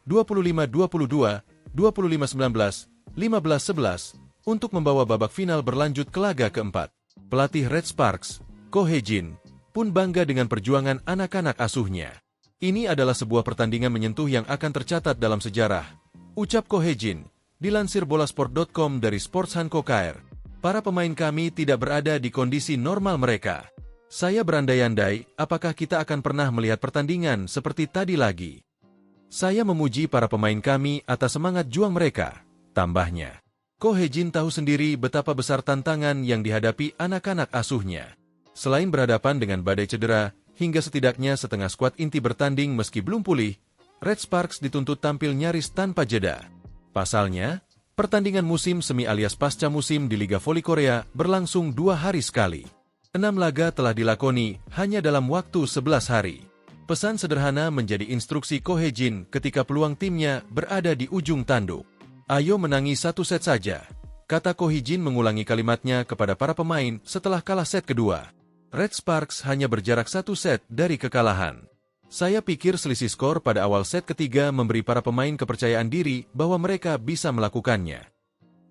25-22, 25-19, 15-11 untuk membawa babak final berlanjut ke laga keempat. Pelatih Red Sparks, Ko Hye-jin, pun bangga dengan perjuangan anak-anak asuhnya. Ini adalah sebuah pertandingan menyentuh yang akan tercatat dalam sejarah, ucap Ko Hye-jin, dilansir bolasport.com dari Sports Hanko KR. Para pemain kami tidak berada di kondisi normal mereka. Saya berandai-andai, apakah kita akan pernah melihat pertandingan seperti tadi lagi. Saya memuji para pemain kami atas semangat juang mereka, tambahnya. Ko Hye-jin tahu sendiri betapa besar tantangan yang dihadapi anak-anak asuhnya. Selain berhadapan dengan badai cedera, hingga setidaknya setengah skuad inti bertanding meski belum pulih, Red Sparks dituntut tampil nyaris tanpa jeda. Pasalnya, pertandingan musim semi alias pasca musim di Liga Voli Korea berlangsung 2 hari sekali. 6 laga telah dilakoni hanya dalam waktu 11 hari. Pesan sederhana menjadi instruksi Ko Hye-jin ketika peluang timnya berada di ujung tanduk. Ayo menangi 1 set saja, kata Ko Hye-jin mengulangi kalimatnya kepada para pemain setelah kalah set kedua. Red Sparks hanya berjarak 1 set dari kekalahan. Saya pikir selisih skor pada awal set ketiga memberi para pemain kepercayaan diri bahwa mereka bisa melakukannya.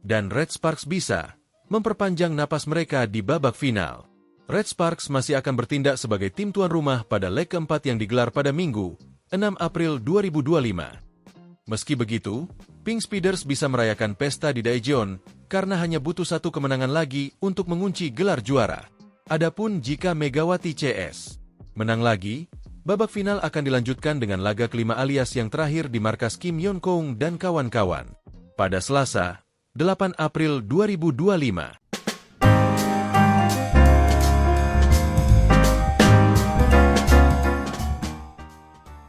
Dan Red Sparks bisa memperpanjang napas mereka di babak final. Red Sparks masih akan bertindak sebagai tim tuan rumah pada leg keempat yang digelar pada Minggu, 6 April 2025. Meski begitu, Pink Speeders bisa merayakan pesta di Daejeon karena hanya butuh 1 kemenangan lagi untuk mengunci gelar juara. Adapun jika Megawati CS menang lagi, babak final akan dilanjutkan dengan laga kelima alias yang terakhir di markas Kim Yeon-kong dan kawan-kawan pada Selasa, 8 April 2025.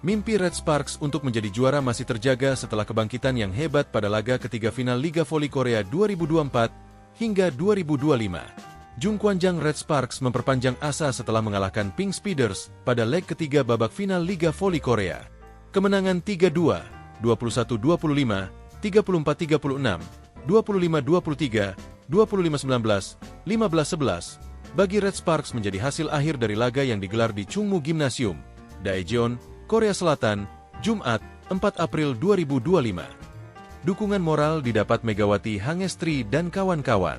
Mimpi Red Sparks untuk menjadi juara masih terjaga setelah kebangkitan yang hebat pada laga ketiga final Liga Voli Korea 2024 hingga 2025. Jung Kwanjang Red Sparks memperpanjang asa setelah mengalahkan Pink Speeders pada leg ketiga babak final Liga Voli Korea. Kemenangan 3-2, 21-25, 34-36, 25-23, 25-19, 15-11 bagi Red Sparks menjadi hasil akhir dari laga yang digelar di Chungmu Gymnasium, Daejeon, Korea Selatan, Jumat, 4 April 2025. Dukungan moral didapat Megawati Hangestri dan kawan-kawan,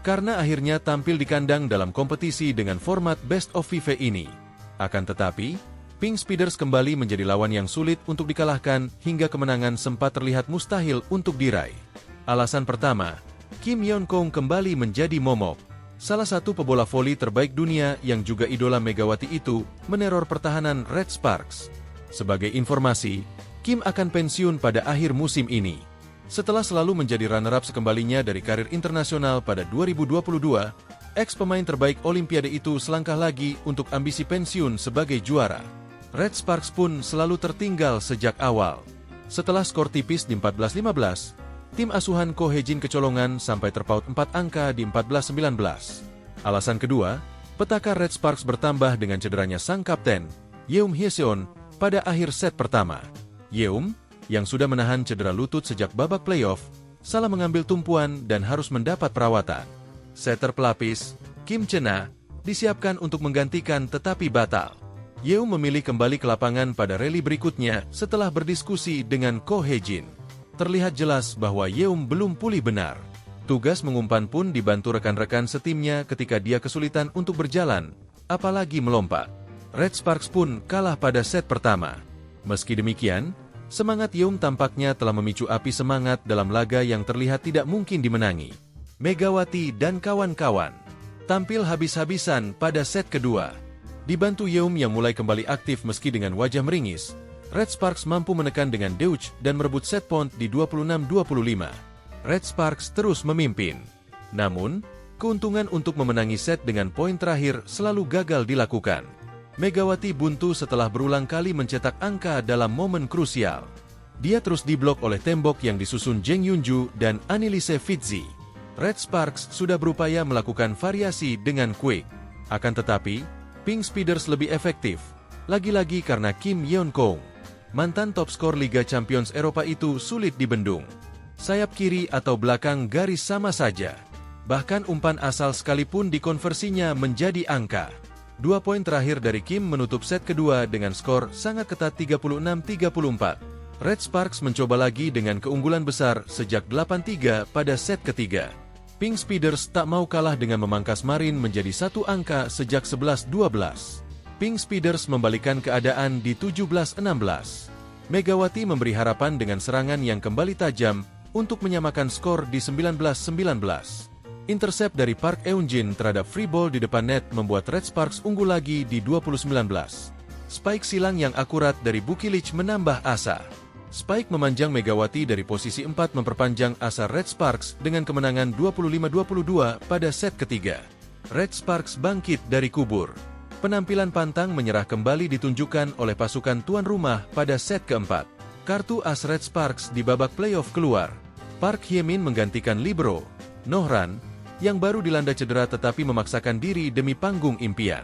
karena akhirnya tampil di kandang dalam kompetisi dengan format Best of FIFA ini. Akan tetapi, Pink Speeders kembali menjadi lawan yang sulit untuk dikalahkan hingga kemenangan sempat terlihat mustahil untuk diraih. Alasan pertama, Kim Yeon-kong kembali menjadi momok. Salah satu pebola voli terbaik dunia yang juga idola Megawati itu meneror pertahanan Red Sparks. Sebagai informasi, Kim akan pensiun pada akhir musim ini. Setelah selalu menjadi runner-up sekembalinya dari karir internasional pada 2022, ex-pemain terbaik Olimpiade itu selangkah lagi untuk ambisi pensiun sebagai juara. Red Sparks pun selalu tertinggal sejak awal. Setelah skor tipis di 14-15, tim asuhan Ko Hye-jin kecolongan sampai terpaut 4 angka di 14-19. Alasan kedua, petaka Red Sparks bertambah dengan cederanya sang kapten, Yeum Hye-seon, pada akhir set pertama. Yeum, yang sudah menahan cedera lutut sejak babak playoff, salah mengambil tumpuan dan harus mendapat perawatan. Setter pelapis, Kim Chena, disiapkan untuk menggantikan tetapi batal. Yeum memilih kembali ke lapangan pada rally berikutnya setelah berdiskusi dengan Ko Hye-jin. Terlihat jelas bahwa Yeum belum pulih benar. Tugas mengumpan pun dibantu rekan-rekan setimnya ketika dia kesulitan untuk berjalan, apalagi melompat. Red Sparks pun kalah pada set pertama. Meski demikian, semangat Yeum tampaknya telah memicu api semangat dalam laga yang terlihat tidak mungkin dimenangi. Megawati dan kawan-kawan tampil habis-habisan pada set kedua. Dibantu Yeum yang mulai kembali aktif meski dengan wajah meringis, Red Sparks mampu menekan dengan Deutsch dan merebut set point di 26-25. Red Sparks terus memimpin. Namun, keuntungan untuk memenangi set dengan poin terakhir selalu gagal dilakukan. Megawati buntu setelah berulang kali mencetak angka dalam momen krusial. Dia terus diblok oleh tembok yang disusun Jeng Yunju dan Annelise Fitzi. Red Sparks sudah berupaya melakukan variasi dengan quick Akan tetapi, Pink Speeders lebih efektif, lagi-lagi karena Kim Yeon-kong, mantan top skor Liga Champions Eropa itu sulit dibendung. Sayap kiri atau belakang garis sama saja. Bahkan umpan asal sekalipun dikonversinya menjadi angka. 2 poin terakhir dari Kim menutup set kedua dengan skor sangat ketat 36-34. Red Sparks mencoba lagi dengan keunggulan besar sejak 8-3 pada set ketiga. Pink Speeders tak mau kalah dengan memangkas Marin menjadi satu angka sejak 11-12. Pink Speeders membalikan keadaan di 17-16. Megawati memberi harapan dengan serangan yang kembali tajam untuk menyamakan skor di 19-19. Intercept dari Park Eun-jin terhadap free ball di depan net membuat Red Sparks unggul lagi di 20-19. Spike silang yang akurat dari Bukilic menambah asa. Spike memanjang Megawati dari posisi 4 memperpanjang asa Red Sparks dengan kemenangan 25-22 pada set ketiga. Red Sparks bangkit dari kubur. Penampilan pantang menyerah kembali ditunjukkan oleh pasukan tuan rumah pada set keempat. Kartu as Red Sparks di babak playoff keluar. Park Hye-min menggantikan libero Nohran, yang baru dilanda cedera tetapi memaksakan diri demi panggung impian.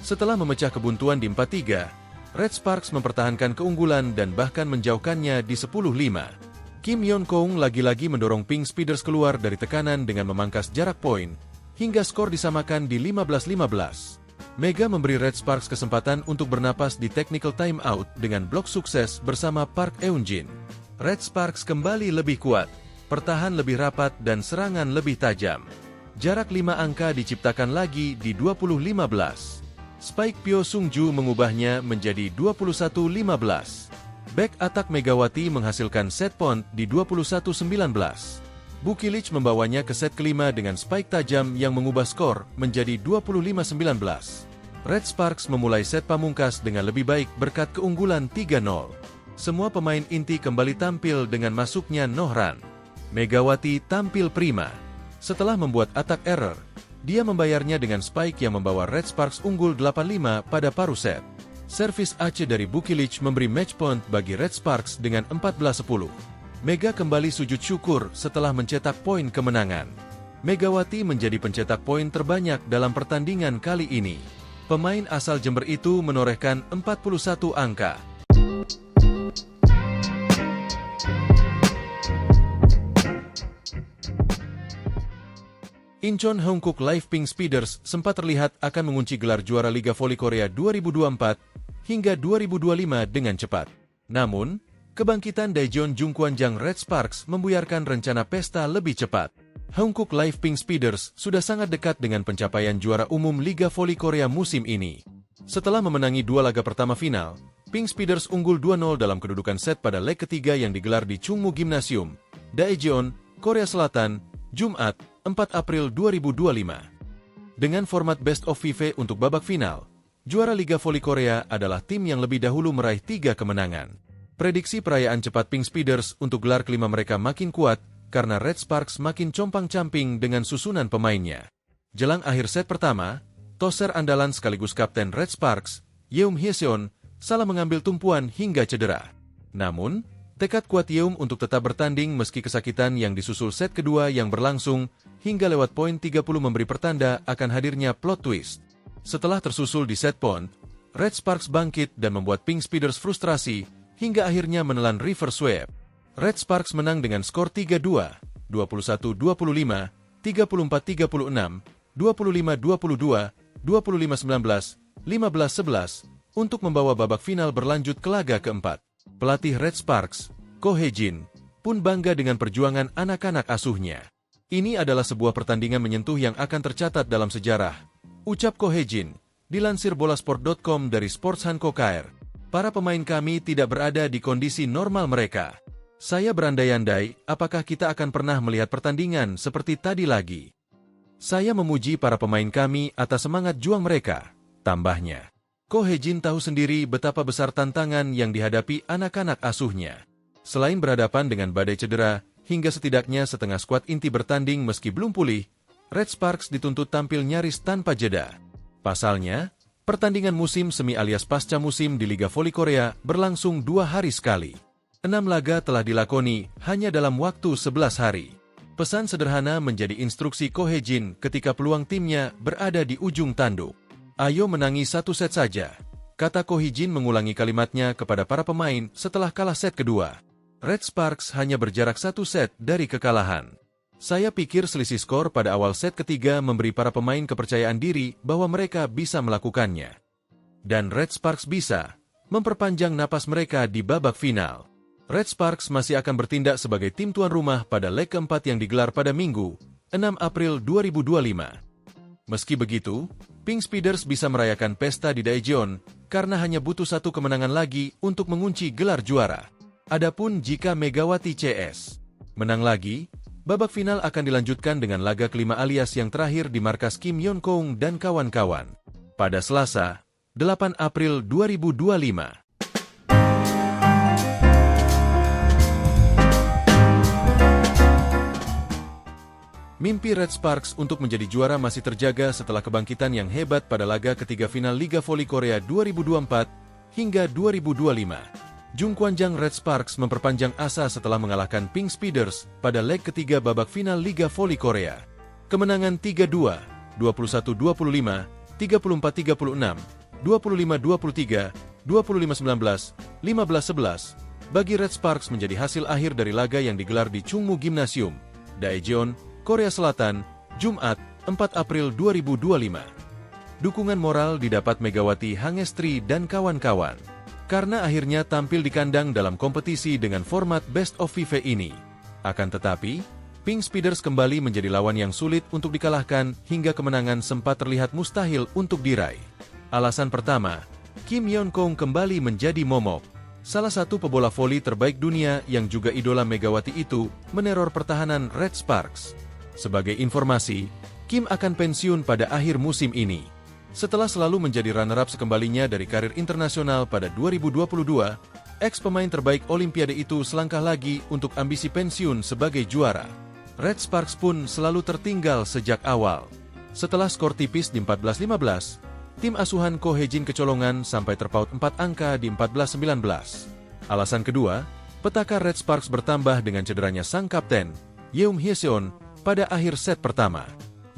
Setelah memecah kebuntuan di 4-3, Red Sparks mempertahankan keunggulan dan bahkan menjauhkannya di 10-5. Kim Yeon-kong lagi-lagi mendorong Pink Speeders keluar dari tekanan dengan memangkas jarak poin, hingga skor disamakan di 15-15. Mega memberi Red Sparks kesempatan untuk bernapas di technical timeout dengan blok sukses bersama Park Eun-jin. Red Sparks kembali lebih kuat, pertahan lebih rapat dan serangan lebih tajam. Jarak 5 angka diciptakan lagi di 20-15. Spike Pyo Sung-ju mengubahnya menjadi 21-15. Back attack Megawati menghasilkan set point di 21-19. Bukilic membawanya ke set kelima dengan spike tajam yang mengubah skor menjadi 25-19. Red Sparks memulai set pamungkas dengan lebih baik berkat keunggulan 3-0. Semua pemain inti kembali tampil dengan masuknya Nohran. Megawati tampil prima. Setelah membuat attack error, dia membayarnya dengan spike yang membawa Red Sparks unggul 8-5 pada paruh set. Servis Aceh dari Bukilic memberi match point bagi Red Sparks dengan 14-10. Mega kembali sujud syukur setelah mencetak poin kemenangan. Megawati menjadi pencetak poin terbanyak dalam pertandingan kali ini. Pemain asal Jember itu menorehkan 41 angka. Incheon Hongkook Live Pink Speeders sempat terlihat akan mengunci gelar juara Liga Voli Korea 2024 hingga 2025 dengan cepat. Namun, kebangkitan Daejeon Jungkwanjang Red Sparks membuyarkan rencana pesta lebih cepat. Hongkook Live Pink Speeders sudah sangat dekat dengan pencapaian juara umum Liga Voli Korea musim ini. Setelah memenangi 2 laga pertama final, Pink Speeders unggul 2-0 dalam kedudukan set pada leg ketiga yang digelar di Chungmu Gymnasium, Daejeon, Korea Selatan, Jumat, 4 April 2025. Dengan format Best of 5 untuk babak final, juara Liga Voli Korea adalah tim yang lebih dahulu meraih 3 kemenangan. Prediksi perayaan cepat Pink Speeders untuk gelar kelima mereka makin kuat karena Red Sparks makin compang-camping dengan susunan pemainnya. Jelang akhir set pertama, toser andalan sekaligus kapten Red Sparks, Yeum Hyeseon, salah mengambil tumpuan hingga cedera. Namun, tekad kuat Yeum untuk tetap bertanding meski kesakitan yang disusul set kedua yang berlangsung hingga lewat poin 30 memberi pertanda akan hadirnya plot twist. Setelah tersusul di set point, Red Sparks bangkit dan membuat Pink Speeders frustrasi hingga akhirnya menelan reverse sweep. Red Sparks menang dengan skor 3-2, 21-25, 34-36, 25-22, 25-19, 15-11 untuk membawa babak final berlanjut ke laga keempat. Pelatih Red Sparks, Ko Hye-jin, pun bangga dengan perjuangan anak-anak asuhnya. Ini adalah sebuah pertandingan menyentuh yang akan tercatat dalam sejarah, ucap Ko Hye-jin, dilansir bolasport.com dari Sports Hanko KR. Para pemain kami tidak berada di kondisi normal mereka. Saya berandai-andai, apakah kita akan pernah melihat pertandingan seperti tadi lagi. Saya memuji para pemain kami atas semangat juang mereka, tambahnya. Ko Hye-jin tahu sendiri betapa besar tantangan yang dihadapi anak-anak asuhnya. Selain berhadapan dengan badai cedera, hingga setidaknya setengah skuad inti bertanding meski belum pulih, Red Sparks dituntut tampil nyaris tanpa jeda. Pasalnya, pertandingan musim semi alias pasca musim di Liga Voli Korea berlangsung 2 hari sekali. 6 laga telah dilakoni hanya dalam waktu 11 hari. Pesan sederhana menjadi instruksi Ko Hye-jin ketika peluang timnya berada di ujung tanduk. Ayo menangi satu set saja, kata Ko Hee-jin mengulangi kalimatnya kepada para pemain setelah kalah set kedua. Red Sparks hanya berjarak satu set dari kekalahan. Saya pikir selisih skor pada awal set ketiga memberi para pemain kepercayaan diri bahwa mereka bisa melakukannya. Dan Red Sparks bisa memperpanjang napas mereka di babak final. Red Sparks masih akan bertindak sebagai tim tuan rumah pada leg keempat yang digelar pada Minggu, 6 April 2025. Meski begitu, Pink Speeders bisa merayakan pesta di Daejeon karena hanya butuh satu kemenangan lagi untuk mengunci gelar juara. Adapun jika Megawati CS menang lagi, babak final akan dilanjutkan dengan laga kelima alias yang terakhir di markas Kim Yeon-kong dan kawan-kawan pada Selasa, 8 April 2025. Mimpi Red Sparks untuk menjadi juara masih terjaga setelah kebangkitan yang hebat pada laga ketiga final Liga Voli Korea 2024 hingga 2025. Jungkwanjang Red Sparks memperpanjang asa setelah mengalahkan Pink Speeders pada leg ketiga babak final Liga Voli Korea. Kemenangan 3-2, 21-25, 34-36, 25-23, 25-19, 15-11 bagi Red Sparks menjadi hasil akhir dari laga yang digelar di Chungmu Gymnasium, Daejeon, Korea Selatan, Jumat, 4 April 2025. Dukungan moral didapat Megawati Hangestri dan kawan-kawan karena akhirnya tampil di kandang dalam kompetisi dengan format Best of FIFA ini. Akan tetapi, Pink Speeders kembali menjadi lawan yang sulit untuk dikalahkan hingga kemenangan sempat terlihat mustahil untuk diraih. Alasan pertama, Kim Yeon-kong kembali menjadi momok. Salah satu pebola voli terbaik dunia yang juga idola Megawati itu meneror pertahanan Red Sparks. Sebagai informasi, Kim akan pensiun pada akhir musim ini. Setelah selalu menjadi runner-up sekembalinya dari karir internasional pada 2022, ex-pemain terbaik Olimpiade itu selangkah lagi untuk ambisi pensiun sebagai juara. Red Sparks pun selalu tertinggal sejak awal. Setelah skor tipis di 14-15, tim asuhan Ko Hee-jin kecolongan sampai terpaut 4 angka di 14-19. Alasan kedua, petaka Red Sparks bertambah dengan cederanya sang kapten, Yeum Hye-seon, pada akhir set pertama.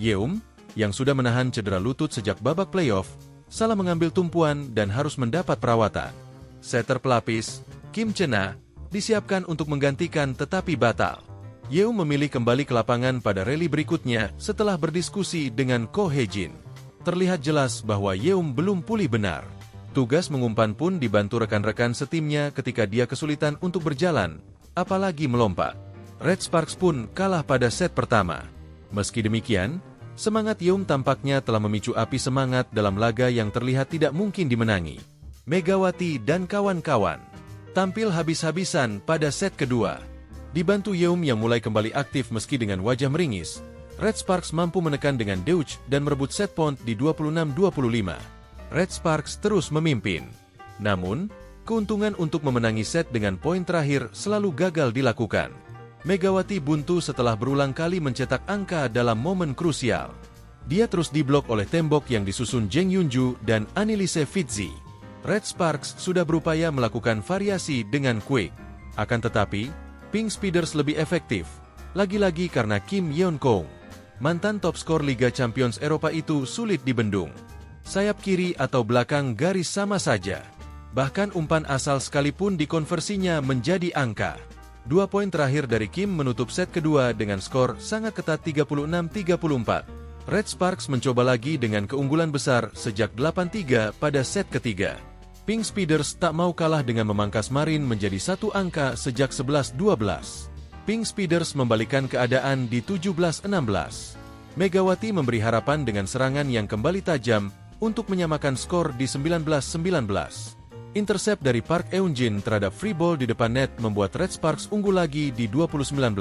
Yeum, yang sudah menahan cedera lutut sejak babak playoff, salah mengambil tumpuan dan harus mendapat perawatan. Setter pelapis, Kim Chena, disiapkan untuk menggantikan tetapi batal. Yeum memilih kembali ke lapangan pada rally berikutnya setelah berdiskusi dengan Ko Hee-jin. Terlihat jelas bahwa Yeum belum pulih benar. Tugas mengumpan pun dibantu rekan-rekan setimnya ketika dia kesulitan untuk berjalan, apalagi melompat. Red Sparks pun kalah pada set pertama. Meski demikian, semangat Yeum tampaknya telah memicu api semangat dalam laga yang terlihat tidak mungkin dimenangi. Megawati dan kawan-kawan tampil habis-habisan pada set kedua. Dibantu Yeum yang mulai kembali aktif meski dengan wajah meringis, Red Sparks mampu menekan dengan Deutsch dan merebut set point di 26-25. Red Sparks terus memimpin. Namun, keuntungan untuk memenangi set dengan poin terakhir selalu gagal dilakukan. Megawati buntu setelah berulang kali mencetak angka dalam momen krusial. Dia terus diblok oleh tembok yang disusun Jeng Yunju dan Annelise Fitzi. Red Sparks sudah berupaya melakukan variasi dengan quick. Akan tetapi, Pink Speeders lebih efektif, lagi-lagi karena Kim Yeon-kong. Mantan top skor Liga Champions Eropa itu sulit dibendung. Sayap kiri atau belakang garis sama saja. Bahkan umpan asal sekalipun dikonversinya menjadi angka. 2 poin terakhir dari Kim menutup set kedua dengan skor sangat ketat 36-34. Red Sparks mencoba lagi dengan keunggulan besar sejak 8-3 pada set ketiga. Pink Speeders tak mau kalah dengan memangkas Marin menjadi satu angka sejak 11-12. Pink Speeders membalikan keadaan di 17-16. Megawati memberi harapan dengan serangan yang kembali tajam untuk menyamakan skor di 19-19. Intercept dari Park Eun-jin terhadap free ball di depan net membuat Red Sparks unggul lagi di 20-19.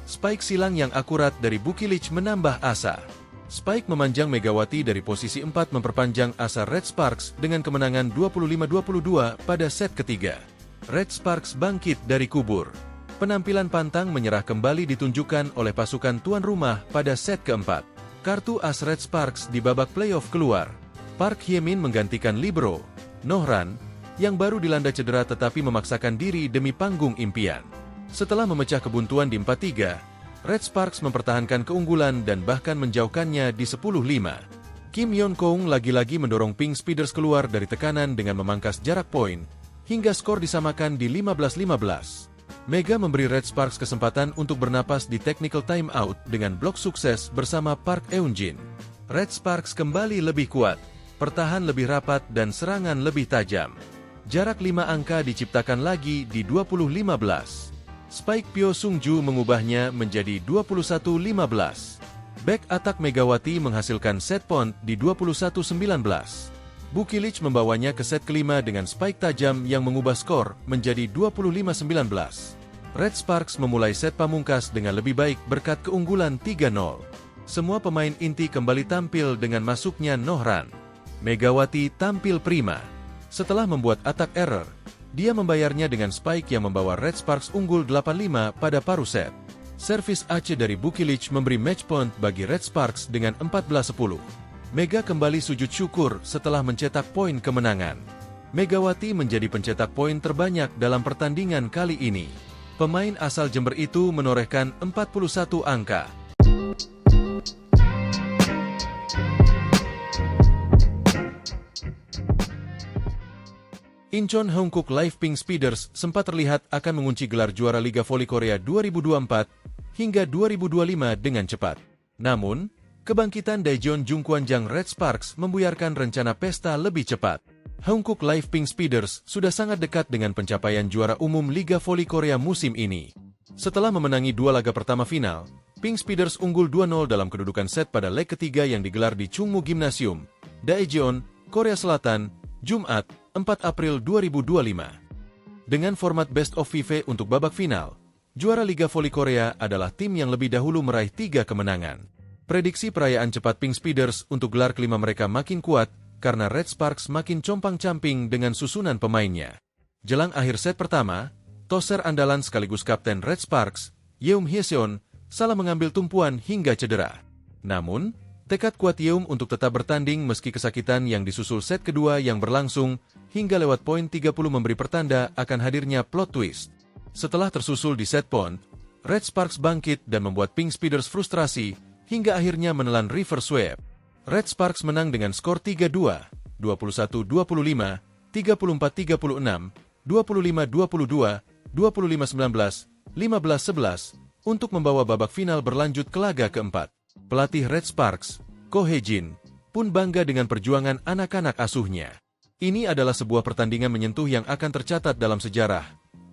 Spike silang yang akurat dari Bukilich menambah asa. Spike memanjang Megawati dari posisi 4 memperpanjang asa Red Sparks dengan kemenangan 25-22 pada set ketiga. Red Sparks bangkit dari kubur. Penampilan pantang menyerah kembali ditunjukkan oleh pasukan tuan rumah pada set keempat. Kartu as Red Sparks di babak playoff keluar. Park Hye-min menggantikan libero Nohran, yang baru dilanda cedera tetapi memaksakan diri demi panggung impian. Setelah memecah kebuntuan di 4-3, Red Sparks mempertahankan keunggulan dan bahkan menjauhkannya di 10-5. Kim Yeon-keung lagi-lagi mendorong Pink Speeders keluar dari tekanan dengan memangkas jarak poin, hingga skor disamakan di 15-15. Mega memberi Red Sparks kesempatan untuk bernapas di technical timeout dengan blok sukses bersama Park Eun-jin. Red Sparks kembali lebih kuat, pertahan lebih rapat dan serangan lebih tajam. Jarak 5 angka diciptakan lagi di 20-15. Spike Pyo Sung-ju mengubahnya menjadi 21-15. Back attack Megawati menghasilkan set point di 21-19. Bukilich membawanya ke set kelima dengan spike tajam yang mengubah skor menjadi 25-19. Red Sparks memulai set pamungkas dengan lebih baik berkat keunggulan 3-0. Semua pemain inti kembali tampil dengan masuknya Nohran. Megawati tampil prima. Setelah membuat attack error, dia membayarnya dengan spike yang membawa Red Sparks unggul 8-5 pada paruh set. Servis Aceh dari Bukilich memberi match point bagi Red Sparks dengan 14-10. Mega kembali sujud syukur setelah mencetak poin kemenangan. Megawati menjadi pencetak poin terbanyak dalam pertandingan kali ini. Pemain asal Jember itu menorehkan 41 angka. Incheon Hongkook Live Pink Speeders sempat terlihat akan mengunci gelar juara Liga Voli Korea 2024 hingga 2025 dengan cepat. Namun, kebangkitan Daejeon Jungkwanjang Red Sparks membuyarkan rencana pesta lebih cepat. Hongkook Live Pink Speeders sudah sangat dekat dengan pencapaian juara umum Liga Voli Korea musim ini. Setelah memenangi 2 laga pertama final, Pink Speeders unggul 2-0 dalam kedudukan set pada leg ketiga yang digelar di Chungmu Gymnasium, Daejeon, Korea Selatan, Jumat, 4 April 2025. Dengan format Best of 5 untuk babak final, juara Liga Voli Korea adalah tim yang lebih dahulu meraih 3 kemenangan. Prediksi perayaan cepat Pink Speeders untuk gelar kelima mereka makin kuat karena Red Sparks makin compang-camping dengan susunan pemainnya. Jelang akhir set pertama, toser andalan sekaligus kapten Red Sparks, Yeum Hyeseon, salah mengambil tumpuan hingga cedera. Namun, tekad kuat Yeum untuk tetap bertanding meski kesakitan yang disusul set kedua yang berlangsung hingga lewat poin 30 memberi pertanda akan hadirnya plot twist. Setelah tersusul di set point, Red Sparks bangkit dan membuat Pink Speeders frustrasi hingga akhirnya menelan reverse sweep. Red Sparks menang dengan skor 3-2, 21-25, 34-36, 25-22, 25-19, 15-11 untuk membawa babak final berlanjut ke laga keempat. Pelatih Red Sparks, Ko Hae-jin, pun bangga dengan perjuangan anak-anak asuhnya. Ini adalah sebuah pertandingan menyentuh yang akan tercatat dalam sejarah,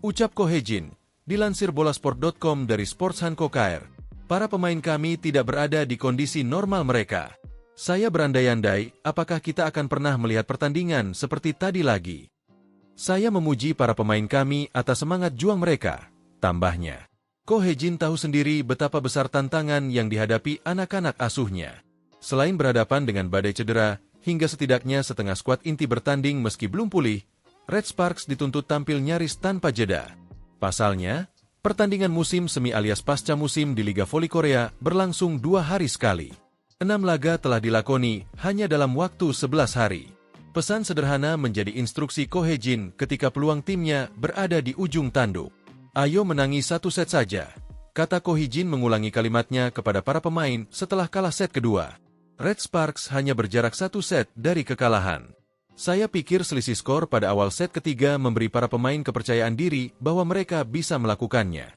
ucap Ko Hae-jin, dilansir bolasport.com dari Sports Hanko KR. Para pemain kami tidak berada di kondisi normal mereka. Saya berandai-andai, apakah kita akan pernah melihat pertandingan seperti tadi lagi. Saya memuji para pemain kami atas semangat juang mereka, tambahnya. Ko Hae-jin tahu sendiri betapa besar tantangan yang dihadapi anak-anak asuhnya. Selain berhadapan dengan badai cedera, hingga setidaknya setengah skuad inti bertanding meski belum pulih, Red Sparks dituntut tampil nyaris tanpa jeda. Pasalnya, pertandingan musim semi alias pasca musim di Liga Voli Korea berlangsung 2 hari sekali. 6 laga telah dilakoni hanya dalam waktu 11 hari. Pesan sederhana menjadi instruksi Ko Hae-jin ketika peluang timnya berada di ujung tanduk. Ayo menangi 1 set saja, kata Ko Hae-jin mengulangi kalimatnya kepada para pemain setelah kalah set kedua. Red Sparks hanya berjarak 1 set dari kekalahan. Saya pikir selisih skor pada awal set ketiga memberi para pemain kepercayaan diri bahwa mereka bisa melakukannya.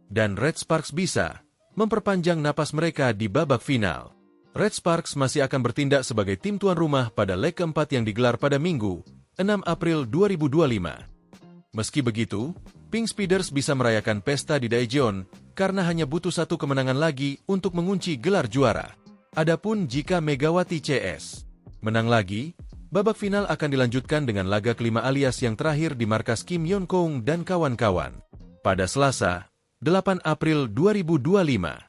Dan Red Sparks bisa memperpanjang napas mereka di babak final. Red Sparks masih akan bertindak sebagai tim tuan rumah pada leg keempat yang digelar pada Minggu, 6 April 2025. Meski begitu, Pink Speeders bisa merayakan pesta di Daejeon karena hanya butuh 1 kemenangan lagi untuk mengunci gelar juara. Adapun jika Megawati CS menang lagi, babak final akan dilanjutkan dengan laga kelima alias yang terakhir di markas Kim Yeon-keung dan kawan-kawan pada Selasa, 8 April 2025.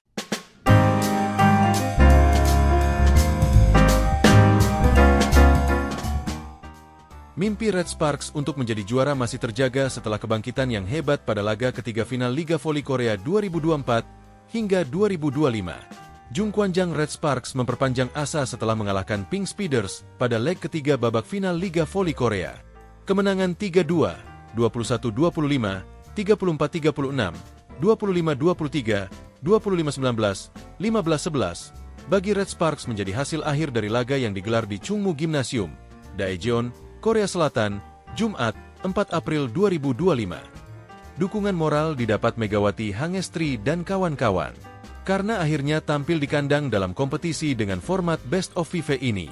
Mimpi Red Sparks untuk menjadi juara masih terjaga setelah kebangkitan yang hebat pada laga ketiga final Liga Voli Korea 2024 hingga 2025. Jungkwanjang Red Sparks memperpanjang asa setelah mengalahkan Pink Speeders pada leg ketiga babak final Liga Voli Korea. Kemenangan 3-2, 21-25, 34-36, 25-23, 25-19, 15-11, bagi Red Sparks menjadi hasil akhir dari laga yang digelar di Chungmu Gymnasium, Daejeon, Korea Selatan, Jumat, 4 April 2025. Dukungan moral didapat Megawati Hangestri dan kawan-kawan, karena akhirnya tampil di kandang dalam kompetisi dengan format Best of Five ini.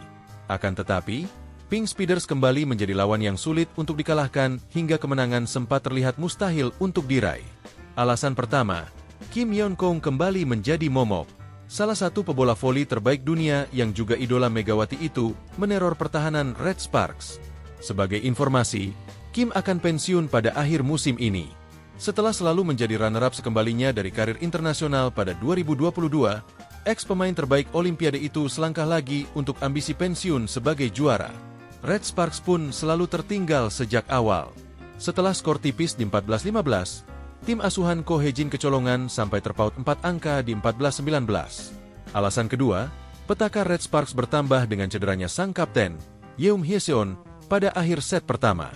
Akan tetapi, Pink Speeders kembali menjadi lawan yang sulit untuk dikalahkan hingga kemenangan sempat terlihat mustahil untuk diraih. Alasan pertama, Kim Yeon-kong kembali menjadi momok. Salah satu pebola voli terbaik dunia yang juga idola Megawati itu meneror pertahanan Red Sparks. Sebagai informasi, Kim akan pensiun pada akhir musim ini. Setelah selalu menjadi runner-up sekembalinya dari karir internasional pada 2022, ex-pemain terbaik Olimpiade itu selangkah lagi untuk ambisi pensiun sebagai juara. Red Sparks pun selalu tertinggal sejak awal. Setelah skor tipis di 14-15, tim asuhan Ko Hye-jin kecolongan sampai terpaut 4 angka di 14-19. Alasan kedua, petaka Red Sparks bertambah dengan cederanya sang kapten, Yeum Hye-seon, pada akhir set pertama.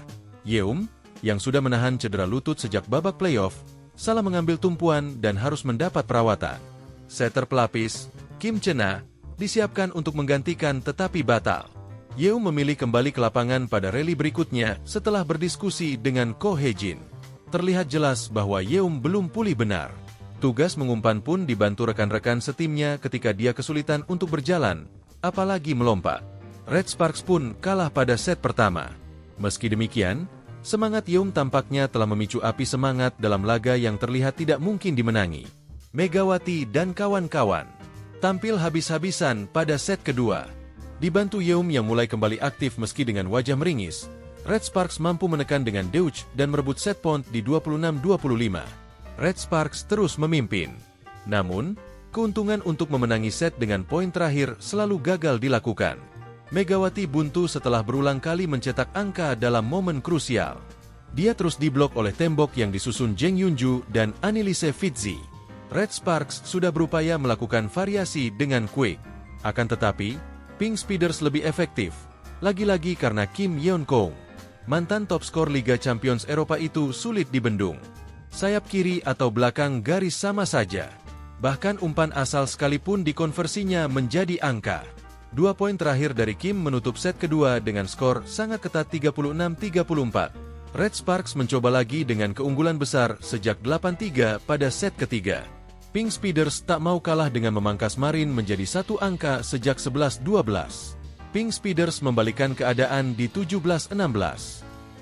Yeum, yang sudah menahan cedera lutut sejak babak playoff, salah mengambil tumpuan dan harus mendapat perawatan. Setter pelapis, Kim Chena, disiapkan untuk menggantikan tetapi batal. Yeum memilih kembali ke lapangan pada rally berikutnya setelah berdiskusi dengan Ko Hye-jin. Terlihat jelas bahwa Yeum belum pulih benar. Tugas mengumpan pun dibantu rekan-rekan setimnya ketika dia kesulitan untuk berjalan, apalagi melompat. Red Sparks pun kalah pada set pertama. Meski demikian, semangat Yeum tampaknya telah memicu api semangat dalam laga yang terlihat tidak mungkin dimenangi. Megawati dan kawan-kawan tampil habis-habisan pada set kedua. Dibantu Yeum yang mulai kembali aktif meski dengan wajah meringis, Red Sparks mampu menekan dengan deutsch dan merebut set point di 26-25. Red Sparks terus memimpin. Namun, keuntungan untuk memenangi set dengan poin terakhir selalu gagal dilakukan. Megawati buntu setelah berulang kali mencetak angka dalam momen krusial. Dia terus diblok oleh tembok yang disusun Jeng Yunju dan Annelise Fitzi. Red Sparks sudah berupaya melakukan variasi dengan quick. Akan tetapi, Pink Speeders lebih efektif. Lagi-lagi karena Kim Yeon-kong, mantan top skor Liga Champions Eropa itu sulit dibendung. Sayap kiri atau belakang garis sama saja. Bahkan umpan asal sekalipun dikonversinya menjadi angka. 2 poin terakhir dari Kim menutup set kedua dengan skor sangat ketat 36-34. Red Sparks mencoba lagi dengan keunggulan besar sejak 8-3 pada set ketiga. Pink Speeders tak mau kalah dengan memangkas Marin menjadi 1 angka sejak 11-12. Pink Speeders membalikan keadaan di 17-16.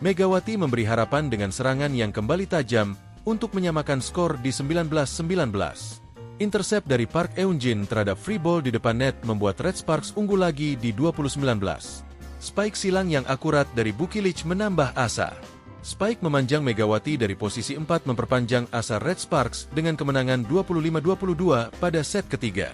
Megawati memberi harapan dengan serangan yang kembali tajam untuk menyamakan skor di 19-19. Intercept dari Park Eun-jin terhadap free ball di depan net membuat Red Sparks unggul lagi di 20-19. Spike silang yang akurat dari Bukilich menambah asa. Spike memanjang Megawati dari posisi 4 memperpanjang asa Red Sparks dengan kemenangan 25-22 pada set ketiga.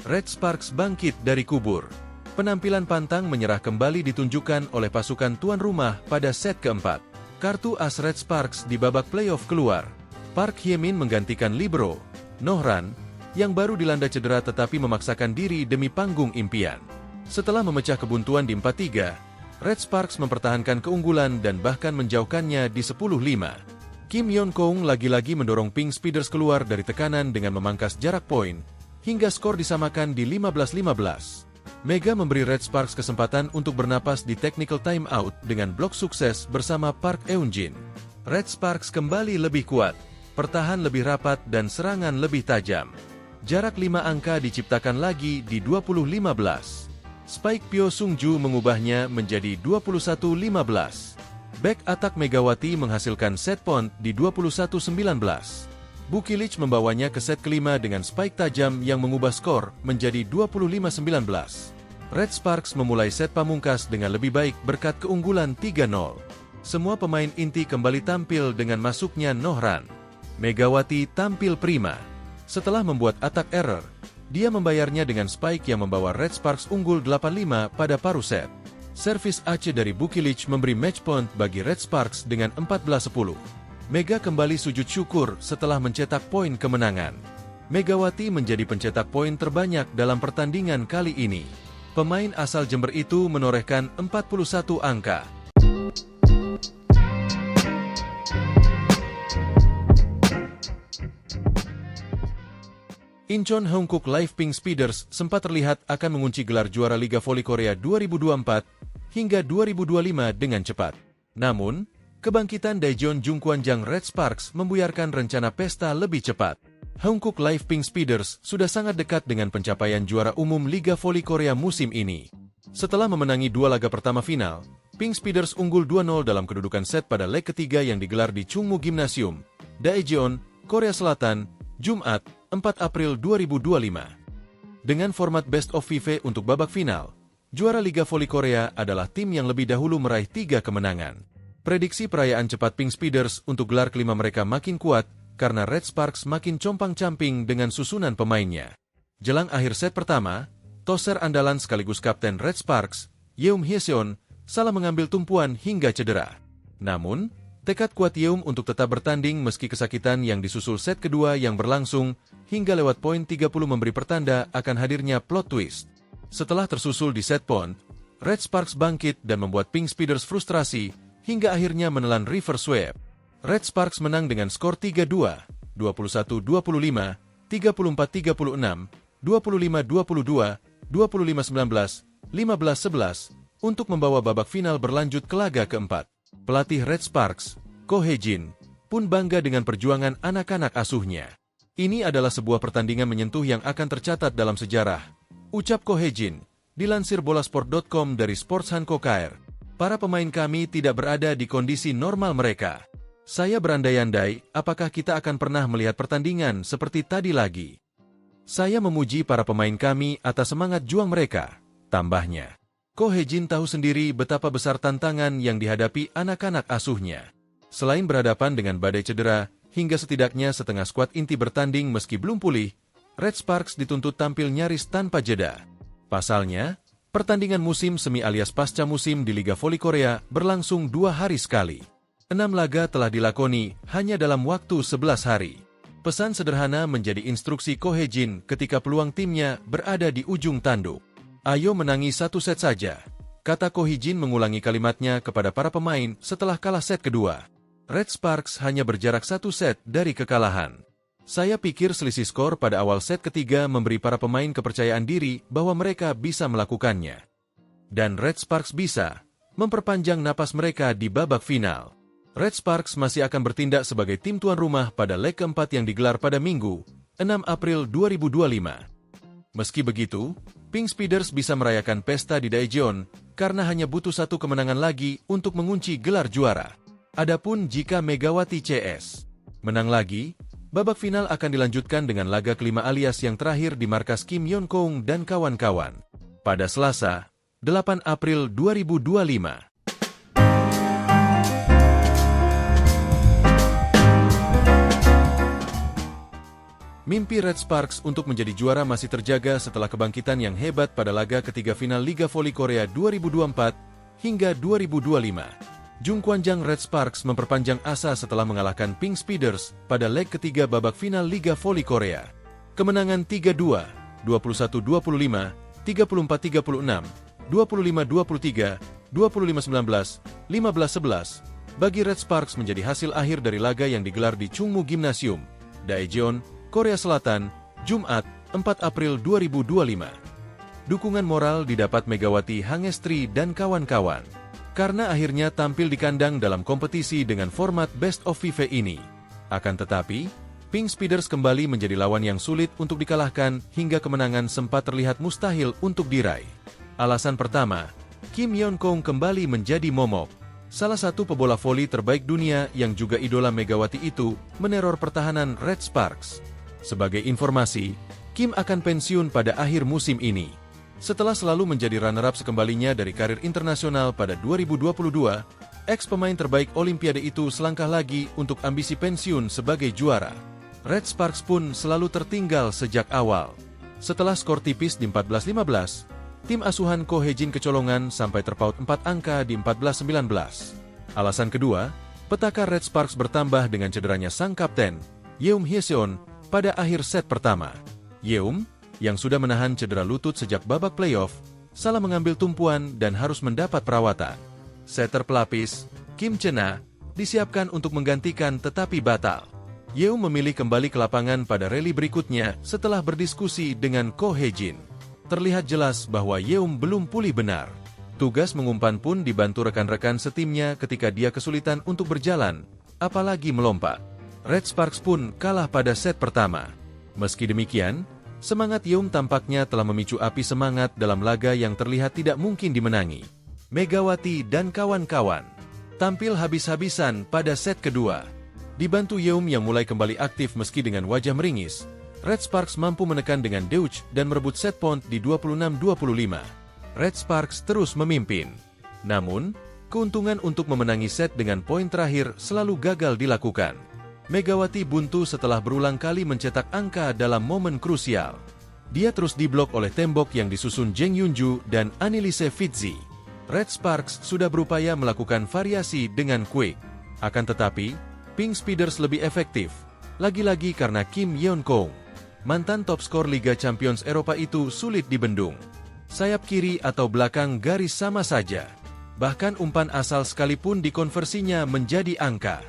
Red Sparks bangkit dari kubur. Penampilan pantang menyerah kembali ditunjukkan oleh pasukan tuan rumah pada set keempat. Kartu as Red Sparks di babak playoff keluar. Park Hye-min menggantikan libero, Nohran, yang baru dilanda cedera tetapi memaksakan diri demi panggung impian. Setelah memecah kebuntuan di 4-3, Red Sparks mempertahankan keunggulan dan bahkan menjauhkannya di 10-5. Kim Yeon-kong lagi-lagi mendorong Pink Speeders keluar dari tekanan dengan memangkas jarak poin, hingga skor disamakan di 15-15. Mega memberi Red Sparks kesempatan untuk bernapas di technical timeout dengan blok sukses bersama Park Eun-jin. Red Sparks kembali lebih kuat, pertahan lebih rapat dan serangan lebih tajam. Jarak 5 angka diciptakan lagi di 20-15. Spike Pyo Sung-ju mengubahnya menjadi 21-15. Back attack Megawati menghasilkan set point di 21-19. Bukilich membawanya ke set kelima dengan spike tajam yang mengubah skor menjadi 25-19. Red Sparks memulai set pamungkas dengan lebih baik berkat keunggulan 3-0. Semua pemain inti kembali tampil dengan masuknya Nohran. Megawati tampil prima. Setelah membuat attack error, dia membayarnya dengan spike yang membawa Red Sparks unggul 8-5 pada paruh set. Servis ace dari Bukilich memberi match point bagi Red Sparks dengan 14-10. Mega kembali sujud syukur setelah mencetak poin kemenangan. Megawati menjadi pencetak poin terbanyak dalam pertandingan kali ini. Pemain asal Jember itu menorehkan 41 angka. Incheon Hongkook Live Pink Speeders sempat terlihat akan mengunci gelar juara Liga Voli Korea 2024 hingga 2025 dengan cepat. Namun, kebangkitan Daejeon Jungkwanjang Red Sparks membuyarkan rencana pesta lebih cepat. Hongkook Live Pink Speeders sudah sangat dekat dengan pencapaian juara umum Liga Voli Korea musim ini. Setelah memenangi 2 laga pertama final, Pink Speeders unggul 2-0 dalam kedudukan set pada leg ketiga yang digelar di Chungmu Gymnasium, Daejeon, Korea Selatan, Jumat, 4 April 2025. Dengan format Best of 5 untuk babak final, juara Liga Voli Korea adalah tim yang lebih dahulu meraih 3 kemenangan. Prediksi perayaan cepat Pink Speeders untuk gelar kelima mereka makin kuat karena Red Sparks makin compang-camping dengan susunan pemainnya. Jelang akhir set pertama, toser andalan sekaligus kapten Red Sparks, Yeum Hyeseon, salah mengambil tumpuan hingga cedera. Namun, tekad kuat Yeum untuk tetap bertanding meski kesakitan yang disusul set kedua yang berlangsung hingga lewat poin 30 memberi pertanda akan hadirnya plot twist. Setelah tersusul di set point, Red Sparks bangkit dan membuat Pink Speeders frustrasi hingga akhirnya menelan reverse sweep. Red Sparks menang dengan skor 3-2, 21-25, 34-36, 25-22, 25-19, 15-11 untuk membawa babak final berlanjut ke laga keempat. Pelatih Red Sparks, Ko Hae-jin, pun bangga dengan perjuangan anak-anak asuhnya. Ini adalah sebuah pertandingan menyentuh yang akan tercatat dalam sejarah, ucap Ko Hae-jin, dilansir bolasport.com dari Sports Hanko KR. Para pemain kami tidak berada di kondisi normal mereka. Saya berandai-andai, apakah kita akan pernah melihat pertandingan seperti tadi lagi. Saya memuji para pemain kami atas semangat juang mereka, tambahnya. Ko Hae-jin tahu sendiri betapa besar tantangan yang dihadapi anak-anak asuhnya. Selain berhadapan dengan badai cedera, hingga setidaknya setengah skuad inti bertanding meski belum pulih, Red Sparks dituntut tampil nyaris tanpa jeda. Pasalnya, pertandingan musim semi alias pasca musim di Liga Voli Korea berlangsung 2 hari sekali. 6 laga telah dilakoni hanya dalam waktu 11 hari. Pesan sederhana menjadi instruksi Ko Hae-jin ketika peluang timnya berada di ujung tanduk. Ayo menangi 1 set saja, kata Ko Hae-jin mengulangi kalimatnya kepada para pemain setelah kalah set kedua. Red Sparks hanya berjarak 1 set dari kekalahan. Saya pikir selisih skor pada awal set ketiga memberi para pemain kepercayaan diri bahwa mereka bisa melakukannya. Dan Red Sparks bisa memperpanjang napas mereka di babak final. Red Sparks masih akan bertindak sebagai tim tuan rumah pada leg keempat yang digelar pada Minggu, 6 April 2025. Meski begitu, Pink Speeders bisa merayakan pesta di Daejeon karena hanya butuh 1 kemenangan lagi untuk mengunci gelar juara. Adapun jika Megawati CS menang lagi, babak final akan dilanjutkan dengan laga kelima alias yang terakhir di markas Kim Yeon-kong dan kawan-kawan pada Selasa, 8 April 2025. Mimpi Red Sparks untuk menjadi juara masih terjaga setelah kebangkitan yang hebat pada laga ketiga final Liga Voli Korea 2024 hingga 2025. Jungkwanjang Red Sparks memperpanjang asa setelah mengalahkan Pink Speeders pada leg ketiga babak final Liga Voli Korea. Kemenangan 3-2, 21-25, 34-36, 25-23, 25-19, 15-11 bagi Red Sparks menjadi hasil akhir dari laga yang digelar di Chungmu Gymnasium, Daejeon, Korea Selatan, Jumat, 4 April 2025. Dukungan moral didapat Megawati Hangestri dan kawan-kawan karena akhirnya tampil di kandang dalam kompetisi dengan format Best of 5 ini. Akan tetapi, Pink Speeders kembali menjadi lawan yang sulit untuk dikalahkan hingga kemenangan sempat terlihat mustahil untuk diraih. Alasan pertama, Kim Yeon-kong kembali menjadi momok. Salah satu pebola voli terbaik dunia yang juga idola Megawati itu meneror pertahanan Red Sparks. Sebagai informasi, Kim akan pensiun pada akhir musim ini. Setelah selalu menjadi runner-up sekembalinya dari karir internasional pada 2022, ex-pemain terbaik Olimpiade itu selangkah lagi untuk ambisi pensiun sebagai juara. Red Sparks pun selalu tertinggal sejak awal. Setelah skor tipis di 14-15, tim asuhan Ko Hae-jin kecolongan sampai terpaut 4 angka di 14-19. Alasan kedua, petaka Red Sparks bertambah dengan cederanya sang kapten, Yeum Hyeseon, pada akhir set pertama. Yeum, yang sudah menahan cedera lutut sejak babak playoff, salah mengambil tumpuan dan harus mendapat perawatan. Setter pelapis, Kim Chena, disiapkan untuk menggantikan tetapi batal. Yeum memilih kembali ke lapangan pada rally berikutnya setelah berdiskusi dengan Ko Hye-jin. Terlihat jelas bahwa Yeum belum pulih benar. Tugas mengumpan pun dibantu rekan-rekan setimnya ketika dia kesulitan untuk berjalan, apalagi melompat. Red Sparks pun kalah pada set pertama. Meski demikian, semangat Yeum tampaknya telah memicu api semangat dalam laga yang terlihat tidak mungkin dimenangi. Megawati dan kawan-kawan tampil habis-habisan pada set kedua. Dibantu Yeum yang mulai kembali aktif meski dengan wajah meringis, Red Sparks mampu menekan dengan Deutsch dan merebut set point di 26-25. Red Sparks terus memimpin. Namun, keuntungan untuk memenangi set dengan poin terakhir selalu gagal dilakukan. Megawati buntu setelah berulang kali mencetak angka dalam momen krusial. Dia terus diblok oleh tembok yang disusun Jeng Yunju dan Anneliese Fitzi. Red Sparks sudah berupaya melakukan variasi dengan Quick. Akan tetapi, Pink Speeders lebih efektif, lagi-lagi karena Kim Yeon Kong, mantan top skor Liga Champions Eropa itu sulit dibendung. Sayap kiri atau belakang garis sama saja. Bahkan umpan asal sekalipun dikonversinya menjadi angka.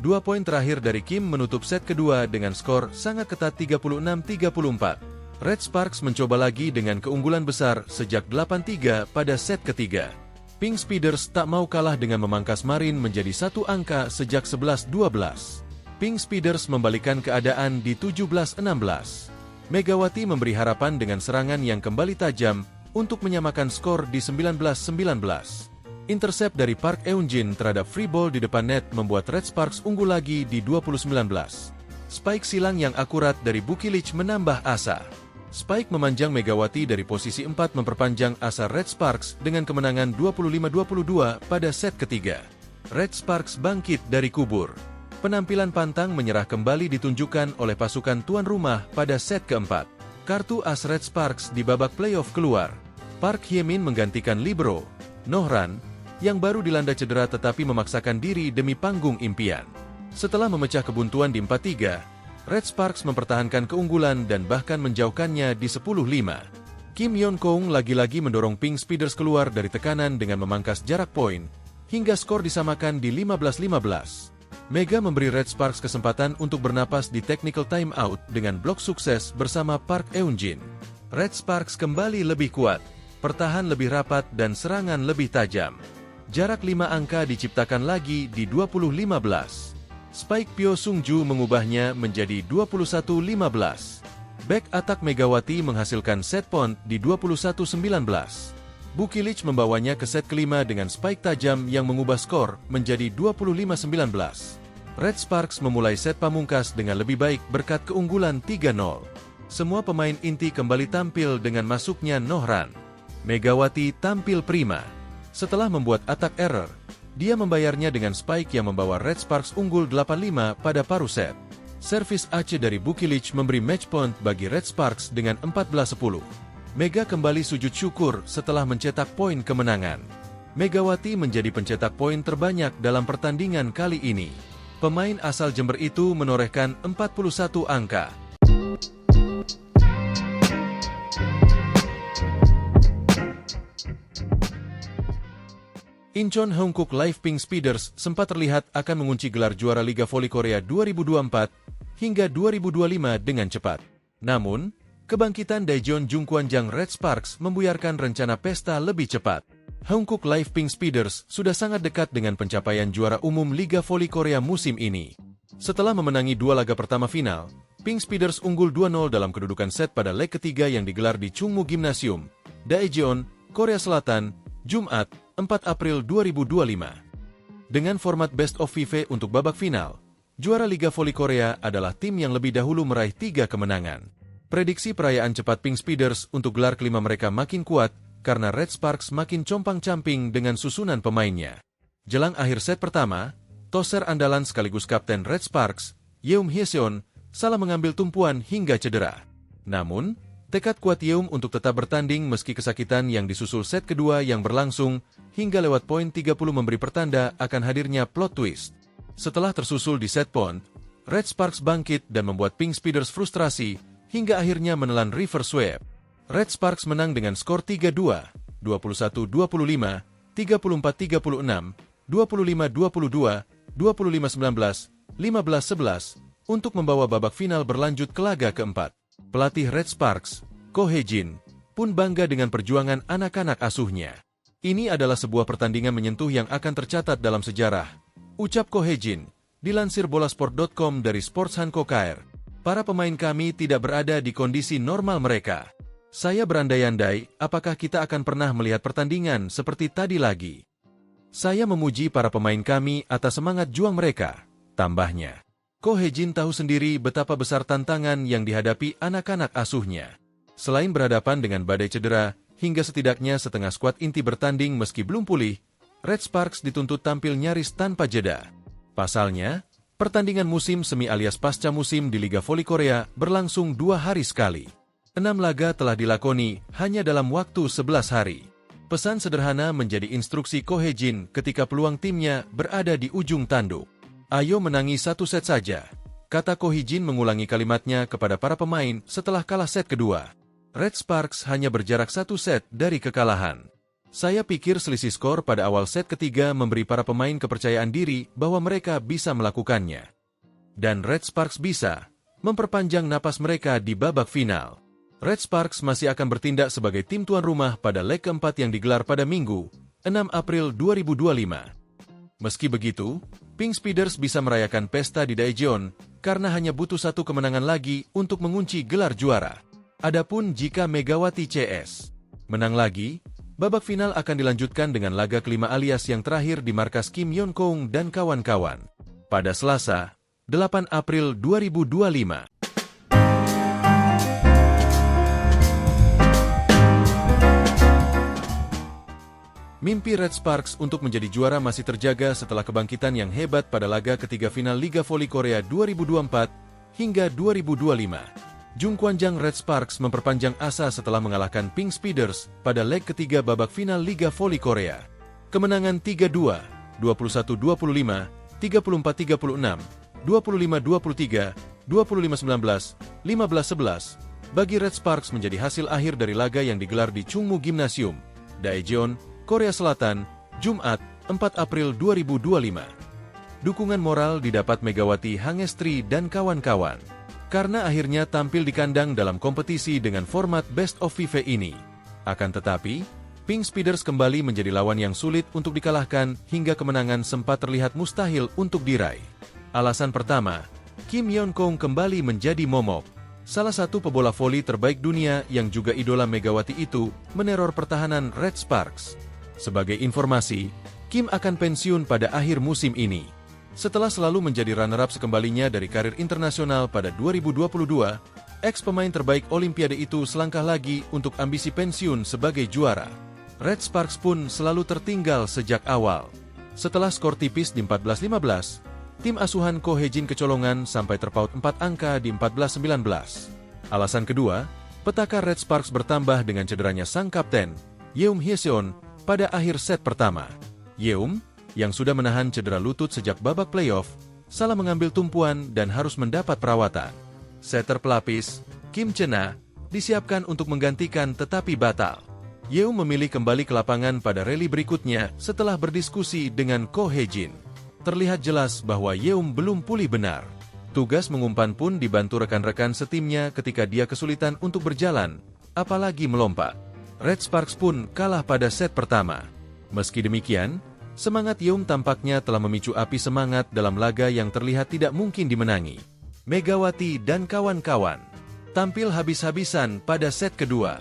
2 poin terakhir dari Kim menutup set kedua dengan skor sangat ketat 36-34. Red Sparks mencoba lagi dengan keunggulan besar sejak 8-3 pada set ketiga. Pink Speeders tak mau kalah dengan memangkas Marin menjadi satu angka sejak 11-12. Pink Speeders membalikan keadaan di 17-16. Megawati memberi harapan dengan serangan yang kembali tajam untuk menyamakan skor di 19-19. Intercept dari Park Eun-jin terhadap free ball di depan net membuat Red Sparks unggul lagi di 20-19. Spike silang yang akurat dari Bukilic menambah asa. Spike memanjang Megawati dari posisi 4 memperpanjang asa Red Sparks dengan kemenangan 25-22 pada set ketiga. Red Sparks bangkit dari kubur. Penampilan pantang menyerah kembali ditunjukkan oleh pasukan tuan rumah pada set keempat. Kartu as Red Sparks di babak playoff keluar. Park Hye-min menggantikan libero Nohran, yang baru dilanda cedera tetapi memaksakan diri demi panggung impian. Setelah memecah kebuntuan di 4-3, Red Sparks mempertahankan keunggulan dan bahkan menjauhkannya di 10-5. Kim Yeon Kong lagi-lagi mendorong Pink Speeders keluar dari tekanan dengan memangkas jarak poin, hingga skor disamakan di 15-15. Mega memberi Red Sparks kesempatan untuk bernapas di technical timeout dengan blok sukses bersama Park Eun-jin. Red Sparks kembali lebih kuat, pertahan lebih rapat dan serangan lebih tajam. Jarak 5 angka diciptakan lagi di 20-15. Spike Pyo Sung-ju mengubahnya menjadi 21-15. Back attack Megawati menghasilkan set point di 21-19. Bukilic membawanya ke set kelima dengan spike tajam yang mengubah skor menjadi 25-19. Red Sparks memulai set pamungkas dengan lebih baik berkat keunggulan 3-0. Semua pemain inti kembali tampil dengan masuknya Nohran. Megawati tampil prima. Setelah membuat attack error, dia membayarnya dengan spike yang membawa Red Sparks unggul 8-5 pada paruh set. Servis Aceh dari Bukilic memberi match point bagi Red Sparks dengan 14-10. Mega kembali sujud syukur setelah mencetak poin kemenangan. Megawati menjadi pencetak poin terbanyak dalam pertandingan kali ini. Pemain asal Jember itu menorehkan 41 angka. Incheon Hankook Live Pink Speeders sempat terlihat akan mengunci gelar juara Liga Voli Korea 2024 hingga 2025 dengan cepat. Namun, kebangkitan Daejeon Jungkwanjang Red Sparks membuyarkan rencana pesta lebih cepat. Hankook Live Pink Speeders sudah sangat dekat dengan pencapaian juara umum Liga Voli Korea musim ini. Setelah memenangi 2 laga pertama final, Pink Speeders unggul 2-0 dalam kedudukan set pada leg ketiga yang digelar di Chungmu Gymnasium, Daejeon, Korea Selatan, Jumat, 4 April 2025. Dengan format Best of 5 untuk babak final, juara Liga Voli Korea adalah tim yang lebih dahulu meraih 3 kemenangan. Prediksi perayaan cepat Pink Speeders untuk gelar kelima mereka makin kuat karena Red Sparks makin compang-camping dengan susunan pemainnya. Jelang akhir set pertama, toser andalan sekaligus kapten Red Sparks, Yeum Hye-seon, salah mengambil tumpuan hingga cedera. Namun, tekad kuat Yeum untuk tetap bertanding meski kesakitan yang disusul set kedua yang berlangsung hingga lewat poin 30 memberi pertanda akan hadirnya plot twist. Setelah tersusul di set point, Red Sparks bangkit dan membuat Pink Speeders frustrasi hingga akhirnya menelan reverse sweep. Red Sparks menang dengan skor 3-2, 21-25, 34-36, 25-22, 25-19, 15-11, untuk membawa babak final berlanjut ke laga keempat. Pelatih Red Sparks, Ko Hye-jin, pun bangga dengan perjuangan anak-anak asuhnya. Ini adalah sebuah pertandingan menyentuh yang akan tercatat dalam sejarah, ucap Ko Hye-jin, dilansir bolasport.com dari Sports Hanko KR. Para pemain kami tidak berada di kondisi normal mereka. Saya berandai-andai, apakah kita akan pernah melihat pertandingan seperti tadi lagi. Saya memuji para pemain kami atas semangat juang mereka, tambahnya. Ko Hye-jin tahu sendiri betapa besar tantangan yang dihadapi anak-anak asuhnya. Selain berhadapan dengan badai cedera, hingga setidaknya setengah skuad inti bertanding meski belum pulih, Red Sparks dituntut tampil nyaris tanpa jeda. Pasalnya, pertandingan musim semi alias pasca musim di Liga Voli Korea berlangsung 2 hari sekali. 6 laga telah dilakoni hanya dalam waktu 11 hari. Pesan sederhana menjadi instruksi Ko Hye-jin ketika peluang timnya berada di ujung tanduk. Ayo menangi 1 set saja, kata Ko Hye-jin mengulangi kalimatnya kepada para pemain setelah kalah set kedua. Red Sparks hanya berjarak 1 set dari kekalahan. Saya pikir selisih skor pada awal set ketiga memberi para pemain kepercayaan diri bahwa mereka bisa melakukannya. Dan Red Sparks bisa memperpanjang napas mereka di babak final. Red Sparks masih akan bertindak sebagai tim tuan rumah pada leg keempat yang digelar pada Minggu, 6 April 2025. Meski begitu, Pink Speeders bisa merayakan pesta di Daejeon karena hanya butuh 1 kemenangan lagi untuk mengunci gelar juara. Adapun jika Megawati CS menang lagi, babak final akan dilanjutkan dengan laga kelima alias yang terakhir di markas Kim Yeon-kong dan kawan-kawan pada Selasa, 8 April 2025. Mimpi Red Sparks untuk menjadi juara masih terjaga setelah kebangkitan yang hebat pada laga ketiga final Liga Voli Korea 2024 hingga 2025. Jungkwanjang Red Sparks memperpanjang asa setelah mengalahkan Pink Speeders pada leg ketiga babak final Liga Voli Korea. Kemenangan 3-2, 21-25, 34-36, 25-23, 25-19, 15-11 bagi Red Sparks menjadi hasil akhir dari laga yang digelar di Chungmu Gymnasium, Daejeon, Korea Selatan, Jumat, 4 April 2025. Dukungan moral didapat Megawati Hangestri dan kawan-kawan, karena akhirnya tampil di kandang dalam kompetisi dengan format Best of FIFA ini. Akan tetapi, Pink Speeders kembali menjadi lawan yang sulit untuk dikalahkan hingga kemenangan sempat terlihat mustahil untuk diraih. Alasan pertama, Kim Yeon-kong kembali menjadi momok. Salah satu pebola voli terbaik dunia yang juga idola Megawati itu meneror pertahanan Red Sparks. Sebagai informasi, Kim akan pensiun pada akhir musim ini. Setelah selalu menjadi runner-up sekembalinya dari karir internasional pada 2022, ex-pemain terbaik Olimpiade itu selangkah lagi untuk ambisi pensiun sebagai juara. Red Sparks pun selalu tertinggal sejak awal. Setelah skor tipis di 14-15, tim asuhan Ko Hye-jin kecolongan sampai terpaut 4 angka di 14-19. Alasan kedua, petaka Red Sparks bertambah dengan cederanya sang kapten, Yeum Hye-seon, pada akhir set pertama. Yeum, yang sudah menahan cedera lutut sejak babak playoff, salah mengambil tumpuan dan harus mendapat perawatan. Setter pelapis, Kim Chena, disiapkan untuk menggantikan tetapi batal. Yeum memilih kembali ke lapangan pada rally berikutnya setelah berdiskusi dengan Ko Hye-jin. Terlihat jelas bahwa Yeum belum pulih benar. Tugas mengumpan pun dibantu rekan-rekan setimnya ketika dia kesulitan untuk berjalan, apalagi melompat. Red Sparks pun kalah pada set pertama. Meski demikian, semangat Yeum tampaknya telah memicu api semangat dalam laga yang terlihat tidak mungkin dimenangi. Megawati dan kawan-kawan tampil habis-habisan pada set kedua.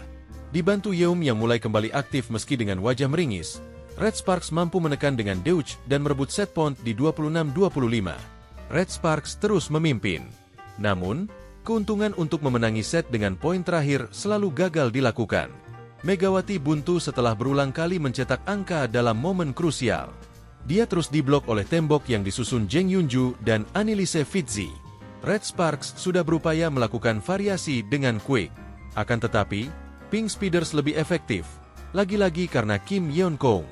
Dibantu Yeum yang mulai kembali aktif meski dengan wajah meringis, Red Sparks mampu menekan dengan deutsch dan merebut set point di 26-25. Red Sparks terus memimpin. Namun, keuntungan untuk memenangi set dengan poin terakhir selalu gagal dilakukan. Megawati buntu setelah berulang kali mencetak angka dalam momen krusial. Dia terus diblok oleh tembok yang disusun Jeng Yunju dan Annelise Fitzi. Red Sparks sudah berupaya melakukan variasi dengan quick. Akan tetapi, Pink Speeders lebih efektif, lagi-lagi karena Kim Yeon-kong,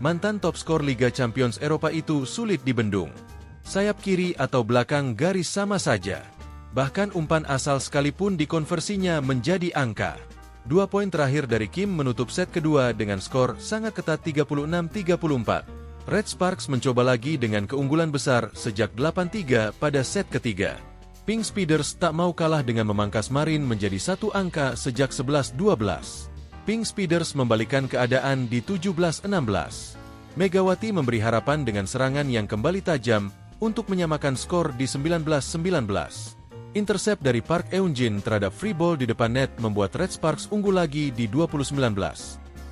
mantan top skor Liga Champions Eropa itu sulit dibendung. Sayap kiri atau belakang garis sama saja. Bahkan umpan asal sekalipun dikonversinya menjadi angka. 2 poin terakhir dari Kim menutup set kedua dengan skor sangat ketat 36-34. Red Sparks mencoba lagi dengan keunggulan besar sejak 8-3 pada set ketiga. Pink Speeders tak mau kalah dengan memangkas Marine menjadi satu angka sejak 11-12. Pink Speeders membalikan keadaan di 17-16. Megawati memberi harapan dengan serangan yang kembali tajam untuk menyamakan skor di 19-19. Intercept dari Park Eun-jin terhadap free ball di depan net membuat Red Sparks unggul lagi di 20-19.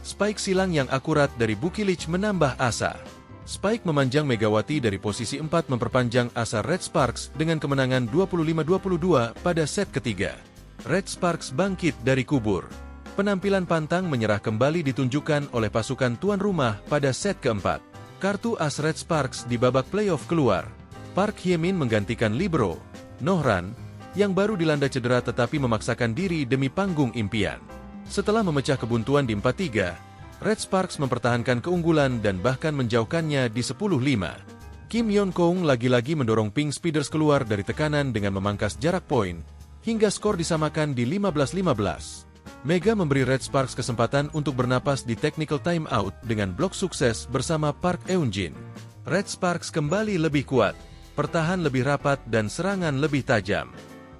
Spike silang yang akurat dari Bukilich menambah asa. Spike memanjang Megawati dari posisi 4 memperpanjang asa Red Sparks dengan kemenangan 25-22 pada set ketiga. Red Sparks bangkit dari kubur. Penampilan pantang menyerah kembali ditunjukkan oleh pasukan tuan rumah pada set keempat. Kartu as Red Sparks di babak playoff keluar. Park Hye-min menggantikan libero Nohran, yang baru dilanda cedera tetapi memaksakan diri demi panggung impian. Setelah memecah kebuntuan di 4-3, Red Sparks mempertahankan keunggulan dan bahkan menjauhkannya di 10-5. Kim Yeon-kong lagi-lagi mendorong Pink Speeders keluar dari tekanan dengan memangkas jarak poin, hingga skor disamakan di 15-15. Mega memberi Red Sparks kesempatan untuk bernapas di technical timeout dengan blok sukses bersama Park Eun-jin. Red Sparks kembali lebih kuat, pertahan lebih rapat dan serangan lebih tajam.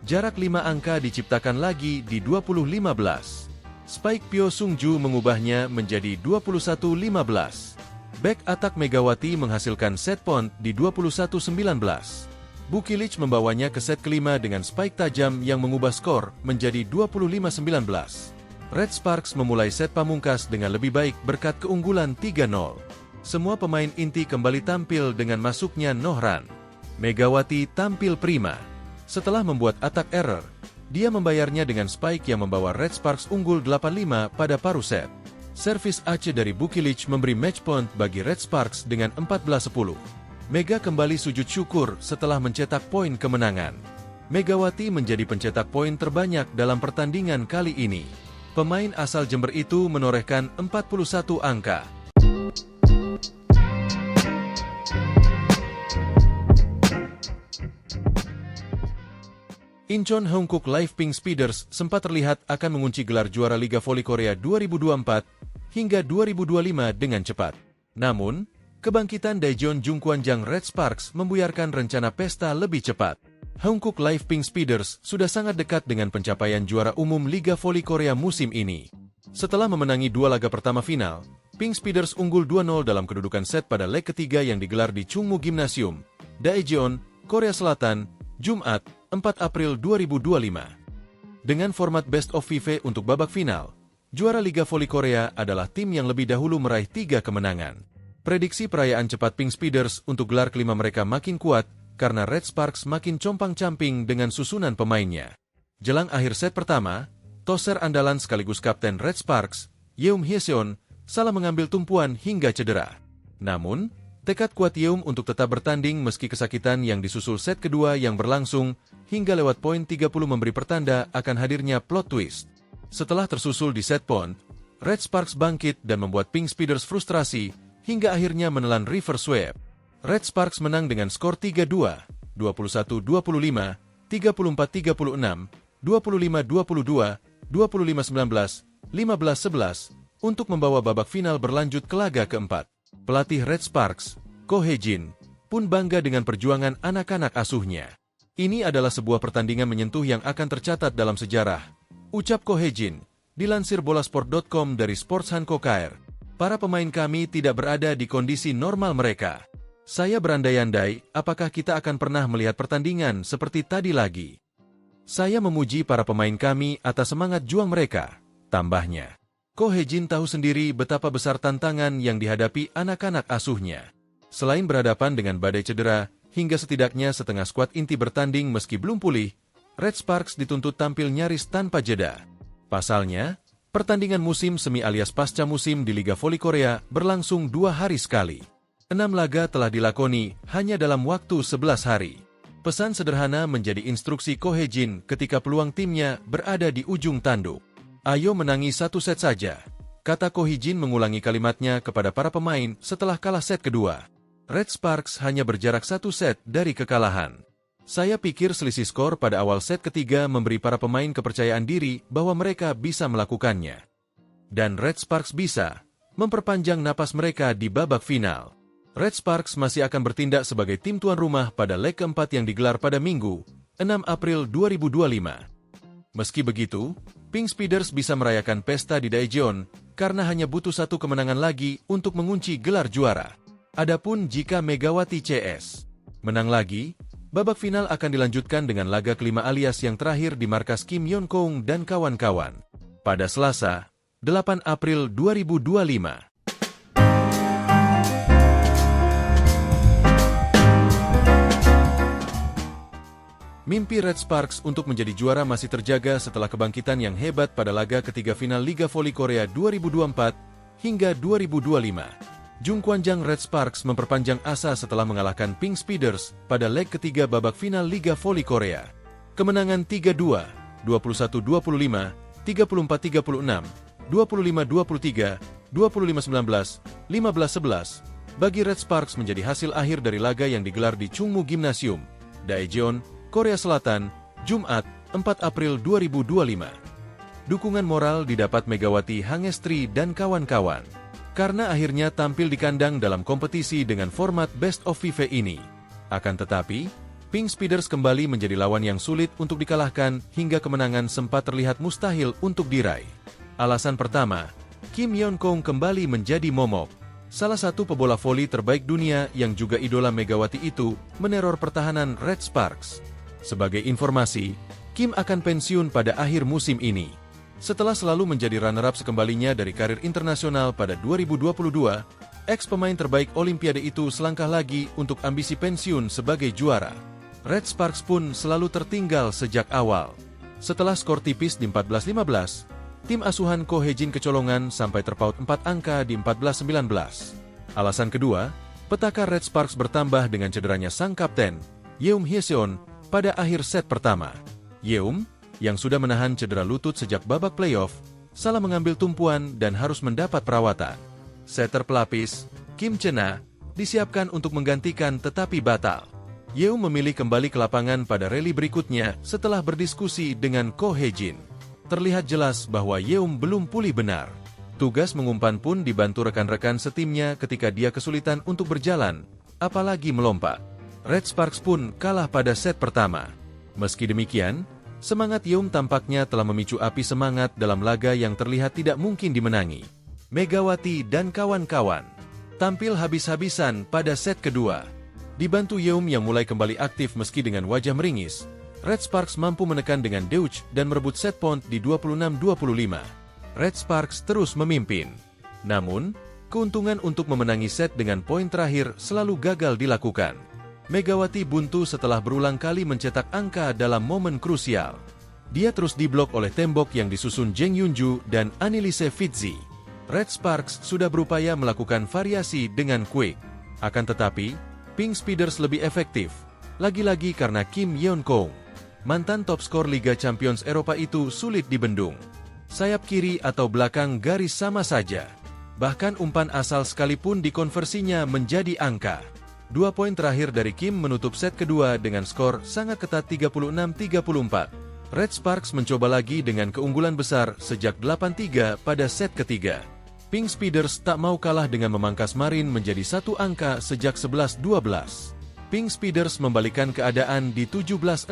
Jarak 5 angka diciptakan lagi di 20-15. Spike Pyo Sung-ju mengubahnya menjadi 21-15. Back attack Megawati menghasilkan set point di 21-19. Bukilich membawanya ke set kelima dengan spike tajam yang mengubah skor menjadi 25-19. Red Sparks memulai set pamungkas dengan lebih baik berkat keunggulan 3-0. Semua pemain inti kembali tampil dengan masuknya Nohran. Megawati tampil prima. Setelah membuat attack error, dia membayarnya dengan spike yang membawa Red Sparks unggul 8-5 pada paruh set. Servis ace dari Bukilich memberi match point bagi Red Sparks dengan 14-10. Mega kembali sujud syukur setelah mencetak poin kemenangan. Megawati menjadi pencetak poin terbanyak dalam pertandingan kali ini. Pemain asal Jember itu menorehkan 41 angka. Incheon Hongkook Live Pink Speeders sempat terlihat akan mengunci gelar juara Liga Voli Korea 2024 hingga 2025 dengan cepat. Namun, kebangkitan Daejeon Jungkwanjang Red Sparks membuyarkan rencana pesta lebih cepat. Hongkook Live Pink Speeders sudah sangat dekat dengan pencapaian juara umum Liga Voli Korea musim ini. Setelah memenangi 2 laga pertama final, Pink Speeders unggul 2-0 dalam kedudukan set pada leg ketiga yang digelar di Chungmu Gymnasium, Daejeon, Korea Selatan, Jumat, 4 April 2025. Dengan format Best of 5 untuk babak final, juara Liga Voli Korea adalah tim yang lebih dahulu meraih 3 kemenangan. Prediksi perayaan cepat Pink Speeders untuk gelar kelima mereka makin kuat, karena Red Sparks makin compang-camping dengan susunan pemainnya. Jelang akhir set pertama, toser andalan sekaligus kapten Red Sparks, Yeum Hyeseon, salah mengambil tumpuan hingga cedera. Namun, tekad kuat Yeum untuk tetap bertanding meski kesakitan yang disusul set kedua yang berlangsung hingga lewat poin 30 memberi pertanda akan hadirnya plot twist. Setelah tersusul di set point, Red Sparks bangkit dan membuat Pink Speeders frustrasi hingga akhirnya menelan reverse sweep. Red Sparks menang dengan skor 3-2, 21-25, 34-36, 25-22, 25-19, 15-11 untuk membawa babak final berlanjut ke laga keempat. Pelatih Red Sparks, Ko Hye-jin, pun bangga dengan perjuangan anak-anak asuhnya. Ini adalah sebuah pertandingan menyentuh yang akan tercatat dalam sejarah, ucap Ko Hye-jin, dilansir bolasport.com dari Sports Hanko KR. Para pemain kami tidak berada di kondisi normal mereka. Saya berandai-andai, apakah kita akan pernah melihat pertandingan seperti tadi lagi. Saya memuji para pemain kami atas semangat juang mereka, tambahnya. Ko Hye-jin tahu sendiri betapa besar tantangan yang dihadapi anak-anak asuhnya. Selain berhadapan dengan badai cedera, hingga setidaknya setengah skuad inti bertanding meski belum pulih, Red Sparks dituntut tampil nyaris tanpa jeda. Pasalnya, pertandingan musim semi alias pasca musim di Liga Voli Korea berlangsung 2 hari sekali. 6 laga telah dilakoni hanya dalam waktu 11 hari. Pesan sederhana menjadi instruksi Ko Hye-jin ketika peluang timnya berada di ujung tanduk. Ayo menangi 1 set saja, kata Ko Hye-jin mengulangi kalimatnya kepada para pemain setelah kalah set kedua. Red Sparks hanya berjarak 1 set dari kekalahan. Saya pikir selisih skor pada awal set ketiga memberi para pemain kepercayaan diri bahwa mereka bisa melakukannya. Dan Red Sparks bisa memperpanjang napas mereka di babak final. Red Sparks masih akan bertindak sebagai tim tuan rumah pada leg keempat yang digelar pada Minggu, 6 April 2025. Meski begitu, Pink Speeders bisa merayakan pesta di Daejeon karena hanya butuh satu kemenangan lagi untuk mengunci gelar juara. Adapun jika Megawati CS menang lagi, babak final akan dilanjutkan dengan laga kelima alias yang terakhir di markas Kim Yeon-keung dan kawan-kawan pada Selasa, 8 April 2025. Mimpi Red Sparks untuk menjadi juara masih terjaga setelah kebangkitan yang hebat pada laga ketiga final Liga Voli Korea 2024 hingga 2025. Jungkwanjang Red Sparks memperpanjang asa setelah mengalahkan Pink Speeders pada leg ketiga babak final Liga Voli Korea. Kemenangan 3-2, 21-25, 34-36, 25-23, 25-19, 15-11 bagi Red Sparks menjadi hasil akhir dari laga yang digelar di Chungmu Gymnasium, Daejeon, Korea Selatan, Jumat, 4 April 2025. Dukungan moral didapat Megawati Hangestri dan kawan-kawan, karena akhirnya tampil di kandang dalam kompetisi dengan format Best of Five ini. Akan tetapi, Pink Speeders kembali menjadi lawan yang sulit untuk dikalahkan hingga kemenangan sempat terlihat mustahil untuk diraih. Alasan pertama, Kim Yeon-keung kembali menjadi momok. Salah satu pebola voli terbaik dunia yang juga idola Megawati itu meneror pertahanan Red Sparks. Sebagai informasi, Kim akan pensiun pada akhir musim ini. Setelah selalu menjadi runner-up sekembalinya dari karir internasional pada 2022, ex-pemain terbaik Olimpiade itu selangkah lagi untuk ambisi pensiun sebagai juara. Red Sparks pun selalu tertinggal sejak awal. Setelah skor tipis di 14-15, tim asuhan Ko Hae-jin kecolongan sampai terpaut 4 angka di 14-19. Alasan kedua, petaka Red Sparks bertambah dengan cederanya sang kapten, Yeum Hyeseon, pada akhir set pertama. Yeum, yang sudah menahan cedera lutut sejak babak playoff, salah mengambil tumpuan dan harus mendapat perawatan. Setter pelapis, Kim Chena, disiapkan untuk menggantikan tetapi batal. Yeum memilih kembali ke lapangan pada rally berikutnya setelah berdiskusi dengan Ko Hae-jin. Terlihat jelas bahwa Yeum belum pulih benar. Tugas mengumpan pun dibantu rekan-rekan setimnya ketika dia kesulitan untuk berjalan, apalagi melompat. Red Sparks pun kalah pada set pertama. Meski demikian, semangat Yeum tampaknya telah memicu api semangat dalam laga yang terlihat tidak mungkin dimenangi. Megawati dan kawan-kawan tampil habis-habisan pada set kedua. Dibantu Yeum yang mulai kembali aktif meski dengan wajah meringis, Red Sparks mampu menekan dengan deutsch dan merebut set point di 26-25. Red Sparks terus memimpin. Namun, keuntungan untuk memenangi set dengan poin terakhir selalu gagal dilakukan. Megawati buntu setelah berulang kali mencetak angka dalam momen krusial. Dia terus diblok oleh tembok yang disusun Jeng Yunju dan Annelise Fitzi. Red Sparks sudah berupaya melakukan variasi dengan quick. Akan tetapi, Pink Speeders lebih efektif. Lagi-lagi karena Kim Yeon-keung, mantan top skor Liga Champions Eropa itu sulit dibendung. Sayap kiri atau belakang garis sama saja. Bahkan umpan asal sekalipun dikonversinya menjadi angka. 2 poin terakhir dari Kim menutup set kedua dengan skor sangat ketat 36-34. Red Sparks mencoba lagi dengan keunggulan besar sejak 8-3 pada set ketiga. Pink Speeders tak mau kalah dengan memangkas Marin menjadi satu angka sejak 11-12. Pink Speeders membalikan keadaan di 17-16.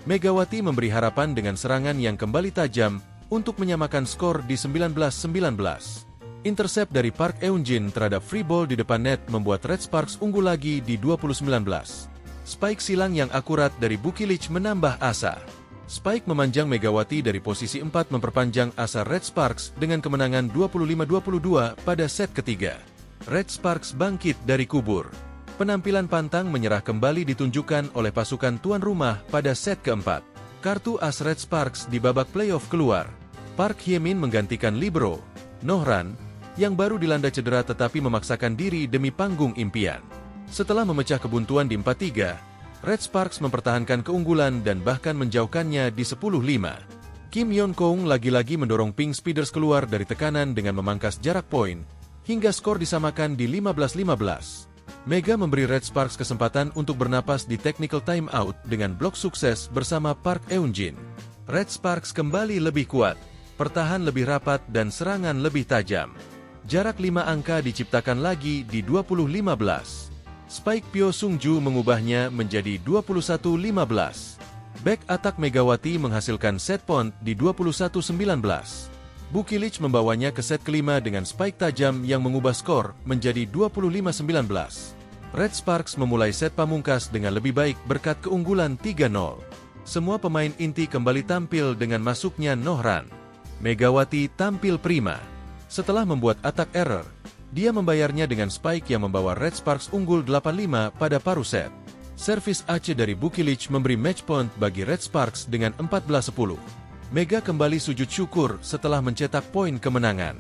Megawati memberi harapan dengan serangan yang kembali tajam untuk menyamakan skor di 19-19. Intercept dari Park Eun-jin terhadap free ball di depan net membuat Red Sparks unggul lagi di 20-19. Spike silang yang akurat dari Bukilich menambah asa. Spike memanjang Megawati dari posisi 4 memperpanjang asa Red Sparks dengan kemenangan 25-22 pada set ketiga. Red Sparks bangkit dari kubur. Penampilan pantang menyerah kembali ditunjukkan oleh pasukan tuan rumah pada set keempat. Kartu as Red Sparks di babak playoff keluar. Park Hye-min menggantikan libero, Nohran, yang baru dilanda cedera tetapi memaksakan diri demi panggung impian. Setelah memecah kebuntuan di 4-3, Red Sparks mempertahankan keunggulan dan bahkan menjauhkannya di 10-5. Kim Yeon-keung lagi-lagi mendorong Pink Speeders keluar dari tekanan dengan memangkas jarak poin, hingga skor disamakan di 15-15. Mega memberi Red Sparks kesempatan untuk bernapas di technical timeout dengan blok sukses bersama Park Eun-jin. Red Sparks kembali lebih kuat, pertahan lebih rapat dan serangan lebih tajam. Jarak 5 angka diciptakan lagi di 20-15. Spike Pyo Sungju mengubahnya menjadi 21-15. Back attack Megawati menghasilkan set point di 21-19. Bukilic membawanya ke set kelima dengan spike tajam yang mengubah skor menjadi 25-19. Red Sparks memulai set pamungkas dengan lebih baik berkat keunggulan 3-0. Semua pemain inti kembali tampil dengan masuknya Nohran. Megawati tampil prima. Setelah membuat attack error, dia membayarnya dengan spike yang membawa Red Sparks unggul 8-5 pada paruh set. Servis Aceh dari Bukilic memberi match point bagi Red Sparks dengan 14-10. Mega kembali sujud syukur setelah mencetak poin kemenangan.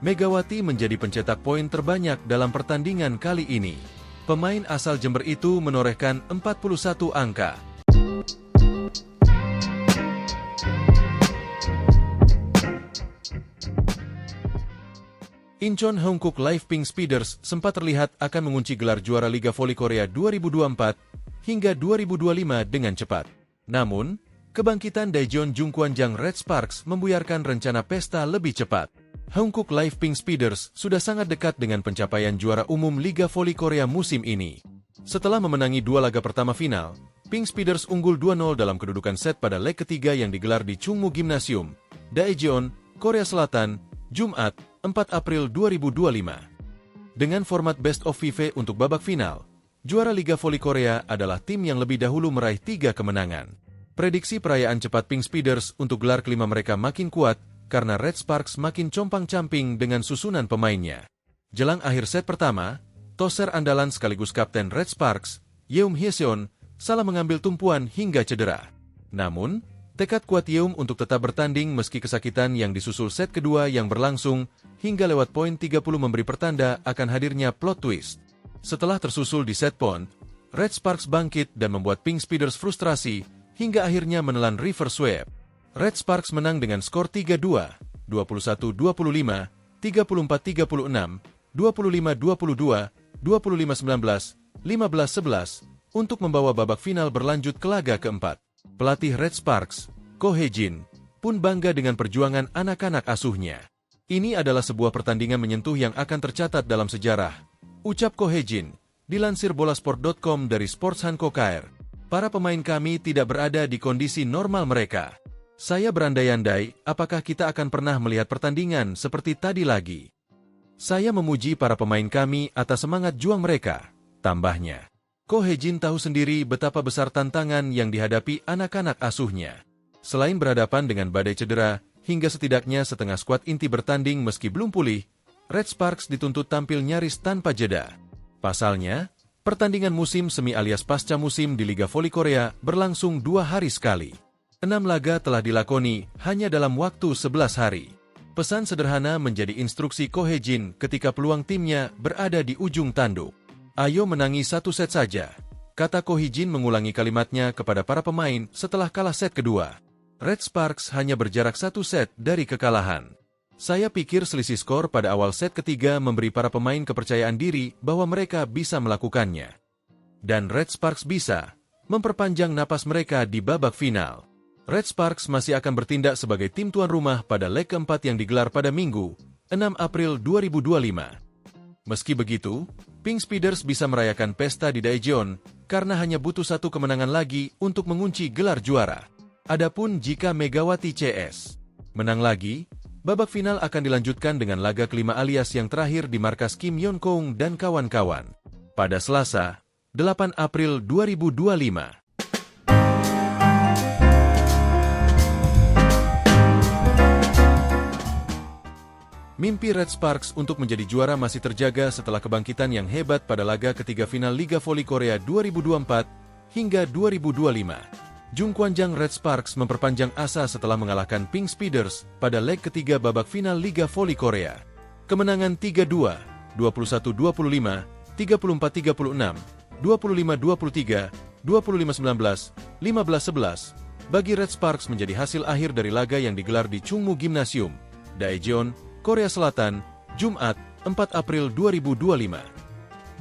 Megawati menjadi pencetak poin terbanyak dalam pertandingan kali ini. Pemain asal Jember itu menorehkan 41 angka. Incheon Hankook Live Pink Speeders sempat terlihat akan mengunci gelar juara Liga Voli Korea 2024 hingga 2025 dengan cepat. Namun, kebangkitan Daejeon Jungkwanjang Red Sparks membuyarkan rencana pesta lebih cepat. Hankook Live Pink Speeders sudah sangat dekat dengan pencapaian juara umum Liga Voli Korea musim ini. Setelah memenangi 2 laga pertama final, Pink Speeders unggul 2-0 dalam kedudukan set pada leg ketiga yang digelar di Chungmu Gymnasium, Daejeon, Korea Selatan, Jumat, 4 April 2025. Dengan format Best of 5 untuk babak final, juara Liga Voli Korea adalah tim yang lebih dahulu meraih 3 kemenangan. Prediksi perayaan cepat Pink Speeders untuk gelar kelima mereka makin kuat karena Red Sparks makin compang-camping dengan susunan pemainnya. Jelang akhir set pertama, toser andalan sekaligus kapten Red Sparks, Yeum Hyeseon, salah mengambil tumpuan hingga cedera. Namun, tekad kuat Yeum untuk tetap bertanding meski kesakitan yang disusul set kedua yang berlangsung hingga lewat poin 30 memberi pertanda akan hadirnya plot twist. Setelah tersusul di set point, Red Sparks bangkit dan membuat Pink Speeders frustrasi hingga akhirnya menelan reverse sweep. Red Sparks menang dengan skor 3-2, 21-25, 34-36, 25-22, 25-19, 15-11 untuk membawa babak final berlanjut ke laga keempat. Pelatih Red Sparks, Ko Hye-jin, pun bangga dengan perjuangan anak-anak asuhnya. Ini adalah sebuah pertandingan menyentuh yang akan tercatat dalam sejarah, ucap Ko Hye-jin, dilansir bolasport.com dari Sports Hankook KR. Para pemain kami tidak berada di kondisi normal mereka. Saya berandai-andai, apakah kita akan pernah melihat pertandingan seperti tadi lagi. Saya memuji para pemain kami atas semangat juang mereka, tambahnya. Ko Hye-jin tahu sendiri betapa besar tantangan yang dihadapi anak-anak asuhnya. Selain berhadapan dengan badai cedera, hingga setidaknya setengah skuad inti bertanding meski belum pulih, Red Sparks dituntut tampil nyaris tanpa jeda. Pasalnya, pertandingan musim semi alias pasca musim di Liga Voli Korea berlangsung 2 hari sekali. 6 laga telah dilakoni hanya dalam waktu 11 hari. Pesan sederhana menjadi instruksi Ko Hye-jin ketika peluang timnya berada di ujung tanduk. Ayo menangi 1 set saja, kata Ko Hye-jin mengulangi kalimatnya kepada para pemain setelah kalah set kedua. Red Sparks hanya berjarak 1 set dari kekalahan. Saya pikir selisih skor pada awal set ketiga memberi para pemain kepercayaan diri bahwa mereka bisa melakukannya. Dan Red Sparks bisa memperpanjang napas mereka di babak final. Red Sparks masih akan bertindak sebagai tim tuan rumah pada leg keempat yang digelar pada Minggu, 6 April 2025. Meski begitu, Pink Speeders bisa merayakan pesta di Daejeon karena hanya butuh 1 kemenangan lagi untuk mengunci gelar juara. Adapun jika Megawati CS menang lagi, babak final akan dilanjutkan dengan laga kelima alias yang terakhir di markas Kim Yeon-kong dan kawan-kawan pada Selasa, 8 April 2025. Mimpi Red Sparks untuk menjadi juara masih terjaga setelah kebangkitan yang hebat pada laga ketiga final Liga Voli Korea 2024 hingga 2025. Jungkwanjang Red Sparks memperpanjang asa setelah mengalahkan Pink Speeders pada leg ketiga babak final Liga Voli Korea. Kemenangan 3-2, 21-25, 34-36, 25-23, 25-19, 15-11 bagi Red Sparks menjadi hasil akhir dari laga yang digelar di Chungmu Gymnasium, Daejeon, Korea Selatan, Jumat, 4 April 2025.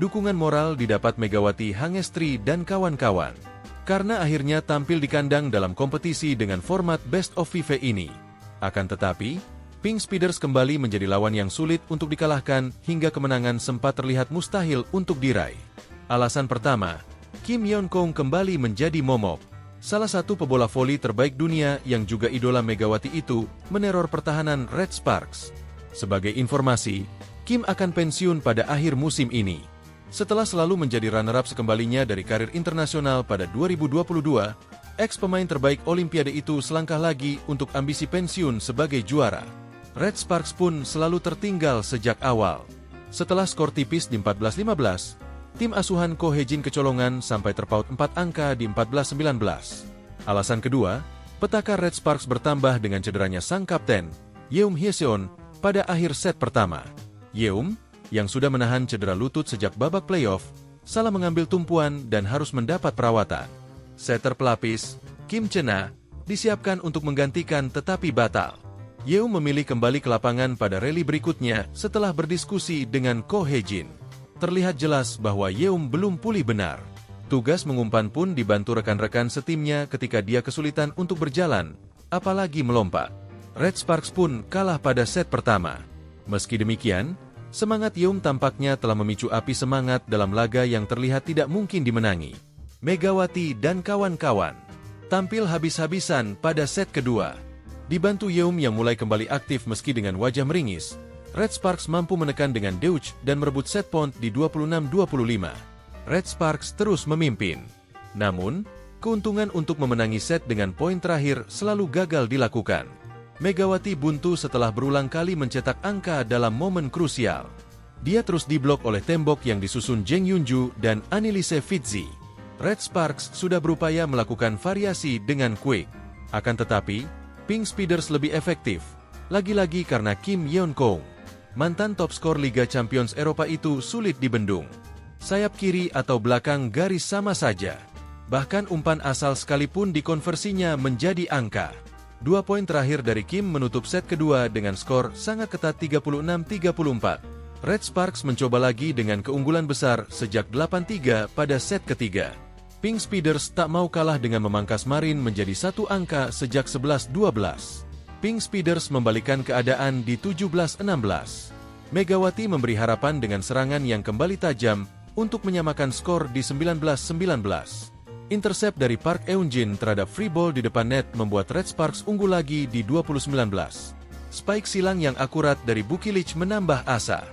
Dukungan moral didapat Megawati Hangestri dan kawan-kawan karena akhirnya tampil di kandang dalam kompetisi dengan format Best of 5 ini. Akan tetapi, Pink Speeders kembali menjadi lawan yang sulit untuk dikalahkan hingga kemenangan sempat terlihat mustahil untuk diraih. Alasan pertama, Kim Yeon-kong kembali menjadi momok. Salah satu pebola voli terbaik dunia yang juga idola Megawati itu meneror pertahanan Red Sparks. Sebagai informasi, Kim akan pensiun pada akhir musim ini. Setelah selalu menjadi runner-up sekembalinya dari karir internasional pada 2022, ex-pemain terbaik Olimpiade itu selangkah lagi untuk ambisi pensiun sebagai juara. Red Sparks pun selalu tertinggal sejak awal. Setelah skor tipis di 14-15, tim asuhan Ko Hae-jin kecolongan sampai terpaut 4 angka di 14-19. Alasan kedua, petaka Red Sparks bertambah dengan cederanya sang kapten, Yeum Hye-seon, pada akhir set pertama. Yeum, yang sudah menahan cedera lutut sejak babak playoff, salah mengambil tumpuan dan harus mendapat perawatan. Setter pelapis, Kim Chena, disiapkan untuk menggantikan tetapi batal. Yeum memilih kembali ke lapangan pada rally berikutnya setelah berdiskusi dengan Ko Hae-jin. Terlihat jelas bahwa Yeum belum pulih benar. Tugas mengumpan pun dibantu rekan-rekan setimnya ketika dia kesulitan untuk berjalan, apalagi melompat. Red Sparks pun kalah pada set pertama. Meski demikian, semangat Yeum tampaknya telah memicu api semangat dalam laga yang terlihat tidak mungkin dimenangi. Megawati dan kawan-kawan tampil habis-habisan pada set kedua. Dibantu Yeum yang mulai kembali aktif meski dengan wajah meringis, Red Sparks mampu menekan dengan Deutsch dan merebut set point di 26-25. Red Sparks terus memimpin. Namun, keuntungan untuk memenangi set dengan poin terakhir selalu gagal dilakukan. Megawati buntu setelah berulang kali mencetak angka dalam momen krusial. Dia terus diblok oleh tembok yang disusun Jeng Yunju dan Anneliese Fitzi. Red Sparks sudah berupaya melakukan variasi dengan quick. Akan tetapi, Pink Speeders lebih efektif. Lagi-lagi karena Kim Yeon-kong, mantan top skor Liga Champions Eropa itu sulit dibendung. Sayap kiri atau belakang garis sama saja. Bahkan umpan asal sekalipun dikonversinya menjadi angka. 2 poin terakhir dari Kim menutup set kedua dengan skor sangat ketat 36-34. Red Sparks mencoba lagi dengan keunggulan besar sejak 8-3 pada set ketiga. Pink Speeders tak mau kalah dengan memangkas Marin menjadi 1 angka sejak 11-12. Pink Speeders membalikan keadaan di 17-16. Megawati memberi harapan dengan serangan yang kembali tajam untuk menyamakan skor di 19-19. Intercept dari Park Eun-jin terhadap free ball di depan net membuat Red Sparks unggul lagi di 20-19. Spike silang yang akurat dari Bukilic menambah asa.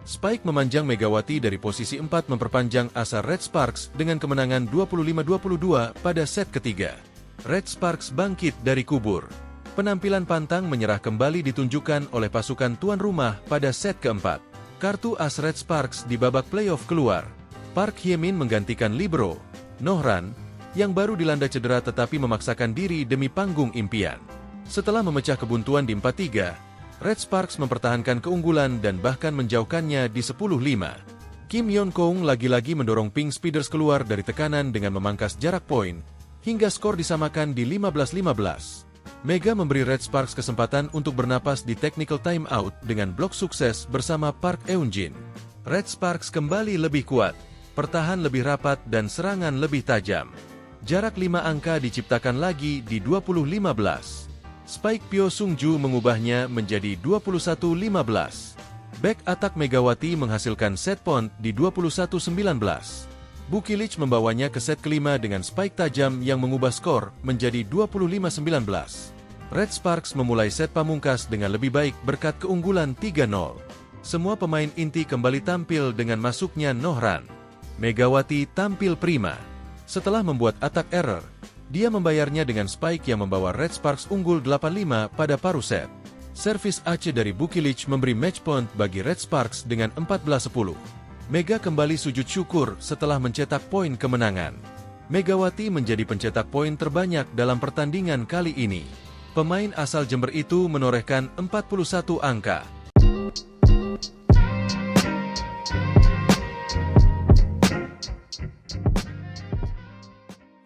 Spike memanjang Megawati dari posisi 4 memperpanjang asa Red Sparks dengan kemenangan 25-22 pada set ketiga. Red Sparks bangkit dari kubur. Penampilan pantang menyerah kembali ditunjukkan oleh pasukan tuan rumah pada set keempat. Kartu as Red Sparks di babak playoff keluar. Park Hye-min menggantikan libero, Nohran, yang baru dilanda cedera tetapi memaksakan diri demi panggung impian. Setelah memecah kebuntuan di 4-3, Red Sparks mempertahankan keunggulan dan bahkan menjauhkannya di 10-5. Kim Yeon-kong lagi-lagi mendorong Pink Speeders keluar dari tekanan dengan memangkas jarak poin, hingga skor disamakan di 15-15. Mega memberi Red Sparks kesempatan untuk bernapas di technical timeout dengan blok sukses bersama Park Eun-jin. Red Sparks kembali lebih kuat, pertahan lebih rapat dan serangan lebih tajam. Jarak 5 angka diciptakan lagi di 20-15. Spike Pyo Sung-ju mengubahnya menjadi 21-15. Back attack Megawati menghasilkan set point di 21-19. Bukilic membawanya ke set kelima dengan spike tajam yang mengubah skor menjadi 25-19. Red Sparks memulai set pamungkas dengan lebih baik berkat keunggulan 3-0. Semua pemain inti kembali tampil dengan masuknya Nohran. Megawati tampil prima. Setelah membuat attack error, dia membayarnya dengan spike yang membawa Red Sparks unggul 8-5 pada paruh set. Servis Aceh dari Bukilic memberi match point bagi Red Sparks dengan 14-10. Mega kembali sujud syukur setelah mencetak poin kemenangan. Megawati menjadi pencetak poin terbanyak dalam pertandingan kali ini. Pemain asal Jember itu menorehkan 41 angka.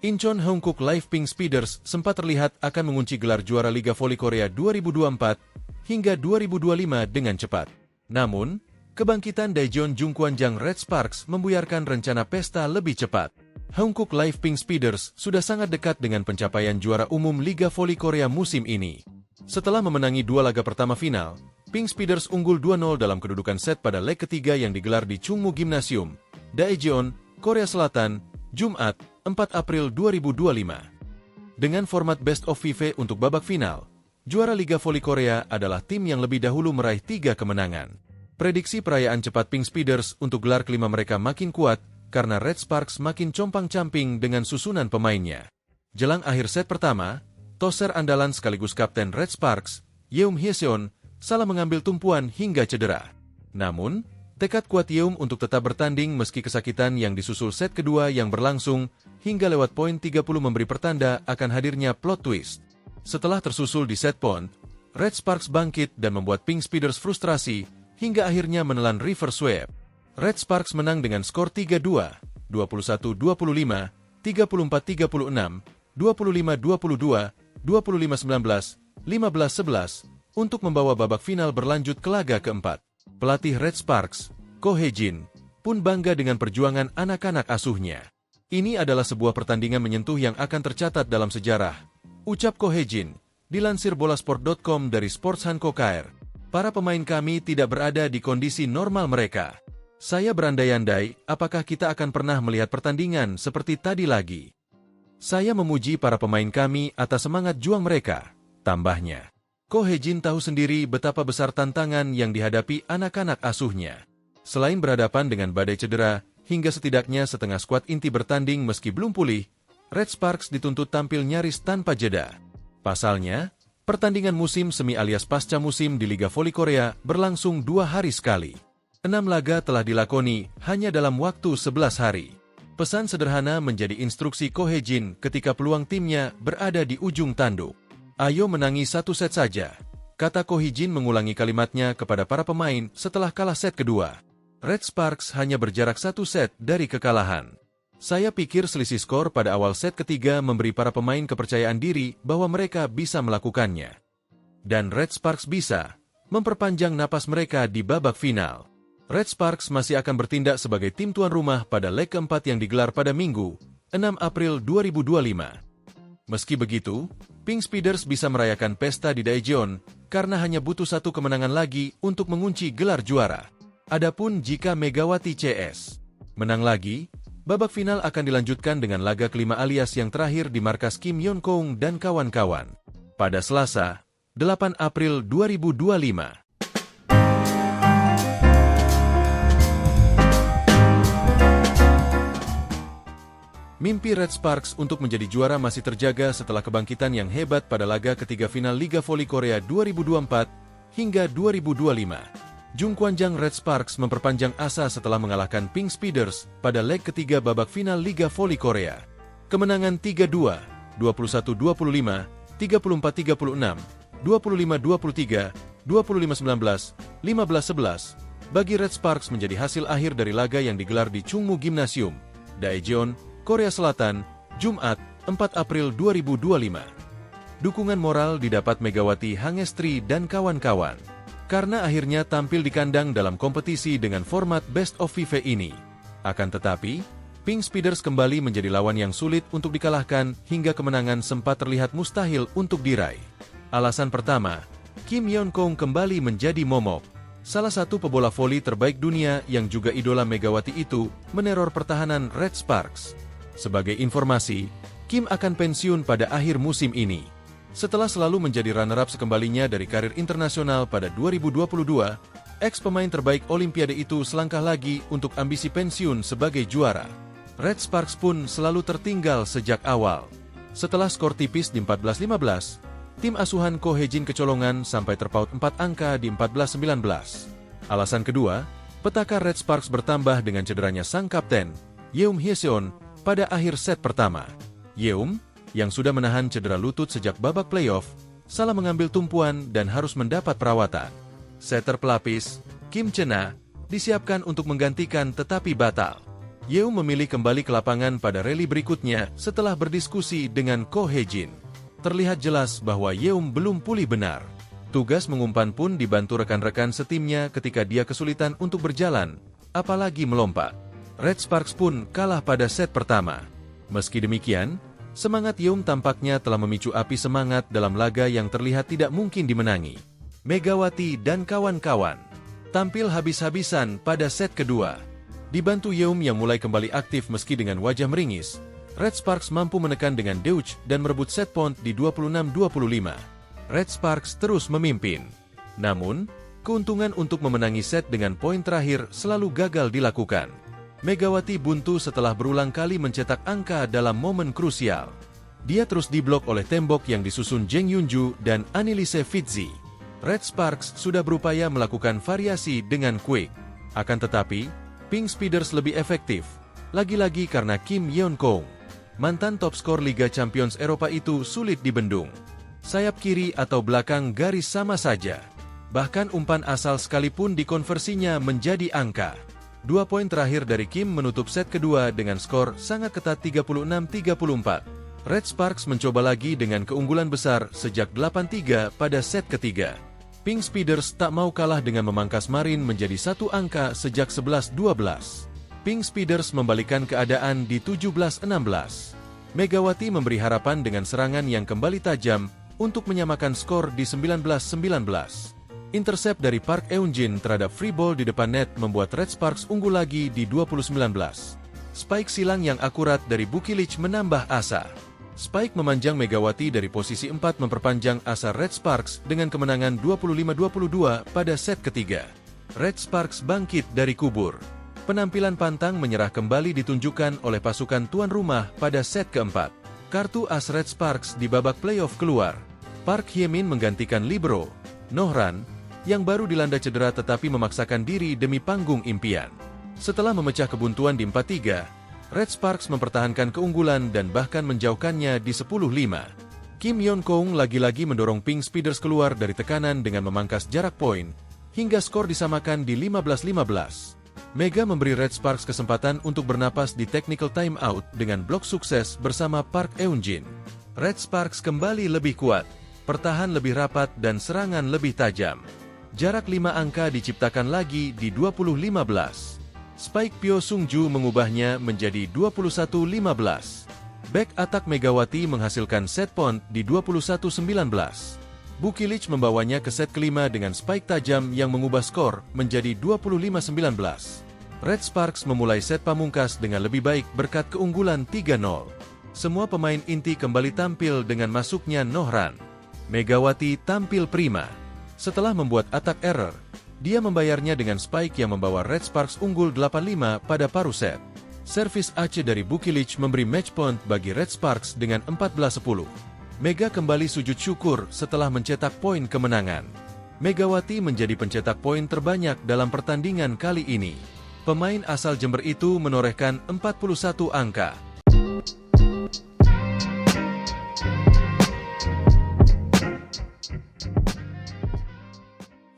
Incheon Hongkook Live Pink Speeders sempat terlihat akan mengunci gelar juara Liga Voli Korea 2024 hingga 2025 dengan cepat. Namun, kebangkitan Daejeon Jungkwanjang Red Sparks membuyarkan rencana pesta lebih cepat. Hongkook Live Pink Speeders sudah sangat dekat dengan pencapaian juara umum Liga Voli Korea musim ini. Setelah memenangi 2 laga pertama final, Pink Speeders unggul 2-0 dalam kedudukan set pada leg ketiga yang digelar di Chungmu Gymnasium. Daejeon, Korea Selatan, Jumat, 4 April 2025. Dengan format Best of 5 untuk babak final, juara Liga Voli Korea adalah tim yang lebih dahulu meraih 3 kemenangan. Prediksi perayaan cepat Pink Speeders untuk gelar kelima mereka makin kuat karena Red Sparks makin compang-camping dengan susunan pemainnya. Jelang akhir set pertama, toser andalan sekaligus kapten Red Sparks, Yeum Hyeseon, salah mengambil tumpuan hingga cedera. Namun, tekad kuat Yeum untuk tetap bertanding meski kesakitan yang disusul set kedua yang berlangsung hingga lewat poin 30 memberi pertanda akan hadirnya plot twist. Setelah tersusul di set point, Red Sparks bangkit dan membuat Pink Speeders frustrasi hingga akhirnya menelan reverse sweep. Red Sparks menang dengan skor 3-2, 21-25, 34-36, 25-22, 25-19, 15-11 untuk membawa babak final berlanjut ke laga keempat. Pelatih Red Sparks, Ko Hae-jin, pun bangga dengan perjuangan anak-anak asuhnya. Ini adalah sebuah pertandingan menyentuh yang akan tercatat dalam sejarah, ucap Ko Hae-jin, dilansir bolasport.com dari Sports Hanko KR. Para pemain kami tidak berada di kondisi normal mereka. Saya berandai-andai apakah kita akan pernah melihat pertandingan seperti tadi lagi. Saya memuji para pemain kami atas semangat juang mereka, tambahnya. Ko Hae-jin tahu sendiri betapa besar tantangan yang dihadapi anak-anak asuhnya. Selain berhadapan dengan badai cedera, hingga setidaknya setengah skuad inti bertanding meski belum pulih, Red Sparks dituntut tampil nyaris tanpa jeda. Pasalnya, pertandingan musim semi alias pasca musim di Liga Voli Korea berlangsung 2 hari sekali. 6 laga telah dilakoni hanya dalam waktu 11 hari. Pesan sederhana menjadi instruksi Ko Hae-jin ketika peluang timnya berada di ujung tanduk. Ayo menangi 1 set saja, kata Ko Hae-jin mengulangi kalimatnya kepada para pemain setelah kalah set kedua. Red Sparks hanya berjarak 1 set dari kekalahan. Saya pikir selisih skor pada awal set ketiga memberi para pemain kepercayaan diri bahwa mereka bisa melakukannya. Dan Red Sparks bisa memperpanjang napas mereka di babak final. Red Sparks masih akan bertindak sebagai tim tuan rumah pada leg keempat yang digelar pada Minggu, 6 April 2025. Meski begitu, Pink Speeders bisa merayakan pesta di Daejeon karena hanya butuh 1 kemenangan lagi untuk mengunci gelar juara. Adapun jika Megawati CS menang lagi, babak final akan dilanjutkan dengan laga kelima alias yang terakhir di markas Kim Yeon-kong dan kawan-kawan pada Selasa, 8 April 2025. Mimpi Red Sparks untuk menjadi juara masih terjaga setelah kebangkitan yang hebat pada laga ketiga final Liga Voli Korea 2024 hingga 2025. Jung Kwanjang Red Sparks memperpanjang asa setelah mengalahkan Pink Speeders pada leg ketiga babak final Liga Voli Korea. Kemenangan 3-2, 21-25, 34-36, 25-23, 25-19, 15-11 bagi Red Sparks menjadi hasil akhir dari laga yang digelar di Chungmu Gymnasium, Daejeon, Korea Selatan, Jumat, 4 April 2025. Dukungan moral didapat Megawati Hangestri dan kawan-kawan, karena akhirnya tampil di kandang dalam kompetisi dengan format Best of 5 ini. Akan tetapi, Pink Speeders kembali menjadi lawan yang sulit untuk dikalahkan hingga kemenangan sempat terlihat mustahil untuk diraih. Alasan pertama, Kim Yeon-kong kembali menjadi momok. Salah satu pebola voli terbaik dunia yang juga idola Megawati itu meneror pertahanan Red Sparks. Sebagai informasi, Kim akan pensiun pada akhir musim ini. Setelah selalu menjadi runner-up sekembalinya dari karir internasional pada 2022, ex-pemain terbaik Olimpiade itu selangkah lagi untuk ambisi pensiun sebagai juara. Red Sparks pun selalu tertinggal sejak awal. Setelah skor tipis di 14-15, tim asuhan Ko Hae-jin kecolongan sampai terpaut 4 angka di 14-19. Alasan kedua, petaka Red Sparks bertambah dengan cederanya sang kapten, Yeum Hyeseon, pada akhir set pertama. Yeum, yang sudah menahan cedera lutut sejak babak playoff, salah mengambil tumpuan dan harus mendapat perawatan. Setter pelapis, Kim Chena, disiapkan untuk menggantikan tetapi batal. Yeum memilih kembali ke lapangan pada rally berikutnya setelah berdiskusi dengan Ko Hae-jin. Terlihat jelas bahwa Yeum belum pulih benar. Tugas mengumpan pun dibantu rekan-rekan setimnya ketika dia kesulitan untuk berjalan, apalagi melompat. Red Sparks pun kalah pada set pertama. Meski demikian, semangat Yeum tampaknya telah memicu api semangat dalam laga yang terlihat tidak mungkin dimenangi. Megawati dan kawan-kawan tampil habis-habisan pada set kedua. Dibantu Yeom yang mulai kembali aktif meski dengan wajah meringis, Red Sparks mampu menekan dengan Deutsch dan merebut set point di 26-25. Red Sparks terus memimpin. Namun, keuntungan untuk memenangi set dengan poin terakhir selalu gagal dilakukan. Megawati buntu setelah berulang kali mencetak angka dalam momen krusial. Dia terus diblok oleh tembok yang disusun Jeng Yunju dan Anneliese Fitzi. Red Sparks sudah berupaya melakukan variasi dengan quick. Akan tetapi, Pink Speeders lebih efektif. Lagi-lagi karena Kim Yeon Kong, mantan top skor Liga Champions Eropa itu sulit dibendung. Sayap kiri atau belakang garis sama saja. Bahkan umpan asal sekalipun dikonversinya menjadi angka. 2 poin terakhir dari Kim menutup set kedua dengan skor sangat ketat 36-34. Red Sparks mencoba lagi dengan keunggulan besar sejak 8-3 pada set ketiga. Pink Speeders tak mau kalah dengan memangkas Marin menjadi satu angka sejak 11-12. Pink Speeders membalikkan keadaan di 17-16. Megawati memberi harapan dengan serangan yang kembali tajam untuk menyamakan skor di 19-19. Intercept dari Park Eun-jin terhadap free ball di depan net membuat Red Sparks unggul lagi di 20-19. Spike silang yang akurat dari Bukilic menambah asa. Spike memanjang Megawati dari posisi 4 memperpanjang asa Red Sparks dengan kemenangan 25-22 pada set ketiga. Red Sparks bangkit dari kubur. Penampilan pantang menyerah kembali ditunjukkan oleh pasukan tuan rumah pada set keempat. Kartu as Red Sparks di babak playoff keluar. Park Hye-min menggantikan libero Nohran, yang baru dilanda cedera tetapi memaksakan diri demi panggung impian. Setelah memecah kebuntuan di 4-3, Red Sparks mempertahankan keunggulan dan bahkan menjauhkannya di 10-5. Kim Yeon Kong lagi-lagi mendorong Pink Speeders keluar dari tekanan dengan memangkas jarak poin, hingga skor disamakan di 15-15. Mega memberi Red Sparks kesempatan untuk bernapas di technical timeout dengan blok sukses bersama Park Eun-jin. Red Sparks kembali lebih kuat, pertahan lebih rapat dan serangan lebih tajam. Jarak 5 angka diciptakan lagi di 20-15. Spike Pyo Sung-ju mengubahnya menjadi 21-15. Back attack Megawati menghasilkan set point di 21-19. Bukilic membawanya ke set kelima dengan spike tajam yang mengubah skor menjadi 25-19. Red Sparks memulai set pamungkas dengan lebih baik berkat keunggulan 3-0. Semua pemain inti kembali tampil dengan masuknya Nohran. Megawati tampil prima. Setelah membuat attack error, dia membayarnya dengan spike yang membawa Red Sparks unggul 8-5 pada paruh set. Servis Aceh dari Bukilic memberi match point bagi Red Sparks dengan 14-10. Mega kembali sujud syukur setelah mencetak poin kemenangan. Megawati menjadi pencetak poin terbanyak dalam pertandingan kali ini. Pemain asal Jember itu menorehkan 41 angka.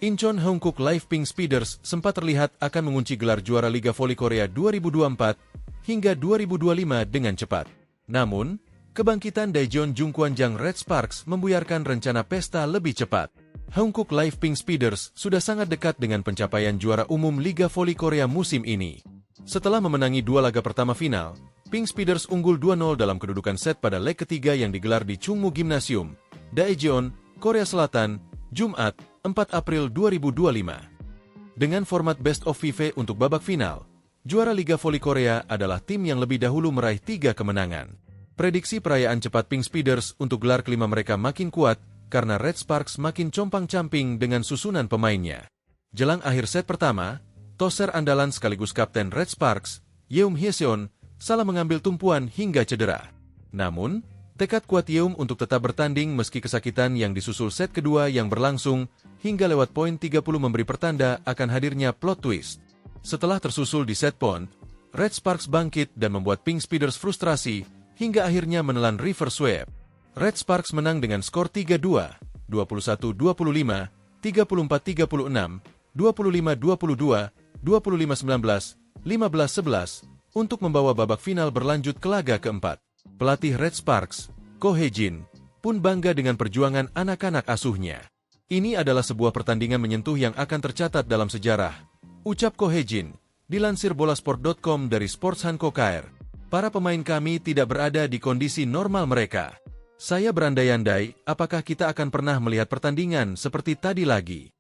Incheon Hongkook Live Pink Speeders sempat terlihat akan mengunci gelar juara Liga Voli Korea 2024 hingga 2025 dengan cepat. Namun, kebangkitan Daejeon Jungkwanjang Red Sparks membuyarkan rencana pesta lebih cepat. Hongkook Live Pink Speeders sudah sangat dekat dengan pencapaian juara umum Liga Voli Korea musim ini. Setelah memenangi 2 laga pertama final, Pink Speeders unggul 2-0 dalam kedudukan set pada leg ketiga yang digelar di Chungmu Gymnasium, Daejeon, Korea Selatan, Jumat, 4 April 2025. Dengan format Best of 5 untuk babak final, juara Liga Voli Korea adalah tim yang lebih dahulu meraih 3 kemenangan. Prediksi perayaan cepat Pink Speeders untuk gelar kelima mereka makin kuat, karena Red Sparks makin compang-camping dengan susunan pemainnya. Jelang akhir set pertama, toser andalan sekaligus kapten Red Sparks, Yeom Hyeseon, salah mengambil tumpuan hingga cedera. Namun, tekad kuat Yeom untuk tetap bertanding meski kesakitan yang disusul set kedua yang berlangsung, hingga lewat poin 30 memberi pertanda akan hadirnya plot twist. Setelah tersusul di set point, Red Sparks bangkit dan membuat Pink Speeders frustrasi, hingga akhirnya menelan reverse sweep. Red Sparks menang dengan skor 3-2, 21-25, 34-36, 25-22, 25-19, 15-11, untuk membawa babak final berlanjut ke laga keempat. Pelatih Red Sparks, Ko Hye-jin, pun bangga dengan perjuangan anak-anak asuhnya. Ini adalah sebuah pertandingan menyentuh yang akan tercatat dalam sejarah, ucap Ko Hye-jin, dilansir bolasport.com dari Sports Hanko KR. Para pemain kami tidak berada di kondisi normal mereka. Saya berandai-andai, apakah kita akan pernah melihat pertandingan seperti tadi lagi.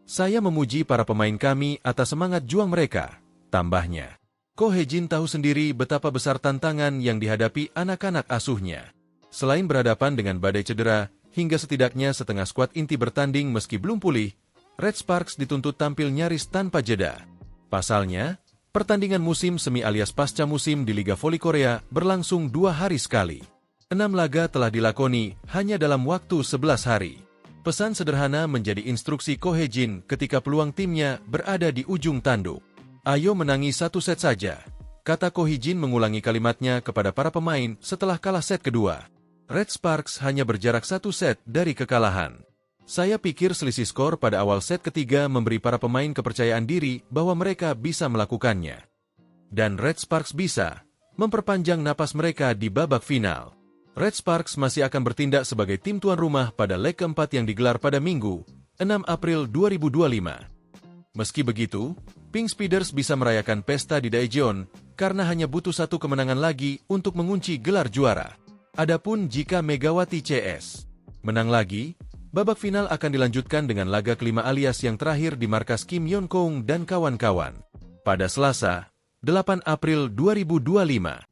Saya memuji para pemain kami atas semangat juang mereka, tambahnya. Ko Hye-jin tahu sendiri betapa besar tantangan yang dihadapi anak-anak asuhnya. Selain berhadapan dengan badai cedera, hingga setidaknya setengah skuad inti bertanding meski belum pulih, Red Sparks dituntut tampil nyaris tanpa jeda. Pasalnya, pertandingan musim semi alias pasca musim di Liga Voli Korea berlangsung 2 hari sekali. 6 laga telah dilakoni hanya dalam waktu 11 hari. Pesan sederhana menjadi instruksi Ko Hye-jin ketika peluang timnya berada di ujung tanduk. "Ayo menangi 1 set saja," kata Ko Hye-jin mengulangi kalimatnya kepada para pemain setelah kalah set kedua. Red Sparks hanya berjarak 1 set dari kekalahan. "Saya pikir selisih skor pada awal set ketiga memberi para pemain kepercayaan diri bahwa mereka bisa melakukannya. Dan Red Sparks bisa memperpanjang napas mereka di babak final." Red Sparks masih akan bertindak sebagai tim tuan rumah pada leg keempat yang digelar pada Minggu, 6 April 2025. Meski begitu, Pink Speeders bisa merayakan pesta di Daejeon karena hanya butuh 1 kemenangan lagi untuk mengunci gelar juara. Adapun jika Megawati CS menang lagi, babak final akan dilanjutkan dengan laga kelima alias yang terakhir di markas Kim Yeon-kong dan kawan-kawan pada Selasa, 8 April 2025.